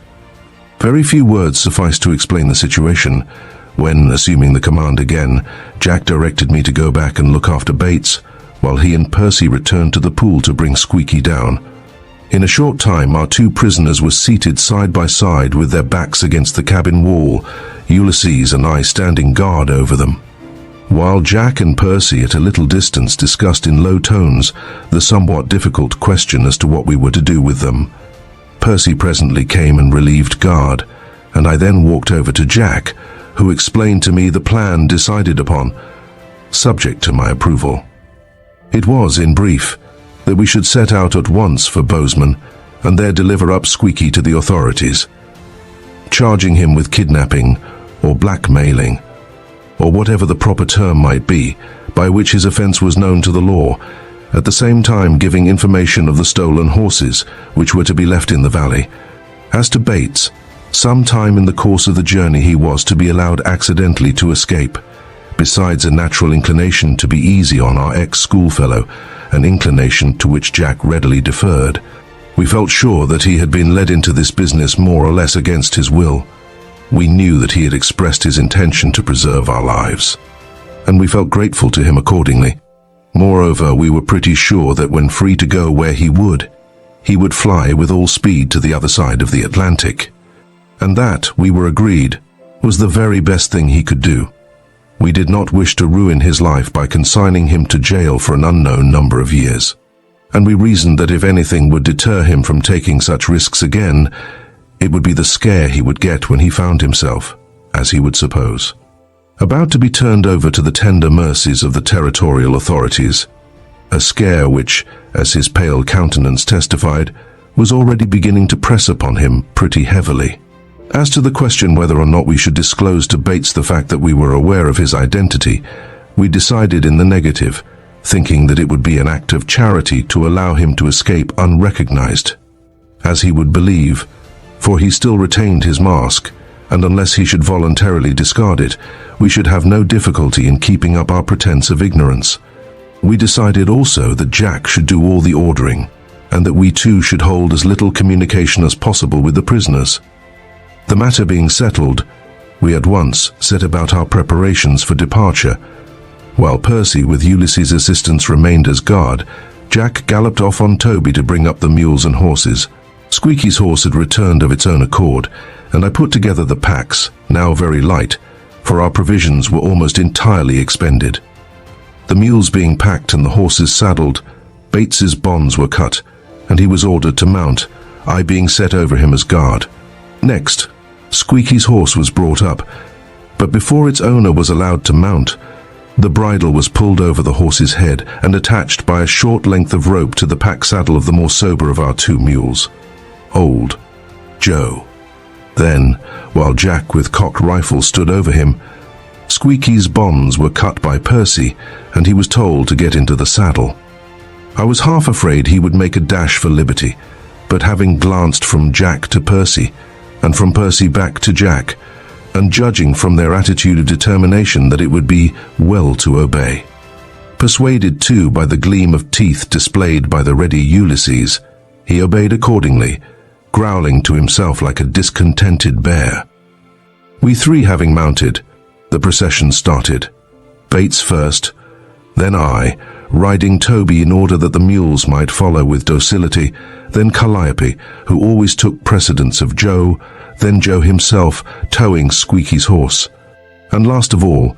Very few words sufficed to explain the situation, when, assuming the command again, Jack directed me to go back and look after Bates, while he and Percy returned to the pool to bring Squeaky down. In a short time our 2 prisoners were seated side by side with their backs against the cabin wall, Ulysses and I standing guard over them, while Jack and Percy at a little distance discussed in low tones the somewhat difficult question as to what we were to do with them. Percy presently came and relieved guard, and I then walked over to Jack, who explained to me the plan decided upon, subject to my approval. It was, in brief, that we should set out at once for Bozeman and there deliver up Squeaky to the authorities, charging him with kidnapping or blackmailing, or whatever the proper term might be, by which his offence was known to the law, at the same time giving information of the stolen horses which were to be left in the valley. As to Bates, some time in the course of the journey he was to be allowed accidentally to escape. Besides a natural inclination to be easy on our ex-schoolfellow, an inclination to which Jack readily deferred, we felt sure that he had been led into this business more or less against his will. We knew that he had expressed his intention to preserve our lives, and we felt grateful to him accordingly. Moreover, we were pretty sure that when free to go where he would fly with all speed to the other side of the Atlantic. And that, we were agreed, was the very best thing he could do. We did not wish to ruin his life by consigning him to jail for an unknown number of years, and we reasoned that if anything would deter him from taking such risks again, it would be the scare he would get when he found himself, as he would suppose, about to be turned over to the tender mercies of the territorial authorities, a scare which, as his pale countenance testified, was already beginning to press upon him pretty heavily. As to the question whether or not we should disclose to Bates the fact that we were aware of his identity, we decided in the negative, thinking that it would be an act of charity to allow him to escape unrecognized, as he would believe, for he still retained his mask, and unless he should voluntarily discard it, we should have no difficulty in keeping up our pretense of ignorance. We decided also that Jack should do all the ordering, and that we too should hold as little communication as possible with the prisoners. The matter being settled, we at once set about our preparations for departure. While Percy, with Ulysses' assistance, remained as guard, Jack galloped off on Toby to bring up the mules and horses. Squeaky's horse had returned of its own accord, and I put together the packs, now very light, for our provisions were almost entirely expended. The mules being packed and the horses saddled, Bates's bonds were cut, and he was ordered to mount, I being set over him as guard. Next, Squeaky's horse was brought up, but before its owner was allowed to mount, the bridle was pulled over the horse's head and attached by a short length of rope to the pack saddle of the more sober of our two mules, Old Joe. Then, while Jack with cocked rifle stood over him, Squeaky's bonds were cut by Percy, and he was told to get into the saddle. I was half afraid he would make a dash for liberty, but having glanced from Jack to Percy, and from Percy back to Jack, and judging from their attitude of determination that it would be well to obey, persuaded too by the gleam of teeth displayed by the ready Ulysses, he obeyed accordingly, growling to himself like a discontented bear. We three having mounted, the procession started, Bates first, then I, riding Toby in order that the mules might follow with docility, then Calliope, who always took precedence of Joe, then Joe himself towing Squeaky's horse, and last of all,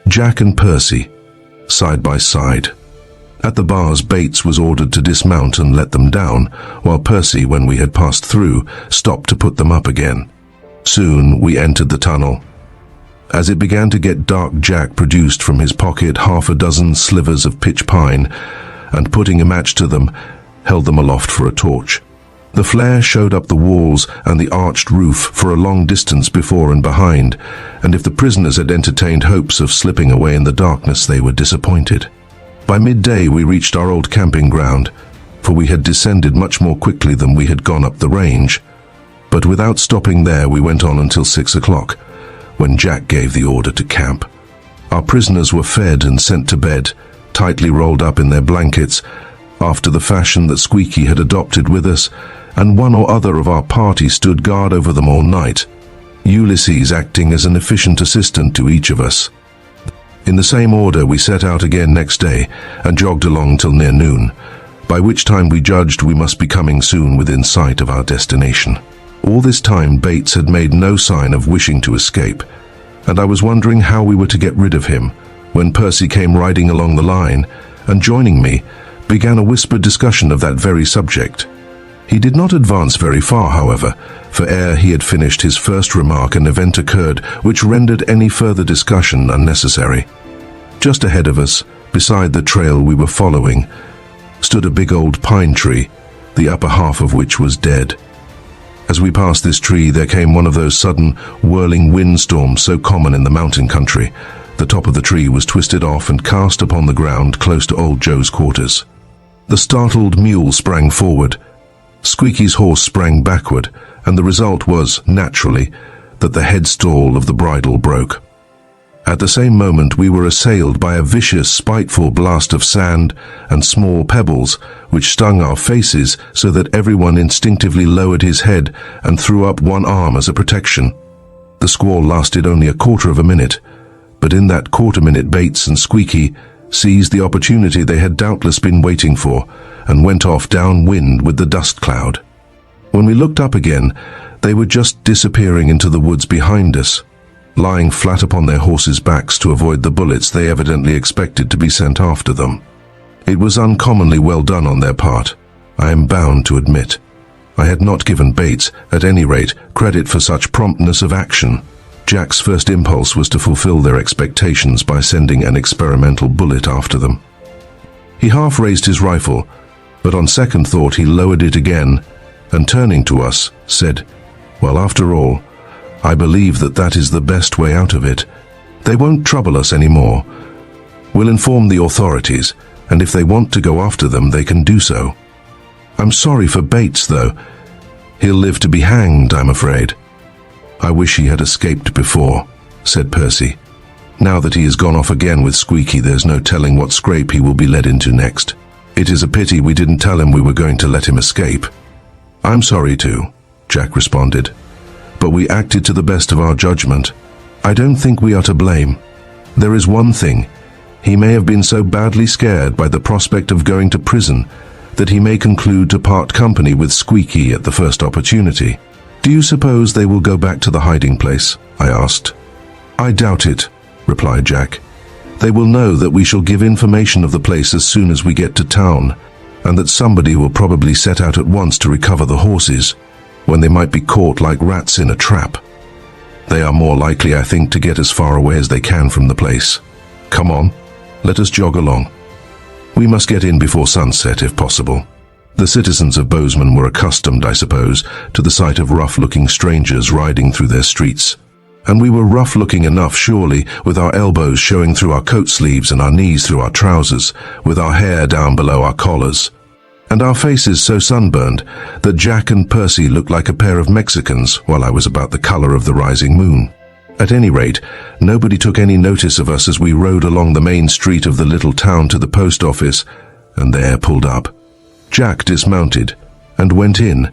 Jack and Percy, side by side. At the bars, Bates was ordered to dismount and let them down, while Percy, when we had passed through, stopped to put them up again. Soon we entered the tunnel. As it began to get dark, Jack produced from his pocket half a dozen slivers of pitch pine, and putting a match to them, held them aloft for a torch. The flare showed up the walls and the arched roof for a long distance before and behind, and if the prisoners had entertained hopes of slipping away in the darkness, they were disappointed. By midday we reached our old camping ground, for we had descended much more quickly than we had gone up the range. But without stopping there, we went on until 6 o'clock, when Jack gave the order to camp. Our prisoners were fed and sent to bed, tightly rolled up in their blankets, after the fashion that Squeaky had adopted with us, and one or other of our party stood guard over them all night, Ulysses acting as an efficient assistant to each of us. In the same order we set out again next day, and jogged along till near noon, by which time we judged we must be coming soon within sight of our destination. All this time Bates had made no sign of wishing to escape, and I was wondering how we were to get rid of him, when Percy came riding along the line, and joining me, began a whispered discussion of that very subject. He did not advance very far, however, for ere he had finished his first remark an event occurred which rendered any further discussion unnecessary. Just ahead of us, Beside the trail we were following stood a big old pine tree, the upper half of which was dead. As we passed this tree, there came one of those sudden, whirling windstorms so common in the mountain country. The top of the tree was twisted off and cast upon the ground close to old Joe's quarters. The startled mule sprang forward. Squeaky's horse sprang backward, and the result was, naturally, that the headstall of the bridle broke. At the same moment we were assailed by a vicious, spiteful blast of sand and small pebbles, which stung our faces so that everyone instinctively lowered his head and threw up one arm as a protection. The squall lasted only a quarter of a minute, but in that quarter-minute Bates and Squeaky seized the opportunity they had doubtless been waiting for and went off downwind with the dust cloud. When we looked up again, they were just disappearing into the woods behind us, lying flat upon their horses' backs to avoid the bullets they evidently expected to be sent after them. It was uncommonly well done on their part, I am bound to admit. I had not given Bates, at any rate, credit for such promptness of action. Jack's first impulse was to fulfill their expectations by sending an experimental bullet after them. He half raised his rifle, but on second thought he lowered it again, and turning to us, said, "Well, after all, I believe that is the best way out of it. They won't trouble us anymore. We'll inform the authorities, and if they want to go after them, they can do so. I'm sorry for Bates, though. He'll live to be hanged, I'm afraid." "I wish he had escaped before," said Percy. "Now that he has gone off again with Squeaky, there's no telling what scrape he will be led into next. It is a pity we didn't tell him we were going to let him escape." "I'm sorry too," Jack responded. "But we acted to the best of our judgment. I don't think we are to blame. There is one thing. He may have been so badly scared by the prospect of going to prison that he may conclude to part company with Squeaky at the first opportunity." "Do you suppose they will go back to the hiding place?" I asked. "I doubt it," replied Jack. "They will know that we shall give information of the place as soon as we get to town, and that somebody will probably set out at once to recover the horses, when they might be caught like rats in a trap. They are more likely, I think, to get as far away as they can from the place. Come on, let us jog along. We must get in before sunset, if possible." The citizens of Bozeman were accustomed, I suppose, to the sight of rough-looking strangers riding through their streets. And we were rough-looking enough, surely, with our elbows showing through our coat sleeves and our knees through our trousers, with our hair down below our collars, and our faces so sunburned that Jack and Percy looked like a pair of Mexicans, while I was about the color of the rising moon. At any rate, nobody took any notice of us as we rode along the main street of the little town to the post office, and there pulled up. Jack dismounted and went in,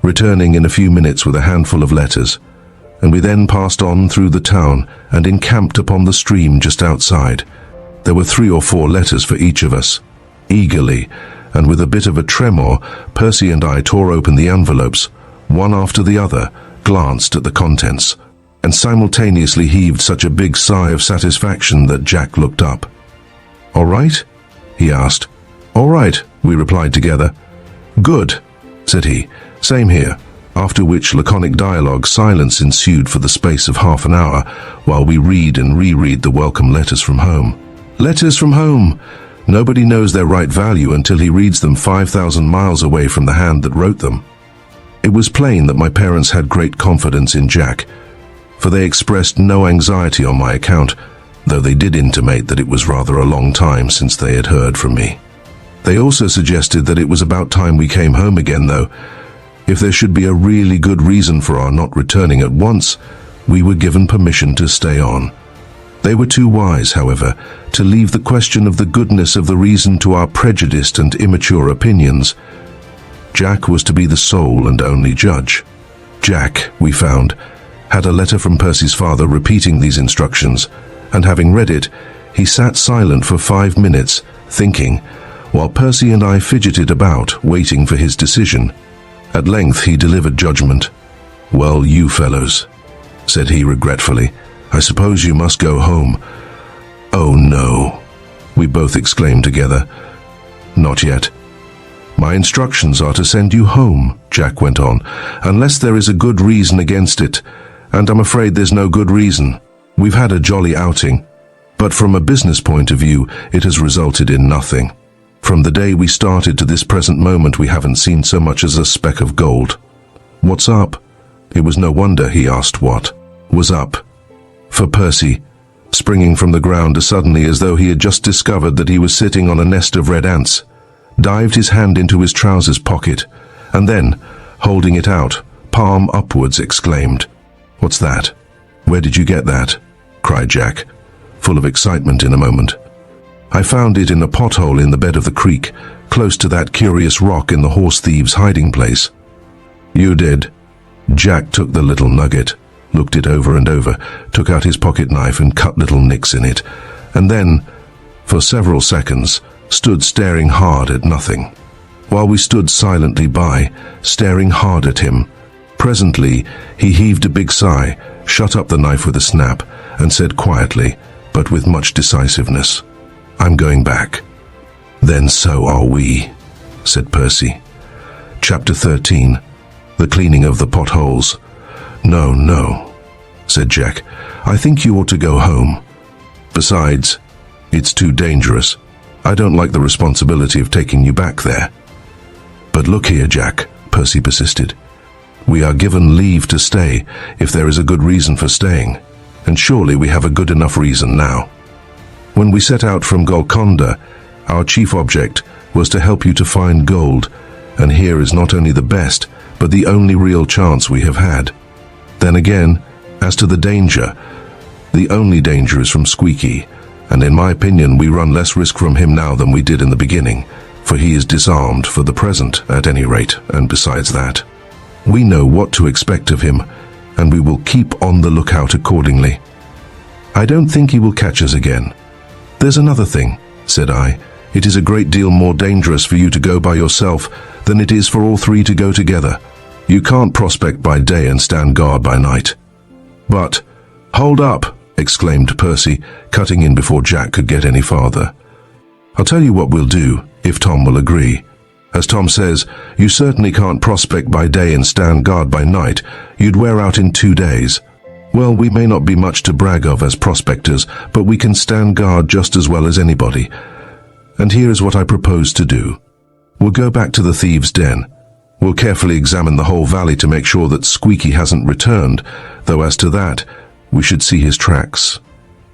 returning in a few minutes with a handful of letters, and we then passed on through the town and encamped upon the stream just outside. There were 3 or 4 letters for each of us. Eagerly, and with a bit of a tremor, Percy and I tore open the envelopes, one after the other, glanced at the contents, and simultaneously heaved such a big sigh of satisfaction that Jack looked up. "All right?" he asked. "All right," we replied together. "Good," said he. "Same here," after which laconic dialogue silence ensued for the space of half an hour, while we read and reread the welcome letters from home. Letters from home! Nobody knows their right value until he reads them 5,000 miles away from the hand that wrote them. It was plain that my parents had great confidence in Jack, for they expressed no anxiety on my account, though they did intimate that it was rather a long time since they had heard from me. They also suggested that it was about time we came home again, though. If there should be a really good reason for our not returning at once, we were given permission to stay on. They were too wise, however, to leave the question of the goodness of the reason to our prejudiced and immature opinions. Jack was to be the sole and only judge. Jack, we found, had a letter from Percy's father repeating these instructions, and having read it, he sat silent for 5 minutes, thinking, while Percy and I fidgeted about, waiting for his decision. At length he delivered judgment. "Well, you fellows," said he regretfully, "I suppose you must go home." "Oh no," we both exclaimed together. "Not yet. My instructions are to send you home," Jack went on, "unless there is a good reason against it, and I'm afraid there's no good reason. We've had a jolly outing, But from a business point of view, it has resulted in nothing. From the day we started to this present moment, we haven't seen so much as a speck of gold. What's up? It was no wonder he asked what was up. For Percy, springing from the ground as suddenly as though he had just discovered that he was sitting on a nest of red ants, dived his hand into his trousers pocket, and then, holding it out, palm upwards, exclaimed, "What's that? Where did you get that?" cried Jack, full of excitement in a moment. "I found it in a pothole in the bed of the creek, close to that curious rock in the horse thieves' hiding place." "You did?" Jack took the little nugget, looked it over and over, took out his pocket knife and cut little nicks in it, and then, for several seconds, stood staring hard at nothing. While we stood silently by, staring hard at him, presently he heaved a big sigh, shut up the knife with a snap, and said quietly, but with much decisiveness, "I'm going back." "Then so are we," said Percy. Chapter 13. The cleaning of the potholes. No, said Jack. "I think you ought to go home. Besides, it's too dangerous. I don't like the responsibility of taking you back there." "But look here, Jack," Percy persisted. "We are given leave to stay if there is a good reason for staying, and surely we have a good enough reason now. When we set out from Golconda, our chief object was to help you to find gold, and here is not only the best, but the only real chance we have had. Then again, as to the danger, the only danger is from Squeaky, and in my opinion we run less risk from him now than we did in the beginning, for he is disarmed for the present at any rate, and besides that, we know what to expect of him, and we will keep on the lookout accordingly. I don't think he will catch us again. There's another thing," said I. "It is a great deal more dangerous for you to go by yourself than it is for all three to go together. You can't prospect by day and stand guard by night." "But, hold up!" exclaimed Percy, cutting in before Jack could get any farther. "I'll tell you what we'll do, if Tom will agree. As Tom says, you certainly can't prospect by day and stand guard by night. You'd wear out in 2 days. Well, we may not be much to brag of as prospectors, but we can stand guard just as well as anybody. And here is what I propose to do. We'll go back to the thieves' den. We'll carefully examine the whole valley to make sure that Squeaky hasn't returned, though as to that, we should see his tracks.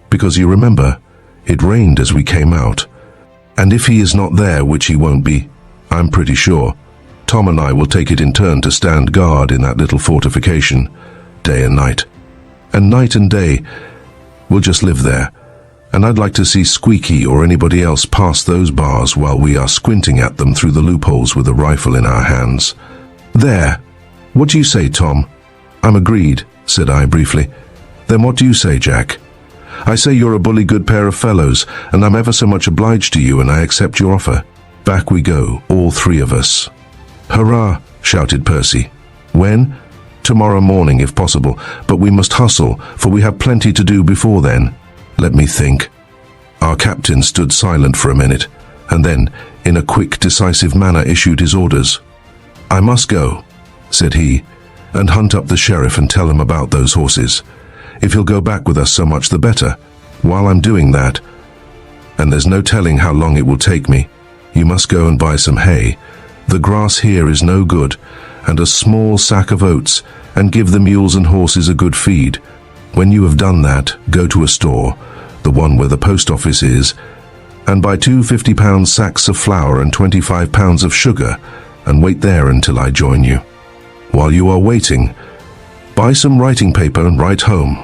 Because you remember, it rained as we came out. And if he is not there, which he won't be, I'm pretty sure, Tom and I will take it in turn to stand guard in that little fortification, day and night. And night and day, we'll just live there. And I'd like to see Squeaky or anybody else pass those bars while we are squinting at them through the loopholes with a rifle in our hands. There. What do you say, Tom?" "I'm agreed," said I briefly. "Then what do you say, Jack?" "I say you're a bully good pair of fellows, and I'm ever so much obliged to you, and I accept your offer. Back we go, all three of us." "Hurrah!" shouted Percy. "When?" "Tomorrow morning, if possible, but we must hustle, for we have plenty to do before then." "Let me think." Our captain stood silent for a minute, and then, in a quick, decisive manner, issued his orders. "I must go," said he, "and hunt up the sheriff and tell him about those horses. If he'll go back with us, so much the better. While I'm doing that, and there's no telling how long it will take me, you must go and buy some hay. The grass here is no good, and a small sack of oats, and give the mules and horses a good feed. When you have done that, go to a store, the one where the post office is, and buy 2 50-pound sacks of flour and 25 pounds of sugar, and wait there until I join you. While you are waiting, buy some writing paper and write home.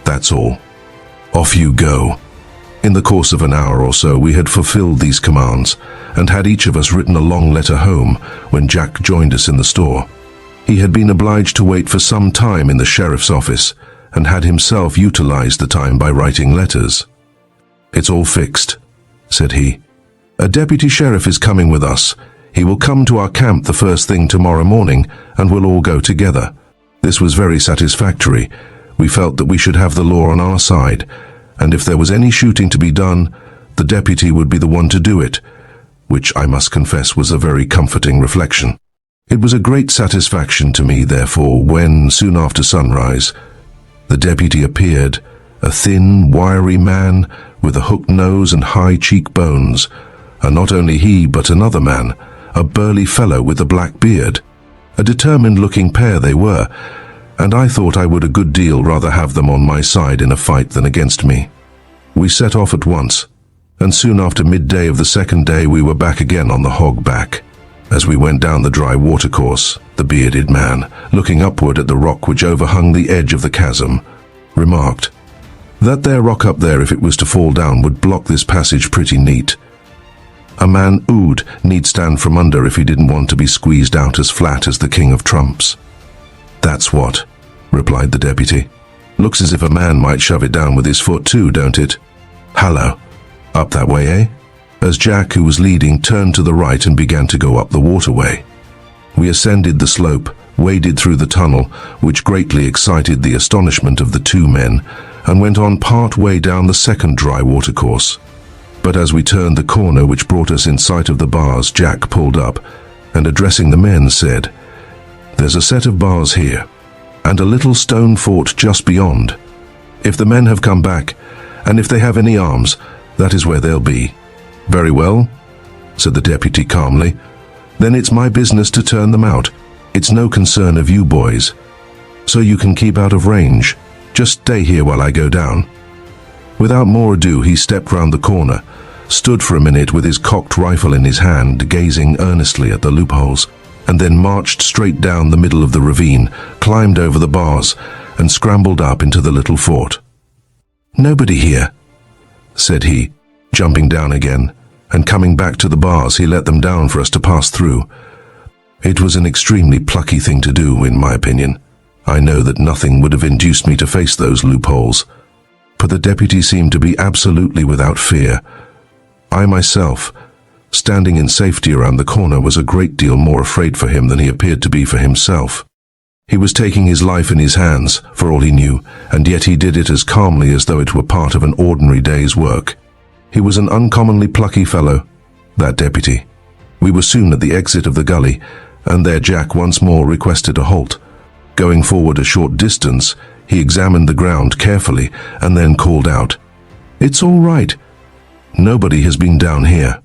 That's all. Off you go." In the course of an hour or so we had fulfilled these commands, and had each of us written a long letter home when Jack joined us in the store. He had been obliged to wait for some time in the sheriff's office, and had himself utilized the time by writing letters. "It's all fixed," said he. "A deputy sheriff is coming with us. He will come to our camp the first thing tomorrow morning, and we'll all go together." This was very satisfactory. We felt that we should have the law on our side, and if there was any shooting to be done, the deputy would be the one to do it, which I must confess was a very comforting reflection. It was a great satisfaction to me, therefore, when, soon after sunrise, the deputy appeared a thin, wiry man with a hooked nose and high cheekbones, and not only he but another man, a burly fellow with a black beard. A determined-looking pair they were, and I thought I would a good deal rather have them on my side in a fight than against me. We set off at once, and soon after midday of the second day we were back again on the hog back. As we went down the dry watercourse, the bearded man, looking upward at the rock which overhung the edge of the chasm, remarked, "That there rock up there, if it was to fall down, would block this passage pretty neat. A man ood need stand from under if he didn't want to be squeezed out as flat as the King of Trumps." "That's what," replied the deputy. "Looks as if a man might shove it down with his foot too, don't it? Hallo, up that way, eh?" As Jack, who was leading, turned to the right and began to go up the waterway. We ascended the slope, waded through the tunnel, which greatly excited the astonishment of the two men, and went on part way down the second dry watercourse. But as we turned the corner which brought us in sight of the bars, Jack pulled up, and addressing the men said, "There's a set of bars here, and a little stone fort just beyond. If the men have come back, and if they have any arms, that is where they'll be." "Very well," said the deputy calmly. "Then it's my business to turn them out. It's no concern of you boys. So you can keep out of range. Just stay here while I go down." Without more ado, he stepped round the corner, stood for a minute with his cocked rifle in his hand, gazing earnestly at the loopholes, and then marched straight down the middle of the ravine, climbed over the bars, and scrambled up into the little fort. "Nobody here," said he, jumping down again, and coming back to the bars he let them down for us to pass through. It was an extremely plucky thing to do, in my opinion. I know that nothing would have induced me to face those loopholes, but the deputy seemed to be absolutely without fear. I myself, standing in safety around the corner, was a great deal more afraid for him than he appeared to be for himself. He was taking his life in his hands, for all he knew, and yet he did it as calmly as though it were part of an ordinary day's work. He was an uncommonly plucky fellow, that deputy. We were soon at the exit of the gully, and there Jack once more requested a halt. Going forward a short distance, he examined the ground carefully and then called out, "It's all right. Nobody has been down here."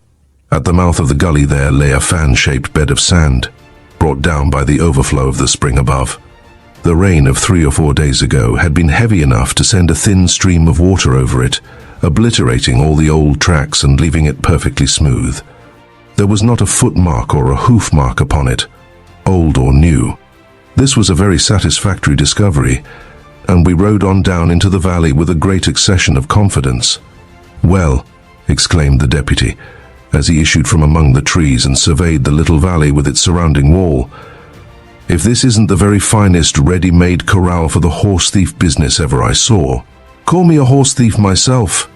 At the mouth of the gully there lay a fan-shaped bed of sand, brought down by the overflow of the spring above. The rain of 3 or 4 days ago had been heavy enough to send a thin stream of water over it, obliterating all the old tracks and leaving it perfectly smooth. There was not a footmark or a hoof mark upon it, old or new. This was a very satisfactory discovery, and we rode on down into the valley with a great accession of confidence. "Well," exclaimed the deputy, as he issued from among the trees and surveyed the little valley with its surrounding wall, "if this isn't the very finest ready-made corral for the horse thief business ever I saw." "Call me a horse thief myself,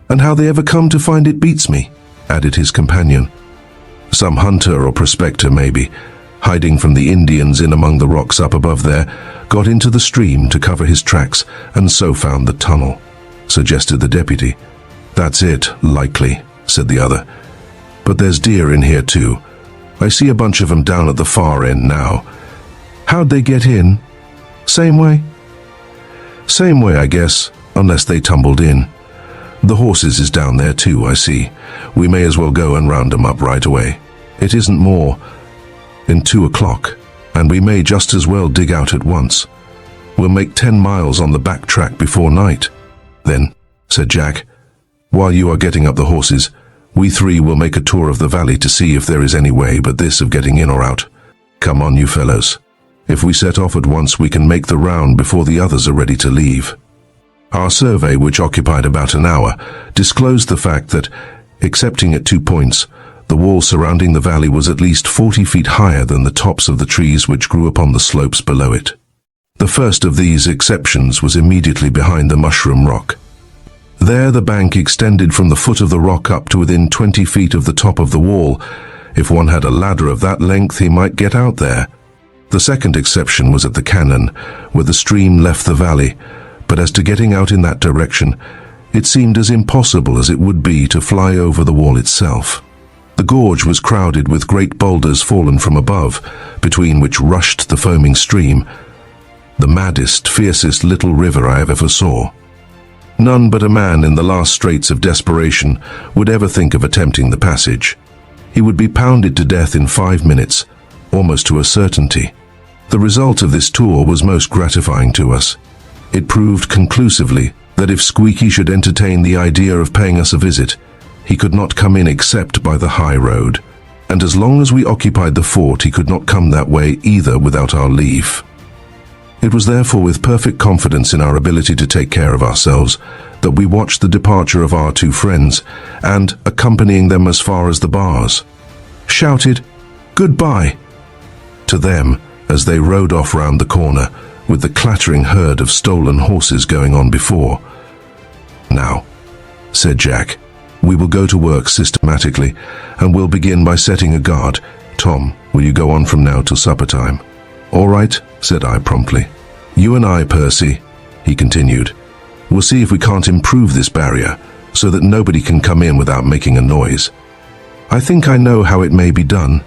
and how they ever come to find it beats me," added his companion. "Some hunter or prospector, maybe, hiding from the Indians in among the rocks up above there, got into the stream to cover his tracks, and so found the tunnel," suggested the deputy. "That's it, likely," said the other. "But there's deer in here too. I see a bunch of them down at the far end now." "How'd they get in? Same way?" "Same way, I guess, unless they tumbled in. The horses is down there too, I see. We may as well go and round 'em up right away. It isn't more than 2 o'clock, and we may just as well dig out at once. We'll make 10 miles on the back track before night." "Then," said Jack, "while you are getting up the horses, we 3 will make a tour of the valley to see if there is any way but this of getting in or out. Come on, you fellows. If we set off at once, we can make the round before the others are ready to leave." Our survey, which occupied about an hour, disclosed the fact that, excepting at 2 points, the wall surrounding the valley was at least 40 feet higher than the tops of the trees which grew upon the slopes below it. The first of these exceptions was immediately behind the mushroom rock. There the bank extended from the foot of the rock up to within 20 feet of the top of the wall. If one had a ladder of that length, he might get out there. The second exception was at the canon, where the stream left the valley, but as to getting out in that direction, it seemed as impossible as it would be to fly over the wall itself. The gorge was crowded with great boulders fallen from above, between which rushed the foaming stream, the maddest, fiercest little river I ever saw. None but a man in the last straits of desperation would ever think of attempting the passage. He would be pounded to death in 5 minutes, almost to a certainty. The result of this tour was most gratifying to us. It proved conclusively that if Squeaky should entertain the idea of paying us a visit, he could not come in except by the high road, and as long as we occupied the fort he could not come that way either without our leave. It was therefore with perfect confidence in our ability to take care of ourselves that we watched the departure of our two friends and, accompanying them as far as the bars, shouted "Goodbye" to them as they rode off round the corner with the clattering herd of stolen horses going on before. "Now," said Jack, "we will go to work systematically and we'll begin by setting a guard. Tom, will you go on from now till supper time?" "All right," said I promptly. "You and I, Percy," he continued, "will see if we can't improve this barrier so that nobody can come in without making a noise. I think I know how it may be done.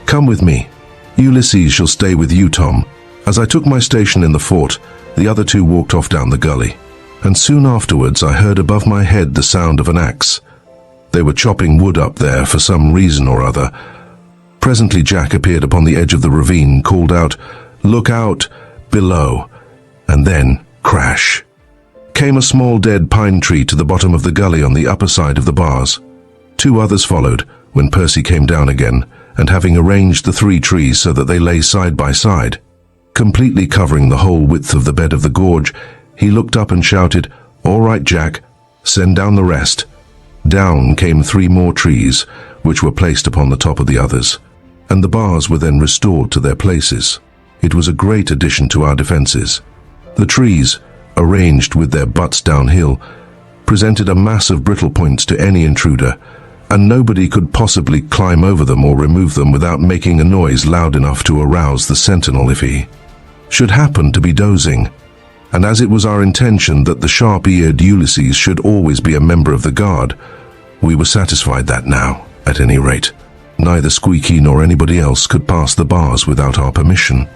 Come with me. Ulysses shall stay with you, Tom." As I took my station in the fort, the other two walked off down the gully, and soon afterwards I heard above my head the sound of an axe. They were chopping wood up there for some reason or other. Presently Jack appeared upon the edge of the ravine, called out, "Look out, below," and then, crash, came a small dead pine tree to the bottom of the gully on the upper side of the bars. 2 others followed when Percy came down again, and having arranged the 3 trees so that they lay side by side, completely covering the whole width of the bed of the gorge, he looked up and shouted, "All right, Jack, send down the rest." Down came 3 more trees, which were placed upon the top of the others, and the bars were then restored to their places. It was a great addition to our defenses. The trees, arranged with their butts downhill, presented a mass of brittle points to any intruder, and nobody could possibly climb over them or remove them without making a noise loud enough to arouse the sentinel if he should happen to be dozing. And as it was our intention that the sharp-eared Ulysses should always be a member of the guard, we were satisfied that now, at any rate, neither Squeaky nor anybody else could pass the bars without our permission.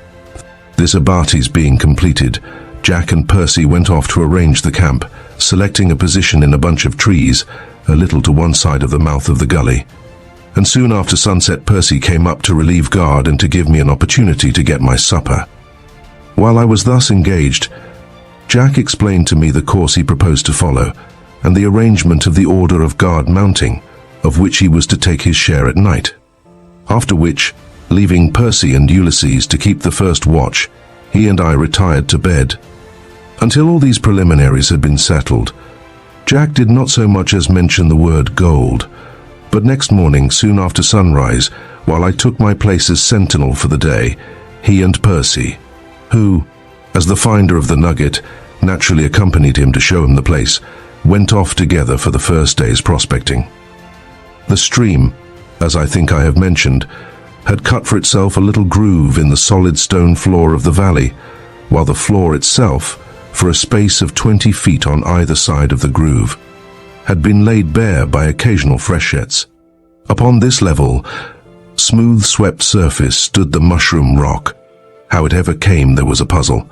This abatis being completed, Jack and Percy went off to arrange the camp, selecting a position in a bunch of trees, a little to one side of the mouth of the gully. And soon after sunset Percy came up to relieve guard and to give me an opportunity to get my supper. While I was thus engaged, Jack explained to me the course he proposed to follow, and the arrangement of the order of guard mounting, of which he was to take his share at night. After which, leaving Percy and Ulysses to keep the first watch, he and I retired to bed. Until all these preliminaries had been settled, Jack did not so much as mention the word gold, but next morning, soon after sunrise, while I took my place as sentinel for the day, he and Percy, who, as the finder of the nugget, naturally accompanied him to show him the place, went off together for the first day's prospecting. The stream, as I think I have mentioned, had cut for itself a little groove in the solid stone floor of the valley, while the floor itself, for a space of 20 feet on either side of the groove, had been laid bare by occasional freshets. Upon this level, smooth-swept surface stood the mushroom rock. How it ever came there was a puzzle.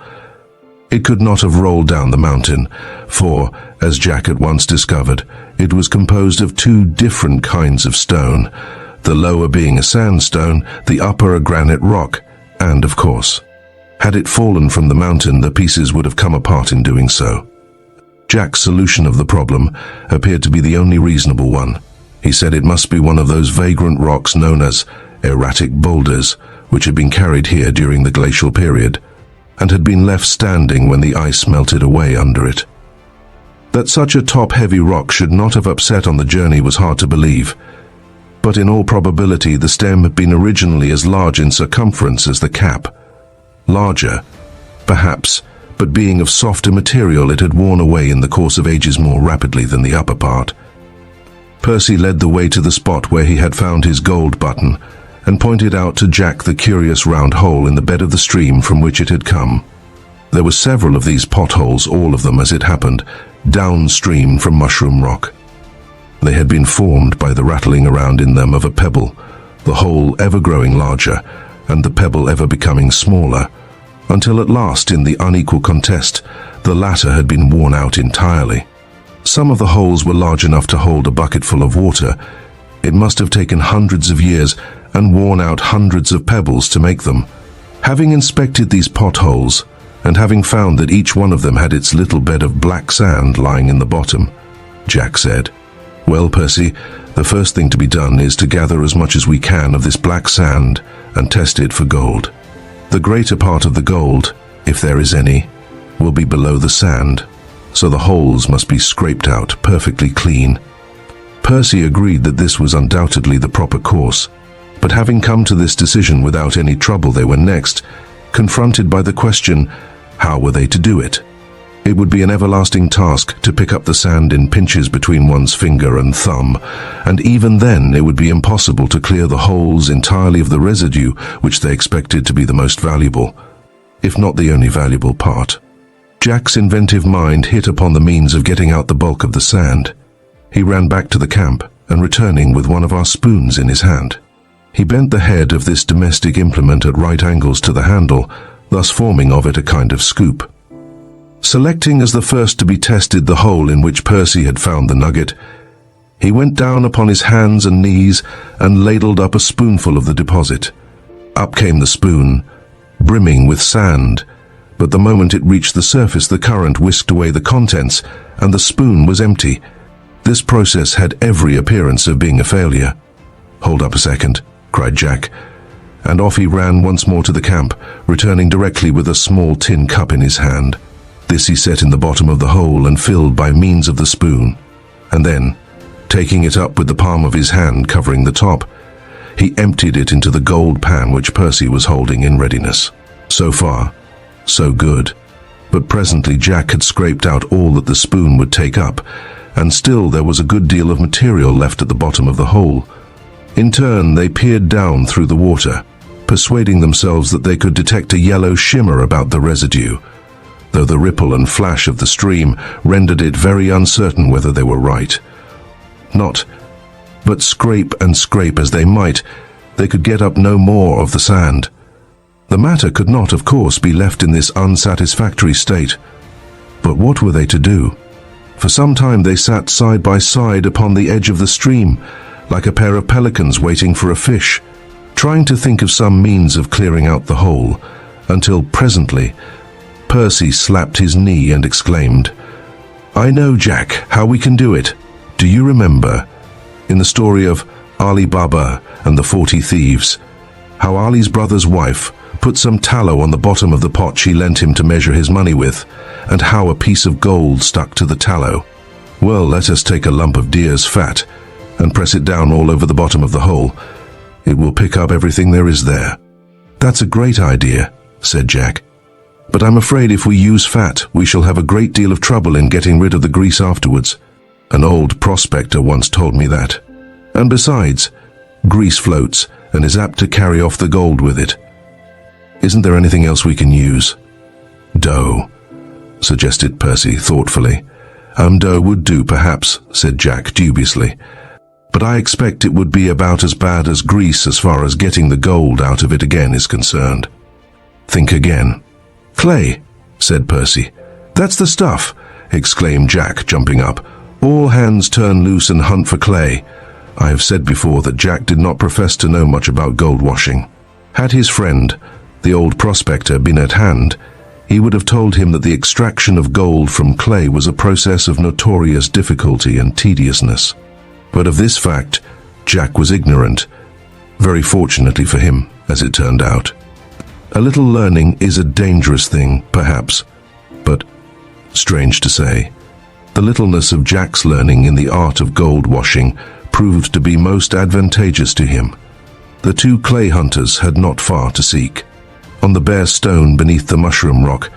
It could not have rolled down the mountain, for, as Jack at once discovered, it was composed of 2 different kinds of stone, the lower being a sandstone, the upper a granite rock, and, of course, had it fallen from the mountain, the pieces would have come apart in doing so. Jack's solution of the problem appeared to be the only reasonable one. He said it must be one of those vagrant rocks known as erratic boulders, which had been carried here during the glacial period, and had been left standing when the ice melted away under it. That such a top-heavy rock should not have upset on the journey was hard to believe, but in all probability the stem had been originally as large in circumference as the cap. Larger, perhaps, but being of softer material it had worn away in the course of ages more rapidly than the upper part. Percy led the way to the spot where he had found his gold button, and pointed out to Jack the curious round hole in the bed of the stream from which it had come. There were several of these potholes, all of them, as it happened, downstream from Mushroom Rock. They had been formed by the rattling around in them of a pebble, the hole ever growing larger, and the pebble ever becoming smaller, until at last, in the unequal contest, the latter had been worn out entirely. Some of the holes were large enough to hold a bucketful of water. It must have taken hundreds of years and worn out hundreds of pebbles to make them. Having inspected these potholes, and having found that each one of them had its little bed of black sand lying in the bottom, Jack said, "Well, Percy, the first thing to be done is to gather as much as we can of this black sand and test it for gold. The greater part of the gold, if there is any, will be below the sand, so the holes must be scraped out perfectly clean." Percy agreed that this was undoubtedly the proper course, but having come to this decision without any trouble, they were next confronted by the question, how were they to do it? It would be an everlasting task to pick up the sand in pinches between one's finger and thumb, and even then it would be impossible to clear the holes entirely of the residue which they expected to be the most valuable, if not the only valuable part. Jack's inventive mind hit upon the means of getting out the bulk of the sand. He ran back to the camp and returning with one of our spoons in his hand. He bent the head of this domestic implement at right angles to the handle, thus forming of it a kind of scoop. Selecting as the first to be tested the hole in which Percy had found the nugget, he went down upon his hands and knees and ladled up a spoonful of the deposit. Up came the spoon, brimming with sand, but the moment it reached the surface, the current whisked away the contents, and the spoon was empty. This process had every appearance of being a failure. "Hold up a second," cried Jack, and off he ran once more to the camp, returning directly with a small tin cup in his hand. This he set in the bottom of the hole and filled by means of the spoon, and then, taking it up with the palm of his hand covering the top, he emptied it into the gold pan which Percy was holding in readiness. So far, so good, but presently Jack had scraped out all that the spoon would take up, and still there was a good deal of material left at the bottom of the hole. In turn, they peered down through the water, persuading themselves that they could detect a yellow shimmer about the residue, though the ripple and flash of the stream rendered it very uncertain whether they were right. But scrape and scrape as they might, they could get up no more of the sand. The matter could not, of course, be left in this unsatisfactory state. But what were they to do? For some time they sat side by side upon the edge of the stream, like a pair of pelicans waiting for a fish, trying to think of some means of clearing out the hole, until presently Percy slapped his knee and exclaimed, "I know, Jack, how we can do it. Do you remember, in the story of Ali Baba and the 40 Thieves, how Ali's brother's wife put some tallow on the bottom of the pot she lent him to measure his money with, and how a piece of gold stuck to the tallow? Well, let us take a lump of deer's fat and press it down all over the bottom of the hole. It will pick up everything there is there." "That's a great idea," said Jack. "But I'm afraid if we use fat, we shall have a great deal of trouble in getting rid of the grease afterwards. An old prospector once told me that. And besides, grease floats and is apt to carry off the gold with it. Isn't there anything else we can use?" "Dough," suggested Percy thoughtfully. "Dough would do, perhaps," said Jack dubiously. "But I expect it would be about as bad as grease as far as getting the gold out of it again is concerned." "Think again." "Clay," said Percy. "That's the stuff," exclaimed Jack, jumping up. "All hands turn loose and hunt for clay." I have said before that Jack did not profess to know much about gold washing. Had his friend, the old prospector, been at hand, he would have told him that the extraction of gold from clay was a process of notorious difficulty and tediousness. But of this fact, Jack was ignorant, very fortunately for him, as it turned out. A little learning is a dangerous thing, perhaps, but, strange to say, the littleness of Jack's learning in the art of gold washing proved to be most advantageous to him. The two clay hunters had not far to seek. On the bare stone beneath the mushroom rock,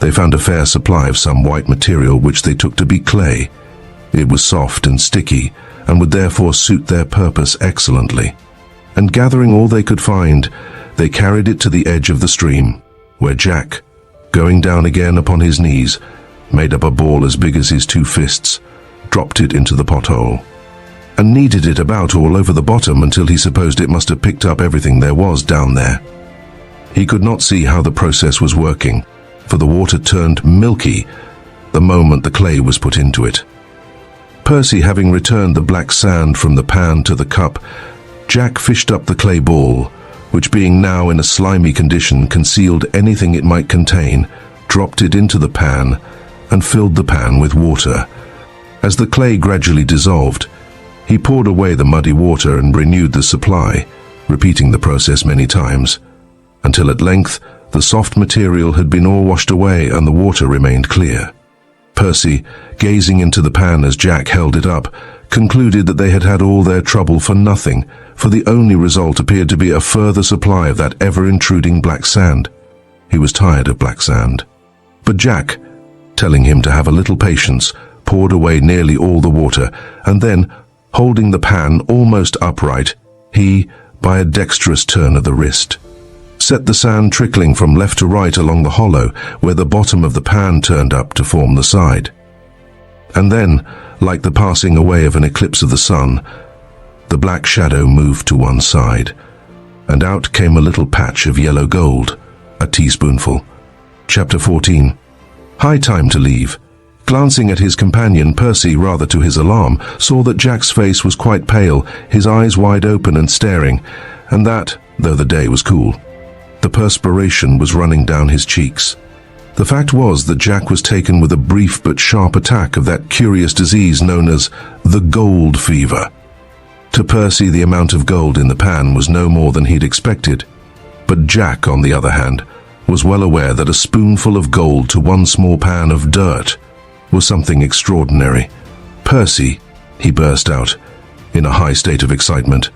they found a fair supply of some white material which they took to be clay. It was soft and sticky, and would therefore suit their purpose excellently. And gathering all they could find, they carried it to the edge of the stream, where Jack, going down again upon his knees, made up a ball as big as his two fists, dropped it into the pothole, and kneaded it about all over the bottom until he supposed it must have picked up everything there was down there. He could not see how the process was working, for the water turned milky the moment the clay was put into it. Percy having returned the black sand from the pan to the cup, Jack fished up the clay ball, which being now in a slimy condition concealed anything it might contain, dropped it into the pan, and filled the pan with water. As the clay gradually dissolved, he poured away the muddy water and renewed the supply, repeating the process many times, until at length the soft material had been all washed away and the water remained clear. Percy, gazing into the pan as Jack held it up, concluded that they had had all their trouble for nothing, for the only result appeared to be a further supply of that ever-intruding black sand. He was tired of black sand. But Jack, telling him to have a little patience, poured away nearly all the water, and then, holding the pan almost upright, he, by a dexterous turn of the wrist, set the sand trickling from left to right along the hollow where the bottom of the pan turned up to form the side. And then, like the passing away of an eclipse of the sun, the black shadow moved to one side, and out came a little patch of yellow gold, a teaspoonful. Chapter 14. High time to leave. Glancing at his companion, Percy, rather to his alarm, saw that Jack's face was quite pale, his eyes wide open and staring, and that, though the day was cool, the perspiration was running down his cheeks. The fact was that Jack was taken with a brief but sharp attack of that curious disease known as the gold fever. To Percy, the amount of gold in the pan was no more than he'd expected, but Jack, on the other hand, was well aware that a spoonful of gold to one small pan of dirt was something extraordinary. "Percy," he burst out, in a high state of excitement,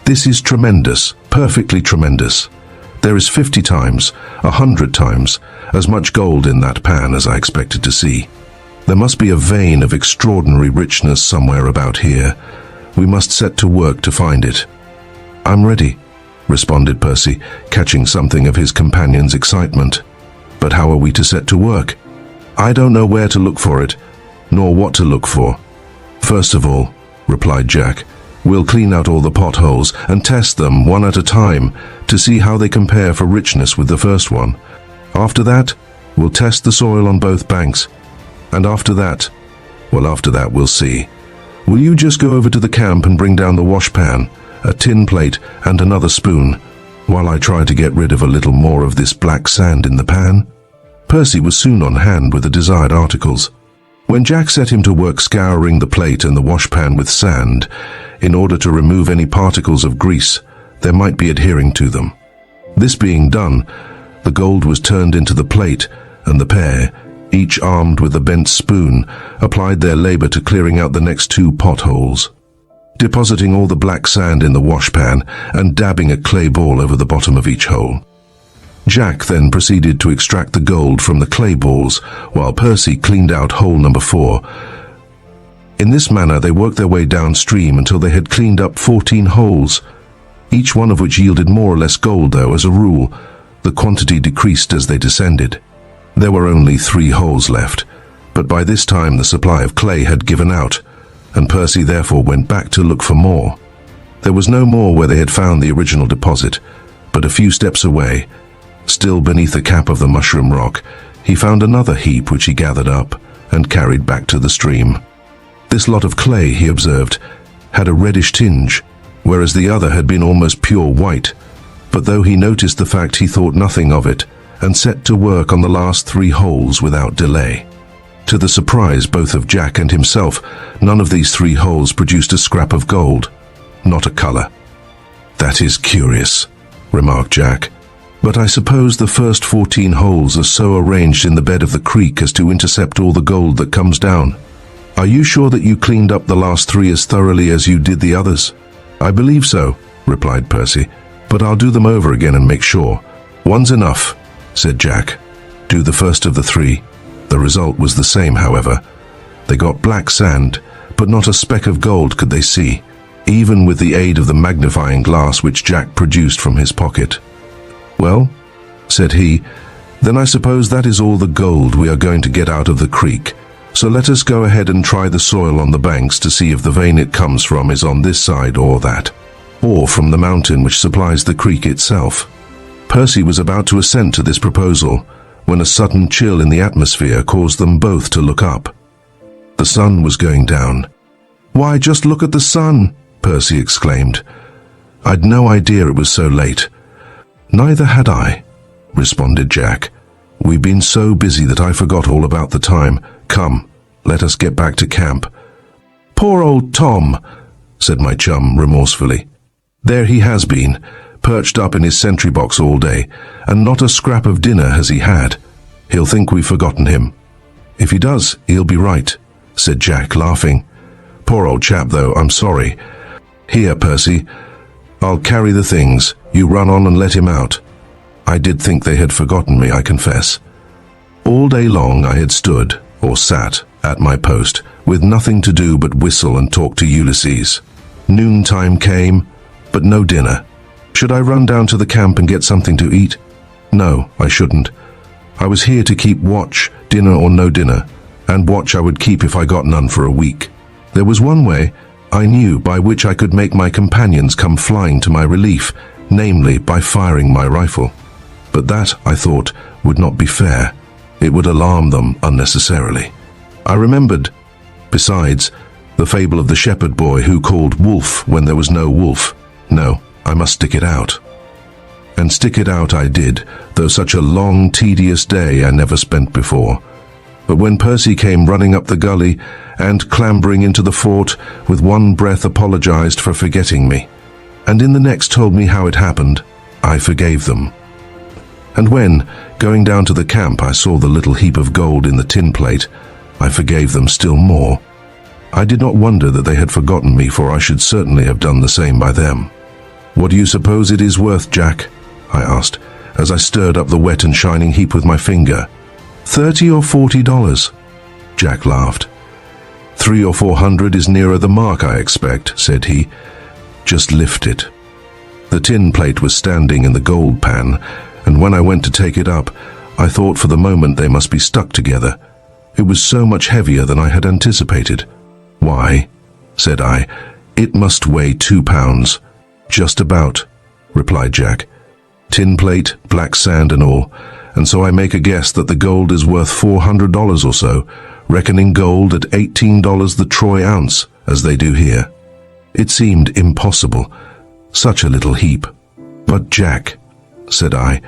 "this is tremendous, perfectly tremendous. There is 50 times, 100 times, as much gold in that pan as I expected to see. There must be a vein of extraordinary richness somewhere about here. We must set to work to find it." "I'm ready," responded Percy, catching something of his companion's excitement. "But how are we to set to work?" "I don't know where to look for it, nor what to look for." "First of all," replied Jack, "we'll clean out all the potholes and test them one at a time to see how they compare for richness with the first one. After that, we'll test the soil on both banks. And after that we'll see. Will you just go over to the camp and bring down the washpan, a tin plate and another spoon, while I try to get rid of a little more of this black sand in the pan?" Percy was soon on hand with the desired articles. When Jack set him to work scouring the plate and the washpan with sand, in order to remove any particles of grease there might be adhering to them. This being done, the gold was turned into the plate, and the pair, each armed with a bent spoon, applied their labor to clearing out the next 2 potholes, depositing all the black sand in the washpan and dabbing a clay ball over the bottom of each hole. Jack then proceeded to extract the gold from the clay balls, while Percy cleaned out hole number 4. In this manner they worked their way downstream until they had cleaned up 14 holes, each one of which yielded more or less gold, though, as a rule, the quantity decreased as they descended. There were only 3 holes left, but by this time the supply of clay had given out, and Percy therefore went back to look for more. There was no more where they had found the original deposit, but a few steps away, still beneath the cap of the mushroom rock, he found another heap which he gathered up and carried back to the stream. This lot of clay, he observed, had a reddish tinge, whereas the other had been almost pure white, but though he noticed the fact, he thought nothing of it, and set to work on the last 3 holes without delay. To the surprise both of Jack and himself, none of these 3 holes produced a scrap of gold, not a color. "That is curious," remarked Jack, "but I suppose the first 14 holes are so arranged in the bed of the creek as to intercept all the gold that comes down. Are you sure that you cleaned up the last 3 as thoroughly as you did the others?" "I believe so," replied Percy, "but I'll do them over again and make sure." "One's enough," said Jack. "Do the first of the 3. The result was the same, however. They got black sand, but not a speck of gold could they see, even with the aid of the magnifying glass which Jack produced from his pocket. "Well," said he, "then I suppose that is all the gold we are going to get out of the creek. So let us go ahead and try the soil on the banks to see if the vein it comes from is on this side or that, or from the mountain which supplies the creek itself." Percy was about to assent to this proposal when a sudden chill in the atmosphere caused them both to look up. The sun was going down, "Why, just look at the sun," Percy exclaimed. "I'd no idea it was so late." "Neither had I," responded Jack. "We've been so busy that I forgot all about the time. Come, let us get back to camp." "Poor old Tom," said my chum remorsefully. "There he has been, perched up in his sentry box all day, and not a scrap of dinner has he had. He'll think we've forgotten him." "If he does, he'll be right," said Jack, laughing. "Poor old chap, though, I'm sorry. Here, Percy, I'll carry the things. You run on and let him out." I did think they had forgotten me, I confess. All day long I had stood, or sat, at my post, with nothing to do but whistle and talk to Ulysses. Noontime came, but no dinner. Should I run down to the camp and get something to eat? No, I shouldn't. I was here to keep watch, dinner or no dinner, and watch I would keep if I got none for a week. There was one way, I knew, by which I could make my companions come flying to my relief, namely by firing my rifle. But that, I thought, would not be fair. It would alarm them unnecessarily. I remembered, besides, the fable of the shepherd boy who called wolf when there was no wolf. No, I must stick it out. And stick it out I did, though such a long, tedious day I never spent before. But when Percy came running up the gully and clambering into the fort, with one breath apologized for forgetting me, and in the next told me how it happened, I forgave them. And when, going down to the camp, I saw the little heap of gold in the tin plate, I forgave them still more. I did not wonder that they had forgotten me, for I should certainly have done the same by them. "What do you suppose it is worth, Jack?" I asked, as I stirred up the wet and shining heap with my finger. $30 or $40? Jack laughed. $300 or $400 is nearer the mark, I expect," said he. "Just lift it." The tin plate was standing in the gold pan, and when I went to take it up, I thought for the moment they must be stuck together. It was so much heavier than I had anticipated. "Why," said I, "it must weigh 2 pounds. "Just about," replied Jack. "Tin plate, black sand and all, and so I make a guess that the gold is worth $400 or so, reckoning gold at $18 the troy ounce, as they do here." It seemed impossible, such a little heap. "But Jack," said I,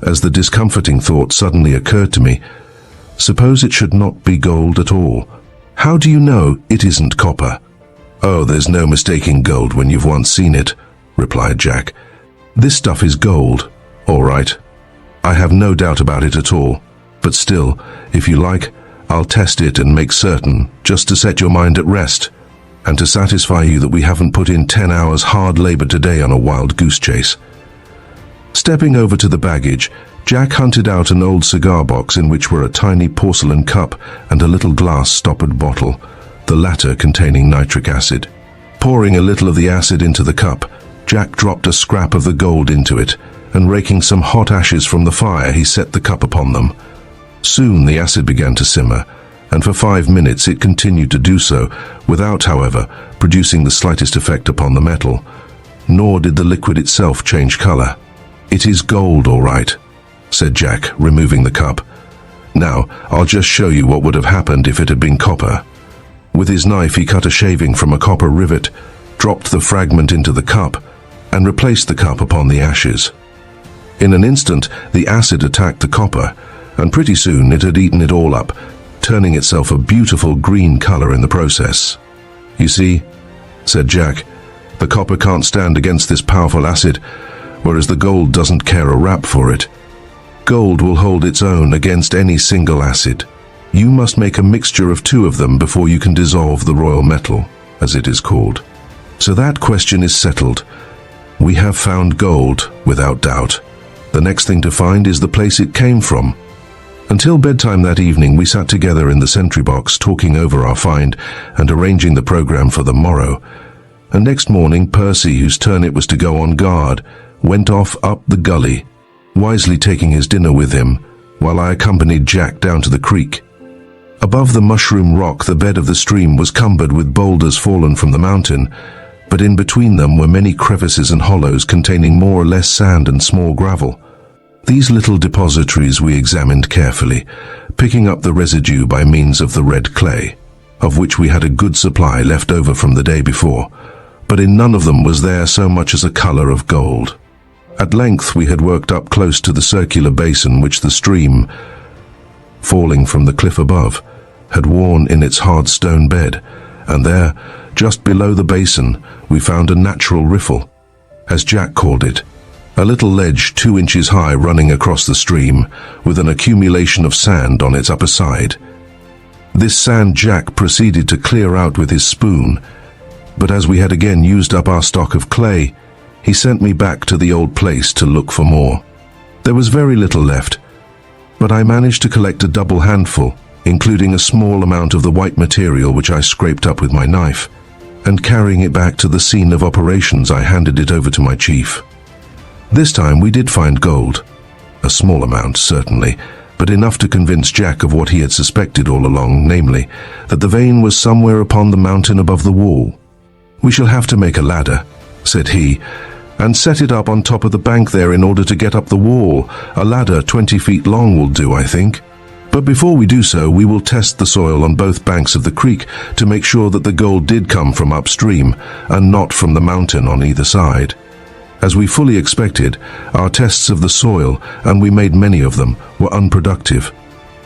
as the discomforting thought suddenly occurred to me, "suppose it should not be gold at all. How do you know it isn't copper?" "Oh, there's no mistaking gold when you've once seen it," replied Jack. "This stuff is gold, all right. I have no doubt about it at all. But still, if you like, I'll test it and make certain, just to set your mind at rest, and to satisfy you that we haven't put in 10 hours hard labor today on a wild goose chase." Stepping over to the baggage, Jack hunted out an old cigar box in which were a tiny porcelain cup and a little glass stoppered bottle, the latter containing nitric acid. Pouring a little of the acid into the cup, Jack dropped a scrap of the gold into it, and raking some hot ashes from the fire, he set the cup upon them. Soon the acid began to simmer, and for 5 minutes it continued to do so, without, however, producing the slightest effect upon the metal. Nor did the liquid itself change color. "It is gold, all right," said Jack, removing the cup. "Now, I'll just show you what would have happened if it had been copper." With his knife he cut a shaving from a copper rivet, dropped the fragment into the cup, and replaced the cup upon the ashes. In an instant the acid attacked the copper, and pretty soon it had eaten it all up, turning itself a beautiful green color in the process. "You see," said Jack, "the copper can't stand against this powerful acid, whereas the gold doesn't care a rap for it. Gold will hold its own against any single acid. You must make a mixture of 2 of them before you can dissolve the royal metal, as it is called. So that question is settled. We have found gold, without doubt. The next thing to find is the place it came from." Until bedtime that evening we sat together in the sentry box, talking over our find and arranging the program for the morrow. And next morning Percy, whose turn it was to go on guard, went off up the gully, wisely taking his dinner with him, while I accompanied Jack down to the creek. Above the mushroom rock the bed of the stream was cumbered with boulders fallen from the mountain, but in between them were many crevices and hollows containing more or less sand and small gravel. These little depositories we examined carefully, picking up the residue by means of the red clay. of which we had a good supply left over from the day before, but in none of them was there so much as a colour of gold. At length we had worked up close to the circular basin which the stream, falling from the cliff above, had worn in its hard stone bed, and there, just below the basin, we found a natural riffle, as Jack called it, a little ledge 2 inches high running across the stream, with an accumulation of sand on its upper side. This sand Jack proceeded to clear out with his spoon, but as we had again used up our stock of clay, he sent me back to the old place to look for more. There was very little left, but I managed to collect a double handful, including a small amount of the white material which I scraped up with my knife, and carrying it back to the scene of operations I handed it over to my chief. This time we did find gold. A small amount, certainly, but enough to convince Jack of what he had suspected all along, namely, that the vein was somewhere upon the mountain above the wall. "We shall have to make a ladder," said he, "and set it up on top of the bank there in order to get up the wall. A ladder 20 feet long will do, I think. But before we do so, we will test the soil on both banks of the creek to make sure that the gold did come from upstream and not from the mountain on either side." As we fully expected, our tests of the soil, and we made many of them, were unproductive.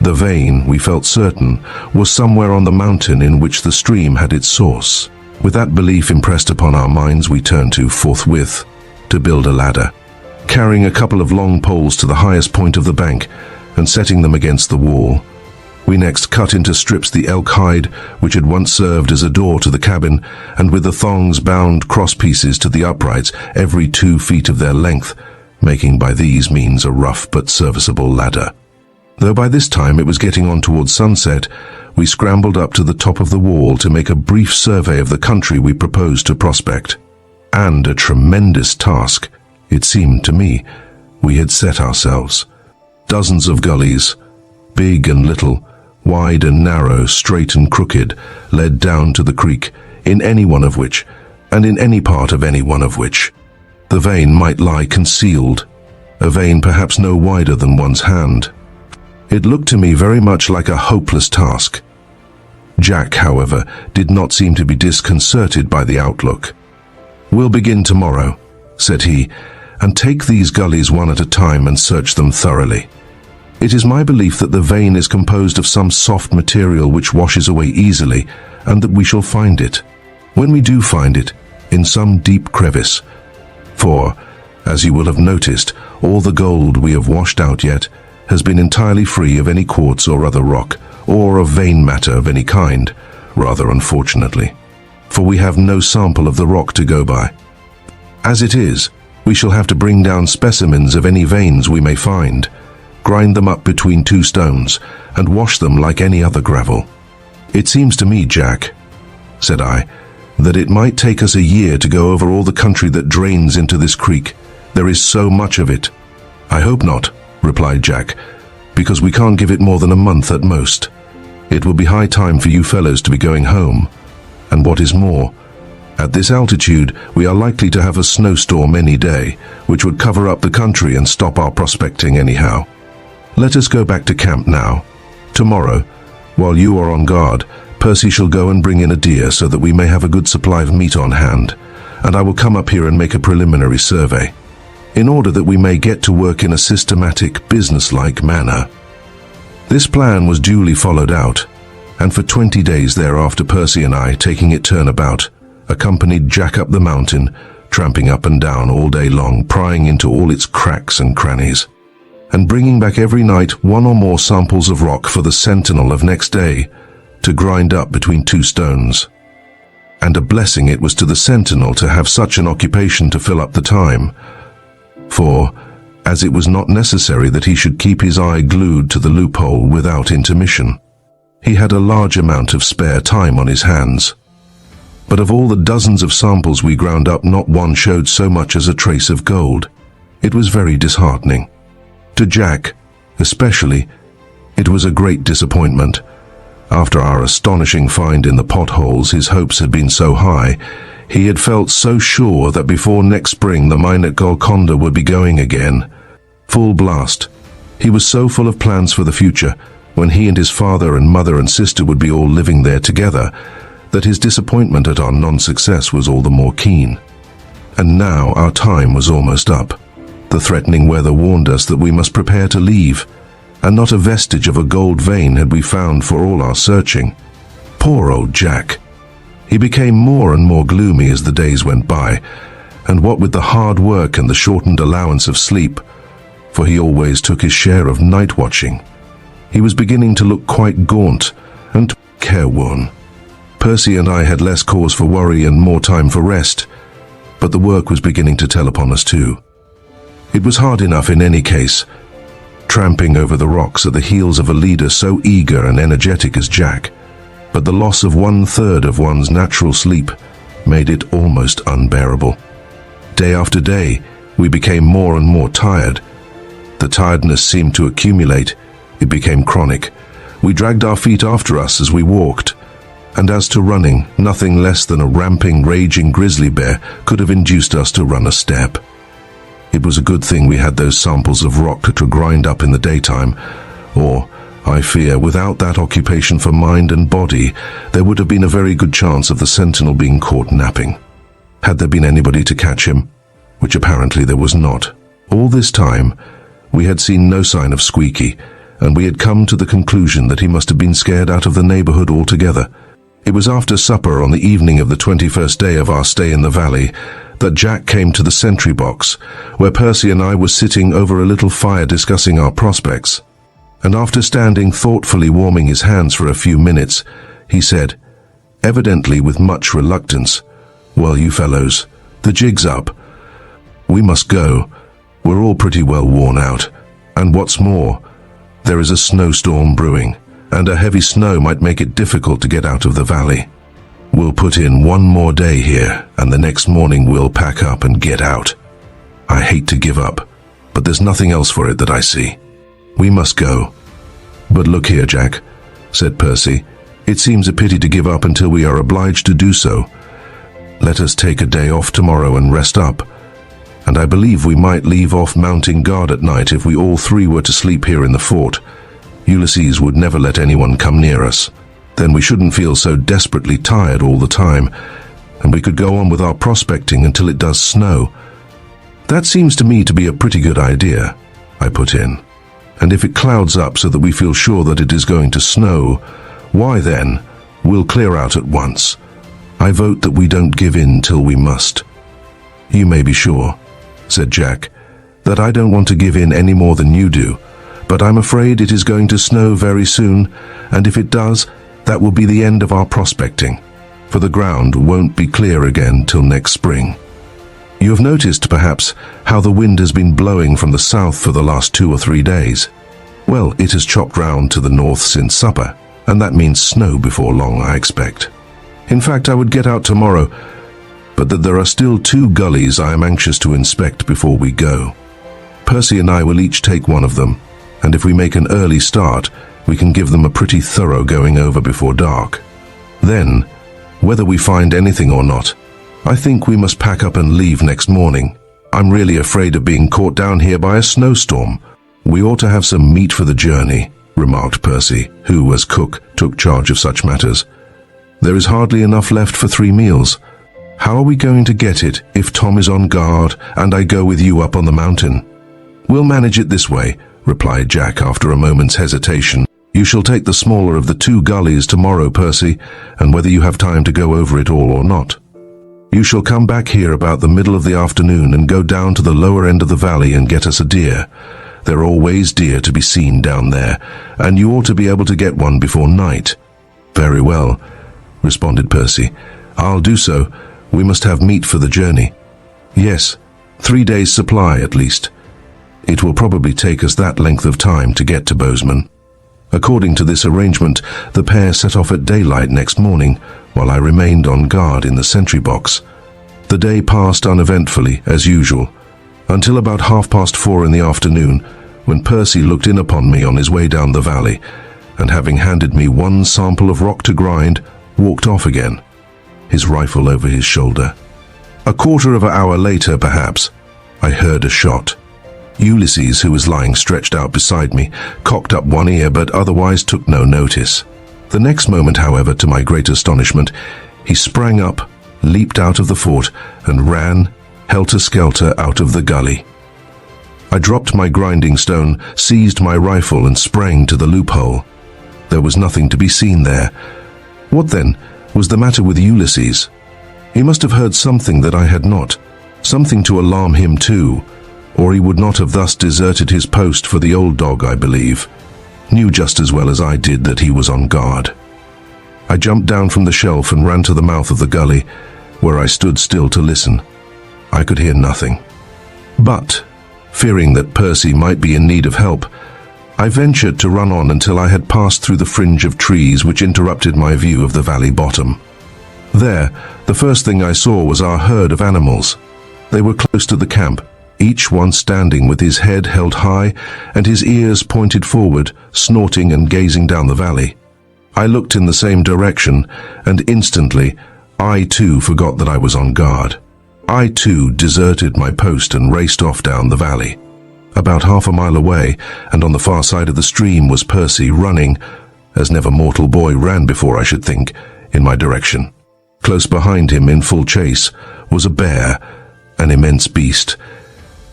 The vein, we felt certain, was somewhere on the mountain in which the stream had its source. With that belief impressed upon our minds, we turned to, forthwith, to build a ladder, carrying a couple of long poles to the highest point of the bank and setting them against the wall. We next cut into strips the elk hide which had once served as a door to the cabin, and with the thongs bound cross pieces to the uprights every 2 feet of their length, making by these means a rough but serviceable ladder. Though by this time it was getting on towards sunset, we scrambled up to the top of the wall to make a brief survey of the country we proposed to prospect. And a tremendous task, it seemed to me, we had set ourselves. Dozens of gullies, big and little, wide and narrow, straight and crooked, led down to the creek, in any one of which, and in any part of any one of which, the vein might lie concealed, a vein perhaps no wider than one's hand. It looked to me very much like a hopeless task. Jack, however, did not seem to be disconcerted by the outlook. "We'll begin tomorrow," said he, "and take these gullies one at a time and search them thoroughly. It is my belief that the vein is composed of some soft material which washes away easily, and that we shall find it, when we do find it, in some deep crevice. For, as you will have noticed, all the gold we have washed out yet has been entirely free of any quartz or other rock, or of vein matter of any kind, rather unfortunately, for we have no sample of the rock to go by. As it is, we shall have to bring down specimens of any veins we may find, grind them up between 2 stones, and wash them like any other gravel. It seems to me, Jack," said I, "that it might take us a year to go over all the country that drains into this creek. There is so much of it." "I hope not," replied Jack, "because we can't give it more than a month at most. It will be high time for you fellows to be going home. And what is more, at this altitude we are likely to have a snowstorm any day, which would cover up the country and stop our prospecting anyhow. Let us go back to camp now. Tomorrow, while you are on guard, Percy shall go and bring in a deer so that we may have a good supply of meat on hand, and I will come up here and make a preliminary survey, in order that we may get to work in a systematic, business-like manner." This plan was duly followed out, and for 20 days thereafter Percy and I, taking it turn about, accompanied Jack up the mountain, tramping up and down all day long, prying into all its cracks and crannies, and bringing back every night 1 or more samples of rock for the sentinel of next day to grind up between 2 stones. And a blessing it was to the sentinel to have such an occupation to fill up the time, for, as it was not necessary that he should keep his eye glued to the loophole without intermission, he had a large amount of spare time on his hands. But of all the dozens of samples we ground up, not one showed so much as a trace of gold. It was very disheartening. To Jack, especially, it was a great disappointment. After our astonishing find in the potholes, his hopes had been so high. He had felt so sure that before next spring the mine at Golconda would be going again. Full blast. He was so full of plans for the future, when he and his father and mother and sister would be all living there together, that his disappointment at our non-success was all the more keen. And now our time was almost up. The threatening weather warned us that we must prepare to leave, and not a vestige of a gold vein had we found for all our searching. Poor old Jack. He became more and more gloomy as the days went by, and what with the hard work and the shortened allowance of sleep, for he always took his share of night watching, he was beginning to look quite gaunt and careworn. Percy and I had less cause for worry and more time for rest, but the work was beginning to tell upon us too. It was hard enough in any case, tramping over the rocks at the heels of a leader so eager and energetic as Jack, but the loss of 1/3 of one's natural sleep made it almost unbearable. Day after day, we became more and more tired. The tiredness seemed to accumulate. It became chronic. We dragged our feet after us as we walked, and as to running, nothing less than a ramping, raging grizzly bear could have induced us to run a step. It was a good thing we had those samples of rock to grind up in the daytime, or, I fear, without that occupation for mind and body, there would have been a very good chance of the sentinel being caught napping. Had there been anybody to catch him? Which apparently there was not. All this time, we had seen no sign of Squeaky, and we had come to the conclusion that he must have been scared out of the neighborhood altogether. It was after supper on the evening of the 21st day of our stay in the valley that Jack came to the sentry box, where Percy and I were sitting over a little fire discussing our prospects. And after standing thoughtfully warming his hands for a few minutes, he said, evidently with much reluctance, "Well, you fellows, the jig's up. We must go. We're all pretty well worn out. And what's more, there is a snowstorm brewing, and a heavy snow might make it difficult to get out of the valley. We'll put in one more day here, and the next morning we'll pack up and get out. I hate to give up, but there's nothing else for it that I see. We must go." "But look here, Jack," said Percy, "it seems a pity to give up until we are obliged to do so. Let us take a day off tomorrow and rest up. And I believe we might leave off mounting guard at night if we all three were to sleep here in the fort. Ulysses would never let anyone come near us. Then we shouldn't feel so desperately tired all the time, and we could go on with our prospecting until it does snow." "That seems to me to be a pretty good idea," I put in. "And if it clouds up so that we feel sure that it is going to snow, why then, we'll clear out at once. I vote that we don't give in till we must." "You may be sure," said Jack, "that I don't want to give in any more than you do, but I'm afraid it is going to snow very soon, and if it does, that will be the end of our prospecting, for the ground won't be clear again till next spring. You have noticed, perhaps, how the wind has been blowing from the south for the last 2 or 3 days. Well, it has chopped round to the north since supper, and that means snow before long, I expect. In fact, I would get out tomorrow, but that there are still 2 gullies I am anxious to inspect before we go. Percy and I will each take one of them, and if we make an early start, we can give them a pretty thorough going over before dark. Then, whether we find anything or not, I think we must pack up and leave next morning. I'm really afraid of being caught down here by a snowstorm. We ought to have some meat for the journey," remarked Percy, who, as cook, took charge of such matters. "There is hardly enough left for 3 meals. How are we going to get it if Tom is on guard and I go with you up on the mountain?" "We'll manage it this way," replied Jack after a moment's hesitation. "You shall take the smaller of the 2 gullies tomorrow, Percy, and whether you have time to go over it all or not. You shall come back here about the middle of the afternoon and go down to the lower end of the valley and get us a deer. There are always deer to be seen down there, and you ought to be able to get one before night." "Very well," responded Percy. "I'll do so. We must have meat for the journey." "Yes, 3 days' supply at least. It will probably take us that length of time to get to Bozeman." According to this arrangement, the pair set off at daylight next morning, while I remained on guard in the sentry box. The day passed uneventfully, as usual, until about 4:30 in the afternoon, when Percy looked in upon me on his way down the valley, and having handed me one sample of rock to grind, walked off again, his rifle over his shoulder. A quarter of an hour later, perhaps, I heard a shot. Ulysses, who was lying stretched out beside me, cocked up one ear but otherwise took no notice. The next moment, however, to my great astonishment, he sprang up, leaped out of the fort, and ran, helter-skelter, out of the gully. I dropped my grinding stone, seized my rifle, and sprang to the loophole. There was nothing to be seen there. What, then, was the matter with Ulysses? He must have heard something that I had not, something to alarm him too, or he would not have thus deserted his post, for the old dog, I believe, knew just as well as I did that he was on guard. I jumped down from the shelf and ran to the mouth of the gully, where I stood still to listen. I could hear nothing. But, fearing that Percy might be in need of help, I ventured to run on until I had passed through the fringe of trees which interrupted my view of the valley bottom. There, the first thing I saw was our herd of animals. They were close to the camp, each one standing with his head held high and his ears pointed forward, snorting and gazing down the valley. I looked in the same direction, and instantly, I too forgot that I was on guard. I too deserted my post and raced off down the valley. About half a mile away, and on the far side of the stream, was Percy running, as never mortal boy ran before, I should think, in my direction. Close behind him, in full chase, was a bear, an immense beast.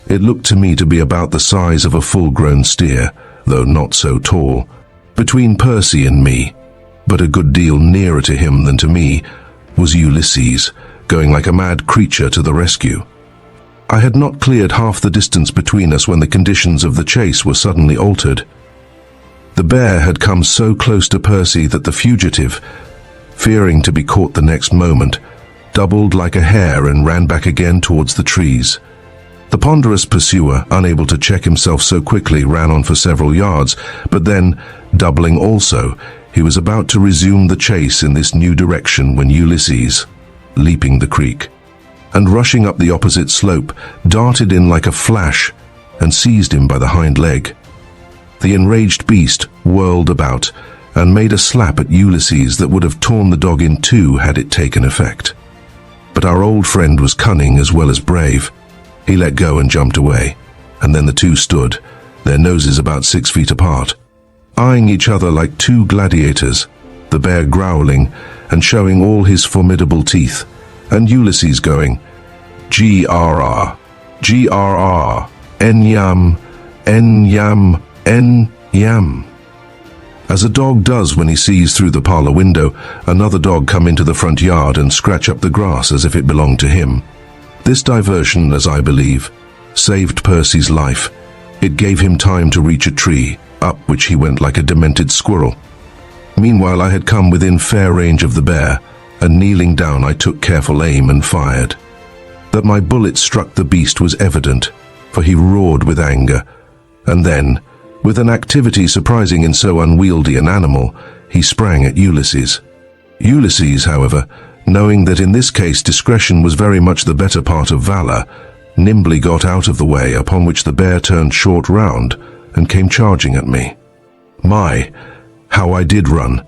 It looked to me to be about the size of a full-grown steer, though not so tall. Between Percy and me, but a good deal nearer to him than to me, was Ulysses, going like a mad creature to the rescue. I had not cleared half the distance between us when the conditions of the chase were suddenly altered. The bear had come so close to Percy that the fugitive, fearing to be caught the next moment, doubled like a hare and ran back again towards the trees. The ponderous pursuer, unable to check himself so quickly, ran on for several yards, but then, doubling also, he was about to resume the chase in this new direction when Ulysses, leaping the creek, and rushing up the opposite slope, darted in like a flash and seized him by the hind leg. The enraged beast whirled about and made a slap at Ulysses that would have torn the dog in two had it taken effect. But our old friend was cunning as well as brave. He let go and jumped away, and then the two stood, their noses about 6 feet apart, eyeing each other like two gladiators, the bear growling and showing all his formidable teeth, and Ulysses going, "Grr, grr, en-yam, en-yam, en-yam," as a dog does when he sees through the parlor window another dog come into the front yard and scratch up the grass as if it belonged to him. This diversion, as I believe, saved Percy's life. It gave him time to reach a tree, up which he went like a demented squirrel. Meanwhile, I had come within fair range of the bear, and kneeling down I took careful aim and fired. That my bullet struck the beast was evident, for he roared with anger, and then, with an activity surprising in so unwieldy an animal, he sprang at Ulysses. Ulysses, however, knowing that in this case discretion was very much the better part of valor, nimbly got out of the way, upon which the bear turned short round and came charging at me. My, how I did run!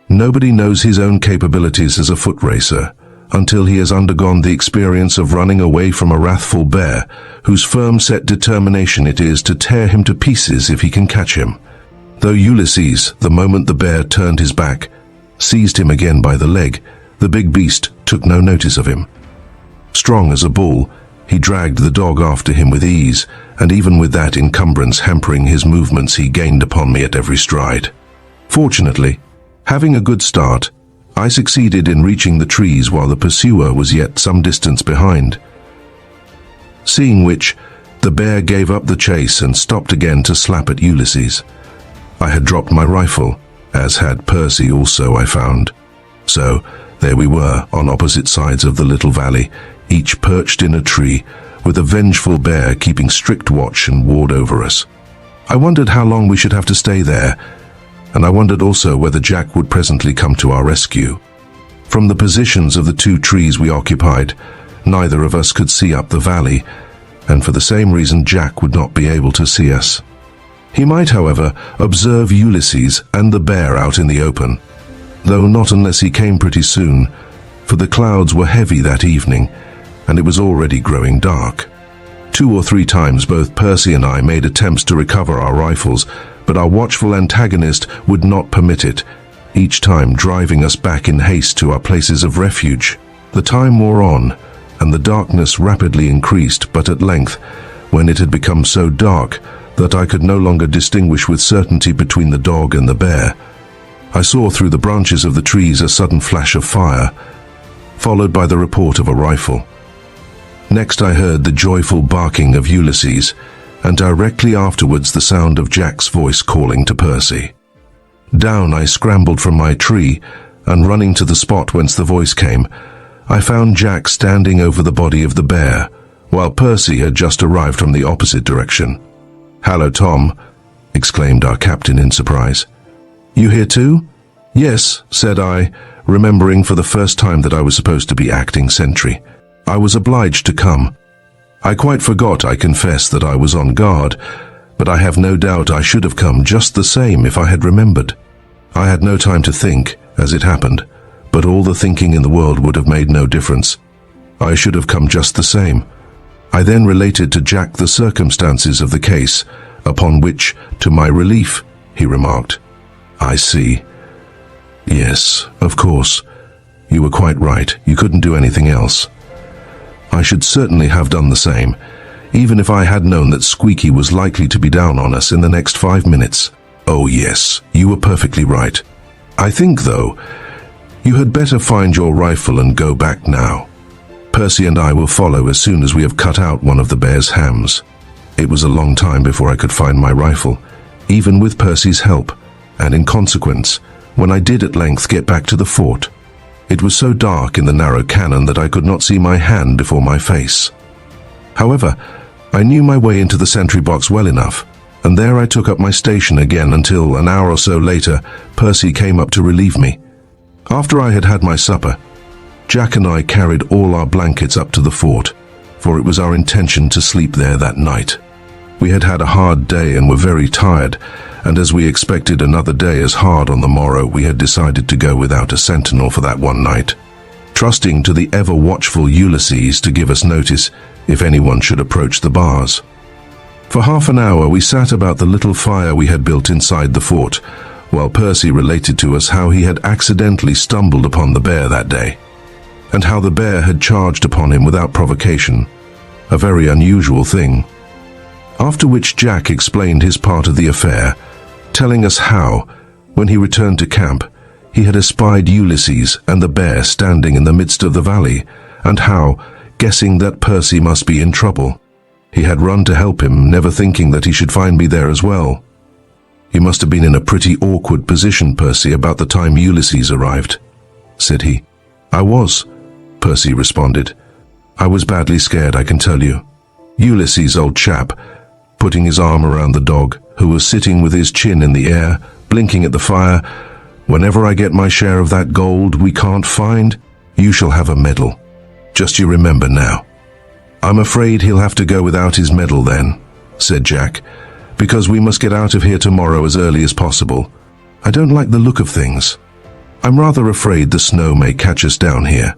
Nobody knows his own capabilities as a foot racer until he has undergone the experience of running away from a wrathful bear, whose firm-set determination it is to tear him to pieces if he can catch him. Though Ulysses, the moment the bear turned his back, seized him again by the leg, the big beast took no notice of him. Strong as a bull, he dragged the dog after him with ease, and even with that encumbrance hampering his movements, he gained upon me at every stride. Fortunately, having a good start, I succeeded in reaching the trees while the pursuer was yet some distance behind. Seeing which, the bear gave up the chase and stopped again to slap at Ulysses. I had dropped my rifle, as had Percy also, I found. So, there we were, on opposite sides of the little valley, each perched in a tree, with a vengeful bear keeping strict watch and ward over us. I wondered how long we should have to stay there, and I wondered also whether Jack would presently come to our rescue. From the positions of the two trees we occupied, neither of us could see up the valley, and for the same reason Jack would not be able to see us. He might, however, observe Ulysses and the bear out in the open, though not unless he came pretty soon, for the clouds were heavy that evening, and it was already growing dark. 2 or 3 times both Percy and I made attempts to recover our rifles, but our watchful antagonist would not permit it, each time driving us back in haste to our places of refuge. The time wore on, and the darkness rapidly increased, but at length, when it had become so dark that I could no longer distinguish with certainty between the dog and the bear, I saw through the branches of the trees a sudden flash of fire, followed by the report of a rifle. Next I heard the joyful barking of Ulysses, and directly afterwards the sound of Jack's voice calling to Percy. Down I scrambled from my tree, and running to the spot whence the voice came, I found Jack standing over the body of the bear, while Percy had just arrived from the opposite direction. "Hallo, Tom," exclaimed our captain in surprise. "You here too?" "Yes," said I, remembering for the first time that I was supposed to be acting sentry. "I was obliged to come. I quite forgot, I confess, that I was on guard, but I have no doubt I should have come just the same if I had remembered. I had no time to think, as it happened, but all the thinking in the world would have made no difference. I should have come just the same." I then related to Jack the circumstances of the case, upon which, to my relief, he remarked, "I see. Yes, of course. You were quite right. You couldn't do anything else. I should certainly have done the same, even if I had known that Squeaky was likely to be down on us in the next 5 minutes. Oh yes, you were perfectly right. I think, though, you had better find your rifle and go back now. Percy and I will follow as soon as we have cut out one of the bear's hams." It was a long time before I could find my rifle, even with Percy's help, and in consequence, when I did at length get back to the fort, it was so dark in the narrow canon that I could not see my hand before my face. However, I knew my way into the sentry box well enough, and there I took up my station again until, an hour or so later, Percy came up to relieve me. After I had had my supper, Jack and I carried all our blankets up to the fort, for it was our intention to sleep there that night. We had had a hard day and were very tired, and as we expected another day as hard on the morrow, we had decided to go without a sentinel for that one night, trusting to the ever-watchful Ulysses to give us notice if anyone should approach the bars. For half an hour we sat about the little fire we had built inside the fort, while Percy related to us how he had accidentally stumbled upon the bear that day, and how the bear had charged upon him without provocation, a very unusual thing. After which Jack explained his part of the affair, telling us how, when he returned to camp, he had espied Ulysses and the bear standing in the midst of the valley, and how, guessing that Percy must be in trouble, he had run to help him, never thinking that he should find me there as well. "You must have been in a pretty awkward position, Percy, about the time Ulysses arrived," said he. "I was," Percy responded. "I was badly scared, I can tell you. Ulysses, old chap," putting his arm around the dog, who was sitting with his chin in the air, blinking at the fire, "whenever I get my share of that gold we can't find, you shall have a medal. Just you remember now." "I'm afraid he'll have to go without his medal then," said Jack, "because we must get out of here tomorrow as early as possible. I don't like the look of things. I'm rather afraid the snow may catch us down here.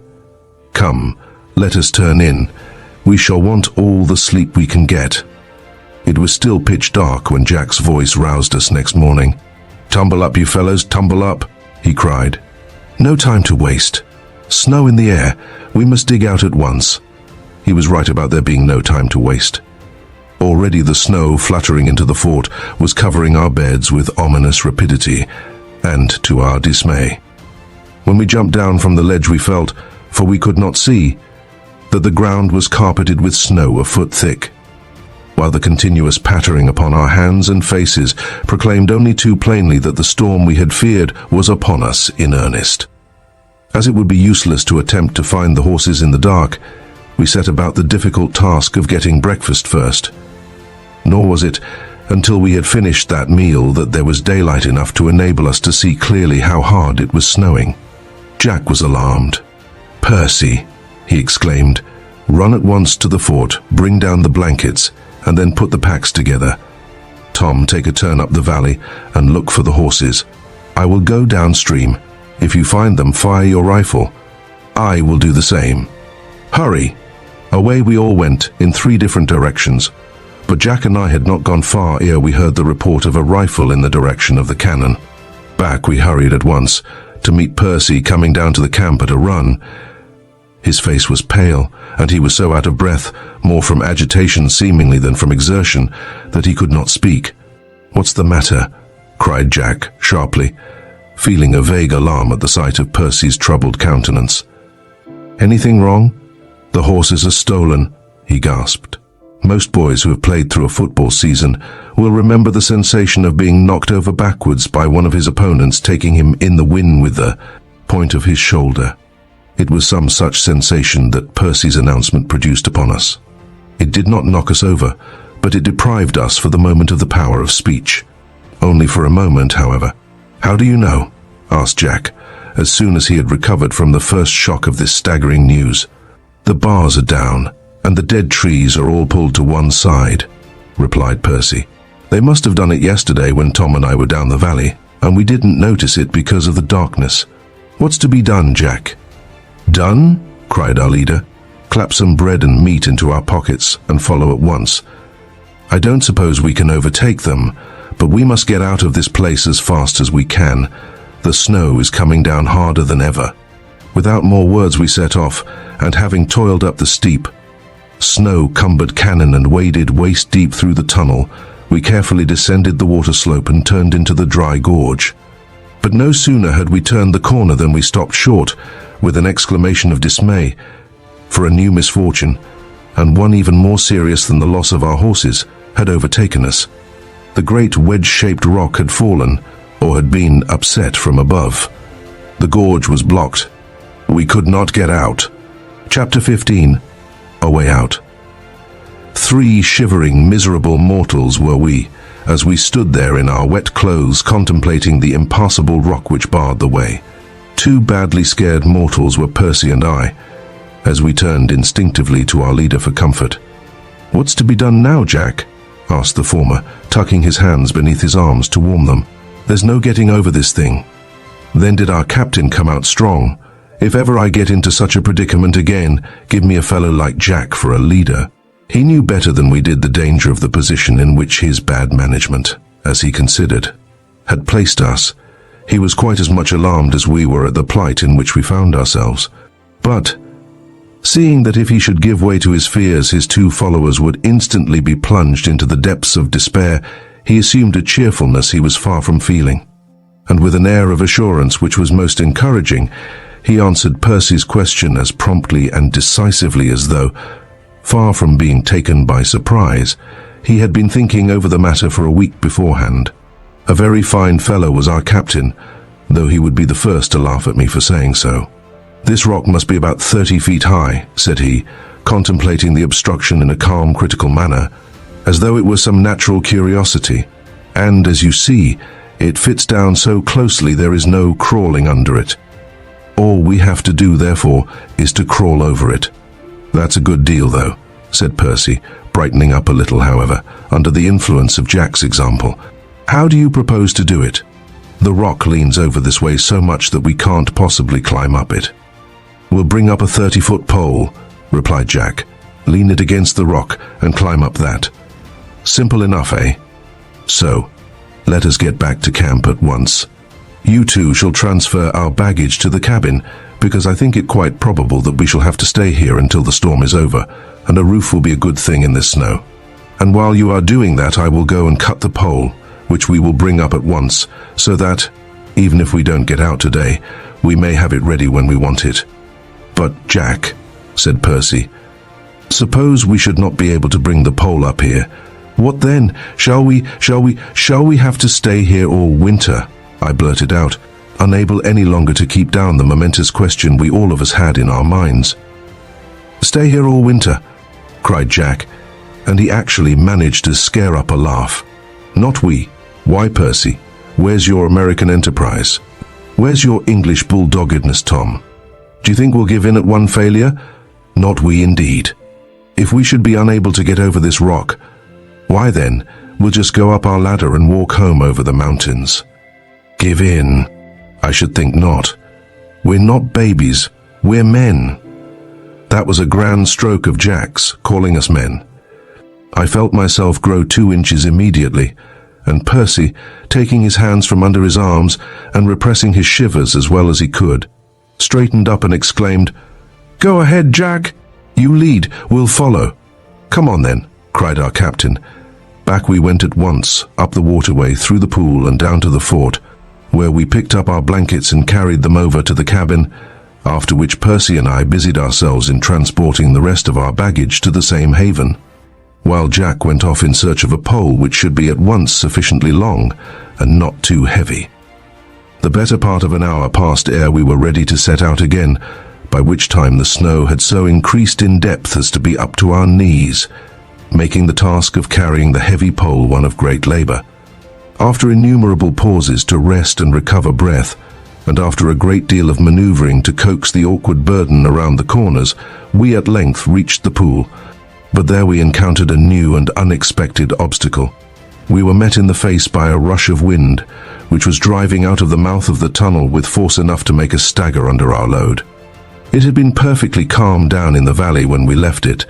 Come, let us turn in. We shall want all the sleep we can get." It was still pitch dark when Jack's voice roused us next morning. "Tumble up, you fellows, tumble up," he cried. "No time to waste. Snow in the air. We must dig out at once." He was right about there being no time to waste. Already the snow fluttering into the fort was covering our beds with ominous rapidity, and to our dismay, when we jumped down from the ledge we felt, for we could not see, that the ground was carpeted with snow a foot thick, while the continuous pattering upon our hands and faces proclaimed only too plainly that the storm we had feared was upon us in earnest. As it would be useless to attempt to find the horses in the dark, we set about the difficult task of getting breakfast first. Nor was it until we had finished that meal that there was daylight enough to enable us to see clearly how hard it was snowing. Jack was alarmed. "Percy," he exclaimed, "run at once to the fort, bring down the blankets, and then put the packs together. Tom, take a turn up the valley and look for the horses. I will go downstream. If you find them, fire your rifle. I will do the same. Hurry!" Away we all went, in 3 different directions, but Jack and I had not gone far ere we heard the report of a rifle in the direction of the cannon. Back we hurried at once, to meet Percy coming down to the camp at a run. His face was pale, and he was so out of breath, more from agitation seemingly than from exertion, that he could not speak. "What's the matter?" cried Jack sharply, feeling a vague alarm at the sight of Percy's troubled countenance. "Anything wrong?" "The horses are stolen," he gasped. Most boys who have played through a football season will remember the sensation of being knocked over backwards by one of his opponents taking him in the wind with the point of his shoulder. It was some such sensation that Percy's announcement produced upon us. It did not knock us over, but it deprived us for the moment of the power of speech. Only for a moment, however. "How do you know?" asked Jack, as soon as he had recovered from the first shock of this staggering news. "The bars are down, and the dead trees are all pulled to one side," replied Percy. "They must have done it yesterday when Tom and I were down the valley, and we didn't notice it because of the darkness. What's to be done, Jack?" "Done?" cried our leader. "Clap some bread and meat into our pockets and follow at once. I don't suppose we can overtake them, but we must get out of this place as fast as we can. The snow is coming down harder than ever." Without more words we set off, and having toiled up the steep, snow-cumbered canon and waded waist-deep through the tunnel, we carefully descended the water slope and turned into the dry gorge. But no sooner had we turned the corner than we stopped short, with an exclamation of dismay, for a new misfortune, and one even more serious than the loss of our horses, had overtaken us. The great wedge-shaped rock had fallen, or had been upset from above. The gorge was blocked. We could not get out. Chapter 15. A Way Out. 3 shivering, miserable mortals were we, as we stood there in our wet clothes contemplating the impassable rock which barred the way. 2 badly scared mortals were Percy and I, as we turned instinctively to our leader for comfort. "What's to be done now, Jack?" asked the former, tucking his hands beneath his arms to warm them. "There's no getting over this thing. Then did our captain come out strong. If ever I get into such a predicament again, give me a fellow like Jack for a leader." He knew better than we did the danger of the position in which his bad management, as he considered, had placed us. He was quite as much alarmed as we were at the plight in which we found ourselves. But, seeing that if he should give way to his fears, his 2 followers would instantly be plunged into the depths of despair, he assumed a cheerfulness he was far from feeling. And with an air of assurance which was most encouraging, he answered Percy's question as promptly and decisively as though, far from being taken by surprise, he had been thinking over the matter for a week beforehand. A very fine fellow was our captain, though he would be the first to laugh at me for saying so. "This rock must be about 30 feet high," said he, contemplating the obstruction in a calm, critical manner, as though it was some natural curiosity. "And, as you see, it fits down so closely there is no crawling under it. All we have to do, therefore, is to crawl over it." "That's a good deal, though," said Percy, brightening up a little, however, under the influence of Jack's example. "How do you propose to do it? The rock leans over this way so much that we can't possibly climb up it." "We'll bring up a 30-foot pole," replied Jack. "Lean it against the rock and climb up that. Simple enough, eh? So, let us get back to camp at once. You 2 shall transfer our baggage to the cabin, because I think it quite probable that we shall have to stay here until the storm is over, and a roof will be a good thing in this snow. And while you are doing that, I will go and cut the pole, which we will bring up at once, so that, even if we don't get out today, we may have it ready when we want it." "But, Jack," said Percy, "suppose we should not be able to bring the pole up here. What then? Shall we have to stay here all winter?" I blurted out, unable any longer to keep down the momentous question we all of us had in our minds. "Stay here all winter?" cried Jack, and he actually managed to scare up a laugh. "Not we. Why, Percy? Where's your American enterprise? Where's your English bulldoggedness, Tom? Do you think we'll give in at one failure? Not we indeed. If we should be unable to get over this rock, why then, we'll just go up our ladder and walk home over the mountains." "Give in? I should think not. We're not babies, we're men." That was a grand stroke of Jack's, calling us men. I felt myself grow 2 inches immediately, and Percy, taking his hands from under his arms and repressing his shivers as well as he could, straightened up and exclaimed, "Go ahead, Jack! You lead, we'll follow." "Come on then," cried our captain. Back we went at once, up the waterway, through the pool and down to the fort, where we picked up our blankets and carried them over to the cabin, after which Percy and I busied ourselves in transporting the rest of our baggage to the same haven, while Jack went off in search of a pole which should be at once sufficiently long and not too heavy. The better part of an hour passed ere we were ready to set out again, by which time the snow had so increased in depth as to be up to our knees, making the task of carrying the heavy pole one of great labor. After innumerable pauses to rest and recover breath, and after a great deal of maneuvering to coax the awkward burden around the corners, we at length reached the pool. But there we encountered a new and unexpected obstacle. We were met in the face by a rush of wind, which was driving out of the mouth of the tunnel with force enough to make us stagger under our load. It had been perfectly calm down in the valley when we left it,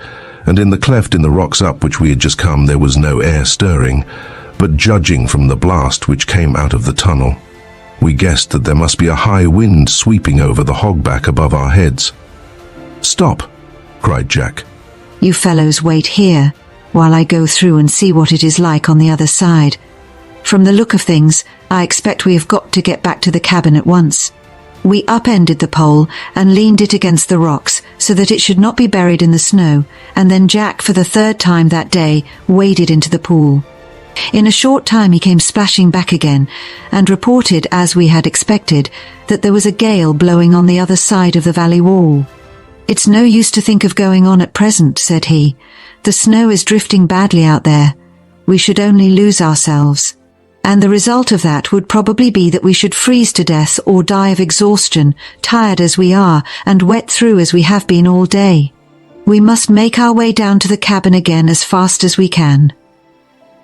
and in the cleft in the rocks up which we had just come there was no air stirring, but judging from the blast which came out of the tunnel, we guessed that there must be a high wind sweeping over the hogback above our heads. "Stop!" cried Jack. You fellows wait here, while I go through and see what it is like on the other side. From the look of things, I expect we have got to get back to the cabin at once." We upended the pole and leaned it against the rocks so that it should not be buried in the snow, and then Jack, for the 3rd time that day, waded into the pool. In a short time he came splashing back again, and reported, as we had expected, that there was a gale blowing on the other side of the valley wall. "It's no use to think of going on at present," said he. "The snow is drifting badly out there. We should only lose ourselves. And the result of that would probably be that we should freeze to death or die of exhaustion, tired as we are and wet through as we have been all day. We must make our way down to the cabin again as fast as we can."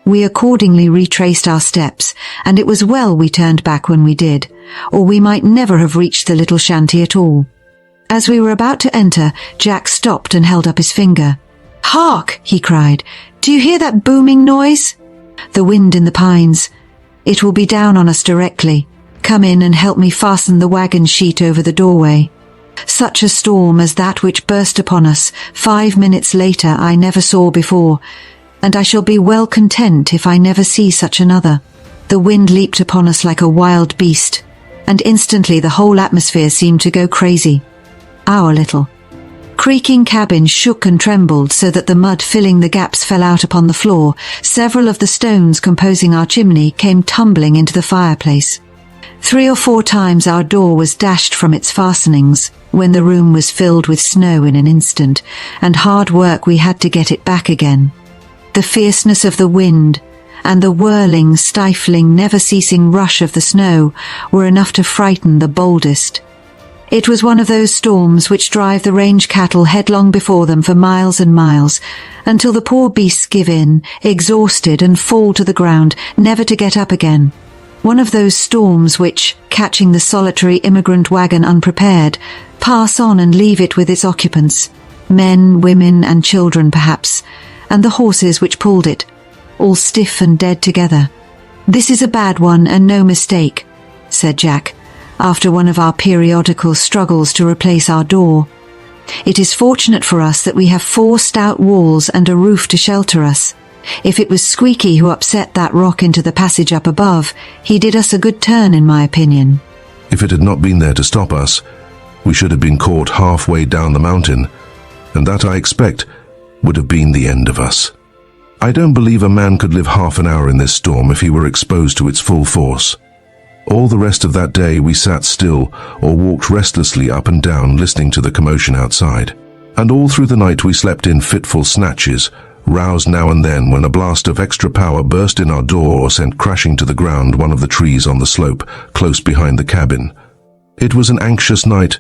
We accordingly retraced our steps, and it was well we turned back when we did, or we might never have reached the little shanty at all. As we were about to enter, Jack stopped and held up his finger. "Hark!" he cried. "Do you hear that booming noise? The wind in the pines. It will be down on us directly. Come in and help me fasten the wagon sheet over the doorway." Such a storm as that which burst upon us 5 minutes later I never saw before, and I shall be well content if I never see such another. The wind leaped upon us like a wild beast, and instantly the whole atmosphere seemed to go crazy. Our little creaking cabin shook and trembled so that the mud filling the gaps fell out upon the floor. Several of the stones composing our chimney came tumbling into the fireplace. 3 or 4 times our door was dashed from its fastenings, when the room was filled with snow in an instant, and hard work we had to get it back again. The fierceness of the wind and the whirling, stifling, never-ceasing rush of the snow were enough to frighten the boldest. It was one of those storms which drive the range cattle headlong before them for miles and miles, until the poor beasts give in, exhausted, and fall to the ground, never to get up again. One of those storms which, catching the solitary immigrant wagon unprepared, pass on and leave it with its occupants, men, women, and children perhaps, and the horses which pulled it, all stiff and dead together. "This is a bad one and no mistake," said Jack, after one of our periodical struggles to replace our door. "It is fortunate for us that we have 4 stout walls and a roof to shelter us. If it was Squeaky who upset that rock into the passage up above, he did us a good turn, in my opinion." If it had not been there to stop us, we should have been caught halfway down the mountain, and that, I expect, would have been the end of us. I don't believe a man could live half an hour in this storm if he were exposed to its full force. All the rest of that day we sat still or walked restlessly up and down listening to the commotion outside. And all through the night we slept in fitful snatches, roused now and then when a blast of extra power burst in our door or sent crashing to the ground one of the trees on the slope close behind the cabin. It was an anxious night,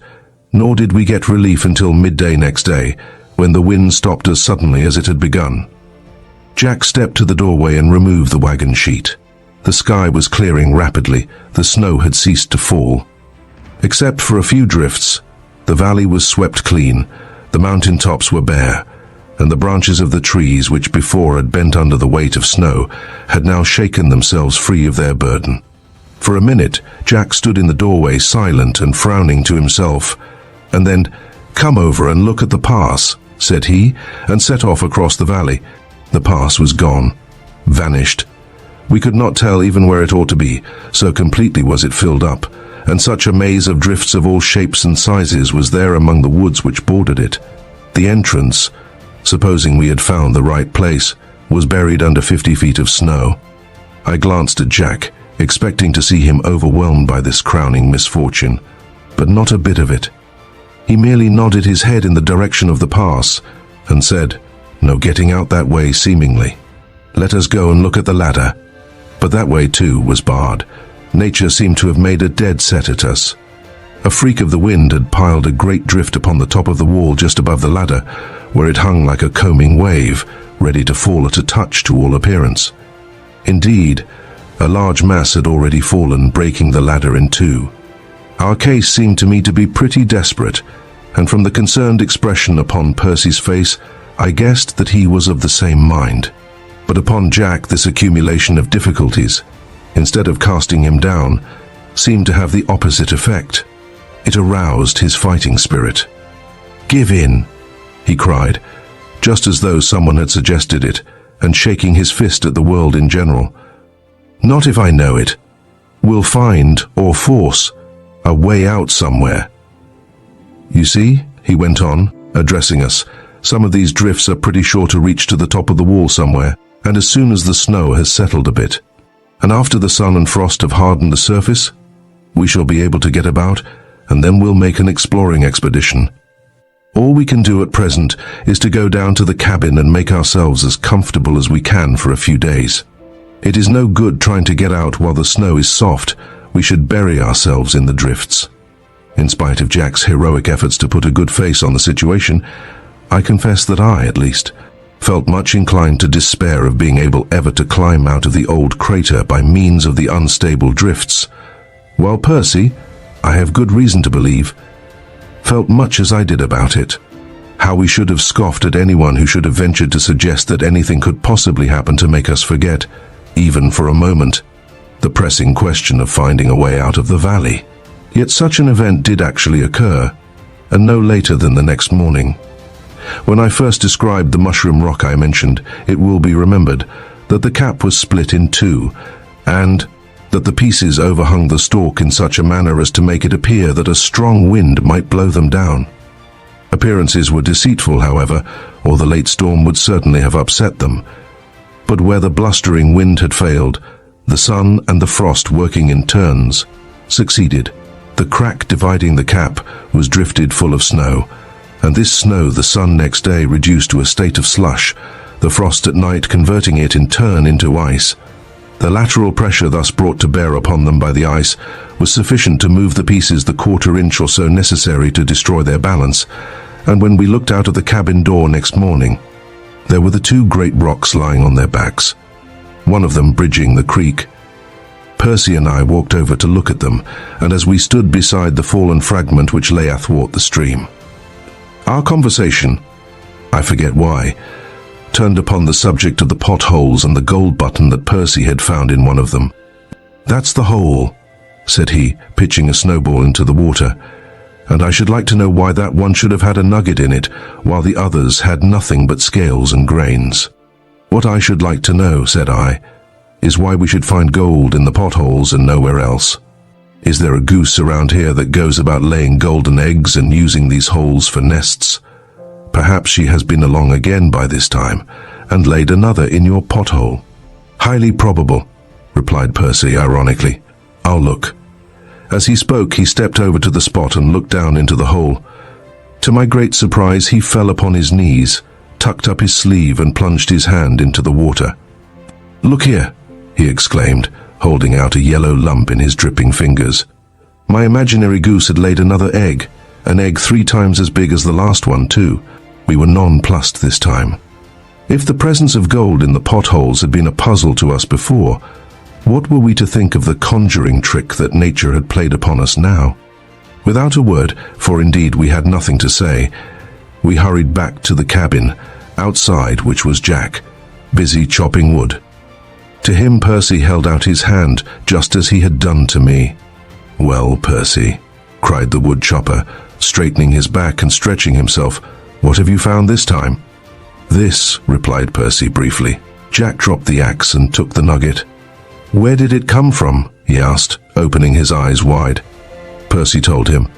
nor did we get relief until midday next day, when the wind stopped as suddenly as it had begun. Jack stepped to the doorway and removed the wagon sheet. The sky was clearing rapidly. The snow had ceased to fall. Except for a few drifts, the valley was swept clean, The mountain tops were bare, and the branches of the trees, which before had bent under the weight of snow, had now shaken themselves free of their burden. For a minute, Jack stood in the doorway, silent and frowning to himself, and then, "Come over and look at the pass," said he, and set off across the valley. The pass was gone, vanished. We could not tell even where it ought to be, so completely was it filled up, and such a maze of drifts of all shapes and sizes was there among the woods which bordered it. The entrance, supposing we had found the right place, was buried under 50 feet of snow. I glanced at Jack, expecting to see him overwhelmed by this crowning misfortune, but not a bit of it. He merely nodded his head in the direction of the pass, and said, "No getting out that way, seemingly. Let us go and look at the ladder." But that way, too, was barred. Nature seemed to have made a dead set at us. A freak of the wind had piled a great drift upon the top of the wall just above the ladder, where it hung like a combing wave, ready to fall at a touch to all appearance. Indeed, a large mass had already fallen, breaking the ladder in two. Our case seemed to me to be pretty desperate, and from the concerned expression upon Percy's face, I guessed that he was of the same mind. But upon Jack, this accumulation of difficulties, instead of casting him down, seemed to have the opposite effect. It aroused his fighting spirit. "Give in," he cried, just as though someone had suggested it, and shaking his fist at the world in general. "Not if I know it. We'll find, or force, a way out somewhere. You see," he went on, addressing us, "some of these drifts are pretty sure to reach to the top of the wall somewhere, and as soon as the snow has settled a bit, and after the sun and frost have hardened the surface, we shall be able to get about, and then we'll make an exploring expedition. All we can do at present is to go down to the cabin and make ourselves as comfortable as we can for a few days. It is no good trying to get out while the snow is soft. We should bury ourselves in the drifts." In spite of Jack's heroic efforts to put a good face on the situation, I confess that I, at least, felt much inclined to despair of being able ever to climb out of the old crater by means of the unstable drifts, while Percy, I have good reason to believe, felt much as I did about it. How we should have scoffed at anyone who should have ventured to suggest that anything could possibly happen to make us forget, even for a moment, the pressing question of finding a way out of the valley. Yet such an event did actually occur, and no later than the next morning. When I first described the mushroom rock I mentioned, it will be remembered that the cap was split in two, and that the pieces overhung the stalk in such a manner as to make it appear that a strong wind might blow them down. Appearances were deceitful, however, or the late storm would certainly have upset them. But where the blustering wind had failed, the sun and the frost, working in turns, succeeded. The crack dividing the cap was drifted full of snow, and this snow the sun next day reduced to a state of slush, the frost at night converting it in turn into ice. The lateral pressure thus brought to bear upon them by the ice was sufficient to move the pieces the quarter-inch or so necessary to destroy their balance, and when we looked out of the cabin door next morning, there were the two great rocks lying on their backs, one of them bridging the creek. Percy and I walked over to look at them, and as we stood beside the fallen fragment which lay athwart the stream, our conversation, I forget why, turned upon the subject of the potholes and the gold button that Percy had found in one of them. "That's the hole," said he, pitching a snowball into the water, "and I should like to know why that one should have had a nugget in it, while the others had nothing but scales and grains." "What I should like to know," said I, "is why we should find gold in the potholes and nowhere else. Is there a goose around here that goes about laying golden eggs and using these holes for nests? Perhaps she has been along again by this time, and laid another in your pothole." "Highly probable," replied Percy ironically. "I'll look." As he spoke, he stepped over to the spot and looked down into the hole. To my great surprise, he fell upon his knees, tucked up his sleeve and plunged his hand into the water. "Look here," he exclaimed, holding out a yellow lump in his dripping fingers. My imaginary goose had laid another egg, an egg 3 times as big as the last one, too. We were nonplussed this time. If the presence of gold in the potholes had been a puzzle to us before, what were we to think of the conjuring trick that nature had played upon us now? Without a word, for indeed we had nothing to say, We hurried back to the cabin, outside which was Jack, busy chopping wood. To him Percy held out his hand, just as he had done to me. "Well, Percy," cried the wood chopper, straightening his back and stretching himself, "what have you found this time?" "This," replied Percy briefly. Jack dropped the axe and took the nugget. "Where did it come from?" he asked, opening his eyes wide. Percy told him.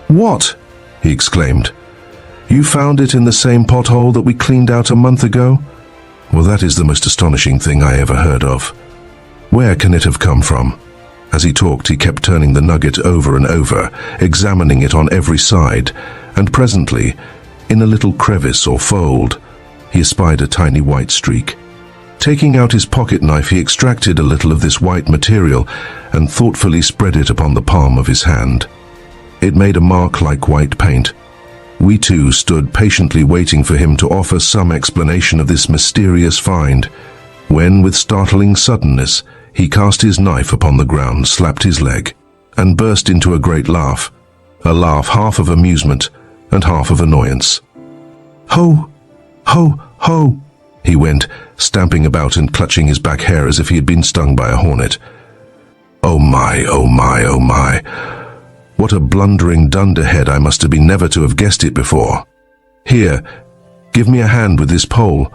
"What?" he exclaimed. "You found it in the same pothole that we cleaned out a month ago?" "Well, that is the most astonishing thing I ever heard of. Where can it have come from?" As he talked, he kept turning the nugget over and over, examining it on every side, and presently, in a little crevice or fold, he espied a tiny white streak. Taking out his pocket knife, he extracted a little of this white material and thoughtfully spread it upon the palm of his hand. It made a mark like white paint. We two stood patiently waiting for him to offer some explanation of this mysterious find, when, with startling suddenness, he cast his knife upon the ground, slapped his leg, and burst into a great laugh, a laugh half of amusement and half of annoyance. "Ho! Ho! Ho!" he went, stamping about and clutching his back hair as if he had been stung by a hornet. "Oh my, oh my, oh my! What a blundering dunderhead I must have been never to have guessed it before. Here, give me a hand with this pole."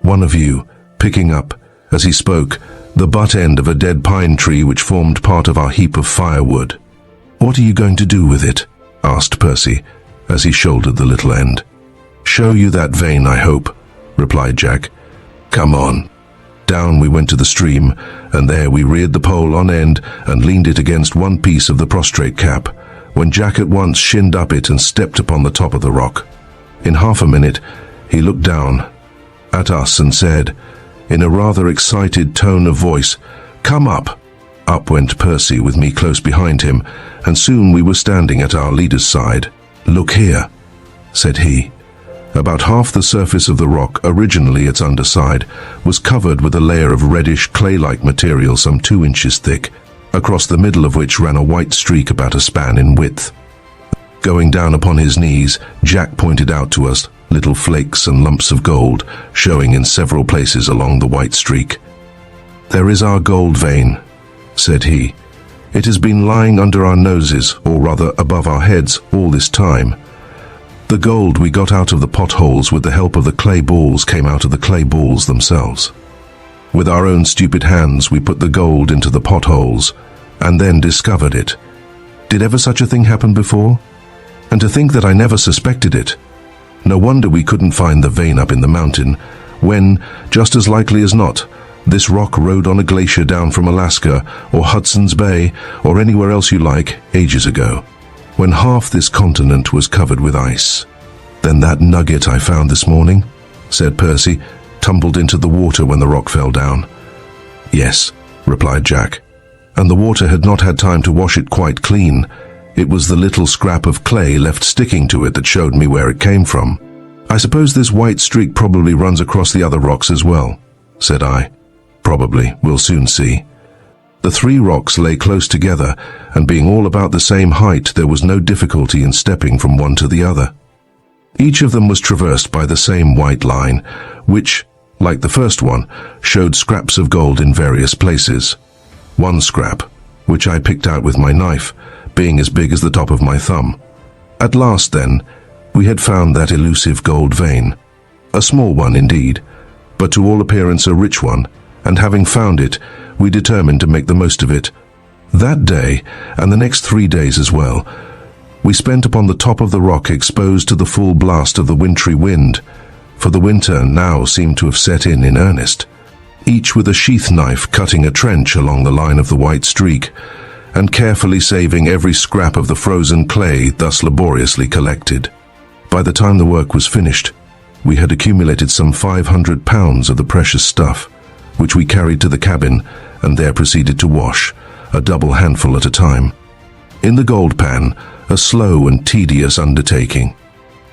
One of you, picking up, as he spoke, the butt end of a dead pine tree which formed part of our heap of firewood. "What are you going to do with it?" asked Percy, as he shouldered the little end. "Show you that vein, I hope," replied Jack. "Come on." Down we went to the stream, and there we reared the pole on end and leaned it against one piece of the prostrate cap, when Jack at once shinned up it and stepped upon the top of the rock. In half a minute, he looked down at us and said, in a rather excited tone of voice, "Come up." Up went Percy with me close behind him, and soon we were standing at our leader's side. "Look here," said he. About half the surface of the rock, originally its underside, was covered with a layer of reddish clay-like material some 2 inches thick, across the middle of which ran a white streak about a span in width. Going down upon his knees, Jack pointed out to us little flakes and lumps of gold, showing in several places along the white streak. "There is our gold vein," said he. "It has been lying under our noses, or rather above our heads, all this time. The gold we got out of the potholes with the help of the clay balls came out of the clay balls themselves. With our own stupid hands we put the gold into the potholes, and then discovered it. Did ever such a thing happen before? And to think that I never suspected it. No wonder we couldn't find the vein up in the mountain, when, just as likely as not, this rock rode on a glacier down from Alaska, or Hudson's Bay, or anywhere else you like, ages ago, when half this continent was covered with ice. Then that nugget I found this morning," said Percy, "tumbled into the water when the rock fell down." "Yes," replied Jack, "and the water had not had time to wash it quite clean. It was the little scrap of clay left sticking to it that showed me where it came from." "I suppose this white streak probably runs across the other rocks as well," said I. "Probably. We'll soon see." The 3 rocks lay close together, and being all about the same height, there was no difficulty in stepping from one to the other. Each of them was traversed by the same white line, which, like the first one, showed scraps of gold in various places. One scrap, which I picked out with my knife, being as big as the top of my thumb. At last, then, we had found that elusive gold vein. A small one indeed, but to all appearance a rich one, and having found it, we determined to make the most of it. That day, and the next 3 days as well, we spent upon the top of the rock exposed to the full blast of the wintry wind, for the winter now seemed to have set in earnest, each with a sheath knife cutting a trench along the line of the white streak, and carefully saving every scrap of the frozen clay thus laboriously collected. By the time the work was finished, we had accumulated some 500 pounds of the precious stuff, which we carried to the cabin and there proceeded to wash, a double handful at a time. In the gold pan, a slow and tedious undertaking.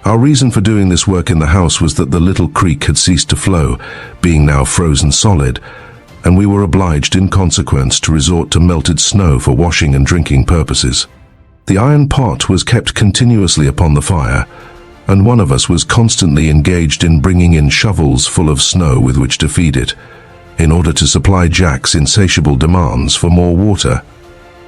Our reason for doing this work in the house was that the little creek had ceased to flow, being now frozen solid, and we were obliged in consequence to resort to melted snow for washing and drinking purposes. The iron pot was kept continuously upon the fire, and one of us was constantly engaged in bringing in shovels full of snow with which to feed it, in order to supply Jack's insatiable demands for more water.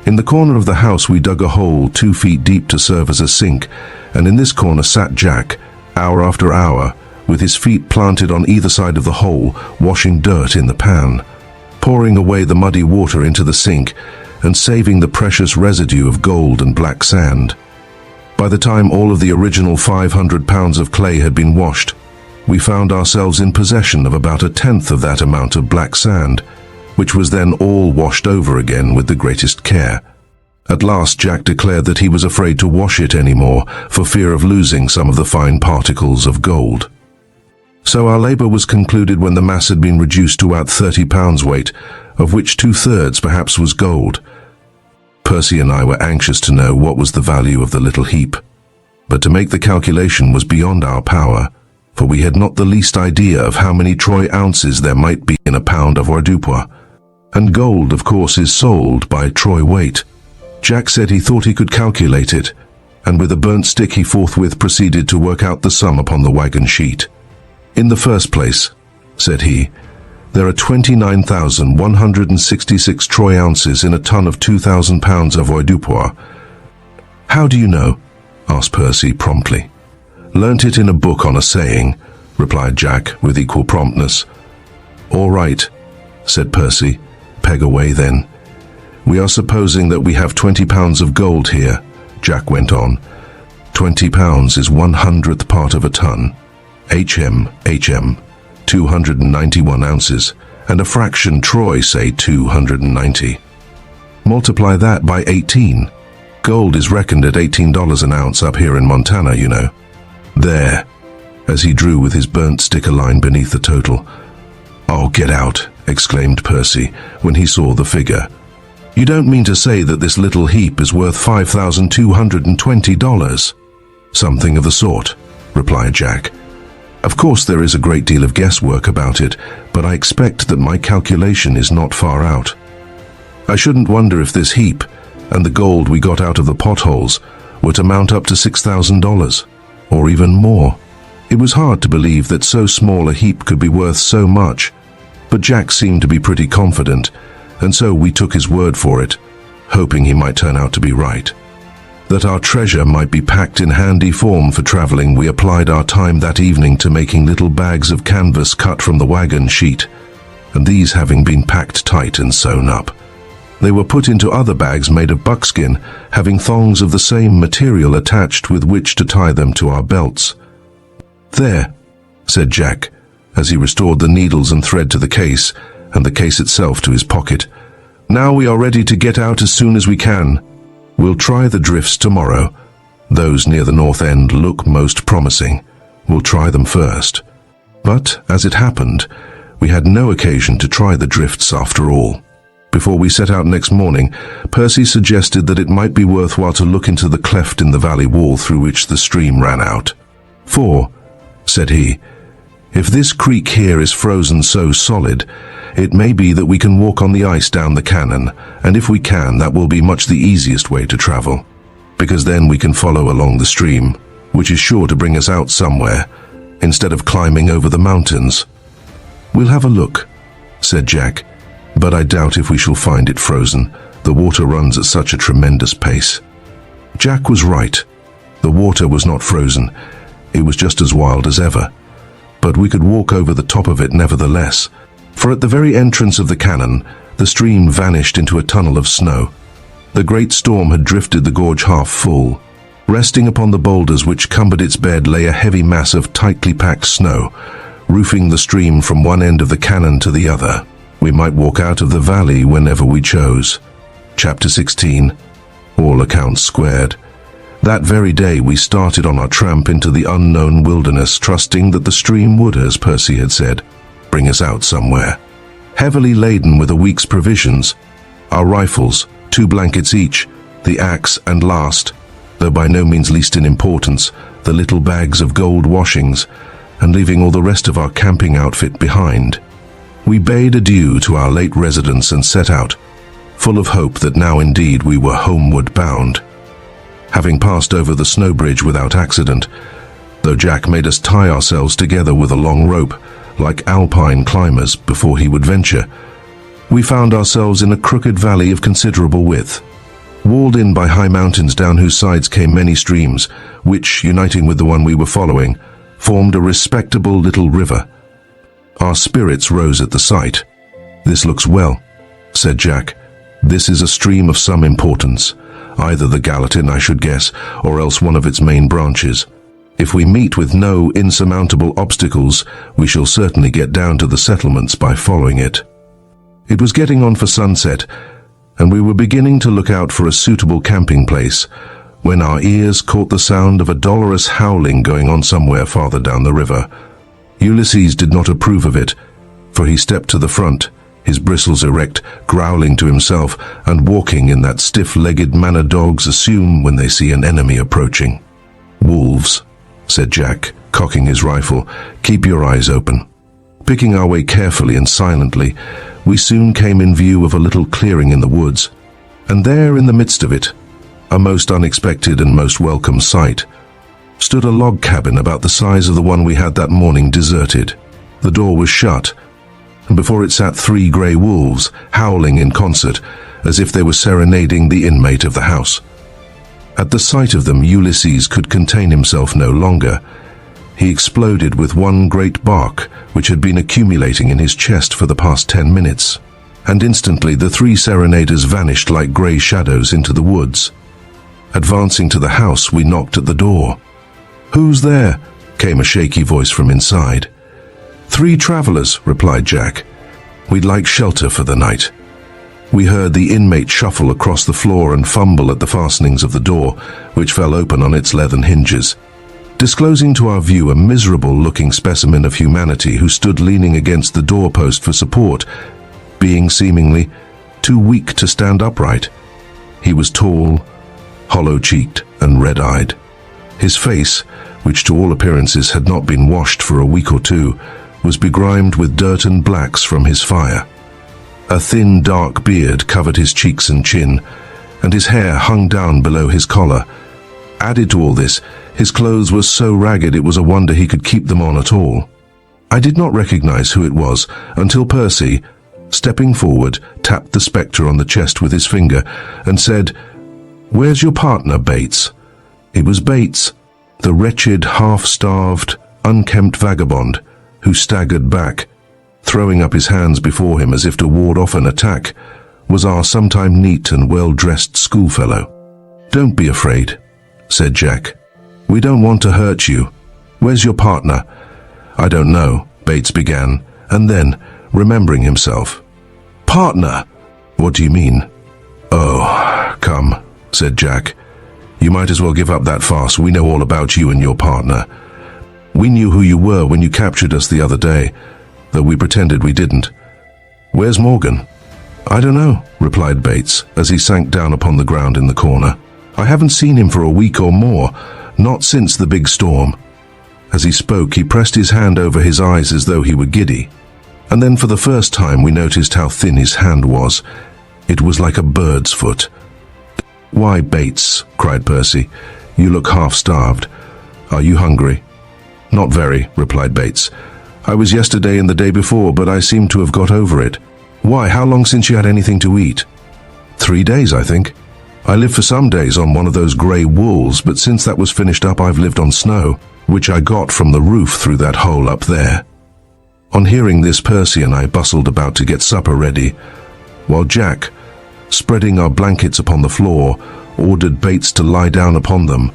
In the corner of the house we dug a hole 2 feet deep to serve as a sink, and in this corner sat Jack, hour after hour, with his feet planted on either side of the hole, washing dirt in the pan, pouring away the muddy water into the sink, and saving the precious residue of gold and black sand. By the time all of the original 500 pounds of clay had been washed, we found ourselves in possession of about 1/10 of that amount of black sand, which was then all washed over again with the greatest care. At last Jack declared that he was afraid to wash it anymore for fear of losing some of the fine particles of gold. So our labour was concluded when the mass had been reduced to about 30 pounds weight, of which 2/3 perhaps was gold. Percy and I were anxious to know what was the value of the little heap, but to make the calculation was beyond our power, for we had not the least idea of how many troy ounces there might be in a pound of avoirdupois. And gold, of course, is sold by troy weight. Jack said he thought he could calculate it, and with a burnt stick he forthwith proceeded to work out the sum upon the wagon sheet. "In the first place," said he, "there are 29,166 troy ounces in a ton of 2,000 pounds of avoirdupois." "How do you know?" asked Percy promptly. "Learnt it in a book on a saying," replied Jack with equal promptness. "All right," said Percy. "Peg away then." "We are supposing that we have 20 pounds of gold here," Jack went on. 20 pounds is 1/100th part of a ton. HM, 291 ounces, and a fraction troy, say 290. Multiply that by 18. Gold is reckoned at $18 an ounce up here in Montana, you know. There, as he drew with his burnt stick a line beneath the total. "Oh, get out," exclaimed Percy when he saw the figure. "You don't mean to say that this little heap is worth $5,220? "Something of the sort," replied Jack. "Of course there is a great deal of guesswork about it, but I expect that my calculation is not far out. I shouldn't wonder if this heap, and the gold we got out of the potholes, were to mount up to $6,000, or even more." It was hard to believe that so small a heap could be worth so much, but Jack seemed to be pretty confident, and so we took his word for it, hoping he might turn out to be right. That our treasure might be packed in handy form for travelling, we applied our time that evening to making little bags of canvas cut from the wagon sheet, and these having been packed tight and sewn up, they were put into other bags made of buckskin, having thongs of the same material attached with which to tie them to our belts. "There," said Jack, as he restored the needles and thread to the case, and the case itself to his pocket. "Now we are ready to get out as soon as we can. We'll try the drifts tomorrow. Those near the north end look most promising. We'll try them first." But, as it happened, we had no occasion to try the drifts after all. Before we set out next morning, Percy suggested that it might be worthwhile to look into the cleft in the valley wall through which the stream ran out. "For," said he, "if this creek here is frozen so solid, it may be that we can walk on the ice down the cannon, and if we can, that will be much the easiest way to travel, because then we can follow along the stream, which is sure to bring us out somewhere, instead of climbing over the mountains." "We'll have a look," said Jack, "but I doubt if we shall find it frozen. The water runs at such a tremendous pace." Jack was right. The water was not frozen. It was just as wild as ever. But we could walk over the top of it nevertheless, for at the very entrance of the cannon, the stream vanished into a tunnel of snow. The great storm had drifted the gorge half full. Resting upon the boulders which cumbered its bed lay a heavy mass of tightly packed snow, roofing the stream from one end of the cannon to the other. We might walk out of the valley whenever we chose. Chapter 16. All accounts squared. That very day we started on our tramp into the unknown wilderness, trusting that the stream would, as Percy had said, bring us out somewhere. Heavily laden with a week's provisions, our rifles, 2 blankets each, the axe, and last, though by no means least in importance, the little bags of gold washings, and leaving all the rest of our camping outfit behind. We bade adieu to our late residence and set out, full of hope that now indeed we were homeward bound. Having passed over the snow bridge without accident, though Jack made us tie ourselves together with a long rope, like alpine climbers, before he would venture. We found ourselves in a crooked valley of considerable width, walled in by high mountains down whose sides came many streams, which, uniting with the one we were following, formed a respectable little river. Our spirits rose at the sight. "This looks well," said Jack. "This is a stream of some importance, either the Gallatin, I should guess, or else one of its main branches. If we meet with no insurmountable obstacles, we shall certainly get down to the settlements by following it." It was getting on for sunset, and we were beginning to look out for a suitable camping place, when our ears caught the sound of a dolorous howling going on somewhere farther down the river. Ulysses did not approve of it, for he stepped to the front, his bristles erect, growling to himself, and walking in that stiff-legged manner dogs assume when they see an enemy approaching. "Wolves," said Jack, cocking his rifle. "Keep your eyes open." Picking our way carefully and silently, we soon came in view of a little clearing in the woods, and there in the midst of it, a most unexpected and most welcome sight, stood a log cabin about the size of the one we had that morning deserted. The door was shut, and before it sat 3 grey wolves, howling in concert, as if they were serenading the inmate of the house. At the sight of them, Ulysses could contain himself no longer. He exploded with one great bark, which had been accumulating in his chest for the past 10 minutes, and instantly the 3 serenaders vanished like grey shadows into the woods. Advancing to the house, we knocked at the door. "Who's there?" came a shaky voice from inside. "3 travelers," replied Jack. "We'd like shelter for the night." We heard the inmate shuffle across the floor and fumble at the fastenings of the door, which fell open on its leathern hinges, disclosing to our view a miserable-looking specimen of humanity who stood leaning against the doorpost for support, being seemingly too weak to stand upright. He was tall, hollow-cheeked, and red-eyed. His face, which to all appearances had not been washed for a week or 2, was begrimed with dirt and blacks from his fire. A thin, dark beard covered his cheeks and chin, and his hair hung down below his collar. Added to all this, his clothes were so ragged it was a wonder he could keep them on at all. I did not recognize who it was until Percy, stepping forward, tapped the spectre on the chest with his finger and said, "Where's your partner, Bates?" It was Bates, the wretched, half-starved, unkempt vagabond, who staggered back, throwing up his hands before him as if to ward off an attack, was our sometime neat and well-dressed schoolfellow. "Don't be afraid," said Jack. "We don't want to hurt you. Where's your partner?" "I don't know," Bates began, and then, remembering himself, "Partner? What do you mean?" "Oh, come," said Jack. "You might as well give up that farce. We know all about you and your partner. We knew who you were when you captured us the other day, though we pretended we didn't. Where's Morgan?" "I don't know," replied Bates, as he sank down upon the ground in the corner. "I haven't seen him for a week or more, not since the big storm." As he spoke, he pressed his hand over his eyes as though he were giddy, and then for the first time we noticed how thin his hand was. It was like a bird's foot. "Why, Bates," cried Percy, "you look half-starved. Are you hungry?" "Not very," replied Bates. "I was yesterday and the day before, but I seem to have got over it." "Why, how long since you had anything to eat?" 3 days, I think. I lived for some days on one of those grey wools, but since that was finished up I've lived on snow, which I got from the roof through that hole up there." On hearing this, Percy and I bustled about to get supper ready, while Jack, spreading our blankets upon the floor, ordered Bates to lie down upon them,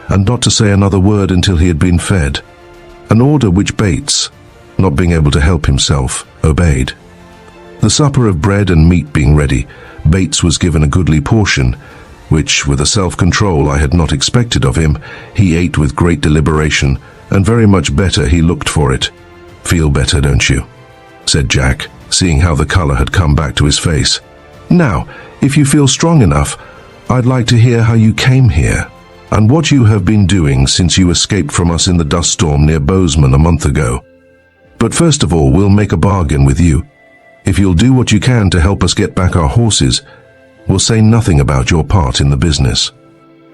and not to say another word until he had been fed, an order which Bates, not being able to help himself, obeyed. The supper of bread and meat being ready, Bates was given a goodly portion, which, with a self-control I had not expected of him, he ate with great deliberation, and very much better he looked for it. "Feel better, don't you?" said Jack, seeing how the colour had come back to his face. "Now, if you feel strong enough, I'd like to hear how you came here, and what you have been doing since you escaped from us in the dust storm near Bozeman a month ago. But first of all, we'll make a bargain with you. If you'll do what you can to help us get back our horses, we'll say nothing about your part in the business."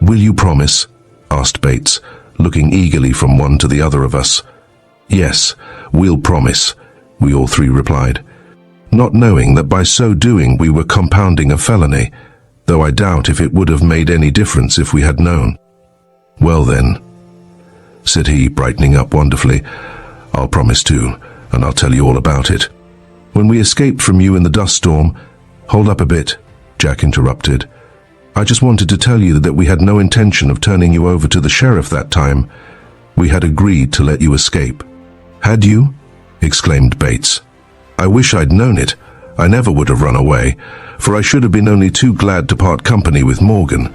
"Will you promise?" asked Bates, looking eagerly from one to the other of us. "Yes, we'll promise," we all three replied, not knowing that by so doing we were compounding a felony, though I doubt if it would have made any difference if we had known. "Well then," said he, brightening up wonderfully, "I'll promise too, and I'll tell you all about it. When we escaped from you in the dust storm—" "Hold up a bit," Jack interrupted. "I just wanted to tell you that we had no intention of turning you over to the sheriff that time. We had agreed to let you escape." "Had you?" exclaimed Bates. "I wish I'd known it. I never would have run away, for I should have been only too glad to part company with Morgan.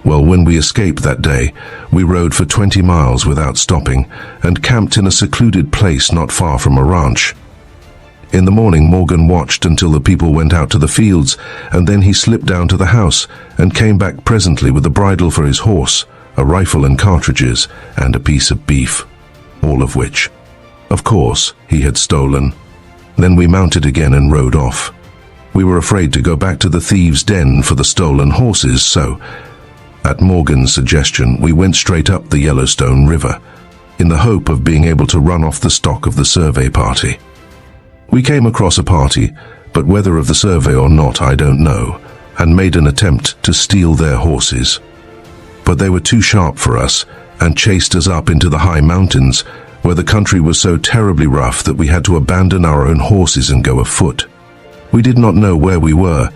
Well, when we escaped that day, we rode for 20 miles without stopping and camped in a secluded place not far from a ranch. In the morning, Morgan watched until the people went out to the fields, and then he slipped down to the house and came back presently with a bridle for his horse, a rifle and cartridges, and a piece of beef, all of which, of course, he had stolen. Then we mounted again and rode off. We were afraid to go back to the thieves' den for the stolen horses, so, at Morgan's suggestion, we went straight up the Yellowstone River, in the hope of being able to run off the stock of the survey party. We came across a party, but whether of the survey or not I don't know, and made an attempt to steal their horses. But they were too sharp for us and chased us up into the high mountains, where the country was so terribly rough that we had to abandon our own horses and go afoot. We did not know where we were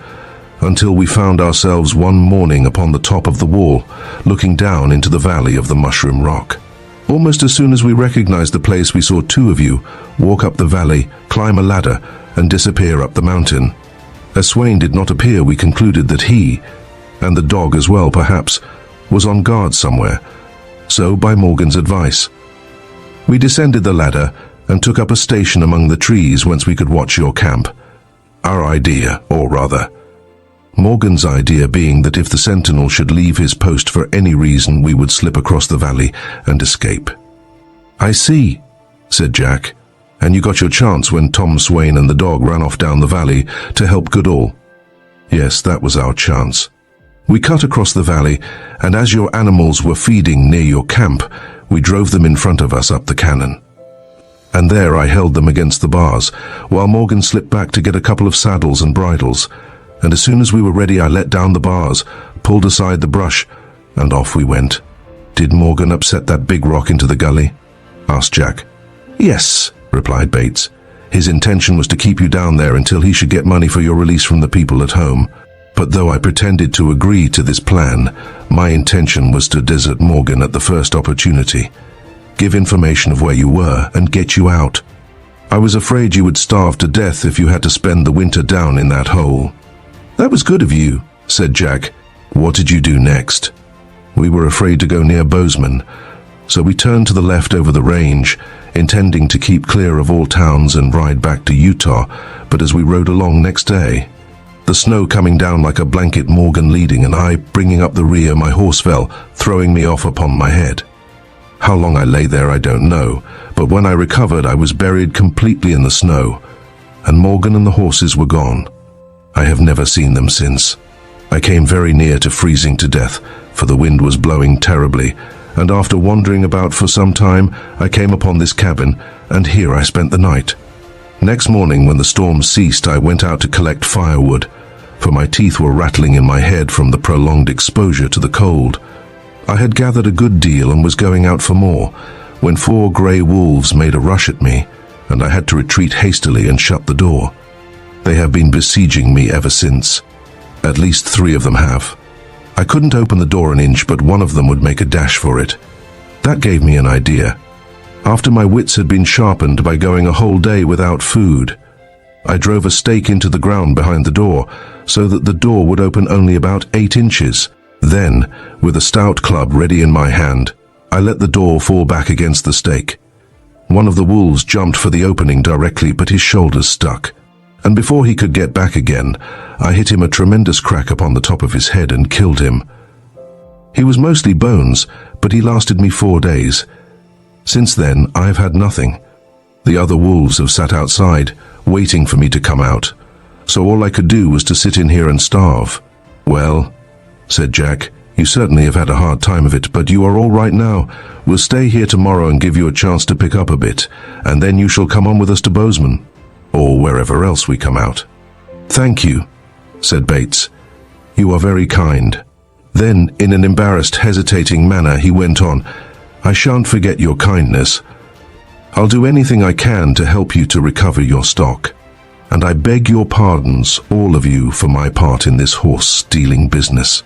until we found ourselves one morning upon the top of the wall, looking down into the valley of the Mushroom Rock. Almost as soon as we recognized the place, we saw two of you walk up the valley, climb a ladder, and disappear up the mountain. As Swain did not appear, we concluded that he, and the dog as well perhaps, was on guard somewhere. So, by Morgan's advice, we descended the ladder and took up a station among the trees whence we could watch your camp. Our idea, or rather, Morgan's idea being that if the sentinel should leave his post for any reason, we would slip across the valley and escape. "I see," said Jack. "And you got your chance when Tom Swain and the dog ran off down the valley to help Goodall." "Yes, that was our chance. We cut across the valley, and as your animals were feeding near your camp, we drove them in front of us up the cannon. And there I held them against the bars, while Morgan slipped back to get a couple of saddles and bridles, and as soon as we were ready I let down the bars, pulled aside the brush, and off we went." "Did Morgan upset that big rock into the gully?" asked Jack. "Yes," replied Bates. "His intention was to keep you down there until he should get money for your release from the people at home. But though I pretended to agree to this plan, my intention was to desert Morgan at the first opportunity, give information of where you were, and get you out. I was afraid you would starve to death if you had to spend the winter down in that hole." "That was good of you," said Jack. "What did you do next?" "We were afraid to go near Bozeman, so we turned to the left over the range, intending to keep clear of all towns and ride back to Utah, but as we rode along next day, the snow coming down like a blanket, Morgan leading and I bringing up the rear, my horse fell, throwing me off upon my head. How long I lay there I don't know, but when I recovered I was buried completely in the snow, and Morgan and the horses were gone. I have never seen them since. I came very near to freezing to death, for the wind was blowing terribly, and after wandering about for some time, I came upon this cabin, and here I spent the night. Next morning, when the storm ceased, I went out to collect firewood, for my teeth were rattling in my head from the prolonged exposure to the cold. I had gathered a good deal and was going out for more, when 4 grey wolves made a rush at me, and I had to retreat hastily and shut the door. They have been besieging me ever since. At least 3 of them have. I couldn't open the door an inch, but one of them would make a dash for it. That gave me an idea. After my wits had been sharpened by going a whole day without food, I drove a stake into the ground behind the door, so that the door would open only about 8 inches. Then, with a stout club ready in my hand, I let the door fall back against the stake. One of the wolves jumped for the opening directly, but his shoulders stuck, and before he could get back again, I hit him a tremendous crack upon the top of his head and killed him. He was mostly bones, but he lasted me 4 days. Since then, I have had nothing. The other wolves have sat outside, waiting for me to come out, so all I could do was to sit in here and starve. "Well," said Jack, You certainly have had a hard time of it, but you are all right now. We'll stay here tomorrow and give you a chance to pick up a bit, and then you shall come on with us to Bozeman, or wherever else we come out." "Thank you," said Bates. "You are very kind." Then, in an embarrassed, hesitating manner, he went on, "I shan't forget your kindness. I'll do anything I can to help you to recover your stock. And I beg your pardons, all of you, for my part in this horse-stealing business.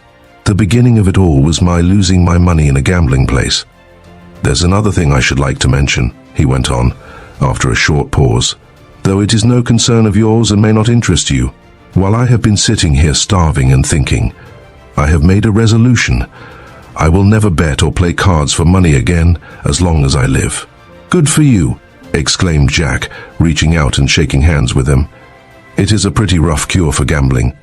The beginning of it all was my losing my money in a gambling place. There's another thing I should like to mention," he went on, after a short pause, "though it is no concern of yours and may not interest you. While I have been sitting here starving and thinking, I have made a resolution. I will never bet or play cards for money again as long as I live." "Good for you," exclaimed Jack, reaching out and shaking hands with him. "It is a pretty rough cure for gambling.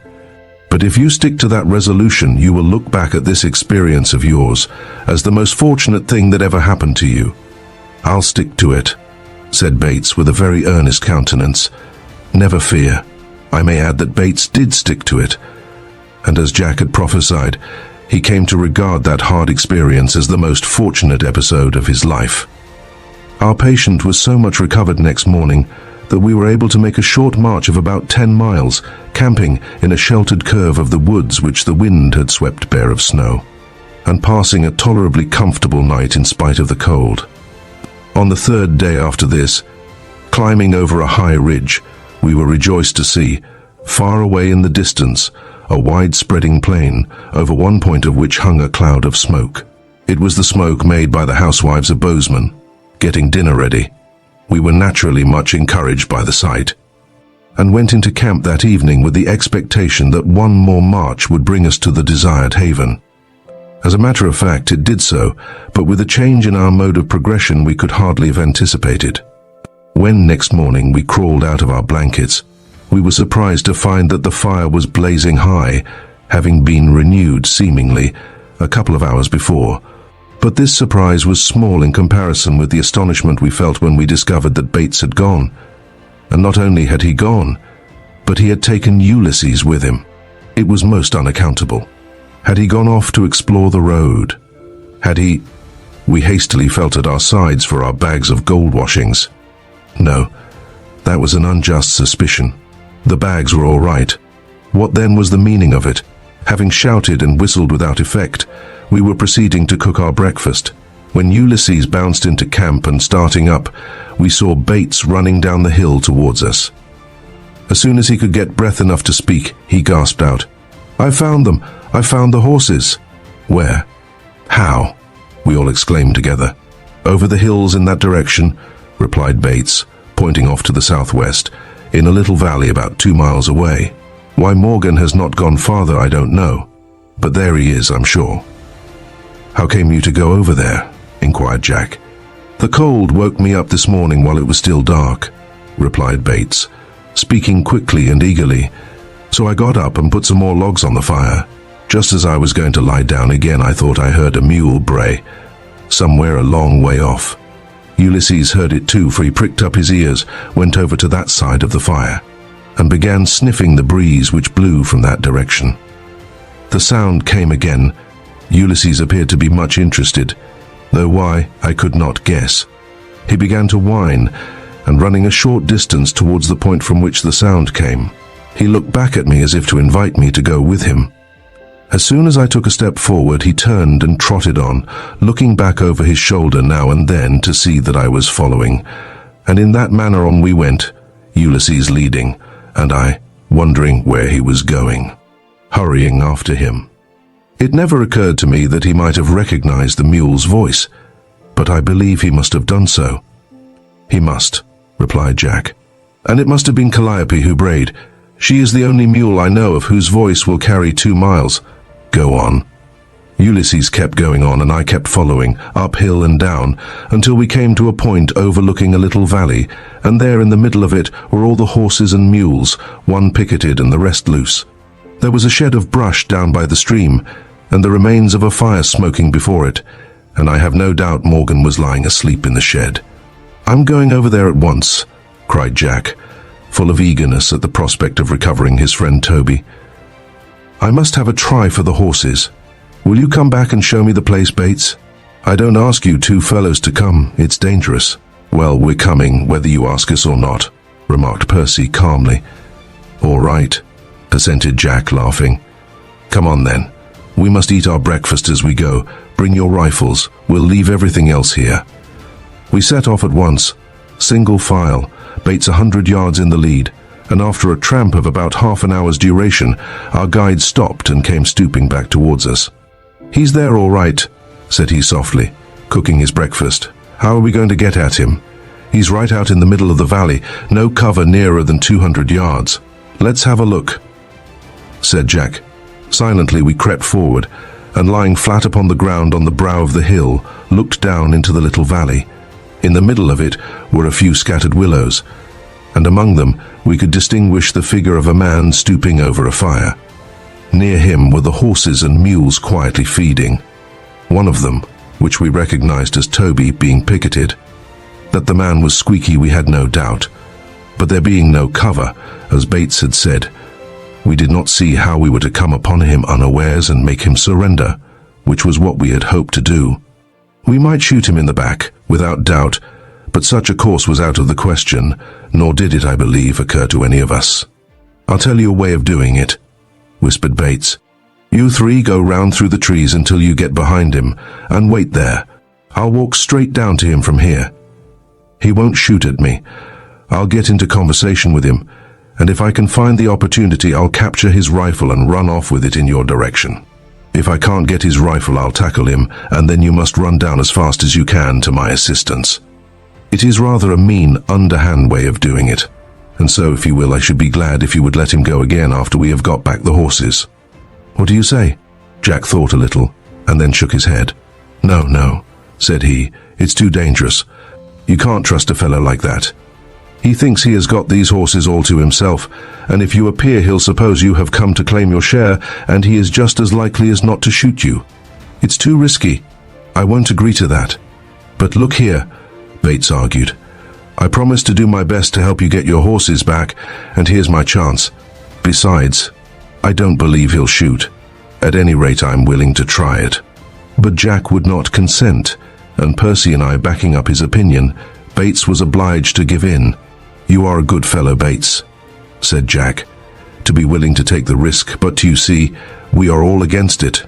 But if you stick to that resolution, you will look back at this experience of yours as the most fortunate thing that ever happened to you." "I'll stick to it," said Bates with a very earnest countenance. "Never fear." I may add that Bates did stick to it, and as Jack had prophesied, he came to regard that hard experience as the most fortunate episode of his life. Our patient was so much recovered next morning that we were able to make a short march of about 10 miles, camping in a sheltered curve of the woods which the wind had swept bare of snow, and passing a tolerably comfortable night in spite of the cold. On the third day after this, climbing over a high ridge, we were rejoiced to see, far away in the distance, a wide-spreading plain, over one point of which hung a cloud of smoke. It was the smoke made by the housewives of Bozeman, getting dinner ready. We were naturally much encouraged by the sight, and went into camp that evening with the expectation that one more march would bring us to the desired haven. As a matter of fact, it did so, but with a change in our mode of progression we could hardly have anticipated. When next morning we crawled out of our blankets, we were surprised to find that the fire was blazing high, having been renewed, seemingly, a couple of hours before. But this surprise was small in comparison with the astonishment we felt when we discovered that Bates had gone. And not only had he gone, but he had taken Ulysses with him. It was most unaccountable. Had he gone off to explore the road? Had he... We hastily felt at our sides for our bags of gold washings. No, that was an unjust suspicion. The bags were all right. What then was the meaning of it? Having shouted and whistled without effect, we were proceeding to cook our breakfast, when Ulysses bounced into camp, and starting up, we saw Bates running down the hill towards us. As soon as he could get breath enough to speak, he gasped out, "I found them! I found the horses!" "Where? How?" we all exclaimed together. "Over the hills in that direction," replied Bates, pointing off to the southwest, in a little valley about 2 miles away. Why Morgan has not gone farther I don't know, but there he is, I'm sure. "How came you to go over there?" inquired Jack. "The cold woke me up this morning while it was still dark," replied Bates, speaking quickly and eagerly. "So I got up and put some more logs on the fire. Just as I was going to lie down again, I thought I heard a mule bray, somewhere a long way off. Ulysses heard it too, for he pricked up his ears, went over to that side of the fire, and began sniffing the breeze which blew from that direction. The sound came again. Ulysses appeared to be much interested, though why, I could not guess. He began to whine, and running a short distance towards the point from which the sound came, he looked back at me as if to invite me to go with him. As soon as I took a step forward, he turned and trotted on, looking back over his shoulder now and then to see that I was following, and in that manner on we went, Ulysses leading, and I wondering where he was going, hurrying after him. It never occurred to me that he might have recognized the mule's voice, but I believe he must have done so. "He must," replied Jack. "And it must have been Calliope who brayed. She is the only mule I know of whose voice will carry 2 miles. Go on." Ulysses kept going on, and I kept following, up hill and down, until we came to a point overlooking a little valley, and there in the middle of it were all the horses and mules, one picketed and the rest loose. There was a shed of brush down by the stream, and the remains of a fire smoking before it, and I have no doubt Morgan was lying asleep in the shed. "I'm going over there at once," cried Jack, full of eagerness at the prospect of recovering his friend Toby. "I must have a try for the horses." Will you come back and show me the place, Bates? I don't ask you two fellows to come, it's dangerous. Well, we're coming, whether you ask us or not, remarked Percy calmly. All right, assented Jack, laughing. Come on then. We must eat our breakfast as we go. Bring your rifles. We'll leave everything else here. We set off at once, single file, Bates 100 yards in the lead, and after a tramp of about half an hour's duration, our guide stopped and came stooping back towards us. He's there all right, said he softly, cooking his breakfast. How are we going to get at him? He's right out in the middle of the valley, no cover nearer than 200 yards. Let's have a look, said Jack. Silently we crept forward, and lying flat upon the ground on the brow of the hill, looked down into the little valley. In the middle of it were a few scattered willows, and among them we could distinguish the figure of a man stooping over a fire. Near him were the horses and mules quietly feeding. One of them, which we recognized as Toby, being picketed. That the man was Squeaky we had no doubt, but there being no cover, as Bates had said, we did not see how we were to come upon him unawares and make him surrender, which was what we had hoped to do. We might shoot him in the back, without doubt, but such a course was out of the question, nor did it, I believe, occur to any of us. I'll tell you a way of doing it, whispered Bates. You three go round through the trees until you get behind him, and wait there. I'll walk straight down to him from here. He won't shoot at me. I'll get into conversation with him, and if I can find the opportunity, I'll capture his rifle and run off with it in your direction. If I can't get his rifle, I'll tackle him, and then you must run down as fast as you can to my assistance. It is rather a mean, underhand way of doing it, and so, if you will, I should be glad if you would let him go again after we have got back the horses. What do you say? Jack thought a little, and then shook his head. No, said he, it's too dangerous. You can't trust a fellow like that. He thinks he has got these horses all to himself, and if you appear he'll suppose you have come to claim your share, and he is just as likely as not to shoot you. It's too risky. I won't agree to that. But look here, Bates argued. I promised to do my best to help you get your horses back, and here's my chance. Besides, I don't believe he'll shoot. At any rate, I'm willing to try it. But Jack would not consent, and Percy and I backing up his opinion, Bates was obliged to give in. You are a good fellow, Bates, said Jack, to be willing to take the risk, but you see, we are all against it.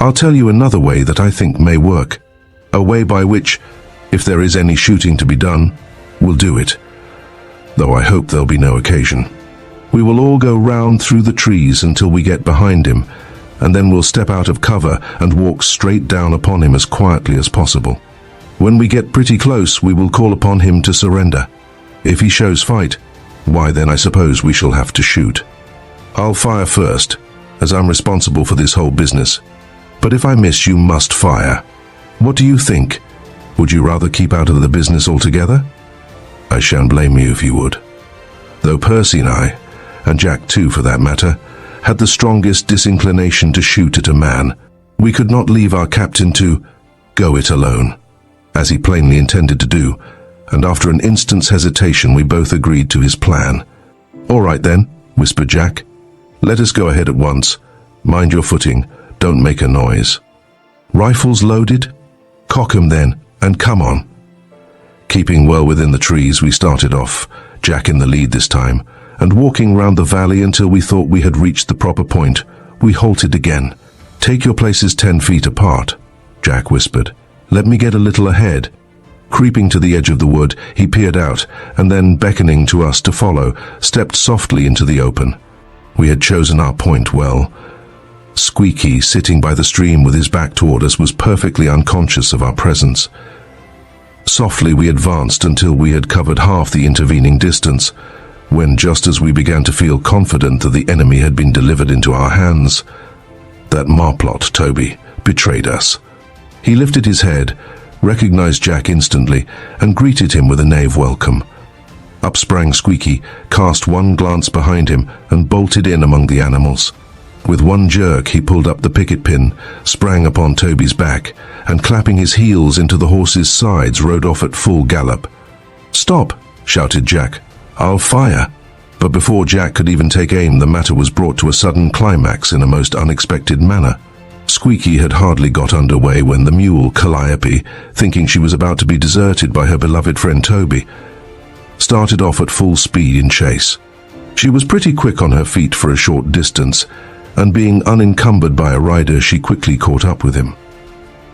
I'll tell you another way that I think may work, a way by which, if there is any shooting to be done, we'll do it, though I hope there'll be no occasion. We will all go round through the trees until we get behind him, and then we'll step out of cover and walk straight down upon him as quietly as possible. When we get pretty close, we will call upon him to surrender. If he shows fight, why then I suppose we shall have to shoot. I'll fire first, as I'm responsible for this whole business, but if I miss, you must fire. What do you think? Would you rather keep out of the business altogether? I shan't blame you if you would. Though Percy and I, and Jack too for that matter, had the strongest disinclination to shoot at a man, we could not leave our captain to go it alone, as he plainly intended to do, and after an instant's hesitation we both agreed to his plan. All right then, whispered Jack. Let us go ahead at once. Mind your footing, don't make a noise. Rifles loaded? Cock 'em then, and come on. Keeping well within the trees, we started off, Jack in the lead this time, and walking round the valley until we thought we had reached the proper point, we halted again. Take your places 10 feet apart, Jack whispered. Let me get a little ahead. Creeping to the edge of the wood, he peered out, and then, beckoning to us to follow, stepped softly into the open. We had chosen our point well. Squeaky, sitting by the stream with his back toward us, was perfectly unconscious of our presence. Softly we advanced until we had covered half the intervening distance, when, just as we began to feel confident that the enemy had been delivered into our hands, that marplot, Toby, betrayed us. He lifted his head, recognized Jack instantly, and greeted him with a knave welcome. Up sprang Squeaky, cast one glance behind him, and bolted in among the animals. With one jerk he pulled up the picket pin, sprang upon Toby's back, and clapping his heels into the horse's sides rode off at full gallop. "Stop!" shouted Jack. "I'll fire!" But before Jack could even take aim, the matter was brought to a sudden climax in a most unexpected manner. Squeaky had hardly got underway when the mule, Calliope, thinking she was about to be deserted by her beloved friend Toby, started off at full speed in chase. She was pretty quick on her feet for a short distance, and being unencumbered by a rider, she quickly caught up with him.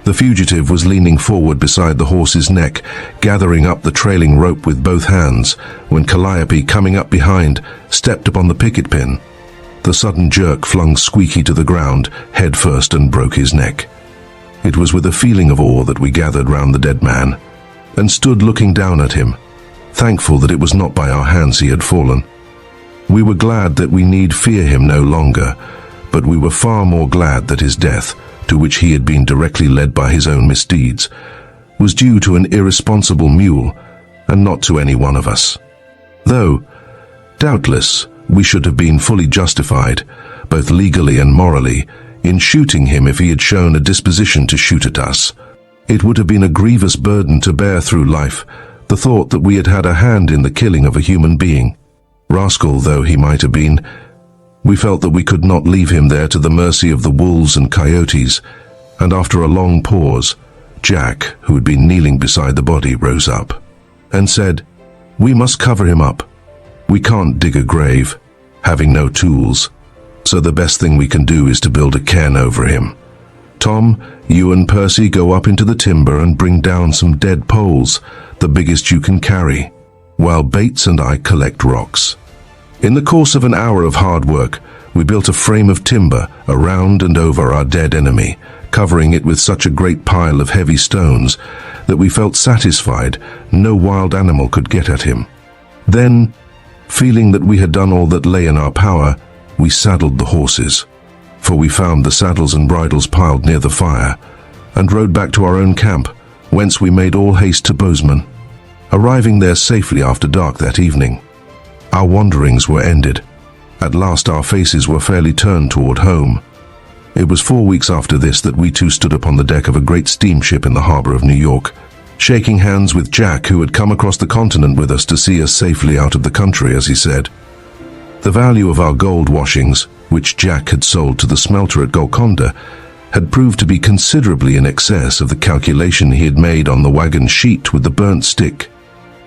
The fugitive was leaning forward beside the horse's neck, gathering up the trailing rope with both hands, when Calliope, coming up behind, stepped upon the picket pin. The sudden jerk flung Squeaky to the ground, head first, and broke his neck. It was with a feeling of awe that we gathered round the dead man, and stood looking down at him, thankful that it was not by our hands he had fallen. We were glad that we need fear him no longer, but we were far more glad that his death, to which he had been directly led by his own misdeeds, was due to an irresponsible mule, and not to any one of us. Though, doubtless, we should have been fully justified, both legally and morally, in shooting him if he had shown a disposition to shoot at us. It would have been a grievous burden to bear through life, the thought that we had had a hand in the killing of a human being. Rascal though he might have been, we felt that we could not leave him there to the mercy of the wolves and coyotes, and after a long pause, Jack, who had been kneeling beside the body, rose up and said, "We must cover him up. We can't dig a grave, having no tools, so the best thing we can do is to build a cairn over him. Tom, you and Percy go up into the timber and bring down some dead poles, the biggest you can carry, while Bates and I collect rocks." In the course of an hour of hard work, we built a frame of timber around and over our dead enemy, covering it with such a great pile of heavy stones that we felt satisfied no wild animal could get at him. Then, feeling that we had done all that lay in our power, we saddled the horses, for we found the saddles and bridles piled near the fire, and rode back to our own camp, whence we made all haste to Bozeman, arriving there safely after dark that evening. Our wanderings were ended. At last our faces were fairly turned toward home. It was 4 weeks after this that we two stood upon the deck of a great steamship in the harbor of New York, shaking hands with Jack, who had come across the continent with us to see us safely out of the country, as he said. The value of our gold washings, which Jack had sold to the smelter at Golconda, had proved to be considerably in excess of the calculation he had made on the wagon sheet with the burnt stick.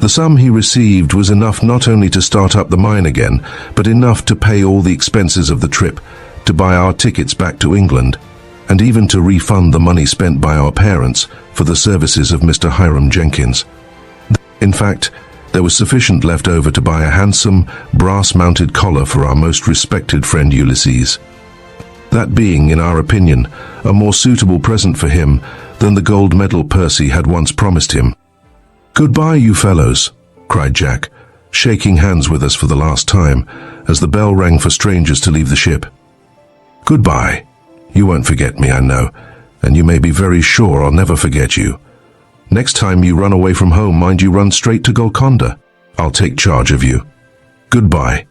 The sum he received was enough not only to start up the mine again, but enough to pay all the expenses of the trip, to buy our tickets back to England, and even to refund the money spent by our parents for the services of Mr. Hiram Jenkins. In fact, there was sufficient left over to buy a handsome, brass-mounted collar for our most respected friend Ulysses. That being, in our opinion, a more suitable present for him than the gold medal Percy had once promised him. "Goodbye, you fellows," cried Jack, shaking hands with us for the last time, as the bell rang for strangers to leave the ship. "Goodbye. You won't forget me, I know, and you may be very sure I'll never forget you. Next time you run away from home, mind you run straight to Golconda. I'll take charge of you. Goodbye."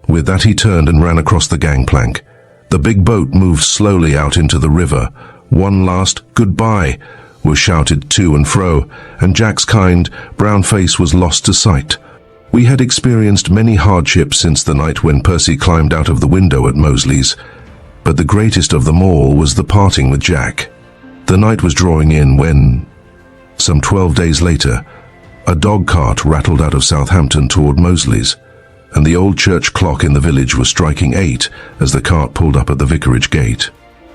With that he turned and ran across the gangplank. The big boat moved slowly out into the river. One last "goodbye" was shouted to and fro, and Jack's kind, brown face was lost to sight. We had experienced many hardships since the night when Percy climbed out of the window at Mosley's, but the greatest of them all was the parting with Jack. The night was drawing in when, some 12 days later, a dog cart rattled out of Southampton toward Mosley's, and the old church clock in the village was striking 8 as the cart pulled up at the vicarage gate.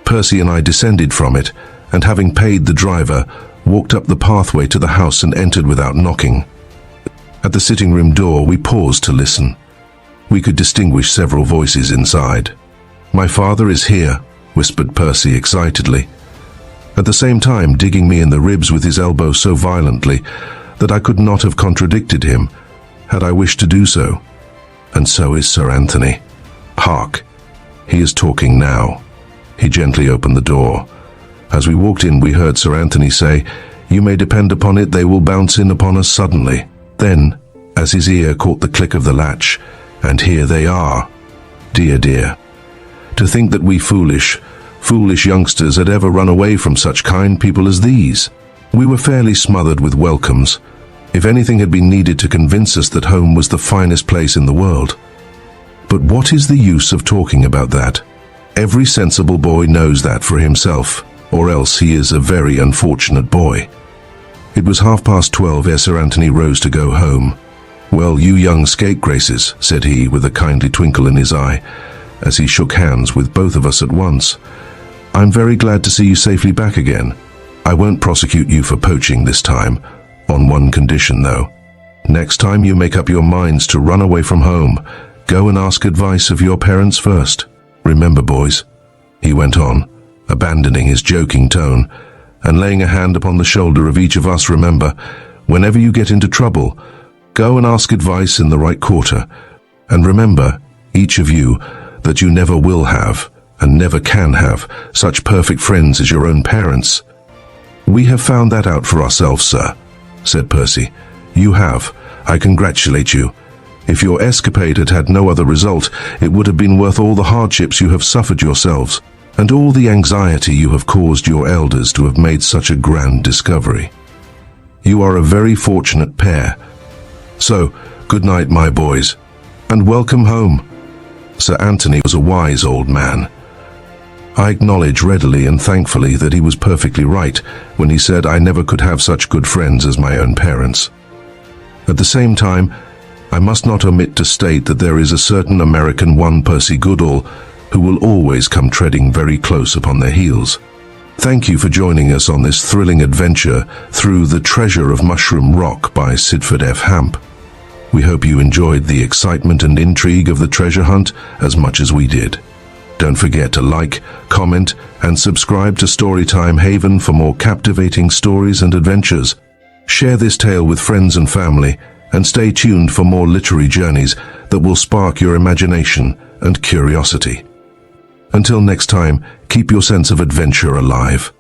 Percy and I descended from it, and having paid the driver, walked up the pathway to the house and entered without knocking. At the sitting room door we paused to listen. We could distinguish several voices inside. "My father is here," whispered Percy excitedly, at the same time digging me in the ribs with his elbow so violently that I could not have contradicted him, had I wished to do so. "And so is Sir Anthony. Hark, he is talking now." He gently opened the door. As we walked in, we heard Sir Anthony say, "You may depend upon it, they will bounce in upon us suddenly." Then, as his ear caught the click of the latch, "And here they are. Dear, dear. To think that we foolish youngsters had ever run away from such kind people as these." We were fairly smothered with welcomes. If anything had been needed to convince us that home was the finest place in the world. But what is the use of talking about that? Every sensible boy knows that for himself, or else he is a very unfortunate boy. It was 12:30 ere Sir Anthony rose to go home. "Well, you young scapegraces," said he with a kindly twinkle in his eye, as he shook hands with both of us at once. "I'm very glad to see you safely back again. I won't prosecute you for poaching this time, on one condition though. Next time you make up your minds to run away from home, go and ask advice of your parents first. Remember, boys," he went on, abandoning his joking tone, and laying a hand upon the shoulder of each of us, "remember, whenever you get into trouble, go and ask advice in the right quarter. And remember, each of you, that you never will have, and never can have, such perfect friends as your own parents." "We have found that out for ourselves, sir," said Percy. "You have. I congratulate you. If your escapade had had no other result, it would have been worth all the hardships you have suffered yourselves, and all the anxiety you have caused your elders to have made such a grand discovery. You are a very fortunate pair. So, good night, my boys, and welcome home." Sir Anthony was a wise old man. I acknowledge readily and thankfully that he was perfectly right when he said I never could have such good friends as my own parents. At the same time, I must not omit to state that there is a certain American one Percy Goodall who will always come treading very close upon their heels. Thank you for joining us on this thrilling adventure through The Treasure of Mushroom Rock by Sidford Hamp. We hope you enjoyed the excitement and intrigue of the treasure hunt as much as we did. Don't forget to like, comment, and subscribe to Storytime Haven for more captivating stories and adventures. Share this tale with friends and family, and stay tuned for more literary journeys that will spark your imagination and curiosity. Until next time, keep your sense of adventure alive.